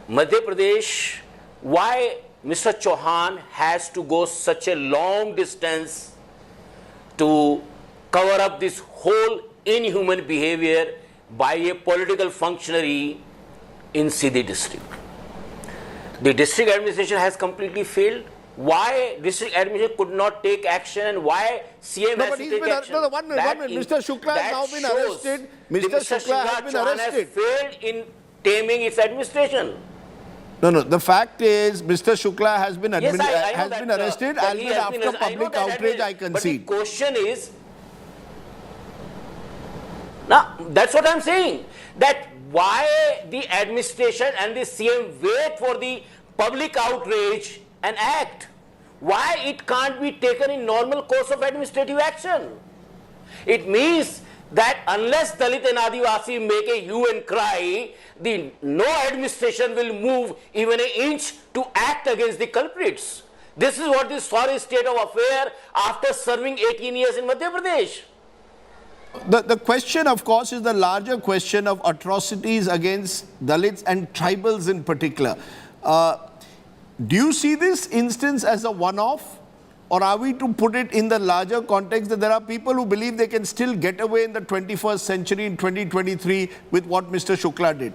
Madhya Pradesh, why Mr. Chauhan has to go such a long distance to cover up this whole inhuman behavior by a political functionary in Sidi district. The district administration has completely failed. Why district administration could not take action and why CM has to take action? No, one minute. Mr. Shukla has now been arrested. Mr. Shukla has been arrested. Has failed in taming its administration. No, the fact is, Mr. Shukla has been, Yes, I has been arrested, albeit after public outrage, I concede. But the question is, now that's what I'm saying, that why the administration and the CM wait for the public outrage an act. Why it can't be taken in normal course of administrative action? It means that unless Dalit and Adivasi make a hue and cry, no administration will move even an inch to act against the culprits. This is what the sorry state of affair after serving 18 years in Madhya Pradesh. The question, of course, is the larger question of atrocities against Dalits and tribals in particular. Do you see this instance as a one-off? Or are we to put it in the larger context that there are people who believe they can still get away in the 21st century in 2023 with what Mr. Shukla did?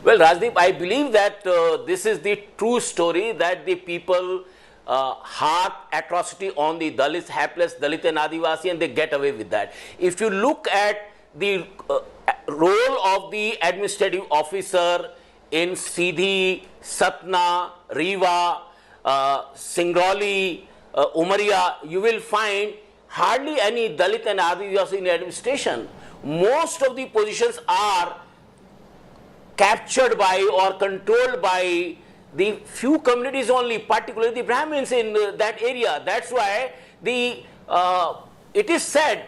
Well, Rajdeep, I believe that this is the true story, that the people harp atrocity on the Dalits, hapless Dalit and Adivasi, and they get away with that. If you look at the role of the administrative officer in Sidhi, Satna, Rewa, Singrauli, Umaria, you will find hardly any Dalit and Adivasi in administration. Most of the positions are captured by or controlled by the few communities only, particularly the Brahmins in that area. That's why it is said,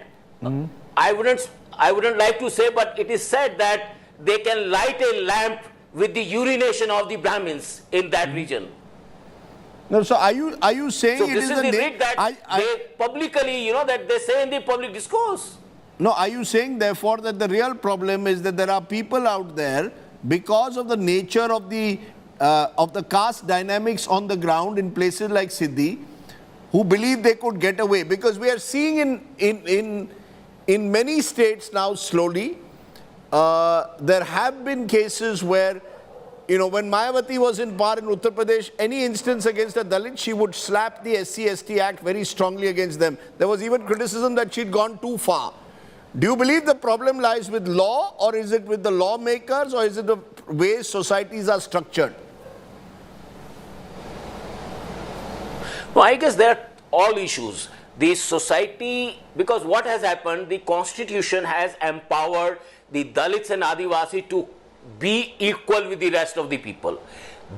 I wouldn't like to say, but it is said that they can light a lamp with the urination of the Brahmins in that region. No, so are you saying so it this is the trick that they publicly, that they say in the public discourse? No, are you saying therefore that the real problem is that there are people out there, because of the nature of the caste dynamics on the ground in places like Sidhi, who believe they could get away? Because we are seeing in many states now slowly, there have been cases where, when Mayawati was in power in Uttar Pradesh, any instance against a Dalit, she would slap the SC/ST Act very strongly against them. There was even criticism that she'd gone too far. Do you believe the problem lies with law, or is it with the lawmakers, or is it the way societies are structured? No, I guess there are all issues. The society, because what has happened, the constitution has empowered the Dalits and Adivasi to be equal with the rest of the people.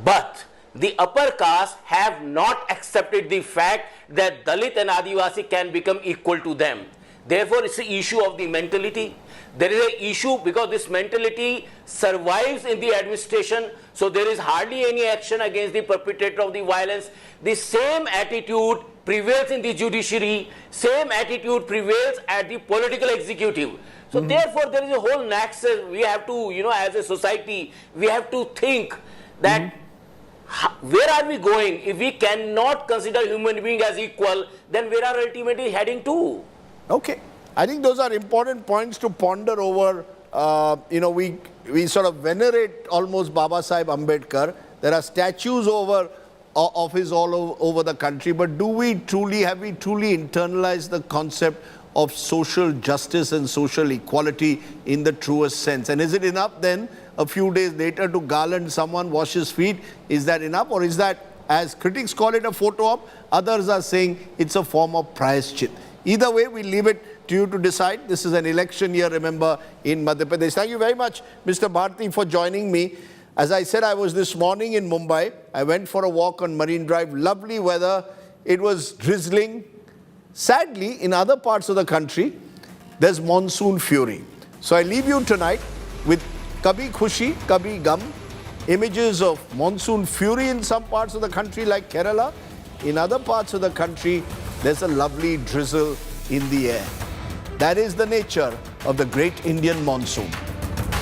But the upper caste have not accepted the fact that Dalit and Adivasi can become equal to them. Therefore, it's an issue of the mentality. There is an issue because this mentality survives in the administration, so there is hardly any action against the perpetrator of the violence. The same attitude prevails in the judiciary, same attitude prevails at the political executive. So therefore, there is a whole nexus. We have to, as a society, we have to think that where are we going? If we cannot consider human being as equal, then where are ultimately heading to? Okay. I think those are important points to ponder over. We sort of venerate almost Baba Sahib Ambedkar. There are statues of his all over the country. But have we truly internalized the concept of social justice and social equality in the truest sense? And is it enough then, a few days later, to garland someone, wash his feet? Is that enough? Or is that, as critics call it, a photo op? Others are saying it's a form of prayashchit. Either way, we leave it to you to decide. This is an election year, remember, in Madhya Pradesh. Thank you very much, Mr. Bharti, for joining me. As I said, I was this morning in Mumbai. I went for a walk on Marine Drive. Lovely weather. It was drizzling. Sadly, in other parts of the country, there's monsoon fury. So I leave you tonight with Kabhi Khushi, Kabhi Gum, images of monsoon fury in some parts of the country like Kerala. In other parts of the country, there's a lovely drizzle in the air. That is the nature of the great Indian monsoon.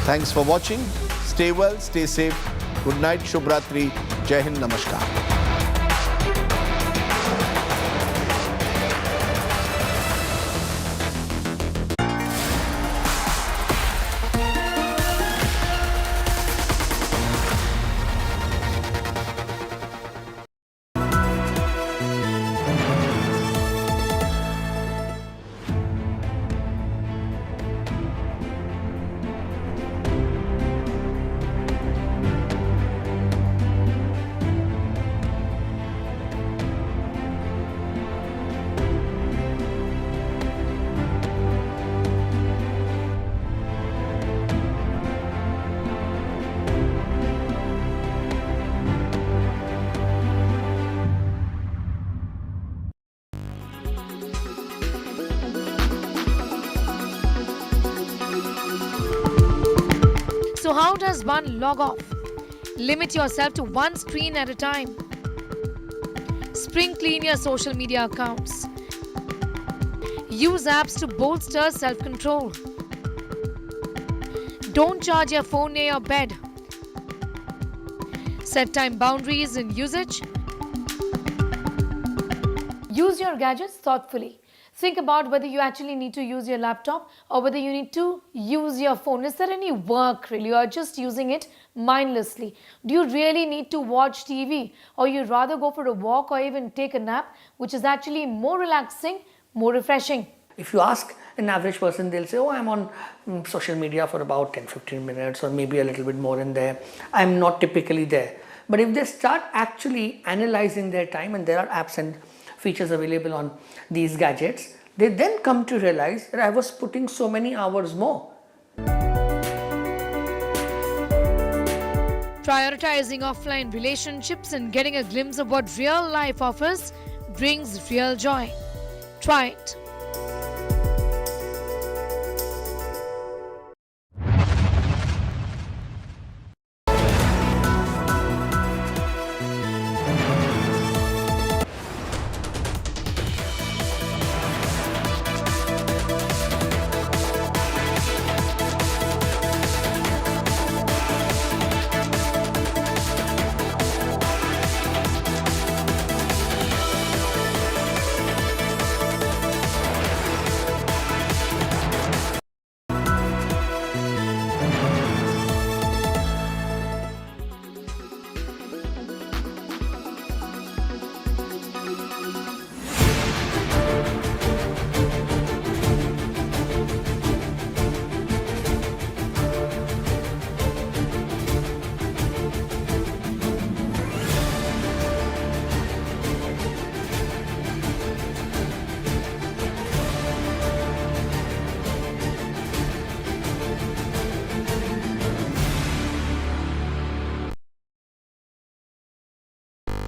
Thanks for watching. Stay well, stay safe. Good night, Shubhratri. Jai Hind, Namaskar. So how does one log off? Limit yourself to one screen at a time. Spring clean your social media accounts. Use apps to bolster self-control. Don't charge your phone near your bed. Set time boundaries in usage. Use your gadgets thoughtfully. Think about whether you actually need to use your laptop or whether you need to use your phone. Is there any work really, or just using it mindlessly? Do you really need to watch TV, or you'd rather go for a walk or even take a nap, which is actually more relaxing, more refreshing? If you ask an average person, they'll say, oh, I'm on social media for about 10-15 minutes or maybe a little bit more in there. I'm not typically there. But if they start actually analyzing their time, and there are apps and features available on these gadgets, they then come to realize that I was putting so many hours more. Prioritizing offline relationships and getting a glimpse of what real life offers brings real joy. Try it.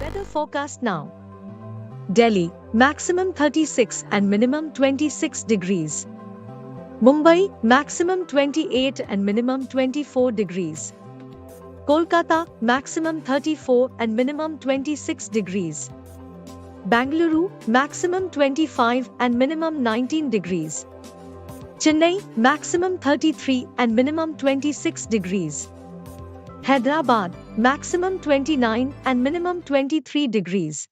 Weather forecast now. Delhi, maximum 36 and minimum 26 degrees. Mumbai, maximum 28 and minimum 24 degrees. Kolkata, maximum 34 and minimum 26 degrees. Bengaluru, maximum 25 and minimum 19 degrees. Chennai, maximum 33 and minimum 26 degrees. Hyderabad, maximum 29 and minimum 23 degrees.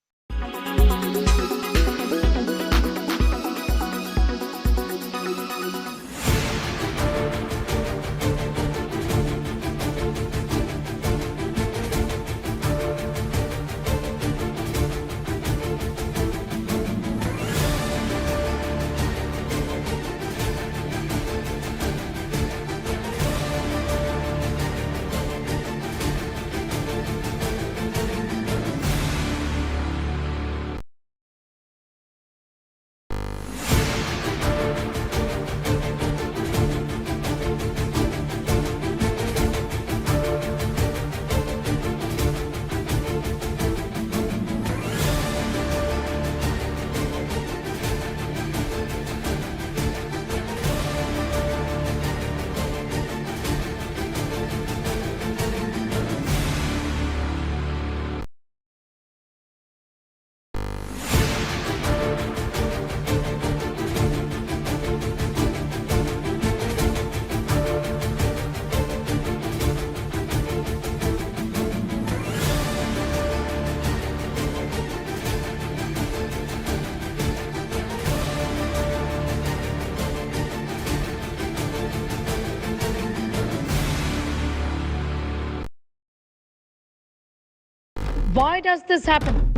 Why does this happen?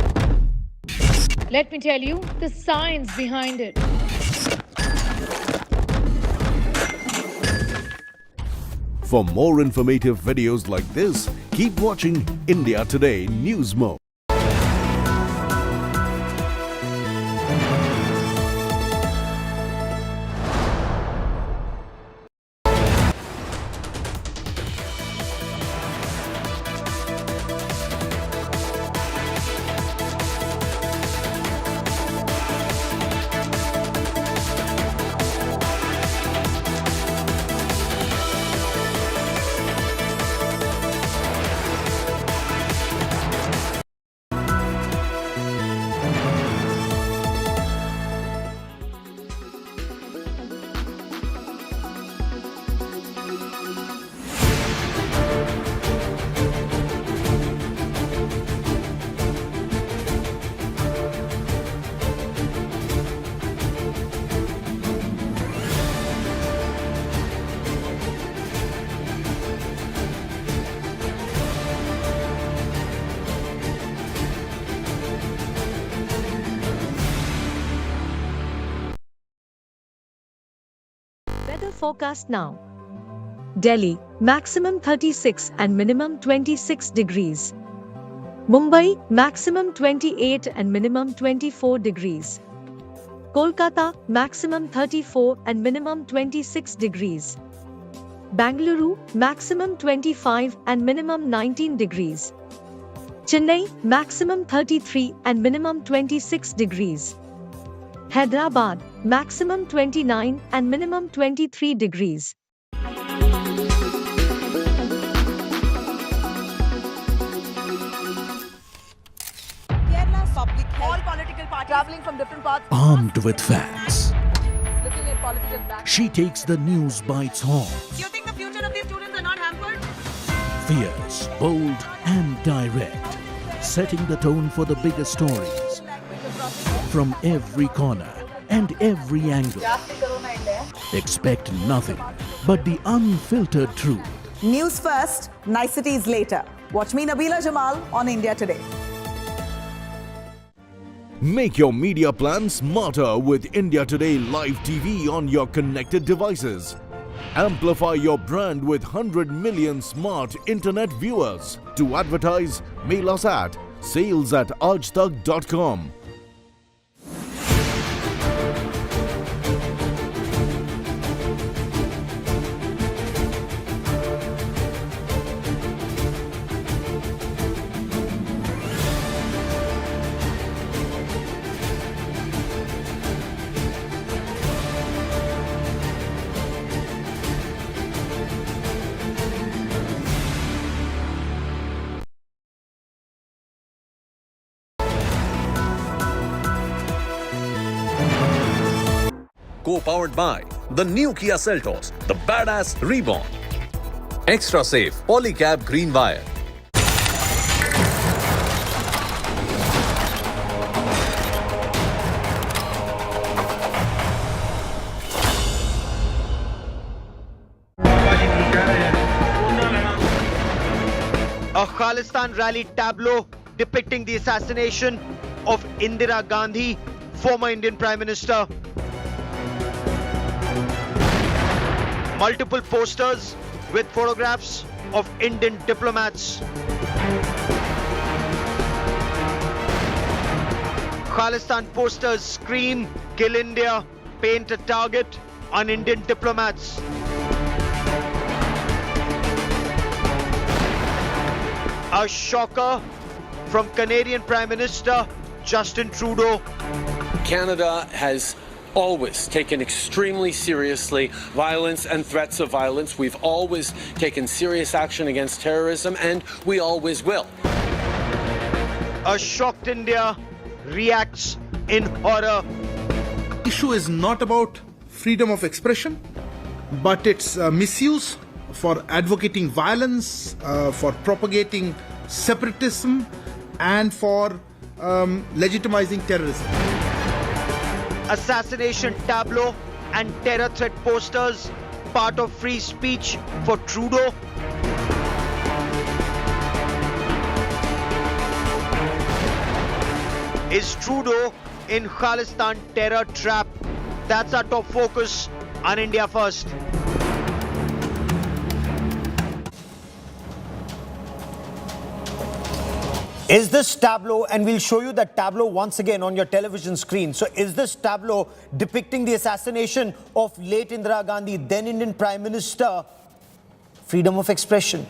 Let me tell you the science behind it. For more informative videos like this, keep watching India Today News Mode. Weather forecast now. Delhi, maximum 36 and minimum 26 degrees. Mumbai, maximum 28 and minimum 24 degrees. Kolkata, maximum 34 and minimum 26 degrees. Bengaluru, maximum 25 and minimum 19 degrees. Chennai, maximum 33 and minimum 26 degrees. Hyderabad, maximum 29 and minimum 23 degrees. Kerala's public health. All political parties traveling from different parts. Armed with facts, Looking at political back. she takes the news by its horns. You think the future of these students are not hampered? Fierce, bold, and direct, setting the tone for the biggest stories from every corner and every angle. Expect nothing but the unfiltered truth. News first, niceties later. Watch me, Nabila Jamal, on India Today. Make your media plan smarter with India Today Live TV on your connected devices. Amplify your brand with 100 million smart internet viewers. To advertise, mail us at sales@aajtak.com. Co-powered by the new Kia Seltos, the badass reborn. Extra safe polycab green wire. A Khalistan rally tableau depicting the assassination of Indira Gandhi, former Indian Prime Minister. Multiple posters with photographs of Indian diplomats. Khalistan posters scream, "Kill India," paint a target on Indian diplomats. A shocker from Canadian Prime Minister Justin Trudeau. Canada has always taken extremely seriously violence and threats of violence. We've always taken serious action against terrorism, and we always will. A shocked India reacts in horror. The issue is not about freedom of expression, but its misuse for advocating violence, for propagating separatism, and for legitimizing terrorism. Assassination tableau and terror threat posters, part of free speech for Trudeau. Is Trudeau in Khalistan terror trap? That's our top focus on India First. Is this tableau, and we'll show you that tableau once again on your television screen. So is this tableau depicting the assassination of late Indira Gandhi, then Indian Prime Minister, freedom of expression?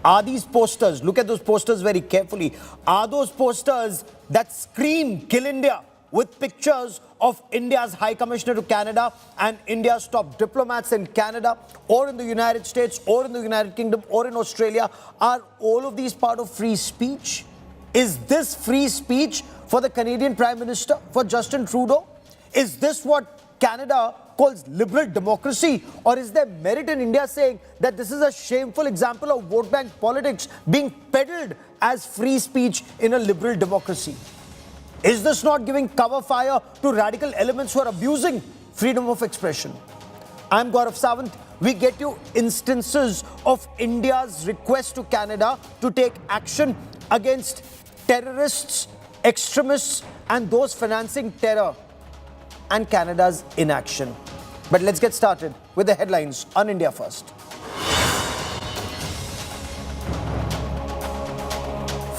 Are these posters, look at those posters very carefully, are those posters that scream "Kill India" with pictures of India's High Commissioner to Canada and India's top diplomats in Canada or in the United States or in the United Kingdom or in Australia? Are all of these part of free speech? Is this free speech for the Canadian Prime Minister, for Justin Trudeau? Is this what Canada calls liberal democracy? Or is there merit in India saying that this is a shameful example of vote bank politics being peddled as free speech in a liberal democracy? Is this not giving cover fire to radical elements who are abusing freedom of expression? I'm Gaurav Sawant. We get you instances of India's request to Canada to take action against terrorists, extremists, and those financing terror, and Canada's inaction. But let's get started with the headlines on India First.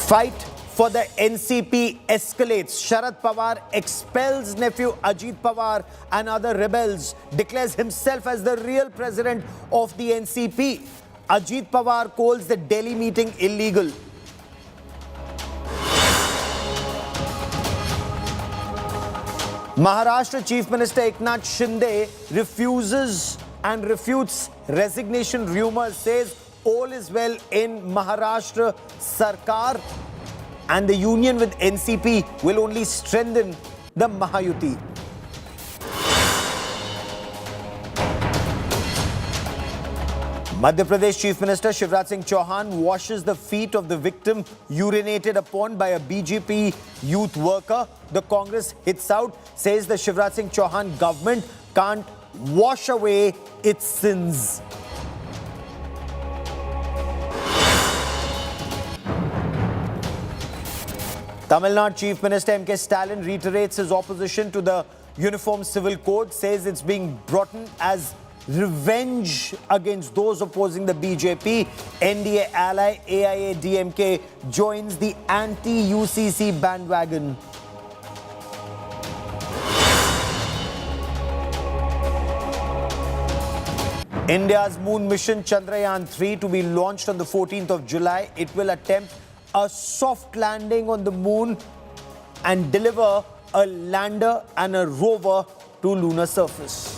Fight for the NCP escalates. Sharad Pawar expels nephew Ajit Pawar and other rebels, declares himself as the real president of the NCP. Ajit Pawar calls the Delhi meeting illegal. Maharashtra Chief Minister Eknath Shinde refuses and refutes resignation rumors, says all is well in Maharashtra Sarkar, and the union with NCP will only strengthen the Mahayuti. Madhya Pradesh Chief Minister Shivraj Singh Chauhan washes the feet of the victim urinated upon by a BJP youth worker. The Congress hits out, says the Shivraj Singh Chauhan government can't wash away its sins. Tamil Nadu Chief Minister M.K. Stalin reiterates his opposition to the Uniform Civil Code, says it's being brought in as revenge against those opposing the BJP. NDA ally AIA-DMK joins the anti-UCC bandwagon. India's moon mission Chandrayaan-3 to be launched on the 14th of July. It will attempt a soft landing on the moon and deliver a lander and a rover to lunar surface.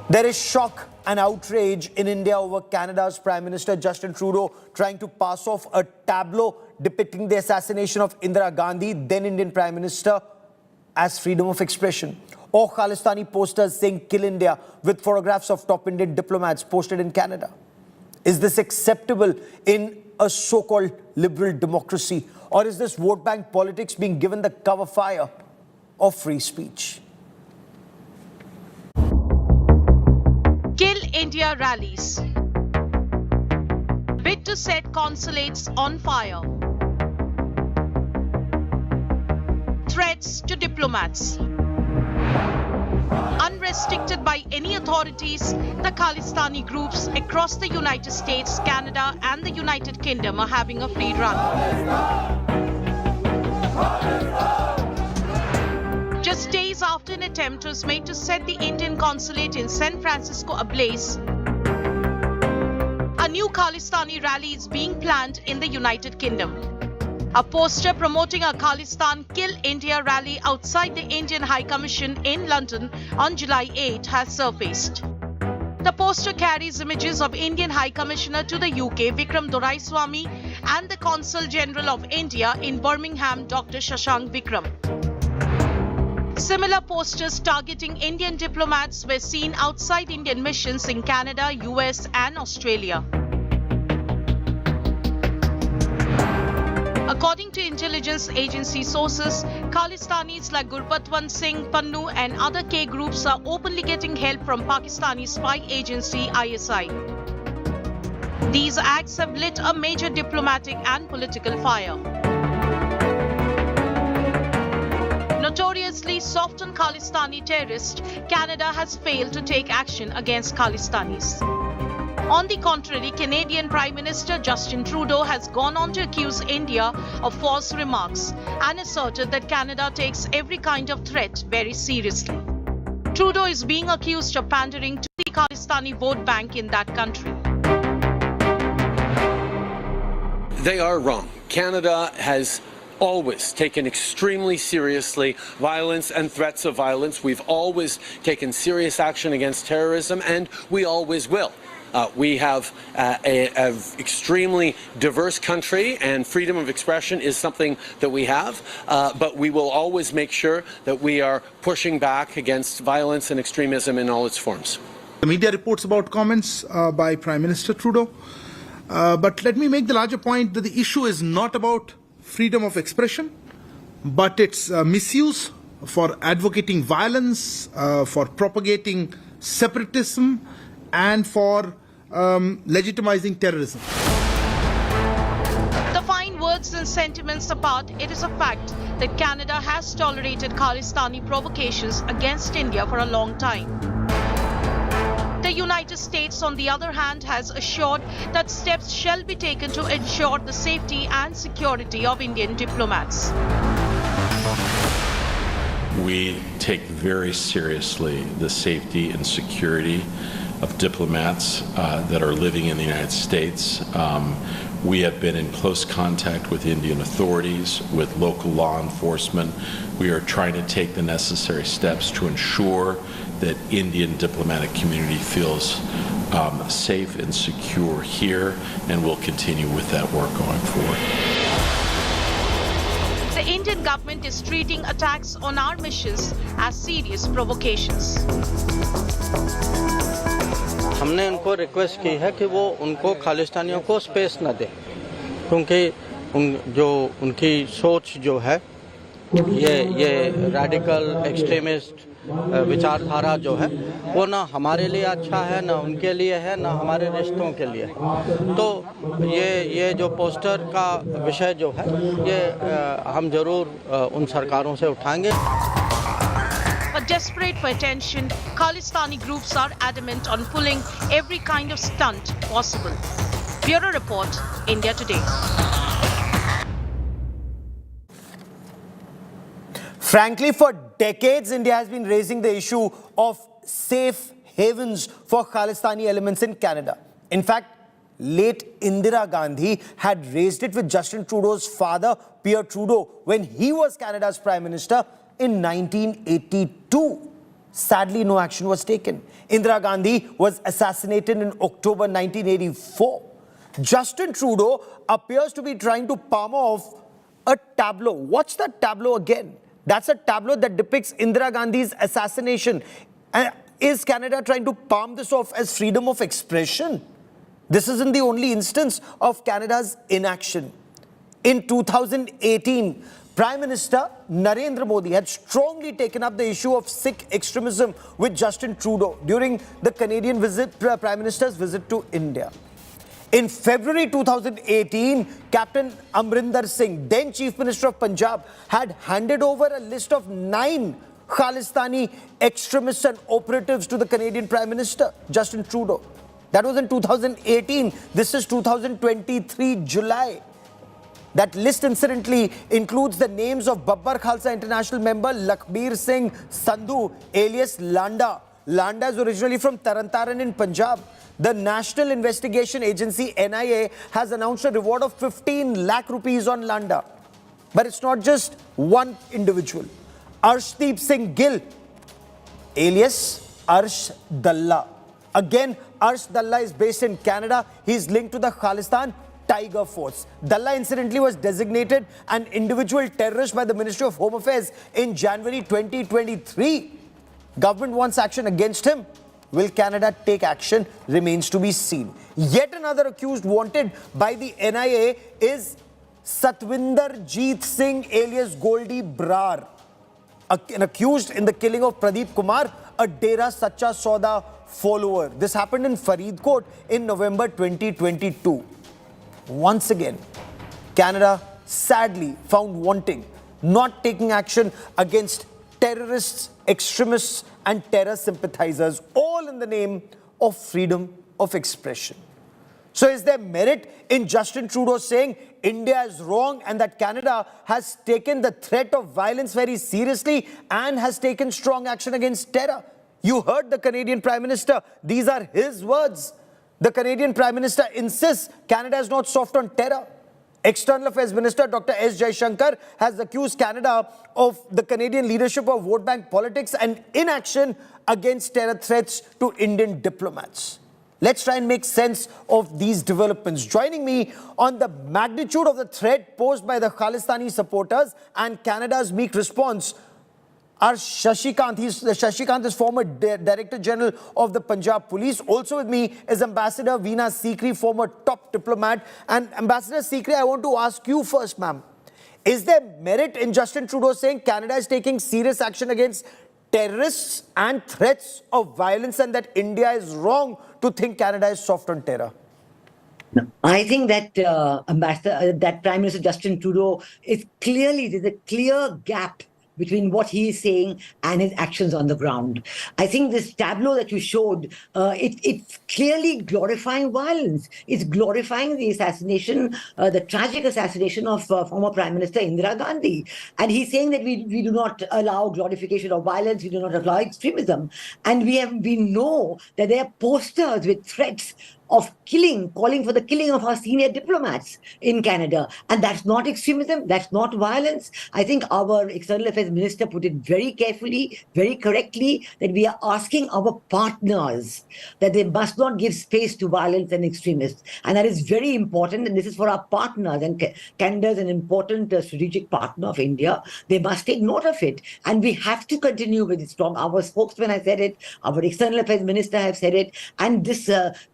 There is shock and outrage in India over Canada's Prime Minister Justin Trudeau trying to pass off a tableau depicting the assassination of Indira Gandhi, then Indian Prime Minister, as freedom of expression. Or Khalistani posters saying "Kill India" with photographs of top Indian diplomats posted in Canada. Is this acceptable in a so-called liberal democracy? Or is this vote bank politics being given the cover fire of free speech? Kill India rallies. Bid to set consulates on fire. Threats to diplomats. Unrestricted by any authorities, the Khalistani groups across the United States, Canada and the United Kingdom are having a free run. Just days after an attempt was made to set the Indian consulate in San Francisco ablaze, a new Khalistani rally is being planned in the United Kingdom. A poster promoting a Khalistan Kill India rally outside the Indian High Commission in London on July 8 has surfaced. The poster carries images of Indian High Commissioner to the UK Vikram Doraiswamy and the Consul General of India in Birmingham Dr. Shashank Vikram. Similar posters targeting Indian diplomats were seen outside Indian missions in Canada, US and Australia. According to intelligence agency sources, Khalistanis like Gurpatwant Singh, Pannu and other K groups are openly getting help from Pakistani spy agency ISI. These acts have lit a major diplomatic and political fire. Notoriously soft on Khalistani terrorists, Canada has failed to take action against Khalistanis. On the contrary, Canadian Prime Minister Justin Trudeau has gone on to accuse India of false remarks and asserted that Canada takes every kind of threat very seriously. Trudeau is being accused of pandering to the Khalistani vote bank in that country. They are wrong. Canada has always taken extremely seriously violence and threats of violence. We've always taken serious action against terrorism, and we always will. We have an extremely diverse country, and freedom of expression is something that we have, but we will always make sure that we are pushing back against violence and extremism in all its forms. The media reports about comments by Prime Minister Trudeau, but let me make the larger point that the issue is not about freedom of expression, but its misuse for advocating violence, for propagating separatism, and for legitimizing terrorism. The fine words Words and sentiments apart, it is a fact that Canada has tolerated Khalistani provocations against India for a long time. The United States, on the other hand, has assured that steps shall be taken to ensure the safety and security of Indian diplomats. We take very seriously the safety and security of diplomats that are living in the United States. We have been in close contact with Indian authorities, with local law enforcement. We are trying to take the necessary steps to ensure that Indian diplomatic community feels safe and secure here, and we'll continue with that work going forward. The Indian government is treating attacks on our missions as serious provocations. हमने उनको request की है कि वो उनको खालिस्तानियों को space न दें, क्योंकि उनकी सोच जो है ये रैडिकल एक्सट्रीमिस्ट विचारधारा जो है वो ना हमारे लिए अच्छा है, ना उनके लिए है, ना हमारे रिश्तों के लिए है। तो ये जो पोस्टर का विषय जो है ये हम जरूर उन सरकारों से उठाएंगे। But desperate for attention, Khalistani groups are adamant on pulling every kind of stunt possible. Bureau Report, India Today. Frankly, for decades, India has been raising the issue of safe havens for Khalistani elements in Canada. In fact, late Indira Gandhi had raised it with Justin Trudeau's father, Pierre Trudeau, when he was Canada's Prime Minister in 1982. Sadly, no action was taken. Indira Gandhi was assassinated in October 1984. Justin Trudeau appears to be trying to palm off a tableau. Watch that tableau again. That's a tableau that depicts Indira Gandhi's assassination. And is Canada trying to palm this off as freedom of expression? This isn't the only instance of Canada's inaction. In 2018, Prime Minister Narendra Modi had strongly taken up the issue of Sikh extremism with Justin Trudeau during the Canadian Prime Minister's visit to India. In February 2018, Captain Amrinder Singh, then Chief Minister of Punjab, had handed over a list of 9 Khalistani extremists and operatives to the Canadian Prime Minister, Justin Trudeau. That was in 2018. This is 2023, July. That list, incidentally, includes the names of Babbar Khalsa International member Lakhbir Singh Sandhu, alias Landa. Landa is originally from Tarantaran in Punjab. The National Investigation Agency, NIA, has announced a reward of 15 lakh rupees on Landa. But it's not just one individual. Arshdeep Singh Gill, alias Arsh Dalla. Again, Arsh Dalla is based in Canada. He's linked to the Khalistan Tiger Force. Dalla, incidentally, was designated an individual terrorist by the Ministry of Home Affairs in January 2023. Government wants action against him. Will Canada take action? Remains to be seen. Yet another accused wanted by the NIA is Satwinder Jeet Singh, alias Goldie Brar, an accused in the killing of Pradeep Kumar, a Dera Sacha Sauda follower. This happened in Faridkot in November 2022. Once again, Canada sadly found wanting, not taking action against terrorists, extremists and terror sympathizers, all in the name of freedom of expression. So is there merit in Justin Trudeau saying India is wrong and that Canada has taken the threat of violence very seriously and has taken strong action against terror? You heard the Canadian Prime Minister. These are his words. The Canadian Prime Minister insists Canada is not soft on terror. External Affairs Minister Dr. S. Jaishankar has accused Canada of the Canadian leadership of vote bank politics and inaction against terror threats to Indian diplomats. Let's try and make sense of these developments. Joining me on the magnitude of the threat posed by the Khalistani supporters and Canada's meek response are Shashikant. Shashikant is former Director General of the Punjab Police. Also with me is Ambassador Veena Sikri, former top diplomat. And Ambassador Sikri, I want to ask you first, ma'am. Is there merit in Justin Trudeau saying Canada is taking serious action against terrorists and threats of violence and that India is wrong to think Canada is soft on terror? I think that that Prime Minister Justin Trudeau there's a clear gap between what he is saying and his actions on the ground. I think this tableau that you showed, it's clearly glorifying violence. It's glorifying the assassination, the tragic assassination of former Prime Minister Indira Gandhi. And he's saying that we do not allow glorification of violence, we do not allow extremism. And we know that there are posters with threats of calling for the killing of our senior diplomats in Canada. And that's not extremism, that's not violence. I think our External Affairs Minister put it very carefully, very correctly, that we are asking our partners that they must not give space to violence and extremists. And that is very important, and this is for our partners. And Canada is an important strategic partner of India. They must take note of it. And we have to continue with it strong. Our spokesman has said it, our External Affairs Minister have said it, and this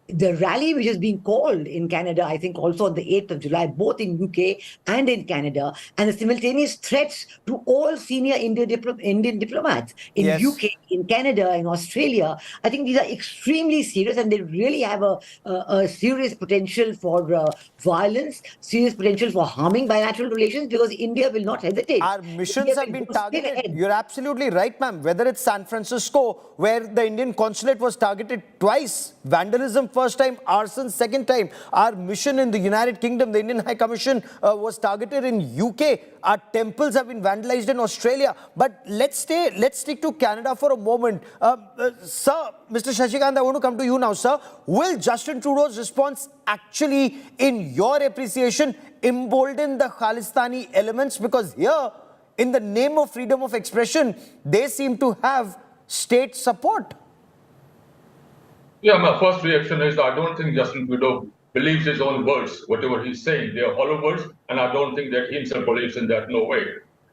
the rally which is being called in Canada, I think also on the 8th of July, both in UK and in Canada, and the simultaneous threats to all senior Indian diplomats in UK, in Canada, in Australia. I think these are extremely serious, and they really have a serious potential for violence, serious potential for harming bilateral relations, because India will not hesitate. Our missions have been targeted. You're absolutely right, ma'am. Whether it's San Francisco, where the Indian consulate was targeted twice, vandalism first time, arson second time. Our mission in the United Kingdom, the Indian High Commission was targeted in UK. Our temples have been vandalized in Australia. But let's stick to Canada for a moment. Sir, Mr. Shashikant, I want to come to you now, sir. Will Justin Trudeau's response actually, in your appreciation, embolden the Khalistani elements? Because here, in the name of freedom of expression, they seem to have state support. Yeah, my first reaction is I don't think Justin Trudeau believes his own words, whatever he's saying. They are hollow words, and I don't think that he himself believes in that, no way.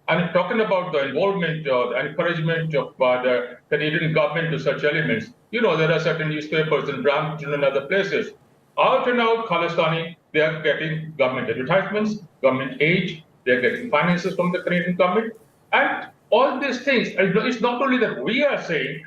And talking about the involvement, the encouragement of the Canadian government to such elements, there are certain newspapers in Brampton and other places. Out and out, Khalistani, they are getting government advertisements, government aid, they're getting finances from the Canadian government. And all these things, it's not only that we are saying,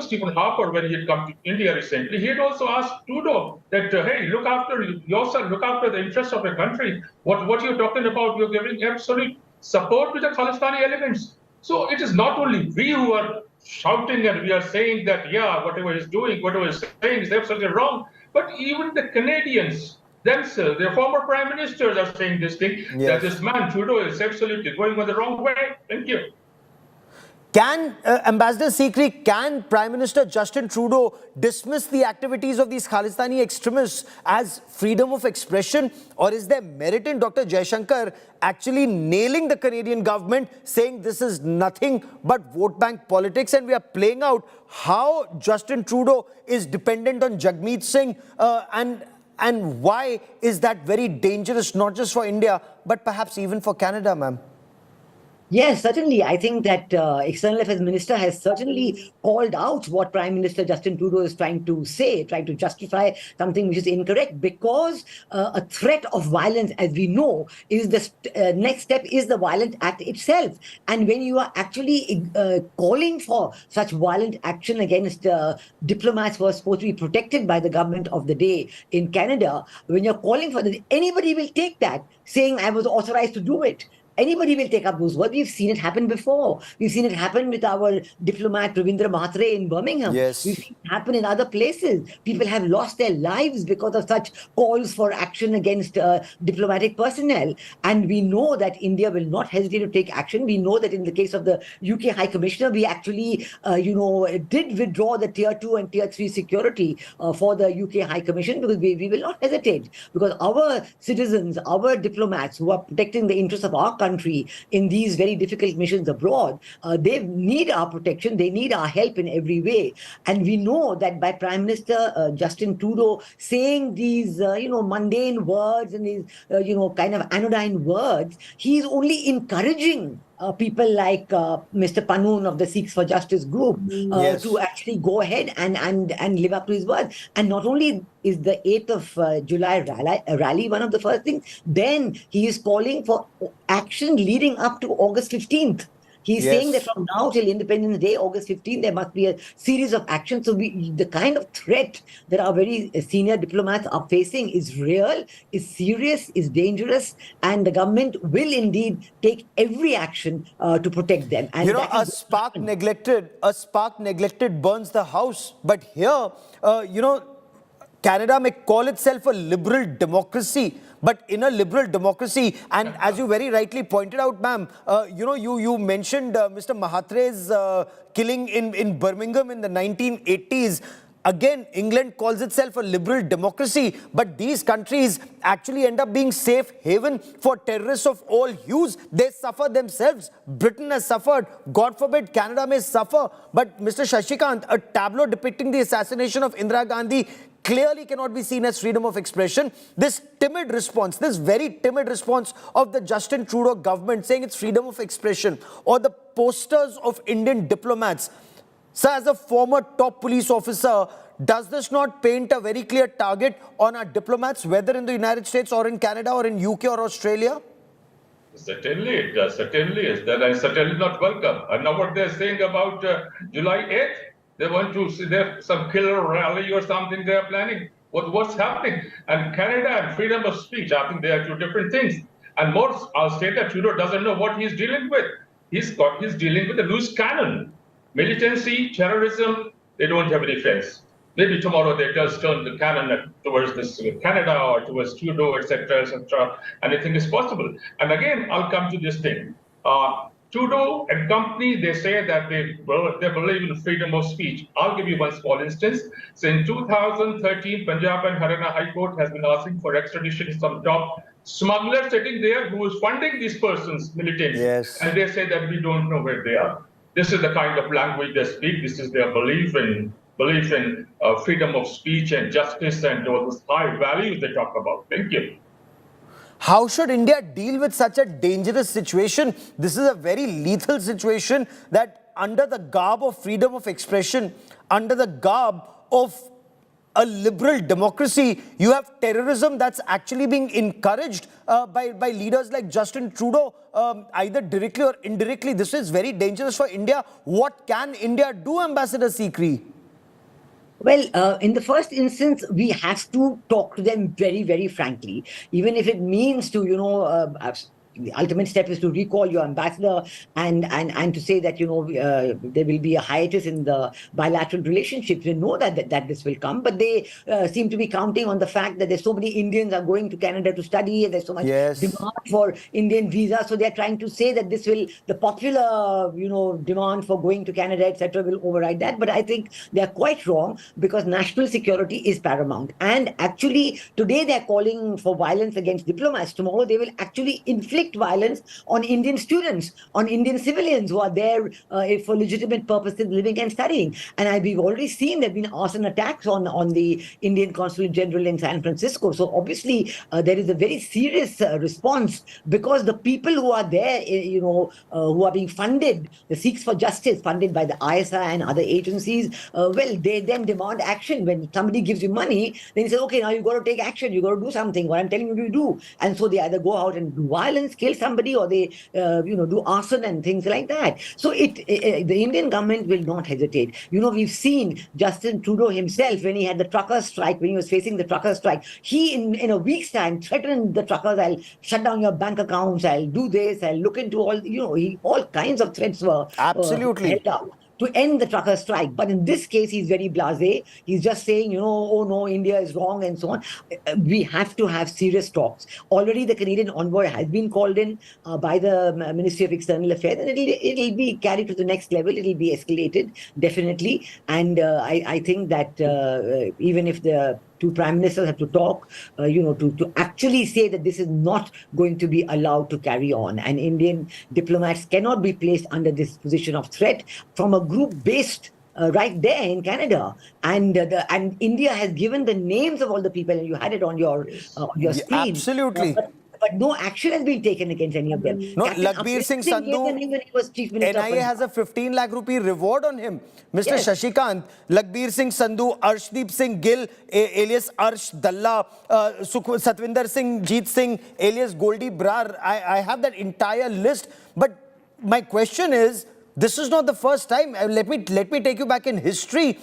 Stephen Harper, when he had come to India recently, he had also asked Trudeau that, hey, look after yourself, look after the interests of the country. What you're talking about, you're giving absolute support to the Khalistani elements. So it is not only we who are shouting and we are saying that, yeah, whatever he's doing, whatever he's saying is absolutely wrong, but even the Canadians themselves, their former prime ministers are saying this thing, that this man, Trudeau, is absolutely going on the wrong way. Thank you. Can Ambassador Sikri, can Prime Minister Justin Trudeau dismiss the activities of these Khalistani extremists as freedom of expression, or is there merit in Dr. Jaishankar actually nailing the Canadian government, saying this is nothing but vote bank politics, and we are playing out how Justin Trudeau is dependent on Jagmeet Singh, and why is that very dangerous, not just for India, but perhaps even for Canada, ma'am? Yes, certainly. I think that External Affairs Minister has certainly called out what Prime Minister Justin Trudeau is trying to say, trying to justify something which is incorrect, because a threat of violence, as we know, is the next step is the violent act itself. And when you are actually calling for such violent action against diplomats who are supposed to be protected by the government of the day in Canada, when you're calling for that, anybody will take that, saying I was authorized to do it. Anybody will take up those words. We've seen it happen before. We've seen it happen with our diplomat Ravindra Mhatre in Birmingham. Yes. We've seen it happen in other places. People have lost their lives because of such calls for action against diplomatic personnel. And we know that India will not hesitate to take action. We know that in the case of the UK High Commissioner, we actually, did withdraw the Tier 2 and Tier 3 security for the UK High Commission, because we will not hesitate. Because our citizens, our diplomats who are protecting the interests of our country in these very difficult missions abroad, they need our protection, they need our help in every way. And we know that by Prime Minister Justin Trudeau saying these, mundane words and these, kind of anodyne words, he is only encouraging people like Mr. Panoon of the Sikhs for Justice group to actually go ahead and live up to his words. And not only is the 8th of July rally one of the first things, then he is calling for action leading up to August 15th. He's saying that from now till Independence Day, August 15, there must be a series of actions. So the kind of threat that our very senior diplomats are facing is real, is serious, is dangerous, and the government will indeed take every action to protect them. And a spark neglected burns the house. But here, Canada may call itself a liberal democracy, but in a liberal democracy, and as you very rightly pointed out, ma'am, you mentioned Mr. Mahatre's killing in Birmingham in the 1980s. Again, England calls itself a liberal democracy, but these countries actually end up being safe haven for terrorists of all hues. They suffer themselves. Britain has suffered. God forbid Canada may suffer. But Mr. Shashikant, a tableau depicting the assassination of Indira Gandhi clearly cannot be seen as freedom of expression. This timid response, this very timid response of the Justin Trudeau government saying it's freedom of expression, or the posters of Indian diplomats. Sir, as a former top police officer, does this not paint a very clear target on our diplomats, whether in the United States or in Canada or in UK or Australia? Certainly it does. Certainly is. That is certainly not welcome. And now what they're saying about July 8th, they want to see there some killer rally or something they are planning. What's happening? And Canada and freedom of speech, I think they are two different things. And more, I'll say that Trudeau doesn't know what he's dealing with. He's dealing with a loose cannon. Militancy, terrorism, they don't have any friends. Maybe tomorrow they just turn the cannon towards this Canada or towards Trudeau, etc., etc. Anything is possible. And again, I'll come to this thing. Trudeau and company, they say that they believe in freedom of speech. I'll give you one small instance. So in 2013, Punjab and Haryana High Court has been asking for extradition of some top smuggler sitting there who is funding these persons, militants. Yes. And they say that we don't know where they are. This is the kind of language they speak. This is their belief in freedom of speech and justice and all those high values they talk about. Thank you. How should India deal with such a dangerous situation? This is a very lethal situation that under the garb of freedom of expression, under the garb of a liberal democracy, you have terrorism that's actually being encouraged by leaders like Justin Trudeau, either directly or indirectly. This is very dangerous for India. What can India do, Ambassador Sikri? Well, in the first instance, we have to talk to them very, very frankly, even if it means to, the ultimate step is to recall your ambassador and to say that, there will be a hiatus in the bilateral relationships. We know that this will come, but they seem to be counting on the fact that there's so many Indians are going to Canada to study, and there's so much demand for Indian visas. So they're trying to say that the popular, demand for going to Canada, etc., will override that. But I think they're quite wrong, because national security is paramount. And actually, today they're calling for violence against diplomats. Tomorrow they will actually inflict violence on Indian students, on Indian civilians who are there for legitimate purposes, living and studying. And we've already seen there have been arson attacks on the Indian Consulate General in San Francisco. So obviously there is a very serious response, because the people who are there, who are being funded, the Sikhs for Justice, funded by the ISI and other agencies, they then demand action. When somebody gives you money, then you say, okay, now you've got to take action, you've got to do something, what I'm telling you to do. And so they either go out and do violence, kill somebody, or they do arson and things like that. So the Indian government will not hesitate. We've seen Justin Trudeau himself, when he had the trucker strike, when he was facing the trucker strike, he in a week's time threatened the truckers, I'll shut down your bank accounts, I'll do this, I'll look into all kinds of threats were absolutely held out to end the trucker strike. But in this case, he's very blasé. He's just saying, oh no, India is wrong and so on. We have to have serious talks. Already the Canadian envoy has been called in by the Ministry of External Affairs, and it'll be carried to the next level. It'll be escalated, definitely. And I think that even if the two prime ministers have to talk, to actually say that this is not going to be allowed to carry on. And Indian diplomats cannot be placed under this position of threat from a group based right there in Canada. And India has given the names of all the people, and you had it on your screen. Absolutely. But no action has been taken against any of them. No, Lakhbir Singh Sandhu, NIA has a 15 lakh rupee reward on him. Mr. Shashikant, Lakhbir Singh Sandhu, Arshdeep Singh Gill, alias Arsh Dalla, Satwinder Singh Jeet Singh, alias Goldie Brar. I have that entire list. But my question is, this is not the first time. Let me take you back in history.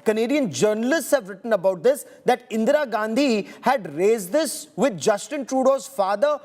Canadian journalists have written about this, that Indira Gandhi had raised this with Justin Trudeau's father,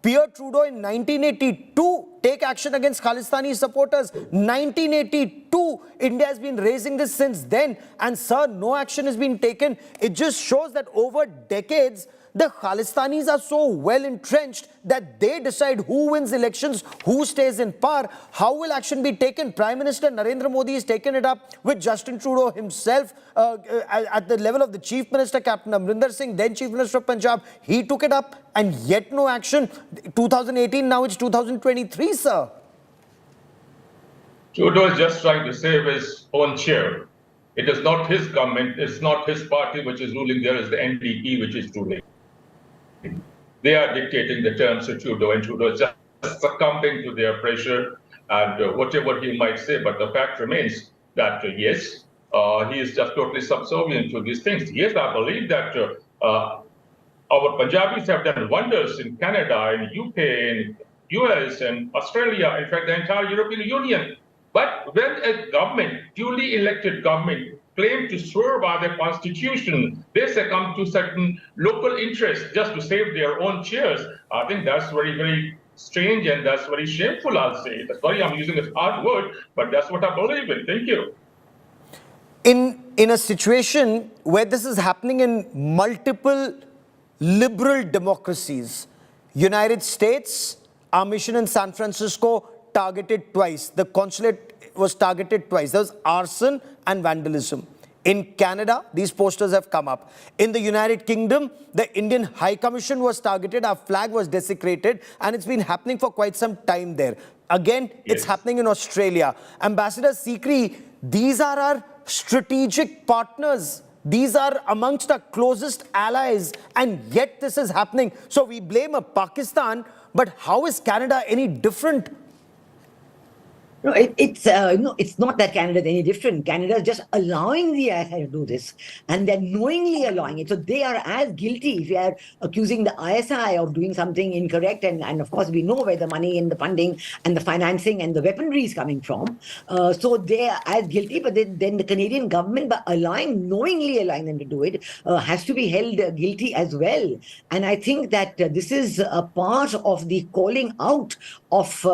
Pierre Trudeau, in 1982, take action against Khalistani supporters. 1982, India has been raising this since then, and sir, no action has been taken. It just shows that over decades, the Khalistanis are so well entrenched that they decide who wins elections, who stays in power. How will action be taken? Prime Minister Narendra Modi has taken it up with Justin Trudeau himself at the level of the Chief Minister, Captain Amrinder Singh, then Chief Minister of Punjab. He took it up and yet no action. 2018, now it's 2023, sir. Trudeau is just trying to save his own chair. It is not his government, it's not his party which is ruling there, is the NDP which is ruling. They are dictating the terms to Trudeau, and Trudeau is just succumbing to their pressure and whatever he might say. But the fact remains that, yes, he is just totally subservient to these things. Yes, I believe that our Punjabis have done wonders in Canada, in UK, in US, and Australia, in fact, the entire European Union. But when a government, duly elected government, claim to swear by the constitution, they succumb to certain local interests just to save their own chairs. I think that's very, very strange, and that's very shameful, I'll say. Sorry, I'm using a hard word, but that's what I believe in. Thank you. In a situation where this is happening in multiple liberal democracies, United States, our mission in San Francisco targeted twice. The consulate was targeted twice. There was arson and vandalism. In Canada, these posters have come up. In the United Kingdom, the Indian High Commission was targeted, our flag was desecrated, and it's been happening for quite some time there. Again, it's happening in Australia. Ambassador Sikri, these are our strategic partners. These are amongst our closest allies, and yet this is happening. So we blame Pakistan, but how is Canada any different? No, it's not that Canada is any different. Canada is just allowing the ISI to do this, and they're knowingly allowing it. So they are as guilty if you are accusing the ISI of doing something incorrect. And of course, we know where the money and the funding and the financing and the weaponry is coming from. So they are as guilty. But then the Canadian government, by knowingly allowing them to do it, has to be held guilty as well. And I think that this is a part of the calling out of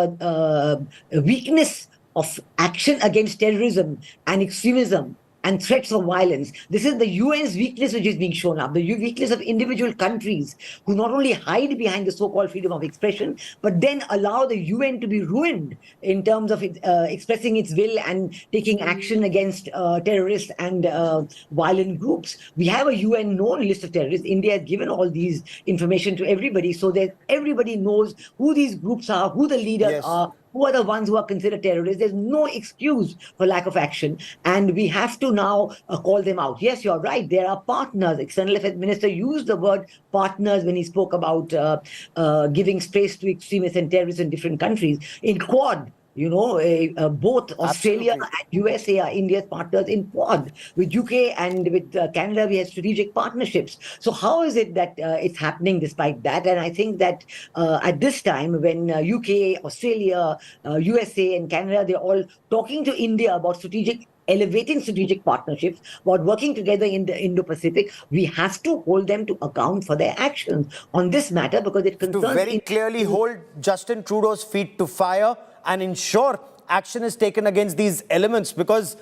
weakness of action against terrorism and extremism and threats of violence. This is the UN's weakness which is being shown up, the weakness of individual countries who not only hide behind the so-called freedom of expression, but then allow the UN to be ruined in terms of expressing its will and taking action against terrorists and violent groups. We have a UN known list of terrorists. India has given all these information to everybody so that everybody knows who these groups are, who the leaders are, who are the ones who are considered terrorists. There's no excuse for lack of action, and we have to now call them out. Yes, you're right. There are partners. External Affairs Minister used the word partners when he spoke about giving space to extremists and terrorists in different countries. In Quad, both Australia and USA are India's partners in Quad. With UK and with Canada, we have strategic partnerships. So how is it that it's happening despite that? And I think that at this time, when UK, Australia, USA and Canada, they're all talking to India about elevating strategic partnerships, about working together in the Indo-Pacific, we have to hold them to account for their actions on this matter, because it concerns... To very clearly hold Justin Trudeau's feet to fire and ensure action is taken against these elements, because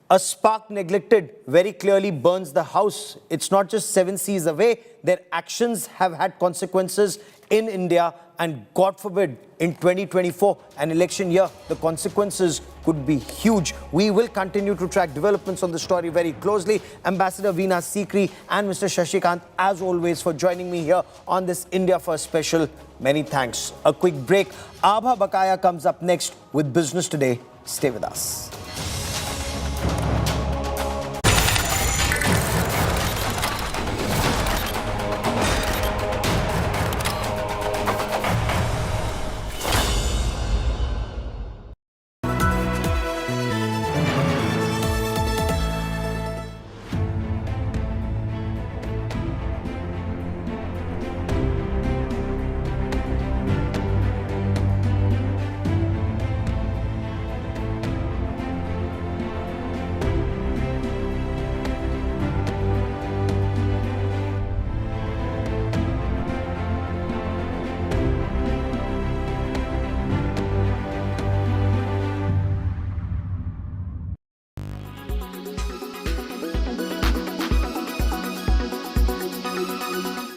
a spark neglected very clearly burns the house. It's not just 7 seas away. Their actions have had consequences in India, and God forbid, in 2024, an election year, the consequences could be huge. We will continue to track developments on the story very closely. Ambassador Veena Sikri and Mr. Shashikant, as always, for joining me here on this India First special. Many thanks. A quick break. Abha Bakaya comes up next with Business Today. Stay with us.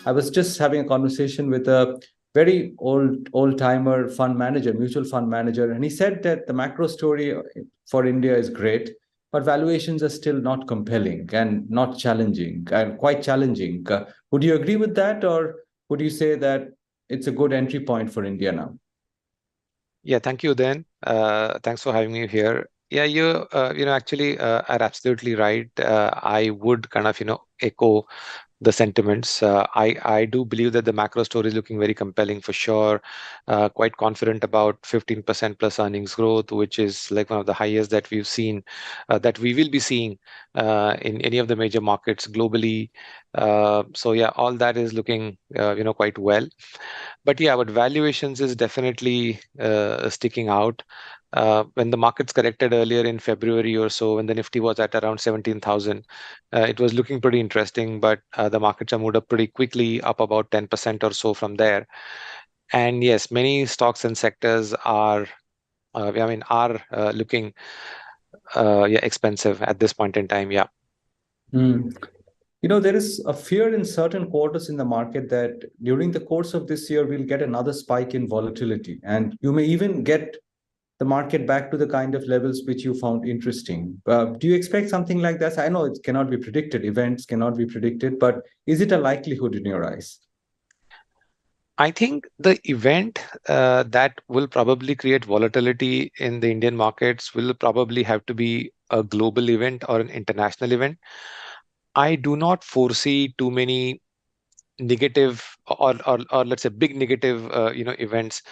I was just having a conversation with a very old-timer fund manager, mutual fund manager, and he said that the macro story for India is great, but valuations are still not compelling and not challenging, and quite challenging. Would you agree with that, or would you say that it's a good entry point for India now? Yeah, thank you, Dan. Thanks for having me here. Yeah, you actually are absolutely right. I would kind of echo the sentiments. I do believe that the macro story is looking very compelling for sure. Quite confident about 15% plus earnings growth, which is like one of the highest that we've seen, that we will be seeing in any of the major markets globally. So yeah, all that is looking quite well. But yeah, but valuations is definitely sticking out. When the markets corrected earlier in February or so, when the Nifty was at around 17,000, it was looking pretty interesting, but the markets have moved up pretty quickly, up about 10% or so from there. And yes, many stocks and sectors are looking expensive at this point in time. Yeah. There is a fear in certain quarters in the market that during the course of this year, we'll get another spike in volatility, and you may even get the market back to the kind of levels which you found interesting. Do you expect something like that? I know it cannot be predicted, events cannot be predicted, but is it a likelihood in your eyes? I think the event that will probably create volatility in the Indian markets will probably have to be a global event or an international event. I do not foresee too many negative or let's say big negative events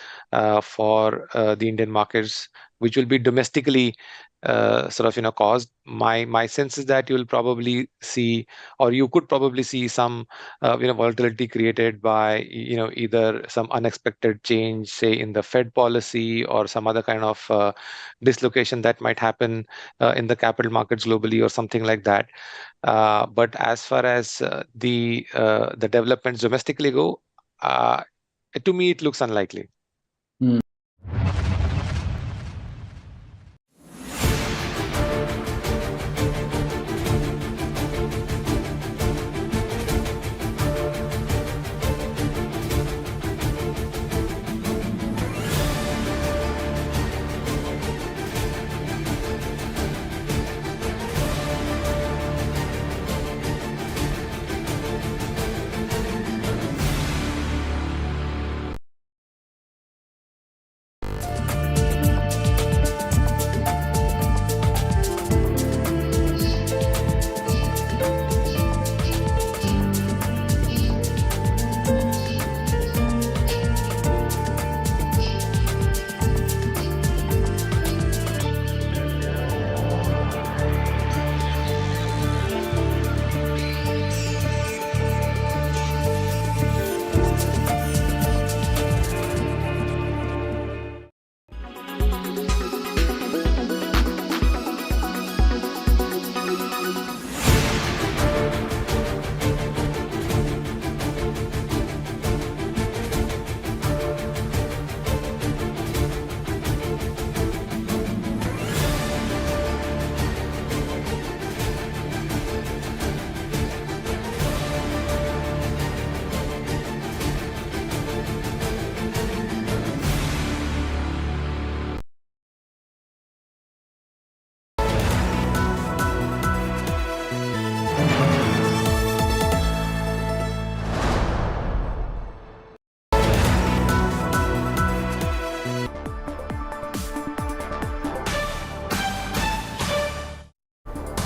for the Indian markets, which will be domestically caused. My sense is that you'll probably see, or you could probably see some volatility created by either some unexpected change, say in the Fed policy, or some other kind of dislocation that might happen in the capital markets globally or something like that. But as far as the developments domestically go, to me it looks unlikely.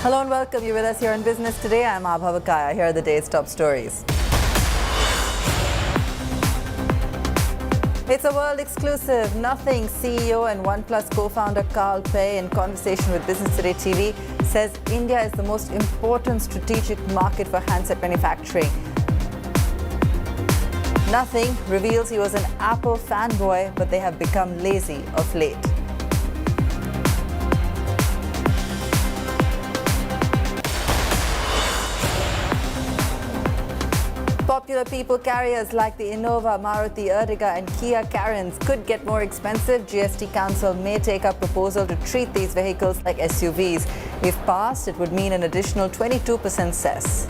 Hello and welcome. You're with us here on Business Today. I'm Abha Vakaya. Here are the day's top stories. It's a world exclusive. Nothing CEO and OnePlus co-founder Carl Pei, in conversation with Business Today TV, says India is the most important strategic market for handset manufacturing. Nothing reveals he was an Apple fanboy, but they have become lazy of late. Popular people carriers like the Innova, Maruti Ertiga and Kia Carens could get more expensive. GST Council may take up proposal to treat these vehicles like SUVs. If passed, it would mean an additional 22% cess.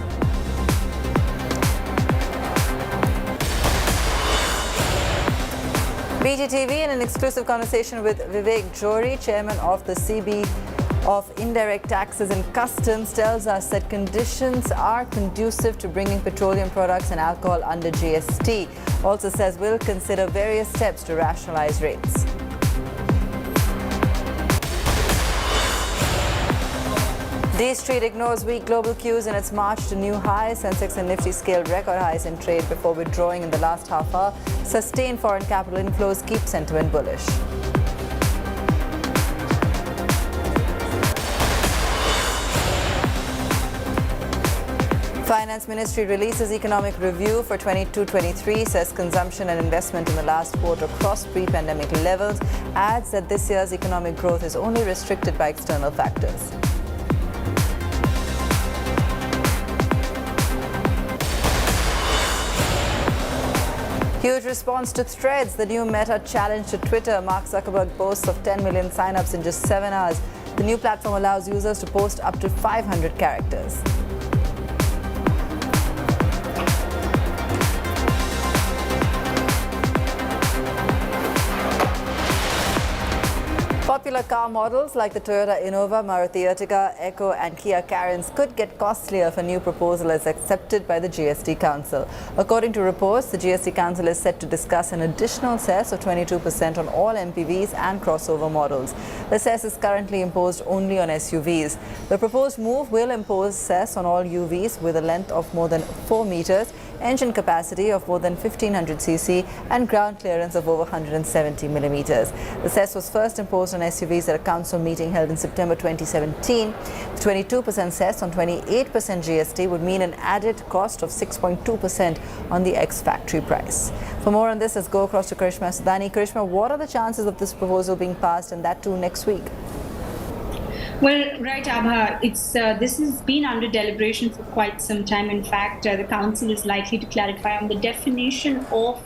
BGTV, in an exclusive conversation with Vivek Jory, chairman of the CB of Indirect Taxes and Customs, tells us that conditions are conducive to bringing petroleum products and alcohol under GST. Also says we'll consider various steps to rationalize rates. D Street ignores weak global cues in its march to new highs. Sensex and Nifty scaled record highs in trade before withdrawing in the last half hour. Sustained foreign capital inflows keep sentiment bullish. Finance Ministry releases economic review for 22-23, says consumption and investment in the last quarter crossed pre-pandemic levels, adds that this year's economic growth is only restricted by external factors. Huge response to Threads, the new Meta challenge to Twitter. Mark Zuckerberg boasts of 10 million sign-ups in just 7 hours. The new platform allows users to post up to 500 characters. Popular car models like the Toyota Innova, Maruti Ertiga, Echo and Kia Carens could get costlier if a new proposal is accepted by the GST Council. According to reports, the GST Council is set to discuss an additional cess of 22% on all MPVs and crossover models. The cess is currently imposed only on SUVs. The proposed move will impose cess on all UVs with a length of more than 4 meters, engine capacity of more than 1500 cc and ground clearance of over 170 millimeters. The cess was first imposed on SUVs at a council meeting held in September 2017. The 22% cess on 28% GST would mean an added cost of 6.2% on the ex-factory price. For more on this, let's go across to Karishma Sudani. Karishma, what are the chances of this proposal being passed, and that too next week? Well, right, Abha, this has been under deliberation for quite some time. In fact, the council is likely to clarify on the definition of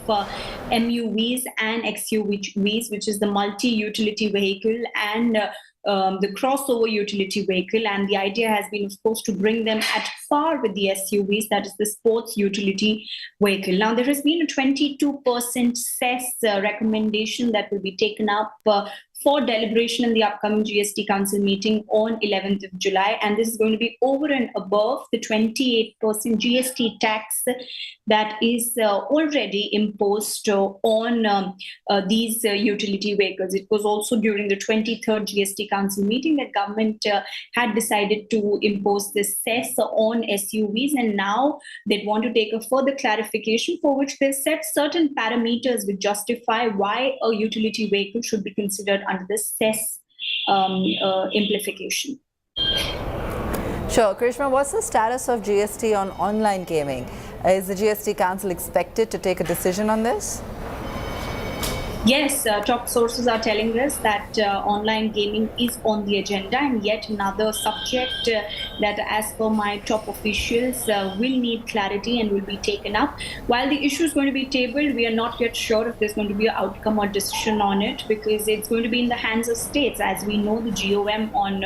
MUVs and XUVs, which is the multi-utility vehicle and the crossover utility vehicle. And the idea has been, of course, to bring them at par with the SUVs, that is the sports utility vehicle. Now, there has been a 22% cess recommendation that will be taken up for deliberation in the upcoming GST Council meeting on 11th of July. And this is going to be over and above the 28% GST tax that is already imposed on these utility vehicles. It was also during the 23rd GST Council meeting that government had decided to impose this cess on SUVs, and now they want to take a further clarification for which they set certain parameters which justify why a utility vehicle should be considered under the cess amplification. Sure. Krishna, what's the status of GST on online gaming? Is the GST Council expected to take a decision on this? Yes, top sources are telling us that online gaming is on the agenda, and yet another subject that, as per my top officials, will need clarity and will be taken up. While the issue is going to be tabled, we are not yet sure if there's going to be an outcome or decision on it, because it's going to be in the hands of states. As we know, the GOM on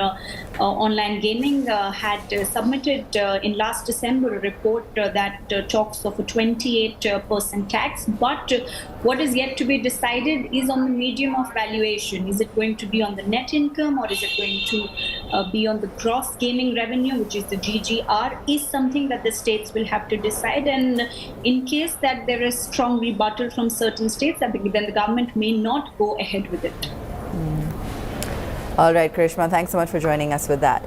online gaming had submitted in last December a report that talks of a 28% tax, but what is yet to be decided is on the medium of valuation. Is it going to be on the net income, or is it going to be on the gross gaming revenue, which is the GGR, is something that the states will have to decide. And in case that there is strong rebuttal from certain states, then the government may not go ahead with it. All right, Karishma, thanks so much for joining us with that.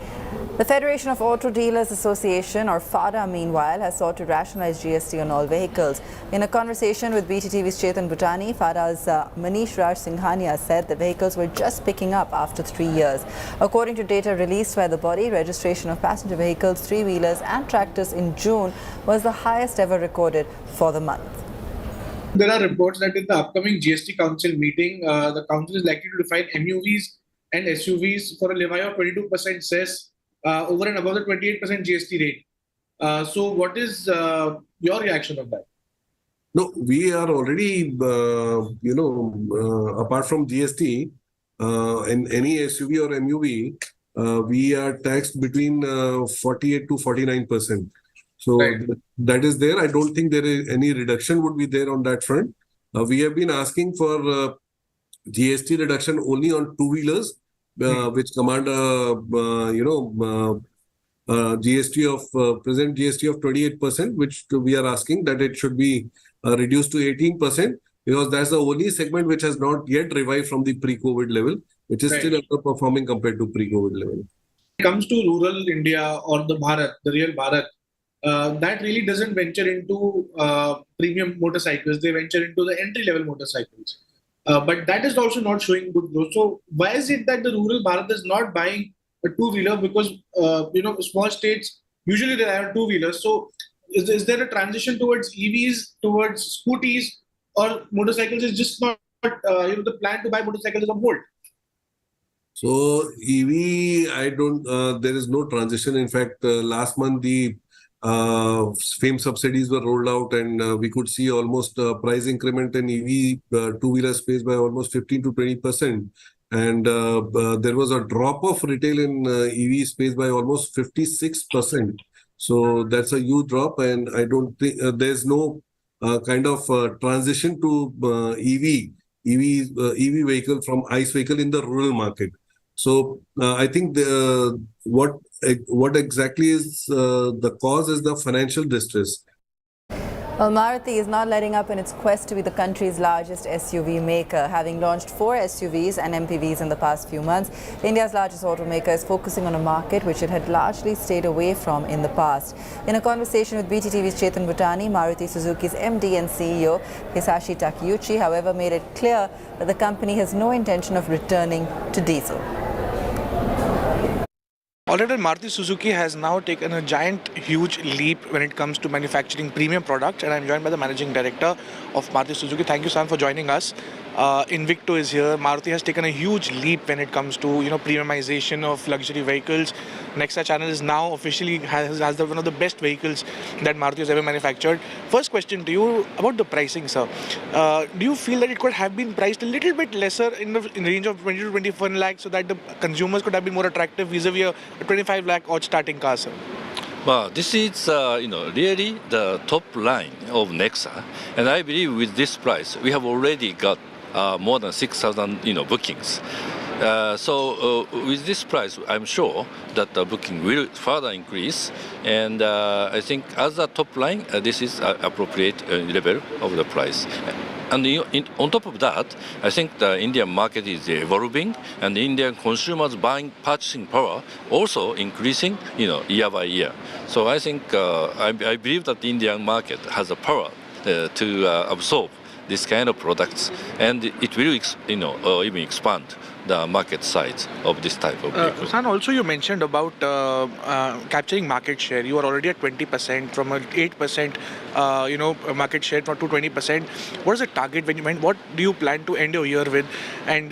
The Federation of Auto Dealers Association, or FADA, meanwhile, has sought to rationalize GST on all vehicles. In a conversation with BTTV's Chetan Bhutani, FADA's Manish Raj Singhania said the vehicles were just picking up after 3 years. According to data released by the body, registration of passenger vehicles, three-wheelers and tractors in June was the highest ever recorded for the month. There are reports that in the upcoming GST Council meeting, the Council is likely to define MUVs and SUVs for a levy of 22% cess over and above the 28% GST rate. So what is your reaction on that? No, we are already, apart from GST, in any SUV or MUV, we are taxed between 48 to 49%. So that is there. I don't think there is any reduction would be there on that front. We have been asking for GST reduction only on two-wheelers, which command GST of present GST of 28%, which we are asking that it should be reduced to 18%, because that's the only segment which has not yet revived from the pre-COVID level, which is still underperforming compared to pre-COVID level. When it comes to rural India or the Bharat, the real Bharat, that really doesn't venture into premium motorcycles. They venture into the entry-level motorcycles. But that is also not showing good growth. So why is it that the rural Bharat is not buying a two-wheeler? Because small states usually rely on two-wheelers. So is there a transition towards EVs, towards scooties, or motorcycles is just not the plan to buy motorcycles is on hold? So EV, there is no transition. In fact, last month the FAME subsidies were rolled out, and we could see almost price increment in EV two-wheeler space by almost 15 to 20%. And there was a drop of retail in EV space by almost 56%. So that's a huge drop, and I don't think there's no kind of transition to EV vehicle from ICE vehicle in the rural market. So I think what exactly is the cause is the financial distress. Well, Maruti is not letting up in its quest to be the country's largest SUV maker. Having launched 4 SUVs and MPVs in the past few months, India's largest automaker is focusing on a market which it had largely stayed away from in the past. In a conversation with BTTV's Chetan Bhutani, Maruti Suzuki's MD and CEO Hisashi Takeuchi, however, made it clear that the company has no intention of returning to diesel. Already, Maruti Suzuki has now taken a huge leap when it comes to manufacturing premium products, and I'm joined by the Managing Director of Maruti Suzuki. Thank you, Sam, for joining us. Invicto is here. Maruti has taken a huge leap when it comes to premiumization of luxury vehicles. Nexa channel is now officially has one of the best vehicles that Maruti has ever manufactured. First question to you about the pricing, sir. Do you feel that it could have been priced a little bit lesser in the range of 20 to 21 lakh so that the consumers could have been more attractive vis-a-vis a 25 lakh odd starting car, sir? Well, this is really the top line of Nexa, and I believe with this price we have already got more than 6,000 bookings. So with this price, I'm sure that the booking will further increase, and I think as a top line, this is appropriate level of the price. And on top of that, I think the Indian market is evolving, and the Indian consumers' purchasing power also increasing, year by year. So I think I believe that the Indian market has the power to absorb this kind of products, and it will, even expand the market size of this type of vehicle. San, also you mentioned about capturing market share. You are already at 20% from an 8%, market share to 20%. What is the target what do you plan to end your year with? And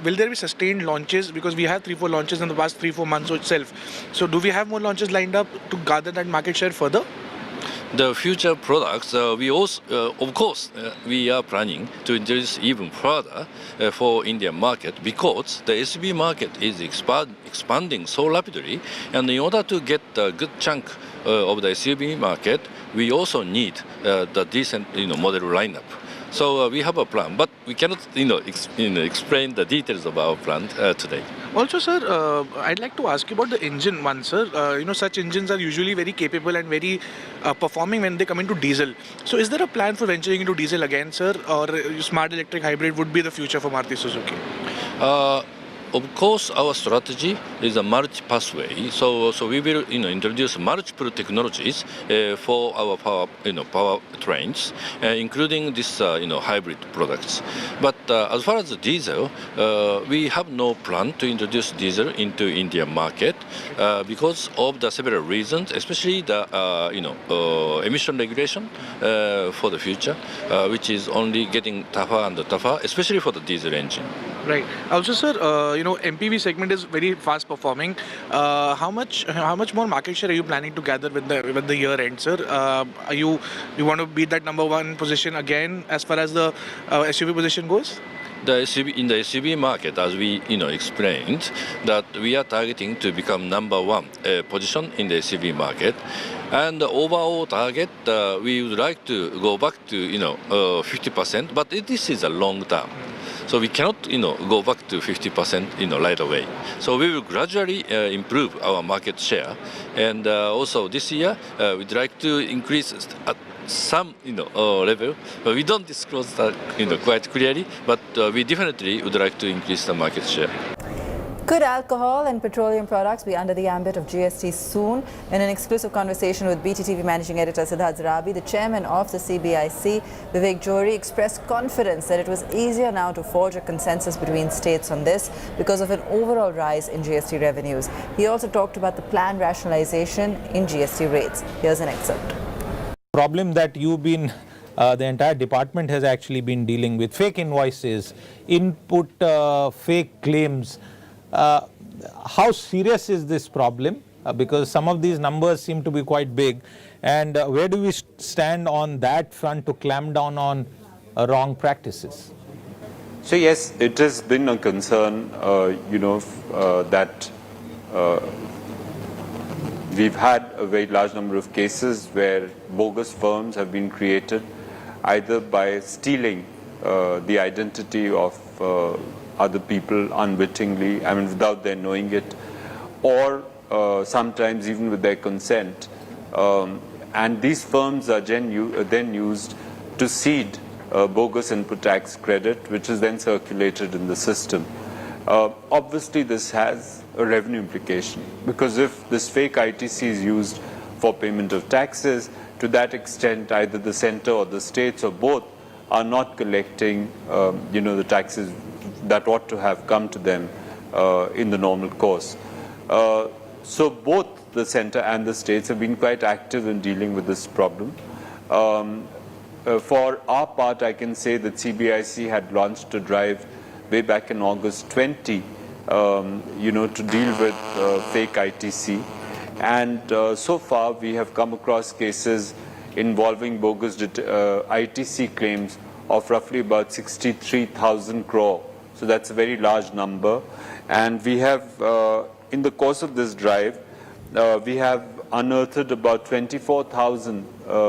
will there be sustained launches? Because we have 3-4 launches in the past 3-4 months itself. So do we have more launches lined up to gather that market share further? The future products, we also, of course, we are planning to introduce even further for Indian market, because the SUV market is expanding so rapidly, and in order to get a good chunk of the SUV market, we also need the decent model lineup. So we have a plan, but we cannot explain the details of our plan today. Also, sir, I'd like to ask you about the engine one, sir. Such engines are usually very capable and very performing when they come into diesel. So is there a plan for venturing into diesel again, sir, or smart electric hybrid would be the future for Maruti Suzuki? Of course, our strategy is a multi-pathway. So we will, introduce multiple technologies for our power trains, including this, hybrid products. But as far as the diesel, we have no plan to introduce diesel into Indian market because of the several reasons, especially the, emission regulation for the future, which is only getting tougher and tougher, especially for the diesel engine. Right. Also, sir, MPV segment is very fast performing. How much more market share are you planning to gather with the year end, sir? You want to beat that number 1 position again as far as the SUV position goes? In the SUV market, as we explained, that we are targeting to become number 1 position in the SUV market. And the overall target, we would like to go back to 50%, but this is a long term. So we cannot go back to 50% right away. So we will gradually improve our market share, and also this year we'd like to increase at some level. We don't disclose that quite clearly, but we definitely would like to increase the market share. Could alcohol and petroleum products be under the ambit of GST soon? In an exclusive conversation with BTTV Managing Editor Siddharth Zarabi, the chairman of the CBIC, Vivek Johri, expressed confidence that it was easier now to forge a consensus between states on this because of an overall rise in GST revenues. He also talked about the planned rationalization in GST rates. Here's an excerpt. Problem that you've been the entire department has actually been dealing with: fake invoices, input fake claims. How serious is this problem? Because some of these numbers seem to be quite big, and where do we stand on that front to clamp down on wrong practices? So yes, it has been a concern, that we've had a very large number of cases where bogus firms have been created, either by stealing the identity of other people unwittingly, without their knowing it, or sometimes even with their consent. And these firms are then used to seed bogus input tax credit, which is then circulated in the system. Obviously, this has a revenue implication, because if this fake ITC is used for payment of taxes, to that extent, either the center or the states or both are not collecting, the taxes that ought to have come to them in the normal course. So both the center and the states have been quite active in dealing with this problem. For our part, I can say that CBIC had launched a drive way back in August 20, to deal with fake ITC. And so far, we have come across cases involving bogus ITC claims of roughly about 63,000 crore. So that's a very large number. And we have, in the course of this drive, we have unearthed about 24,000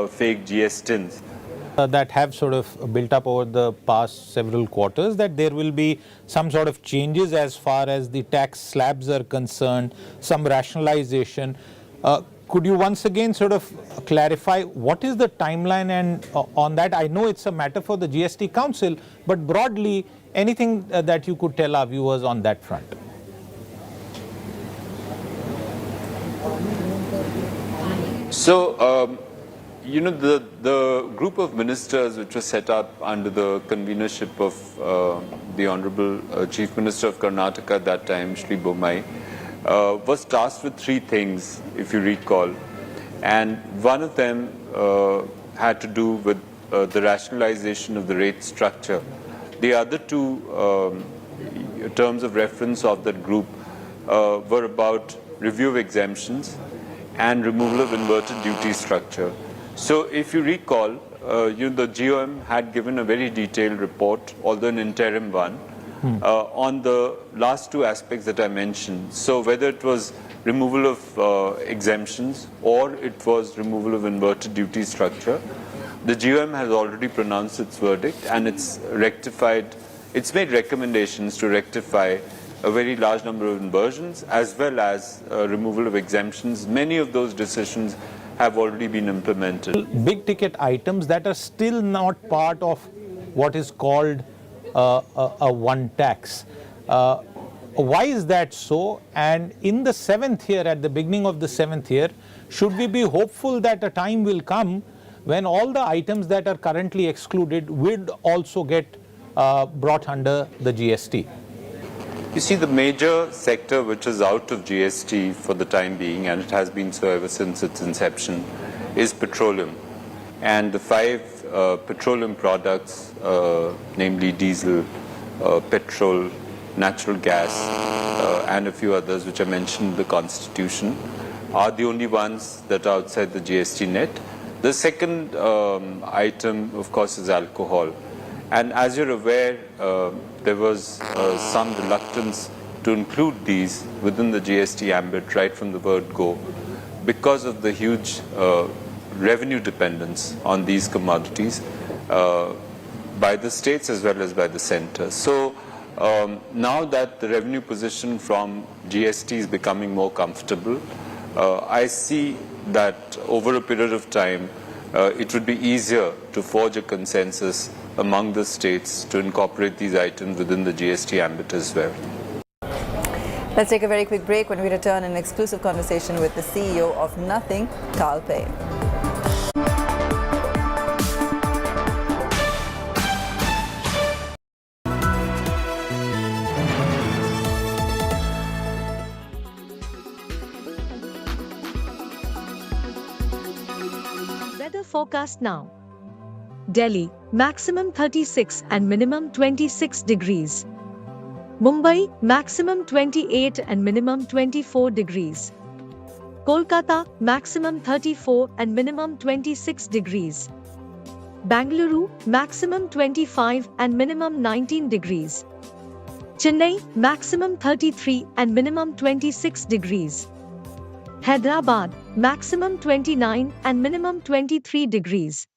fake GSTins. That have sort of built up over the past several quarters, that there will be some sort of changes as far as the tax slabs are concerned, some rationalization. Could you once again sort of clarify what is the timeline and on that? I know it's a matter for the GST Council, but broadly, anything that you could tell our viewers on that front? So, the group of ministers which was set up under the convenership of the Honorable Chief Minister of Karnataka at that time, Shri Bommai, was tasked with three things, if you recall. And one of them had to do with the rationalization of the rate structure. The other two terms of reference of that group were about review of exemptions and removal of inverted duty structure. So if you recall, the GOM had given a very detailed report, although an interim one, on the last two aspects that I mentioned. So whether it was removal of exemptions or it was removal of inverted duty structure, the GOM has already pronounced its verdict, and it's made recommendations to rectify a very large number of inversions as well as removal of exemptions. Many of those decisions have already been implemented. Big ticket items that are still not part of what is called a one tax. Why is that so? And in the seventh year, at the beginning of the seventh year, should we be hopeful that a time will come when all the items that are currently excluded will also get brought under the GST? You see, the major sector which is out of GST for the time being, and it has been so ever since its inception, is petroleum. And the five petroleum products, namely diesel, petrol, natural gas, and a few others which are mentioned in the Constitution, are the only ones that are outside the GST net. The second item, of course, is alcohol. And as you're aware, there was some reluctance to include these within the GST ambit right from the word go. because of the huge revenue dependence on these commodities by the states as well as by the center. So now that the revenue position from GST is becoming more comfortable, I see that over a period of time, it would be easier to forge a consensus among the states to incorporate these items within the GST ambit as well. Let's take a very quick break. When we return, an exclusive conversation with the CEO of Nothing, Carl Pei. Weather forecast now. Delhi, maximum 36 and minimum 26 degrees. Mumbai, maximum 28 and minimum 24 degrees. Kolkata, maximum 34 and minimum 26 degrees. Bengaluru, maximum 25 and minimum 19 degrees. Chennai, maximum 33 and minimum 26 degrees. Hyderabad, maximum 29 and minimum 23 degrees.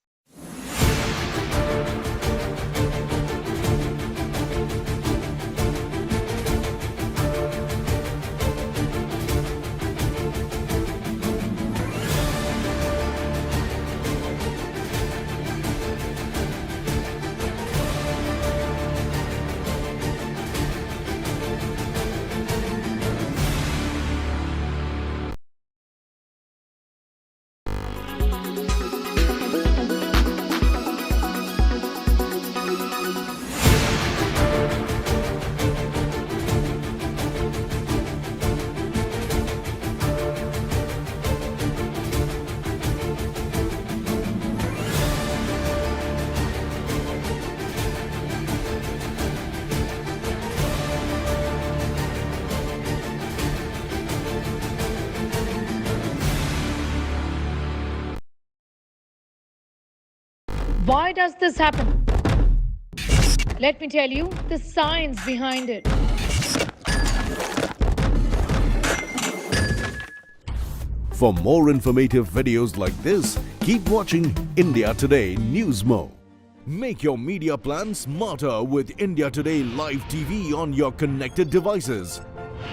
Why does this happen? Let me tell you the science behind it. For more informative videos like this, keep watching India Today Newsmo. Make your media plan smarter with India Today Live TV on your connected devices.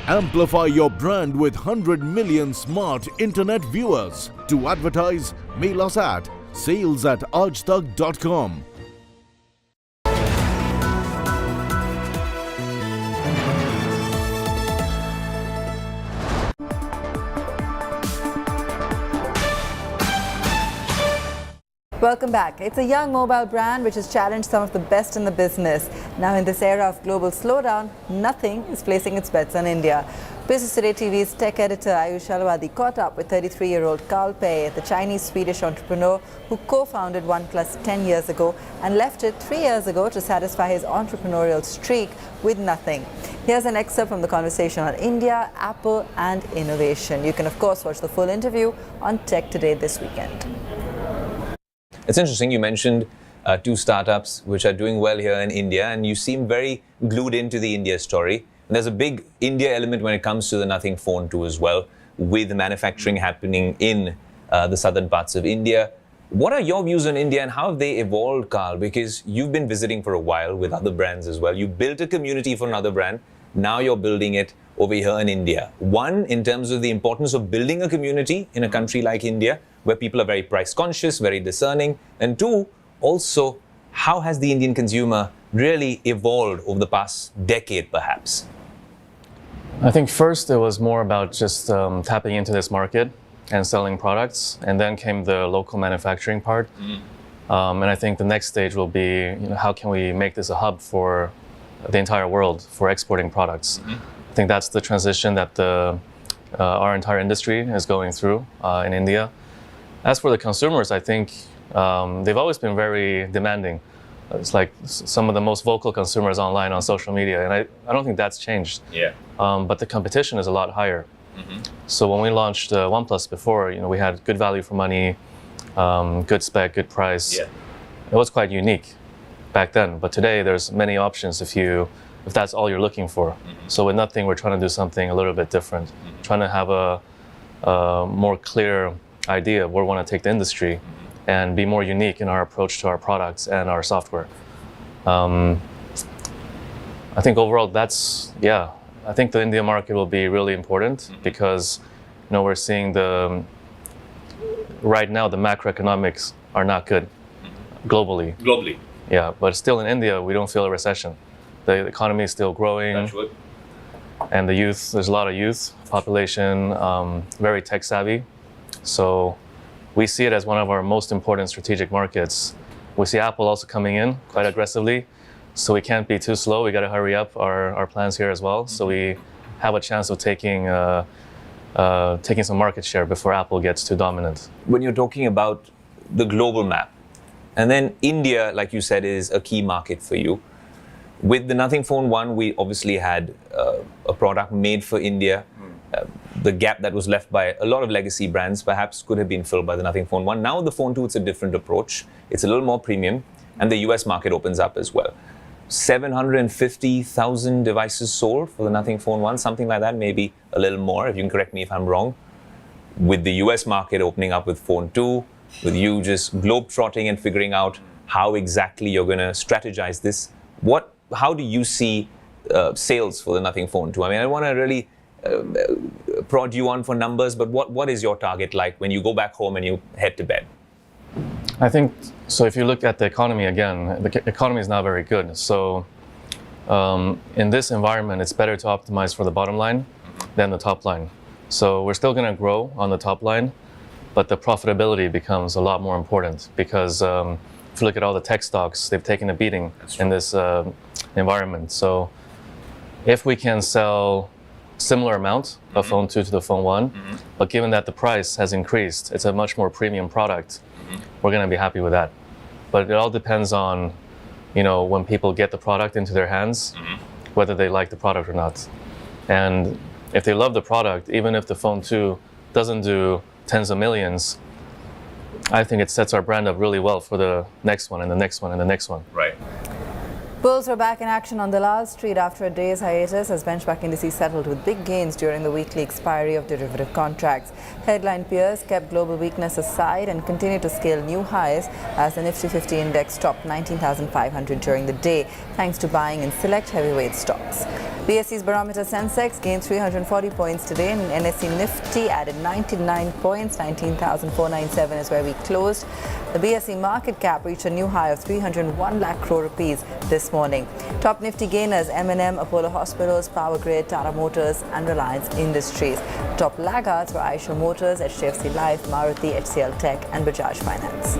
Amplify your brand with 100 million smart internet viewers. To advertise, mail us at sales@aajtak.com. Welcome back. It's a young mobile brand which has challenged some of the best in the business. Now in this era of global slowdown, Nothing is placing its bets on India. Business Today TV's tech editor Ayush Alwadi caught up with 33-year-old Carl Pei, the Chinese-Swedish entrepreneur who co-founded OnePlus 10 years ago and left it 3 years ago to satisfy his entrepreneurial streak with Nothing. Here's an excerpt from the conversation on India, Apple and innovation. You can of course watch the full interview on Tech Today this weekend. It's interesting, you mentioned two startups which are doing well here in India, and you seem very glued into the India story. And there's a big India element when it comes to the Nothing phone too as well, with manufacturing happening in the southern parts of India. What are your views on India and how have they evolved, Carl? Because you've been visiting for a while with other brands as well. You built a community for another brand. Now you're building it over here in India. One, in terms of the importance of building a community in a country like India, where people are very price conscious, very discerning. And two, also, how has the Indian consumer really evolved over the past decade, perhaps? I think first it was more about just tapping into this market and selling products, and then came the local manufacturing part. And I think the next stage will be, how can we make this a hub for the entire world for exporting products? I think that's the transition that our entire industry is going through in India. As for the consumers, I think they've always been very demanding. It's like some of the most vocal consumers online on social media, and I don't think that's changed. Yeah. But the competition is a lot higher. So when we launched OnePlus before, we had good value for money, good spec, good price. Yeah. It was quite unique back then. But today there's many options if that's all you're looking for. So with Nothing, we're trying to do something a little bit different. Trying to have a more clear idea of where we want to take the industry and be more unique in our approach to our products and our software. I think overall I think the India market will be really important because we're seeing right now the macroeconomics are not good globally. Yeah, but still in India, we don't feel a recession. The economy is still growing. And there's a lot of youth population, very tech savvy. So we see it as one of our most important strategic markets. We see Apple also coming in quite aggressively. So we can't be too slow. We got to hurry up our plans here as well. So we have a chance of taking some market share before Apple gets too dominant. When you're talking about the global map, and then India, like you said, is a key market for you. With the Nothing Phone 1, we obviously had a product made for India. The gap that was left by a lot of legacy brands perhaps could have been filled by the Nothing Phone 1. Now the Phone 2, it's a different approach. It's a little more premium, and the US market opens up as well. 750,000 devices sold for the Nothing Phone 1, something like that, maybe a little more, if you can correct me if I'm wrong. With the US market opening up with Phone 2, with you just globe-trotting and figuring out how exactly you're going to strategize this, how do you see sales for the Nothing Phone 2? I mean, I don't want to really prod you on for numbers, but what is your target like when you go back home and you head to bed? I think, so if you look at the economy again, the economy is not very good. So in this environment, it's better to optimize for the bottom line than the top line. So we're still going to grow on the top line, but the profitability becomes a lot more important because if you look at all the tech stocks, they've taken a beating in this environment. So if we can sell similar amount of Phone 2 to the Phone 1, but given that the price has increased, it's a much more premium product, we're going to be happy with that. But it all depends on, when people get the product into their hands, whether they like the product or not. And if they love the product, even if the Phone 2 doesn't do tens of millions, I think it sets our brand up really well for the next one and the next one and the next one. Right. Bulls were back in action on Dalal Street after a day's hiatus as benchmark indices settled with big gains during the weekly expiry of derivative contracts. Headline peers kept global weakness aside and continued to scale new highs as the Nifty 50 index topped 19,500 during the day, thanks to buying in select heavyweight stocks. BSE's barometer Sensex gained 340 points today, and NSE Nifty added 99 points. 19,497 is where we closed. The BSE market cap reached a new high of 301 lakh crore rupees this morning. Top Nifty gainers M&M, Apollo Hospitals, Power Grid, Tata Motors and Reliance Industries. Top laggards were Eicher Motors, HDFC Life, Maruti, HCL Tech and Bajaj Finance.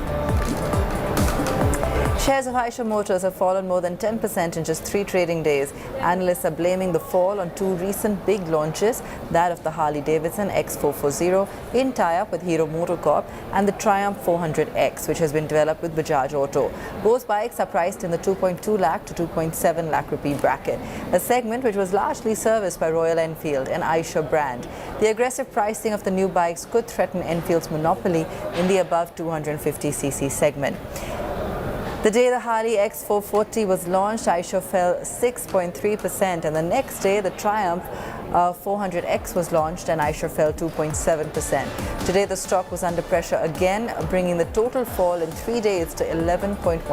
Shares of Eicher Motors have fallen more than 10% in just 3 trading days. Analysts are blaming the fall on 2 recent big launches, that of the Harley-Davidson X440 in tie-up with Hero-MotoCorp and the Triumph 400X, which has been developed with Bajaj Auto. Both bikes are priced in the 2.2 lakh to 2.7 lakh rupee bracket, a segment which was largely serviced by Royal Enfield, an Eicher brand. The aggressive pricing of the new bikes could threaten Enfield's monopoly in the above 250cc segment. The day the Harley X440 was launched, Eicher fell 6.3%, and the next day the Triumph 400X was launched and Eicher fell 2.7%. Today the stock was under pressure again, bringing the total fall in 3 days to 11.1%.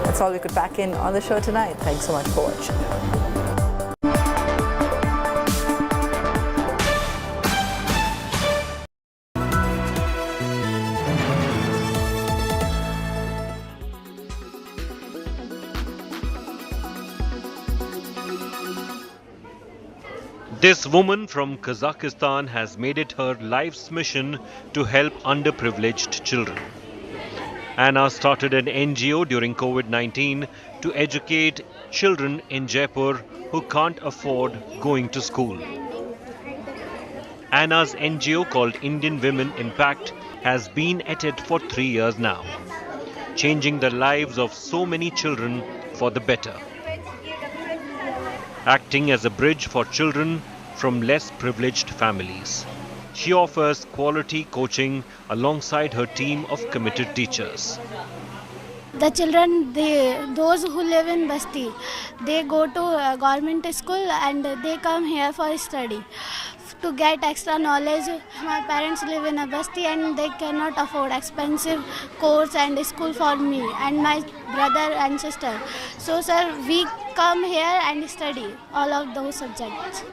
That's all we could pack in on the show tonight. Thanks so much for watching. This woman from Kazakhstan has made it her life's mission to help underprivileged children. Anna started an NGO during COVID-19 to educate children in Jaipur who can't afford going to school. Anna's NGO, called Indian Women Impact, has been at it for 3 years now, changing the lives of so many children for the better. Acting as a bridge for children from less privileged families, she offers quality coaching alongside her team of committed teachers. The children, those who live in Basti, they go to government school and they come here for study. To get extra knowledge, my parents live in a Basti and they cannot afford expensive course and school for me and my brother and sister. So sir, we come here and study all of those subjects.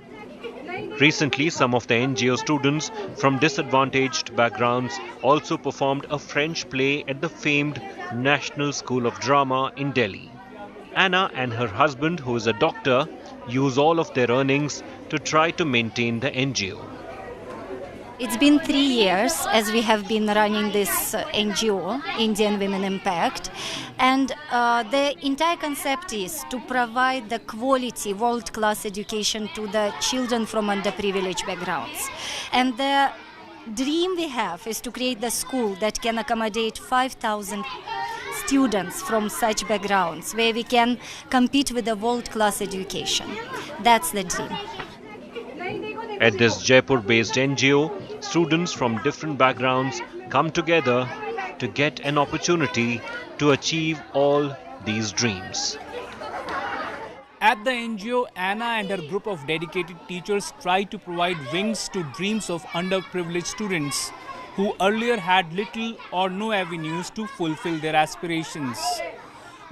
Recently, some of the NGO students from disadvantaged backgrounds also performed a French play at the famed National School of Drama in Delhi. Anna and her husband, who is a doctor, use all of their earnings to try to maintain the NGO. It's been 3 years as we have been running this NGO, Indian Women Impact, and the entire concept is to provide the quality, world-class education to the children from underprivileged backgrounds. And the dream we have is to create the school that can accommodate 5,000 students from such backgrounds, where we can compete with the world-class education. That's the dream. At this Jaipur-based NGO, students from different backgrounds come together to get an opportunity to achieve all these dreams. At the NGO, Anna and her group of dedicated teachers try to provide wings to dreams of underprivileged students who earlier had little or no avenues to fulfill their aspirations.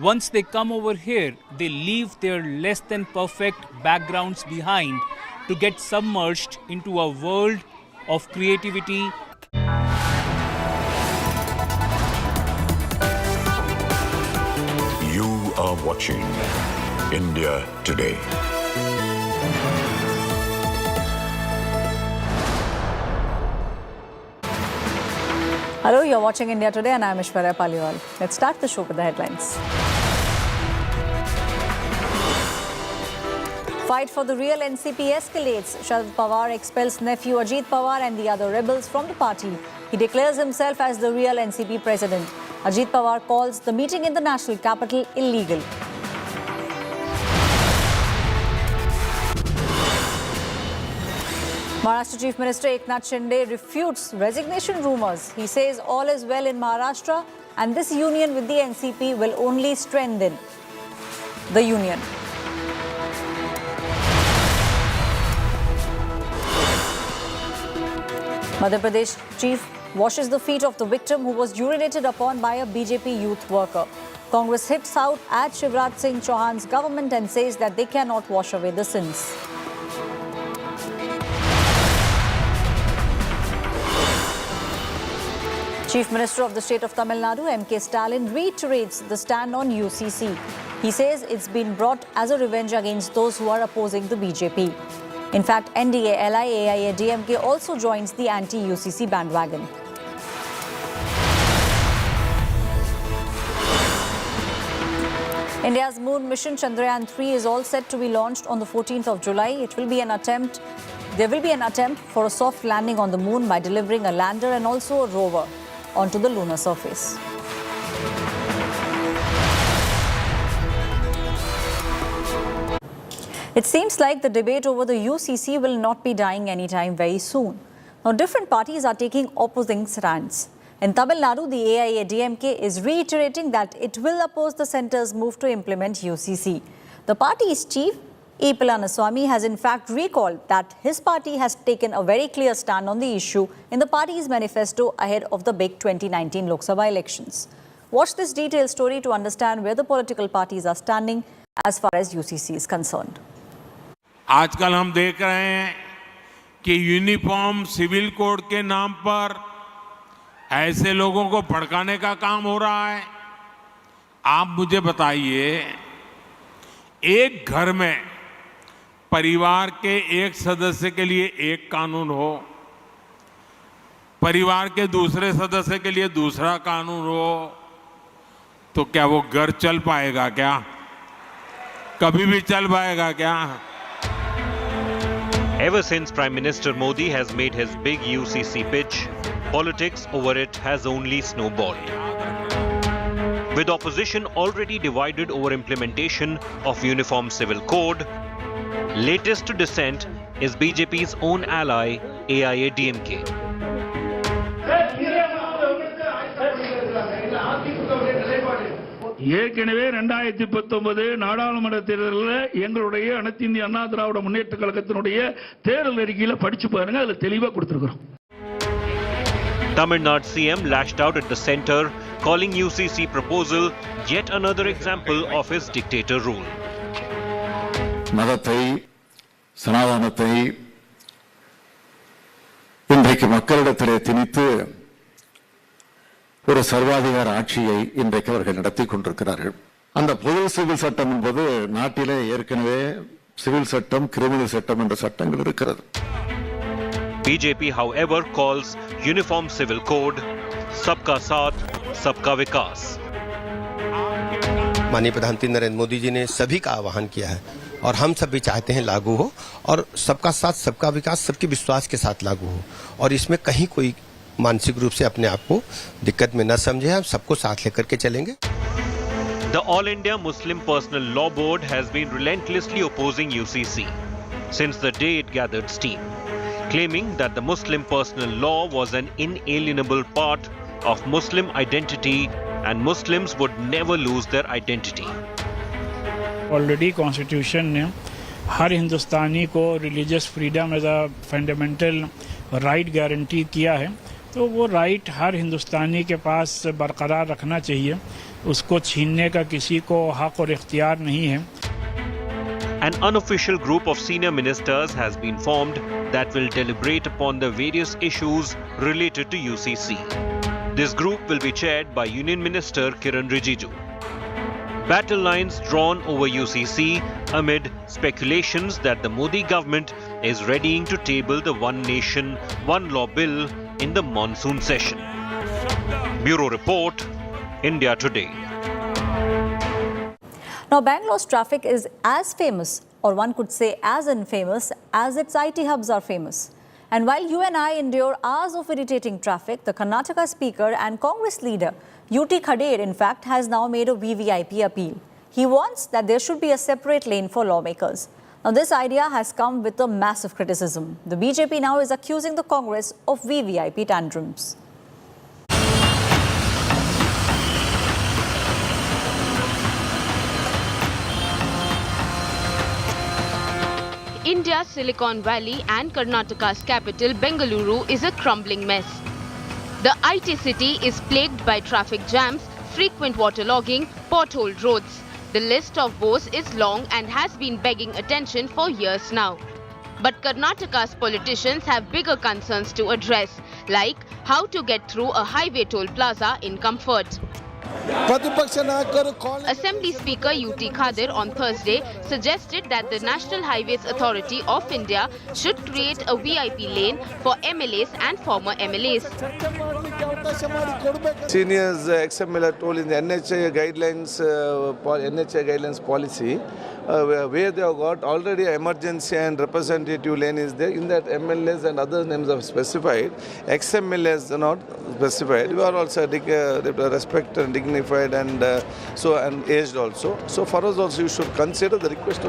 Once they come over here, they leave their less than perfect backgrounds behind to get submerged into a world of creativity. You are watching India Today. Hello, you're watching India Today and I'm Ishwarya Paliwal. Let's start the show with the headlines. Fight for the real NCP escalates. Sharad Pawar expels nephew Ajit Pawar and the other rebels from the party. He declares himself as the real NCP president. Ajit Pawar calls the meeting in the national capital illegal. Maharashtra Chief Minister Eknath Shinde refutes resignation rumours. He says all is well in Maharashtra and this union with the NCP will only strengthen the union. Madhya Pradesh chief washes the feet of the victim who was urinated upon by a BJP youth worker. Congress hits out at Shivraj Singh Chauhan's government and says that they cannot wash away the sins. Chief Minister of the state of Tamil Nadu, M.K. Stalin, reiterates the stand on UCC. He says it's been brought as a revenge against those who are opposing the BJP. In fact, NDA, LI, AIA, DMK also joins the anti-UCC bandwagon. India's moon mission Chandrayaan-3 is all set to be launched on the 14th of July. There will be an attempt for a soft landing on the moon by delivering a lander and also a rover onto the lunar surface. It seems like the debate over the UCC will not be dying anytime very soon. Now, different parties are taking opposing stands. In Tamil Nadu, the AIA-DMK is reiterating that it will oppose the centre's move to implement UCC. The party's chief, E. Palaniswamy, has in fact recalled that his party has taken a very clear stand on the issue in the party's manifesto ahead of the big 2019 Lok Sabha elections. Watch this detailed story to understand where the political parties are standing as far as UCC is concerned. आजकल हम देख रहे हैं कि uniform civil code के नाम पर ऐसे लोगों को भड़काने का काम हो रहा है। आप मुझे बताइए, एक घर में परिवार के एक सदस्य के लिए एक कानून हो, परिवार के दूसरे सदस्य के लिए दूसरा कानून हो, तो क्या वो घर चल पाएगा क्या? कभी भी चल पाएगा क्या? Ever since Prime Minister Modi has made his big UCC pitch, politics over it has only snowballed. With opposition already divided over implementation of Uniform Civil Code, latest to dissent is BJP's own ally, AIA-DMK. ஏற்கனவே 2019 நாடாளுமன்ற தேர்தலில் எங்களுடைய அனைத்து இந்திய அண்ணா திராவிட முன்னேற்ற கழகத்தினுடைய தேர்தல் அறிக்கையில படிச்சு பாருங்க, அதுல தெளிவா கொடுத்திருக்கிறோம். Tamil Nadu CM lashed out at the centre, calling UCC proposal yet another example of his dictator rule. மதத்தை, சனாதனத்தை இன்றைக்கு மக்களிடத்திலே திணித்து ஒரு சர்வாதிகார ஆட்சியை இன்றைக்கு அவர்கள் நடத்தி கொண்டிருக்கிறார்கள். அந்த பொது சிவில் சட்டம் என்பது நாட்டிலே ஏற்கனவே சிவில் சட்டம், கிரிமினல் சட்டம் என்ற சட்டங்கள் இருக்கிறது. BJP, however, calls Uniform Civil Code Sabka Saath, Sabka Vikas. माननीय प्रधानमंत्री नरेंद्र मोदी जी ने सभी का आह्वान किया है और हम सब भी चाहते हैं लागू हो और सबका साथ सबका विकास सबके विश्वास के साथ लागू हो और इसमें कहीं कोई मानसिक रूप से अपने आप को दिक्कत में न समझे, हम सबको साथ लेकर के चलेंगे. The All India Muslim Personal Law Board has been relentlessly opposing UCC since the day it gathered steam, claiming that the Muslim personal law was an inalienable part of Muslim identity and Muslims would never lose their identity. Already constitution ने हर हिंदुस्तानी को religious freedom as a fundamental right guarantee किया है, तो वो right हर हिंदुस्तानी के पास बरकरार रखना चाहिए, उसको छीनने का किसी को हक और इख्तियार नहीं है. An unofficial group of senior ministers has been formed that will deliberate upon the various issues related to UCC. This group will be chaired by Union Minister Kiran Rijiju. Battle lines drawn over UCC amid speculations that the Modi government is readying to table the One Nation, One Law bill in the monsoon session. Bureau Report, India Today. Now, Bangalore's traffic is as famous, or one could say as infamous, as its IT hubs are famous. And while you and I endure hours of irritating traffic, the Karnataka Speaker and Congress leader, UT Khadere, in fact, has now made a VVIP appeal. He wants that there should be a separate lane for lawmakers. Now, this idea has come with a massive criticism. The BJP now is accusing the Congress of VVIP tantrums. India's Silicon Valley and Karnataka's capital, Bengaluru, is a crumbling mess. The IT city is plagued by traffic jams, frequent waterlogging, potholed roads. The list of woes is long and has been begging attention for years now. But Karnataka's politicians have bigger concerns to address, like how to get through a highway toll plaza in comfort. Assembly Speaker UT Khadere on Thursday suggested that the National Highways Authority of India should create a VIP lane for MLAs and former MLAs. Seniors XML told in the NHA guidelines policy, where they have got already emergency and representative lane is there. In that MLAs and other names are specified. XMLAs are not specified. We are also respected and dignified and and aged also. So for us also you should consider the request.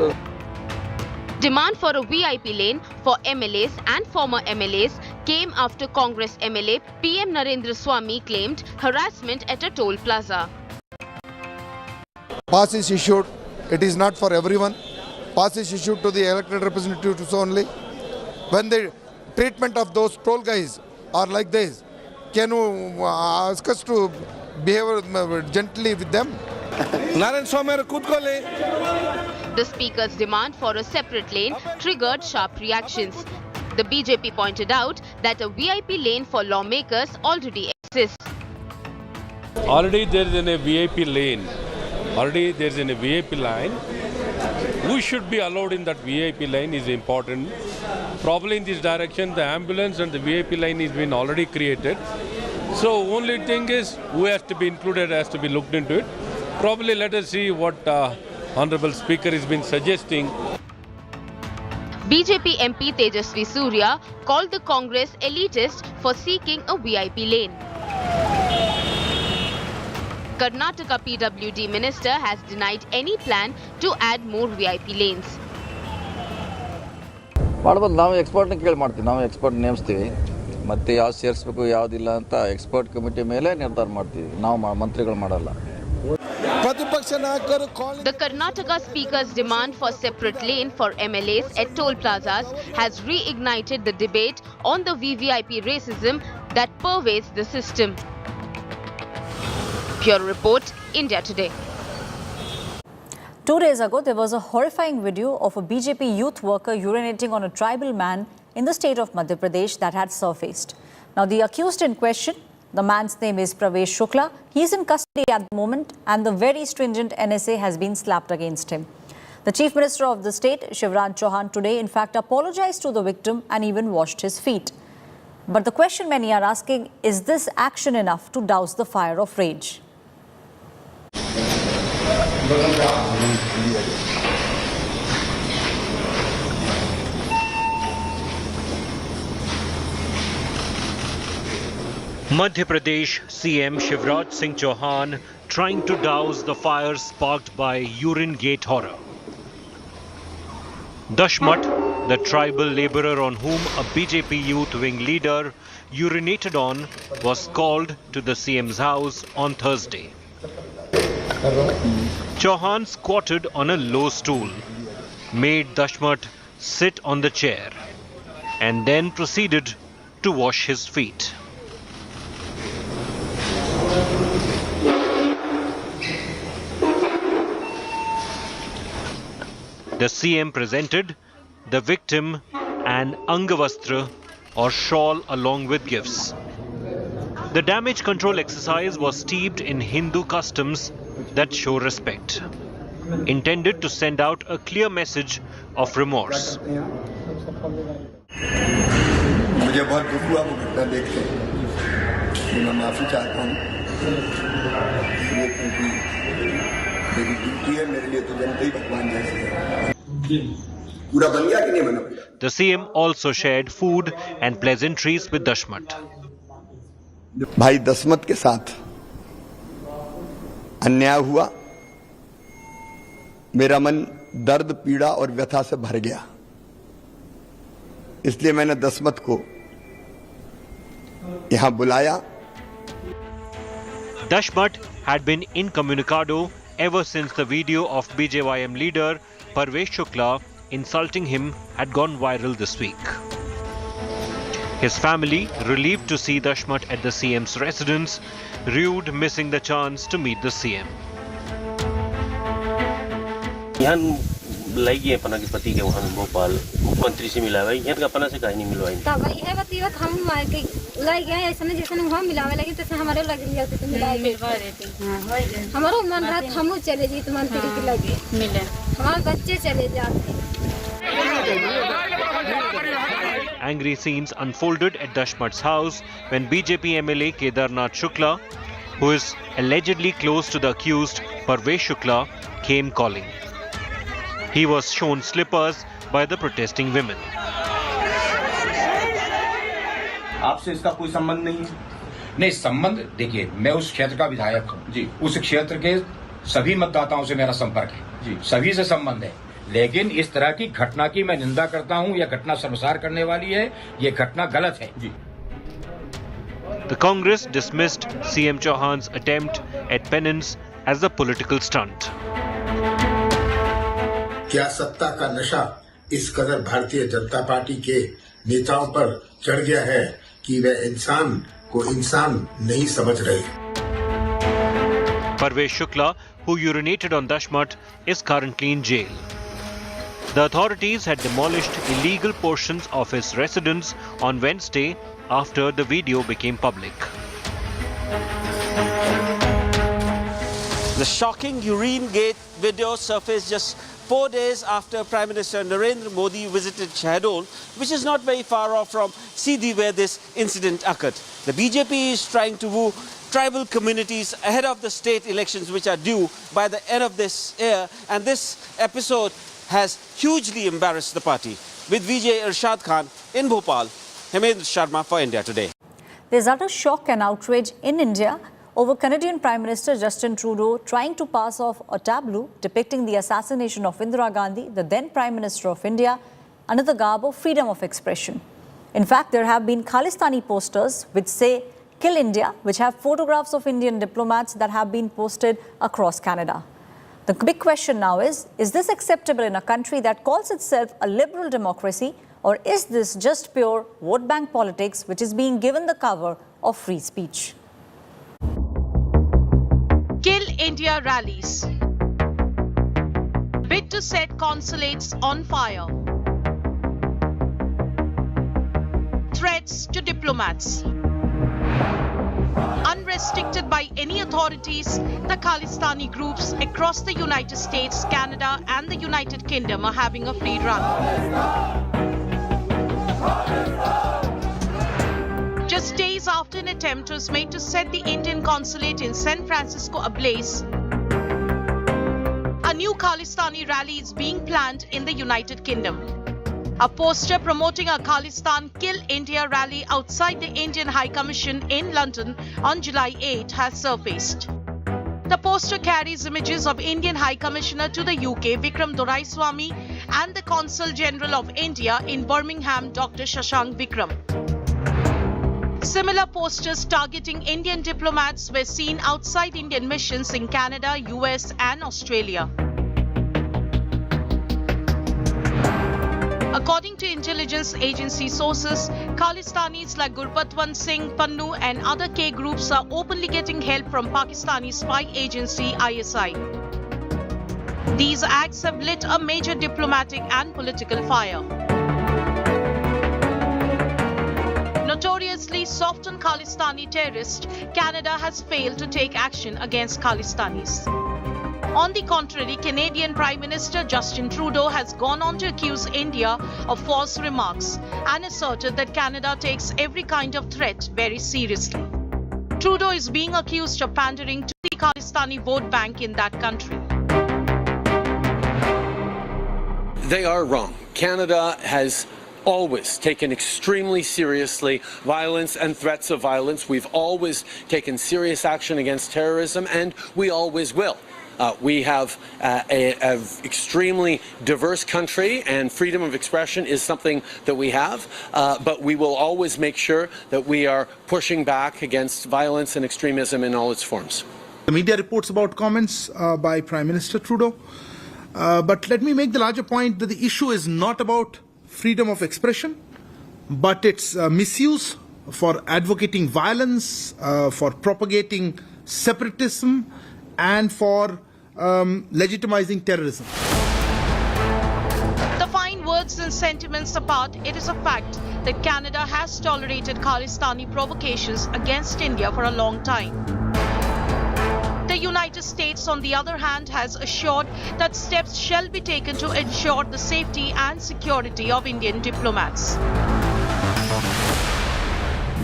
Demand for a VIP lane for MLAs and former MLAs came after Congress MLA PM Narendra Swamy claimed harassment at a toll plaza. Pass is issued. It is not for everyone. Pass is issued to the elected representatives only. When the treatment of those toll guys are like this, can you ask us to behave gently with them? The speaker's demand for a separate lane triggered sharp reactions. The BJP pointed out that a VIP lane for lawmakers already exists. Already there is a VIP lane. Already there is a VIP line. Who should be allowed in that VIP lane is important. Probably in this direction, the ambulance and the VIP line has been already created. So only thing is who has to be included, has to be looked into it. Probably let us see what Honorable Speaker has been suggesting. BJP MP Tejasvi Surya called the Congress elitist for seeking a VIP lane. Karnataka PWD minister has denied any plan to add more VIP lanes. ಮಾಡಬಹುದು ನಾವು ಎಕ್ಸ್ಪರ್ಟ್ನ ಕೇಳಿ ಮಾಡ್ತೀವಿ ನಾವು expert ನೇಮಿಸ್ತೀವಿ ಮತ್ತೆ ಯಾವ್ದು ಸೇರಿಸಬೇಕು ಯಾವುದಿಲ್ಲ ಅಂತ ಎಕ್ಸ್ಪರ್ಟ್ ಕಮಿಟಿ ಮೇಲೆ ನಿರ್ಧಾರ ಮಾಡ್ತೀವಿ ನಾವು ಮಂತ್ರಿಗಳು ಮಾಡಲ್ಲ The Karnataka Speaker's demand for separate lane for MLAs at toll plazas has reignited the debate on the VVIP racism that pervades the system. Bureau Report, India Today. 2 days ago, there was a horrifying video of a BJP youth worker urinating on a tribal man in the state of Madhya Pradesh that had surfaced. Now, the accused in question, the man's name is Pravesh Shukla. He is in custody at the moment and the very stringent NSA has been slapped against him. The Chief Minister of the state, Sharad Pawar, today in fact apologized to the victim and even washed his feet. But the question many are asking, is this action enough to douse the fire of rage? Madhya Pradesh CM Shivraj Singh Chauhan trying to douse the fire sparked by urine gate horror. Dashmat, the tribal labourer on whom a BJP youth wing leader urinated on, was called to the CM's house on Thursday. Chauhan squatted on a low stool, made Dashmat sit on the chair, and then proceeded to wash his feet. The CM presented the victim an angavastra or shawl along with gifts. The damage control exercise was steeped in Hindu customs that show respect, intended to send out a clear message of remorse. मुझे बहुत दुख हुआ वो घटना देख के, मैं माफी चाहता हूँ, ये क्योंकि मेरी ड्यूटी है, मेरे लिए तो जनता ही भगवान जैसे है। पूरा बन गया कि नहीं बना? The CM also shared food and pleasantries with Dashmat. भाई दशमत के साथ अन्याय हुआ, मेरा मन दर्द, पीड़ा और व्यथा से भर गया, इसलिए मैंने दशमत को यहां बुलाया. Dashmat had been incommunicado ever since the video of BJYM leader Pravesh Shukla insulting him had gone viral this week. His family, relieved to see Dashmat at the CM's residence, rued missing the chance to meet the CM. यहाँ लाई है पना के पति के वहाँ भोपाल मुख्यमंत्री से मिला हुआ है, यहाँ का पना से कहीं नहीं मिला है। तब यह बात हम मार के लाई गए ऐसा नहीं जैसे वहाँ मिलावे लगे तो हमारे लग रही है तो मिलवा देते हैं। हमारा मन रहा हम चले जी तो मंत्री के लगे मिले, हमारे बच्चे चले जाते। Angry scenes unfolded at Dashmat's house when BJP MLA Kedarnath Shukla, who is allegedly close to the accused Pravesh Shukla, came calling. He was shown slippers by the protesting women. आपसे इसका कोई संबंध नहीं है? नहीं, संबंध देखिए, मैं उस क्षेत्र का विधायक हूँ जी, उस क्षेत्र के सभी मतदाताओं से मेरा संपर्क है जी, सभी से संबंध है, लेकिन इस तरह की घटना की मैं निंदा करता हूँ, यह घटना शर्मसार करने वाली है, ये घटना गलत है जी. The Congress dismissed CM Chauhan's attempt at penance as a political stunt. क्या सत्ता का नशा इस कदर भारतीय जनता पार्टी के नेताओं पर चढ़ गया है कि वे इंसान को इंसान नहीं समझ रहे? Pravesh Shukla, who urinated on Dashmat, is currently in jail. The authorities had demolished illegal portions of his residence on Wednesday after the video became public. The shocking urine gate video surfaced just 4 days after Prime Minister Narendra Modi visited Shahdol, which is not very far off from Sidi where this incident occurred. The BJP is trying to woo tribal communities ahead of the state elections which are due by the end of this year, and this episode has hugely embarrassed the party. With Vijay Irshad Khan in Bhopal, Hemendra Sharma for India Today. There's utter shock and outrage in India over Canadian Prime Minister Justin Trudeau trying to pass off a tableau depicting the assassination of Indira Gandhi, the then Prime Minister of India, under the garb of freedom of expression. In fact, there have been Khalistani posters which say Kill India, which have photographs of Indian diplomats that have been posted across Canada. The big question now is this acceptable in a country that calls itself a liberal democracy, or is this just pure vote bank politics which is being given the cover of free speech? Kill India rallies. Bid to set consulates on fire. Threats to diplomats. Unrestricted by any authorities, the Khalistani groups across the United States, Canada and the United Kingdom are having a free run. Just days after an attempt was made to set the Indian consulate in San Francisco ablaze, a new Khalistani rally is being planned in the United Kingdom. A poster promoting a Khalistan Kill India rally outside the Indian High Commission in London on July 8 has surfaced. The poster carries images of Indian High Commissioner to the UK, Vikram Doraiswamy, and the Consul General of India in Birmingham, Dr. Shashank Vikram. Similar posters targeting Indian diplomats were seen outside Indian missions in Canada, US, and Australia. According to intelligence agency sources, Khalistanis like Gurpatwant Singh, Pannu and other K groups are openly getting help from Pakistani spy agency ISI. These acts have lit a major diplomatic and political fire. Notoriously soft on Khalistani terrorists, Canada has failed to take action against Khalistanis. On the contrary, Canadian Prime Minister Justin Trudeau has gone on to accuse India of false remarks and asserted that Canada takes every kind of threat very seriously. Trudeau is being accused of pandering to the Khalistani vote bank in that country. They are wrong. Canada has always taken extremely seriously violence and threats of violence. We've always taken serious action against terrorism, and we always will. We have an extremely diverse country, and freedom of expression is something that we have, but we will always make sure that we are pushing back against violence and extremism in all its forms. The media reports about comments by Prime Minister Trudeau, but let me make the larger point that the issue is not about freedom of expression, but its misuse for advocating violence, for propagating separatism, and for legitimizing terrorism. The fine words and sentiments apart, it is a fact that Canada has tolerated Khalistani provocations against India for a long time. The United States, on the other hand, has assured that steps shall be taken to ensure the safety and security of Indian diplomats.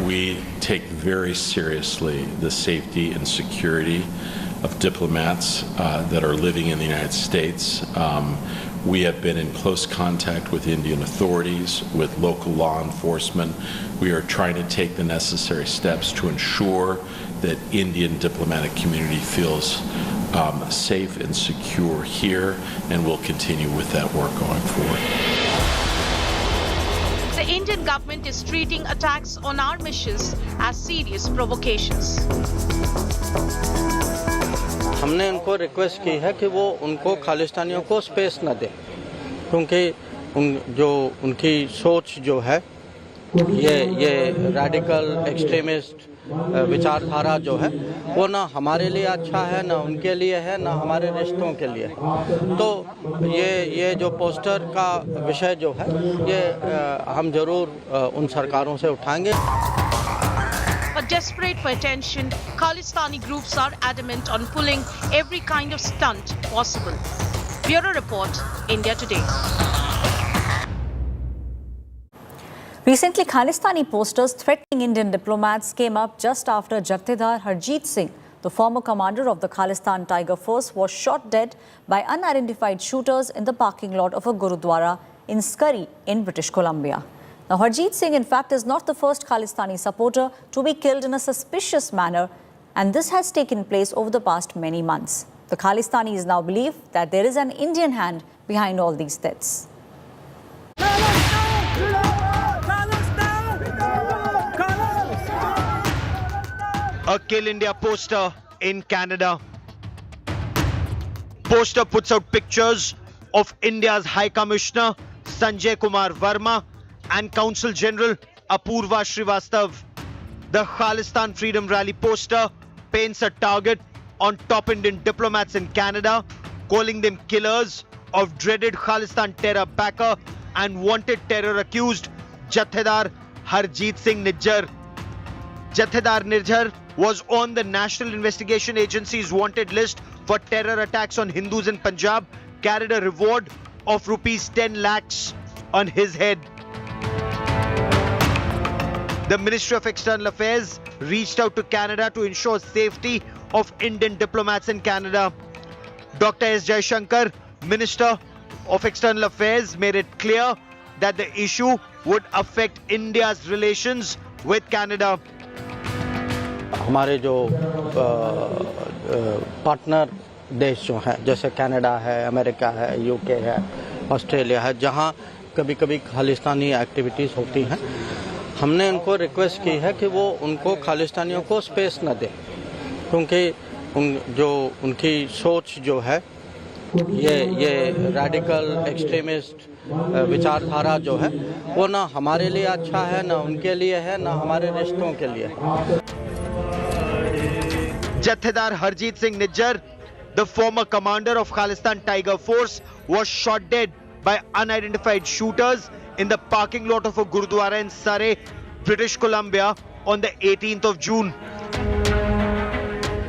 We take very seriously the safety and security of diplomats that are living in the United States. We have been in close contact with Indian authorities, with local law enforcement. We are trying to take the necessary steps to ensure that Indian diplomatic community feels safe and secure here, and we'll continue with that work going forward. The Indian government is treating attacks on our missions as serious provocations. हमने उनको request की है कि वो उनको खालिस्तानियों को space न दे, क्योंकि उनकी सोच जो है ये रेडिकल एक्सट्रीमिस्ट विचारधारा जो है वो ना हमारे लिए अच्छा है, ना उनके लिए है, ना हमारे रिश्तों के लिए। तो ये जो पोस्टर का विषय जो है ये हम जरूर उन सरकारों से उठाएंगे। But desperate for attention, Khalistani groups are adamant on pulling every kind of stunt possible. Bureau Report, India Today. Recently, Khalistani posters threatening Indian diplomats came up just after Jathedar Harjeet Singh, the former commander of the Khalistan Tiger Force, was shot dead by unidentified shooters in the parking lot of a Gurudwara in Scurry in British Columbia. Now, Harjeet Singh, in fact, is not the first Khalistani supporter to be killed in a suspicious manner, and this has taken place over the past many months. The Khalistanis now believe that there is an Indian hand behind all these deaths. A Kill India poster in Canada. Poster puts out pictures of India's High Commissioner Sanjay Kumar Verma and Consul General Apurva Srivastav. The Khalistan Freedom Rally poster paints a target on top Indian diplomats in Canada, calling them killers of dreaded Khalistan terror backer and wanted terror accused Jathedar Harjeet Singh Nijjar. Jathedar Nijjar was on the National Investigation Agency's wanted list for terror attacks on Hindus in Punjab, carried a reward of rupees 10 lakhs on his head. The Ministry of External Affairs reached out to Canada to ensure safety of Indian diplomats in Canada. Dr. S. Jaishankar, Minister of External Affairs, made it clear that the issue would affect India's relations with Canada. हमारे जो partner देश जो हैं जैसे Canada है, America है, UK है, Australia है, जहां कभी-कभी खालिस्तानी एक्टिविटीज़ होती हैं, हमने उनको रिक्वेस्ट की है कि वो उनको खालिस्तानियों को स्पेस न दें, क्योंकि उनकी सोच जो है ये रैडिकल एक्सट्रीमिस्ट विचारधारा जो है वो ना हमारे लिए अच्छा है, ना उनके लिए है, ना हमारे रिश्तों के लिए है. Jathedar Harjeet Singh Nijjar, the former commander of Khalistan Tiger Force, was shot dead by unidentified shooters in the parking lot of a Gurudwara in Surrey, British Columbia on the 18th of June.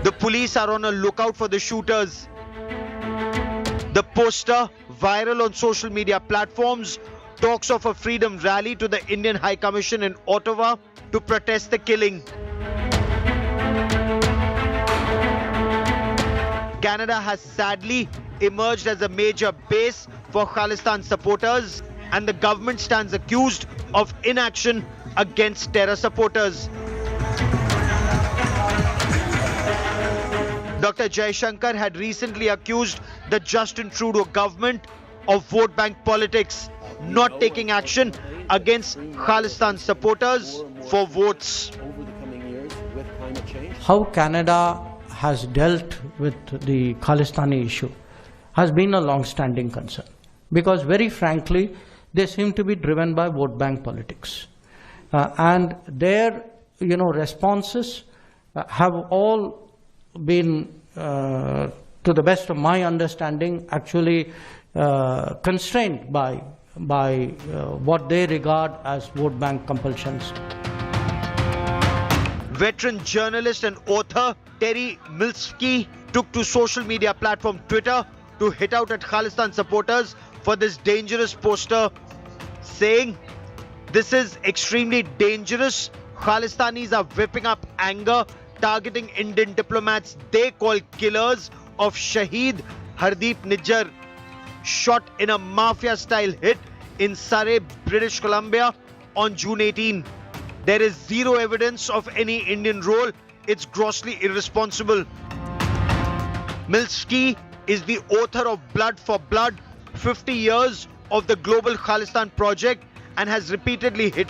The police are on a lookout for the shooters. The poster, viral on social media platforms, talks of a freedom rally to the Indian High Commission in Ottawa to protest the killing. Canada has sadly emerged as a major base for Khalistan supporters, and the government stands accused of inaction against terror supporters. Dr. Jaishankar had recently accused the Justin Trudeau government of vote bank politics, not taking action against Khalistan supporters for votes. How Canada has dealt with the Khalistani issue has been a long-standing concern, because very frankly they seem to be driven by vote bank politics, and their responses have all been to the best of my understanding actually constrained by what they regard as vote bank compulsions. Veteran journalist and author Terry Milsky took to social media platform Twitter to hit out at Khalistan supporters for this dangerous poster, saying, "This is extremely dangerous. Khalistanis are whipping up anger, targeting Indian diplomats they call killers of Shaheed Hardeep Nijjar, shot in a mafia-style hit in Surrey, British Columbia on June 18. There is zero evidence of any Indian role. It's grossly irresponsible." Milsky is the author of Blood for Blood, 50 years of the global Khalistan project, and has repeatedly hit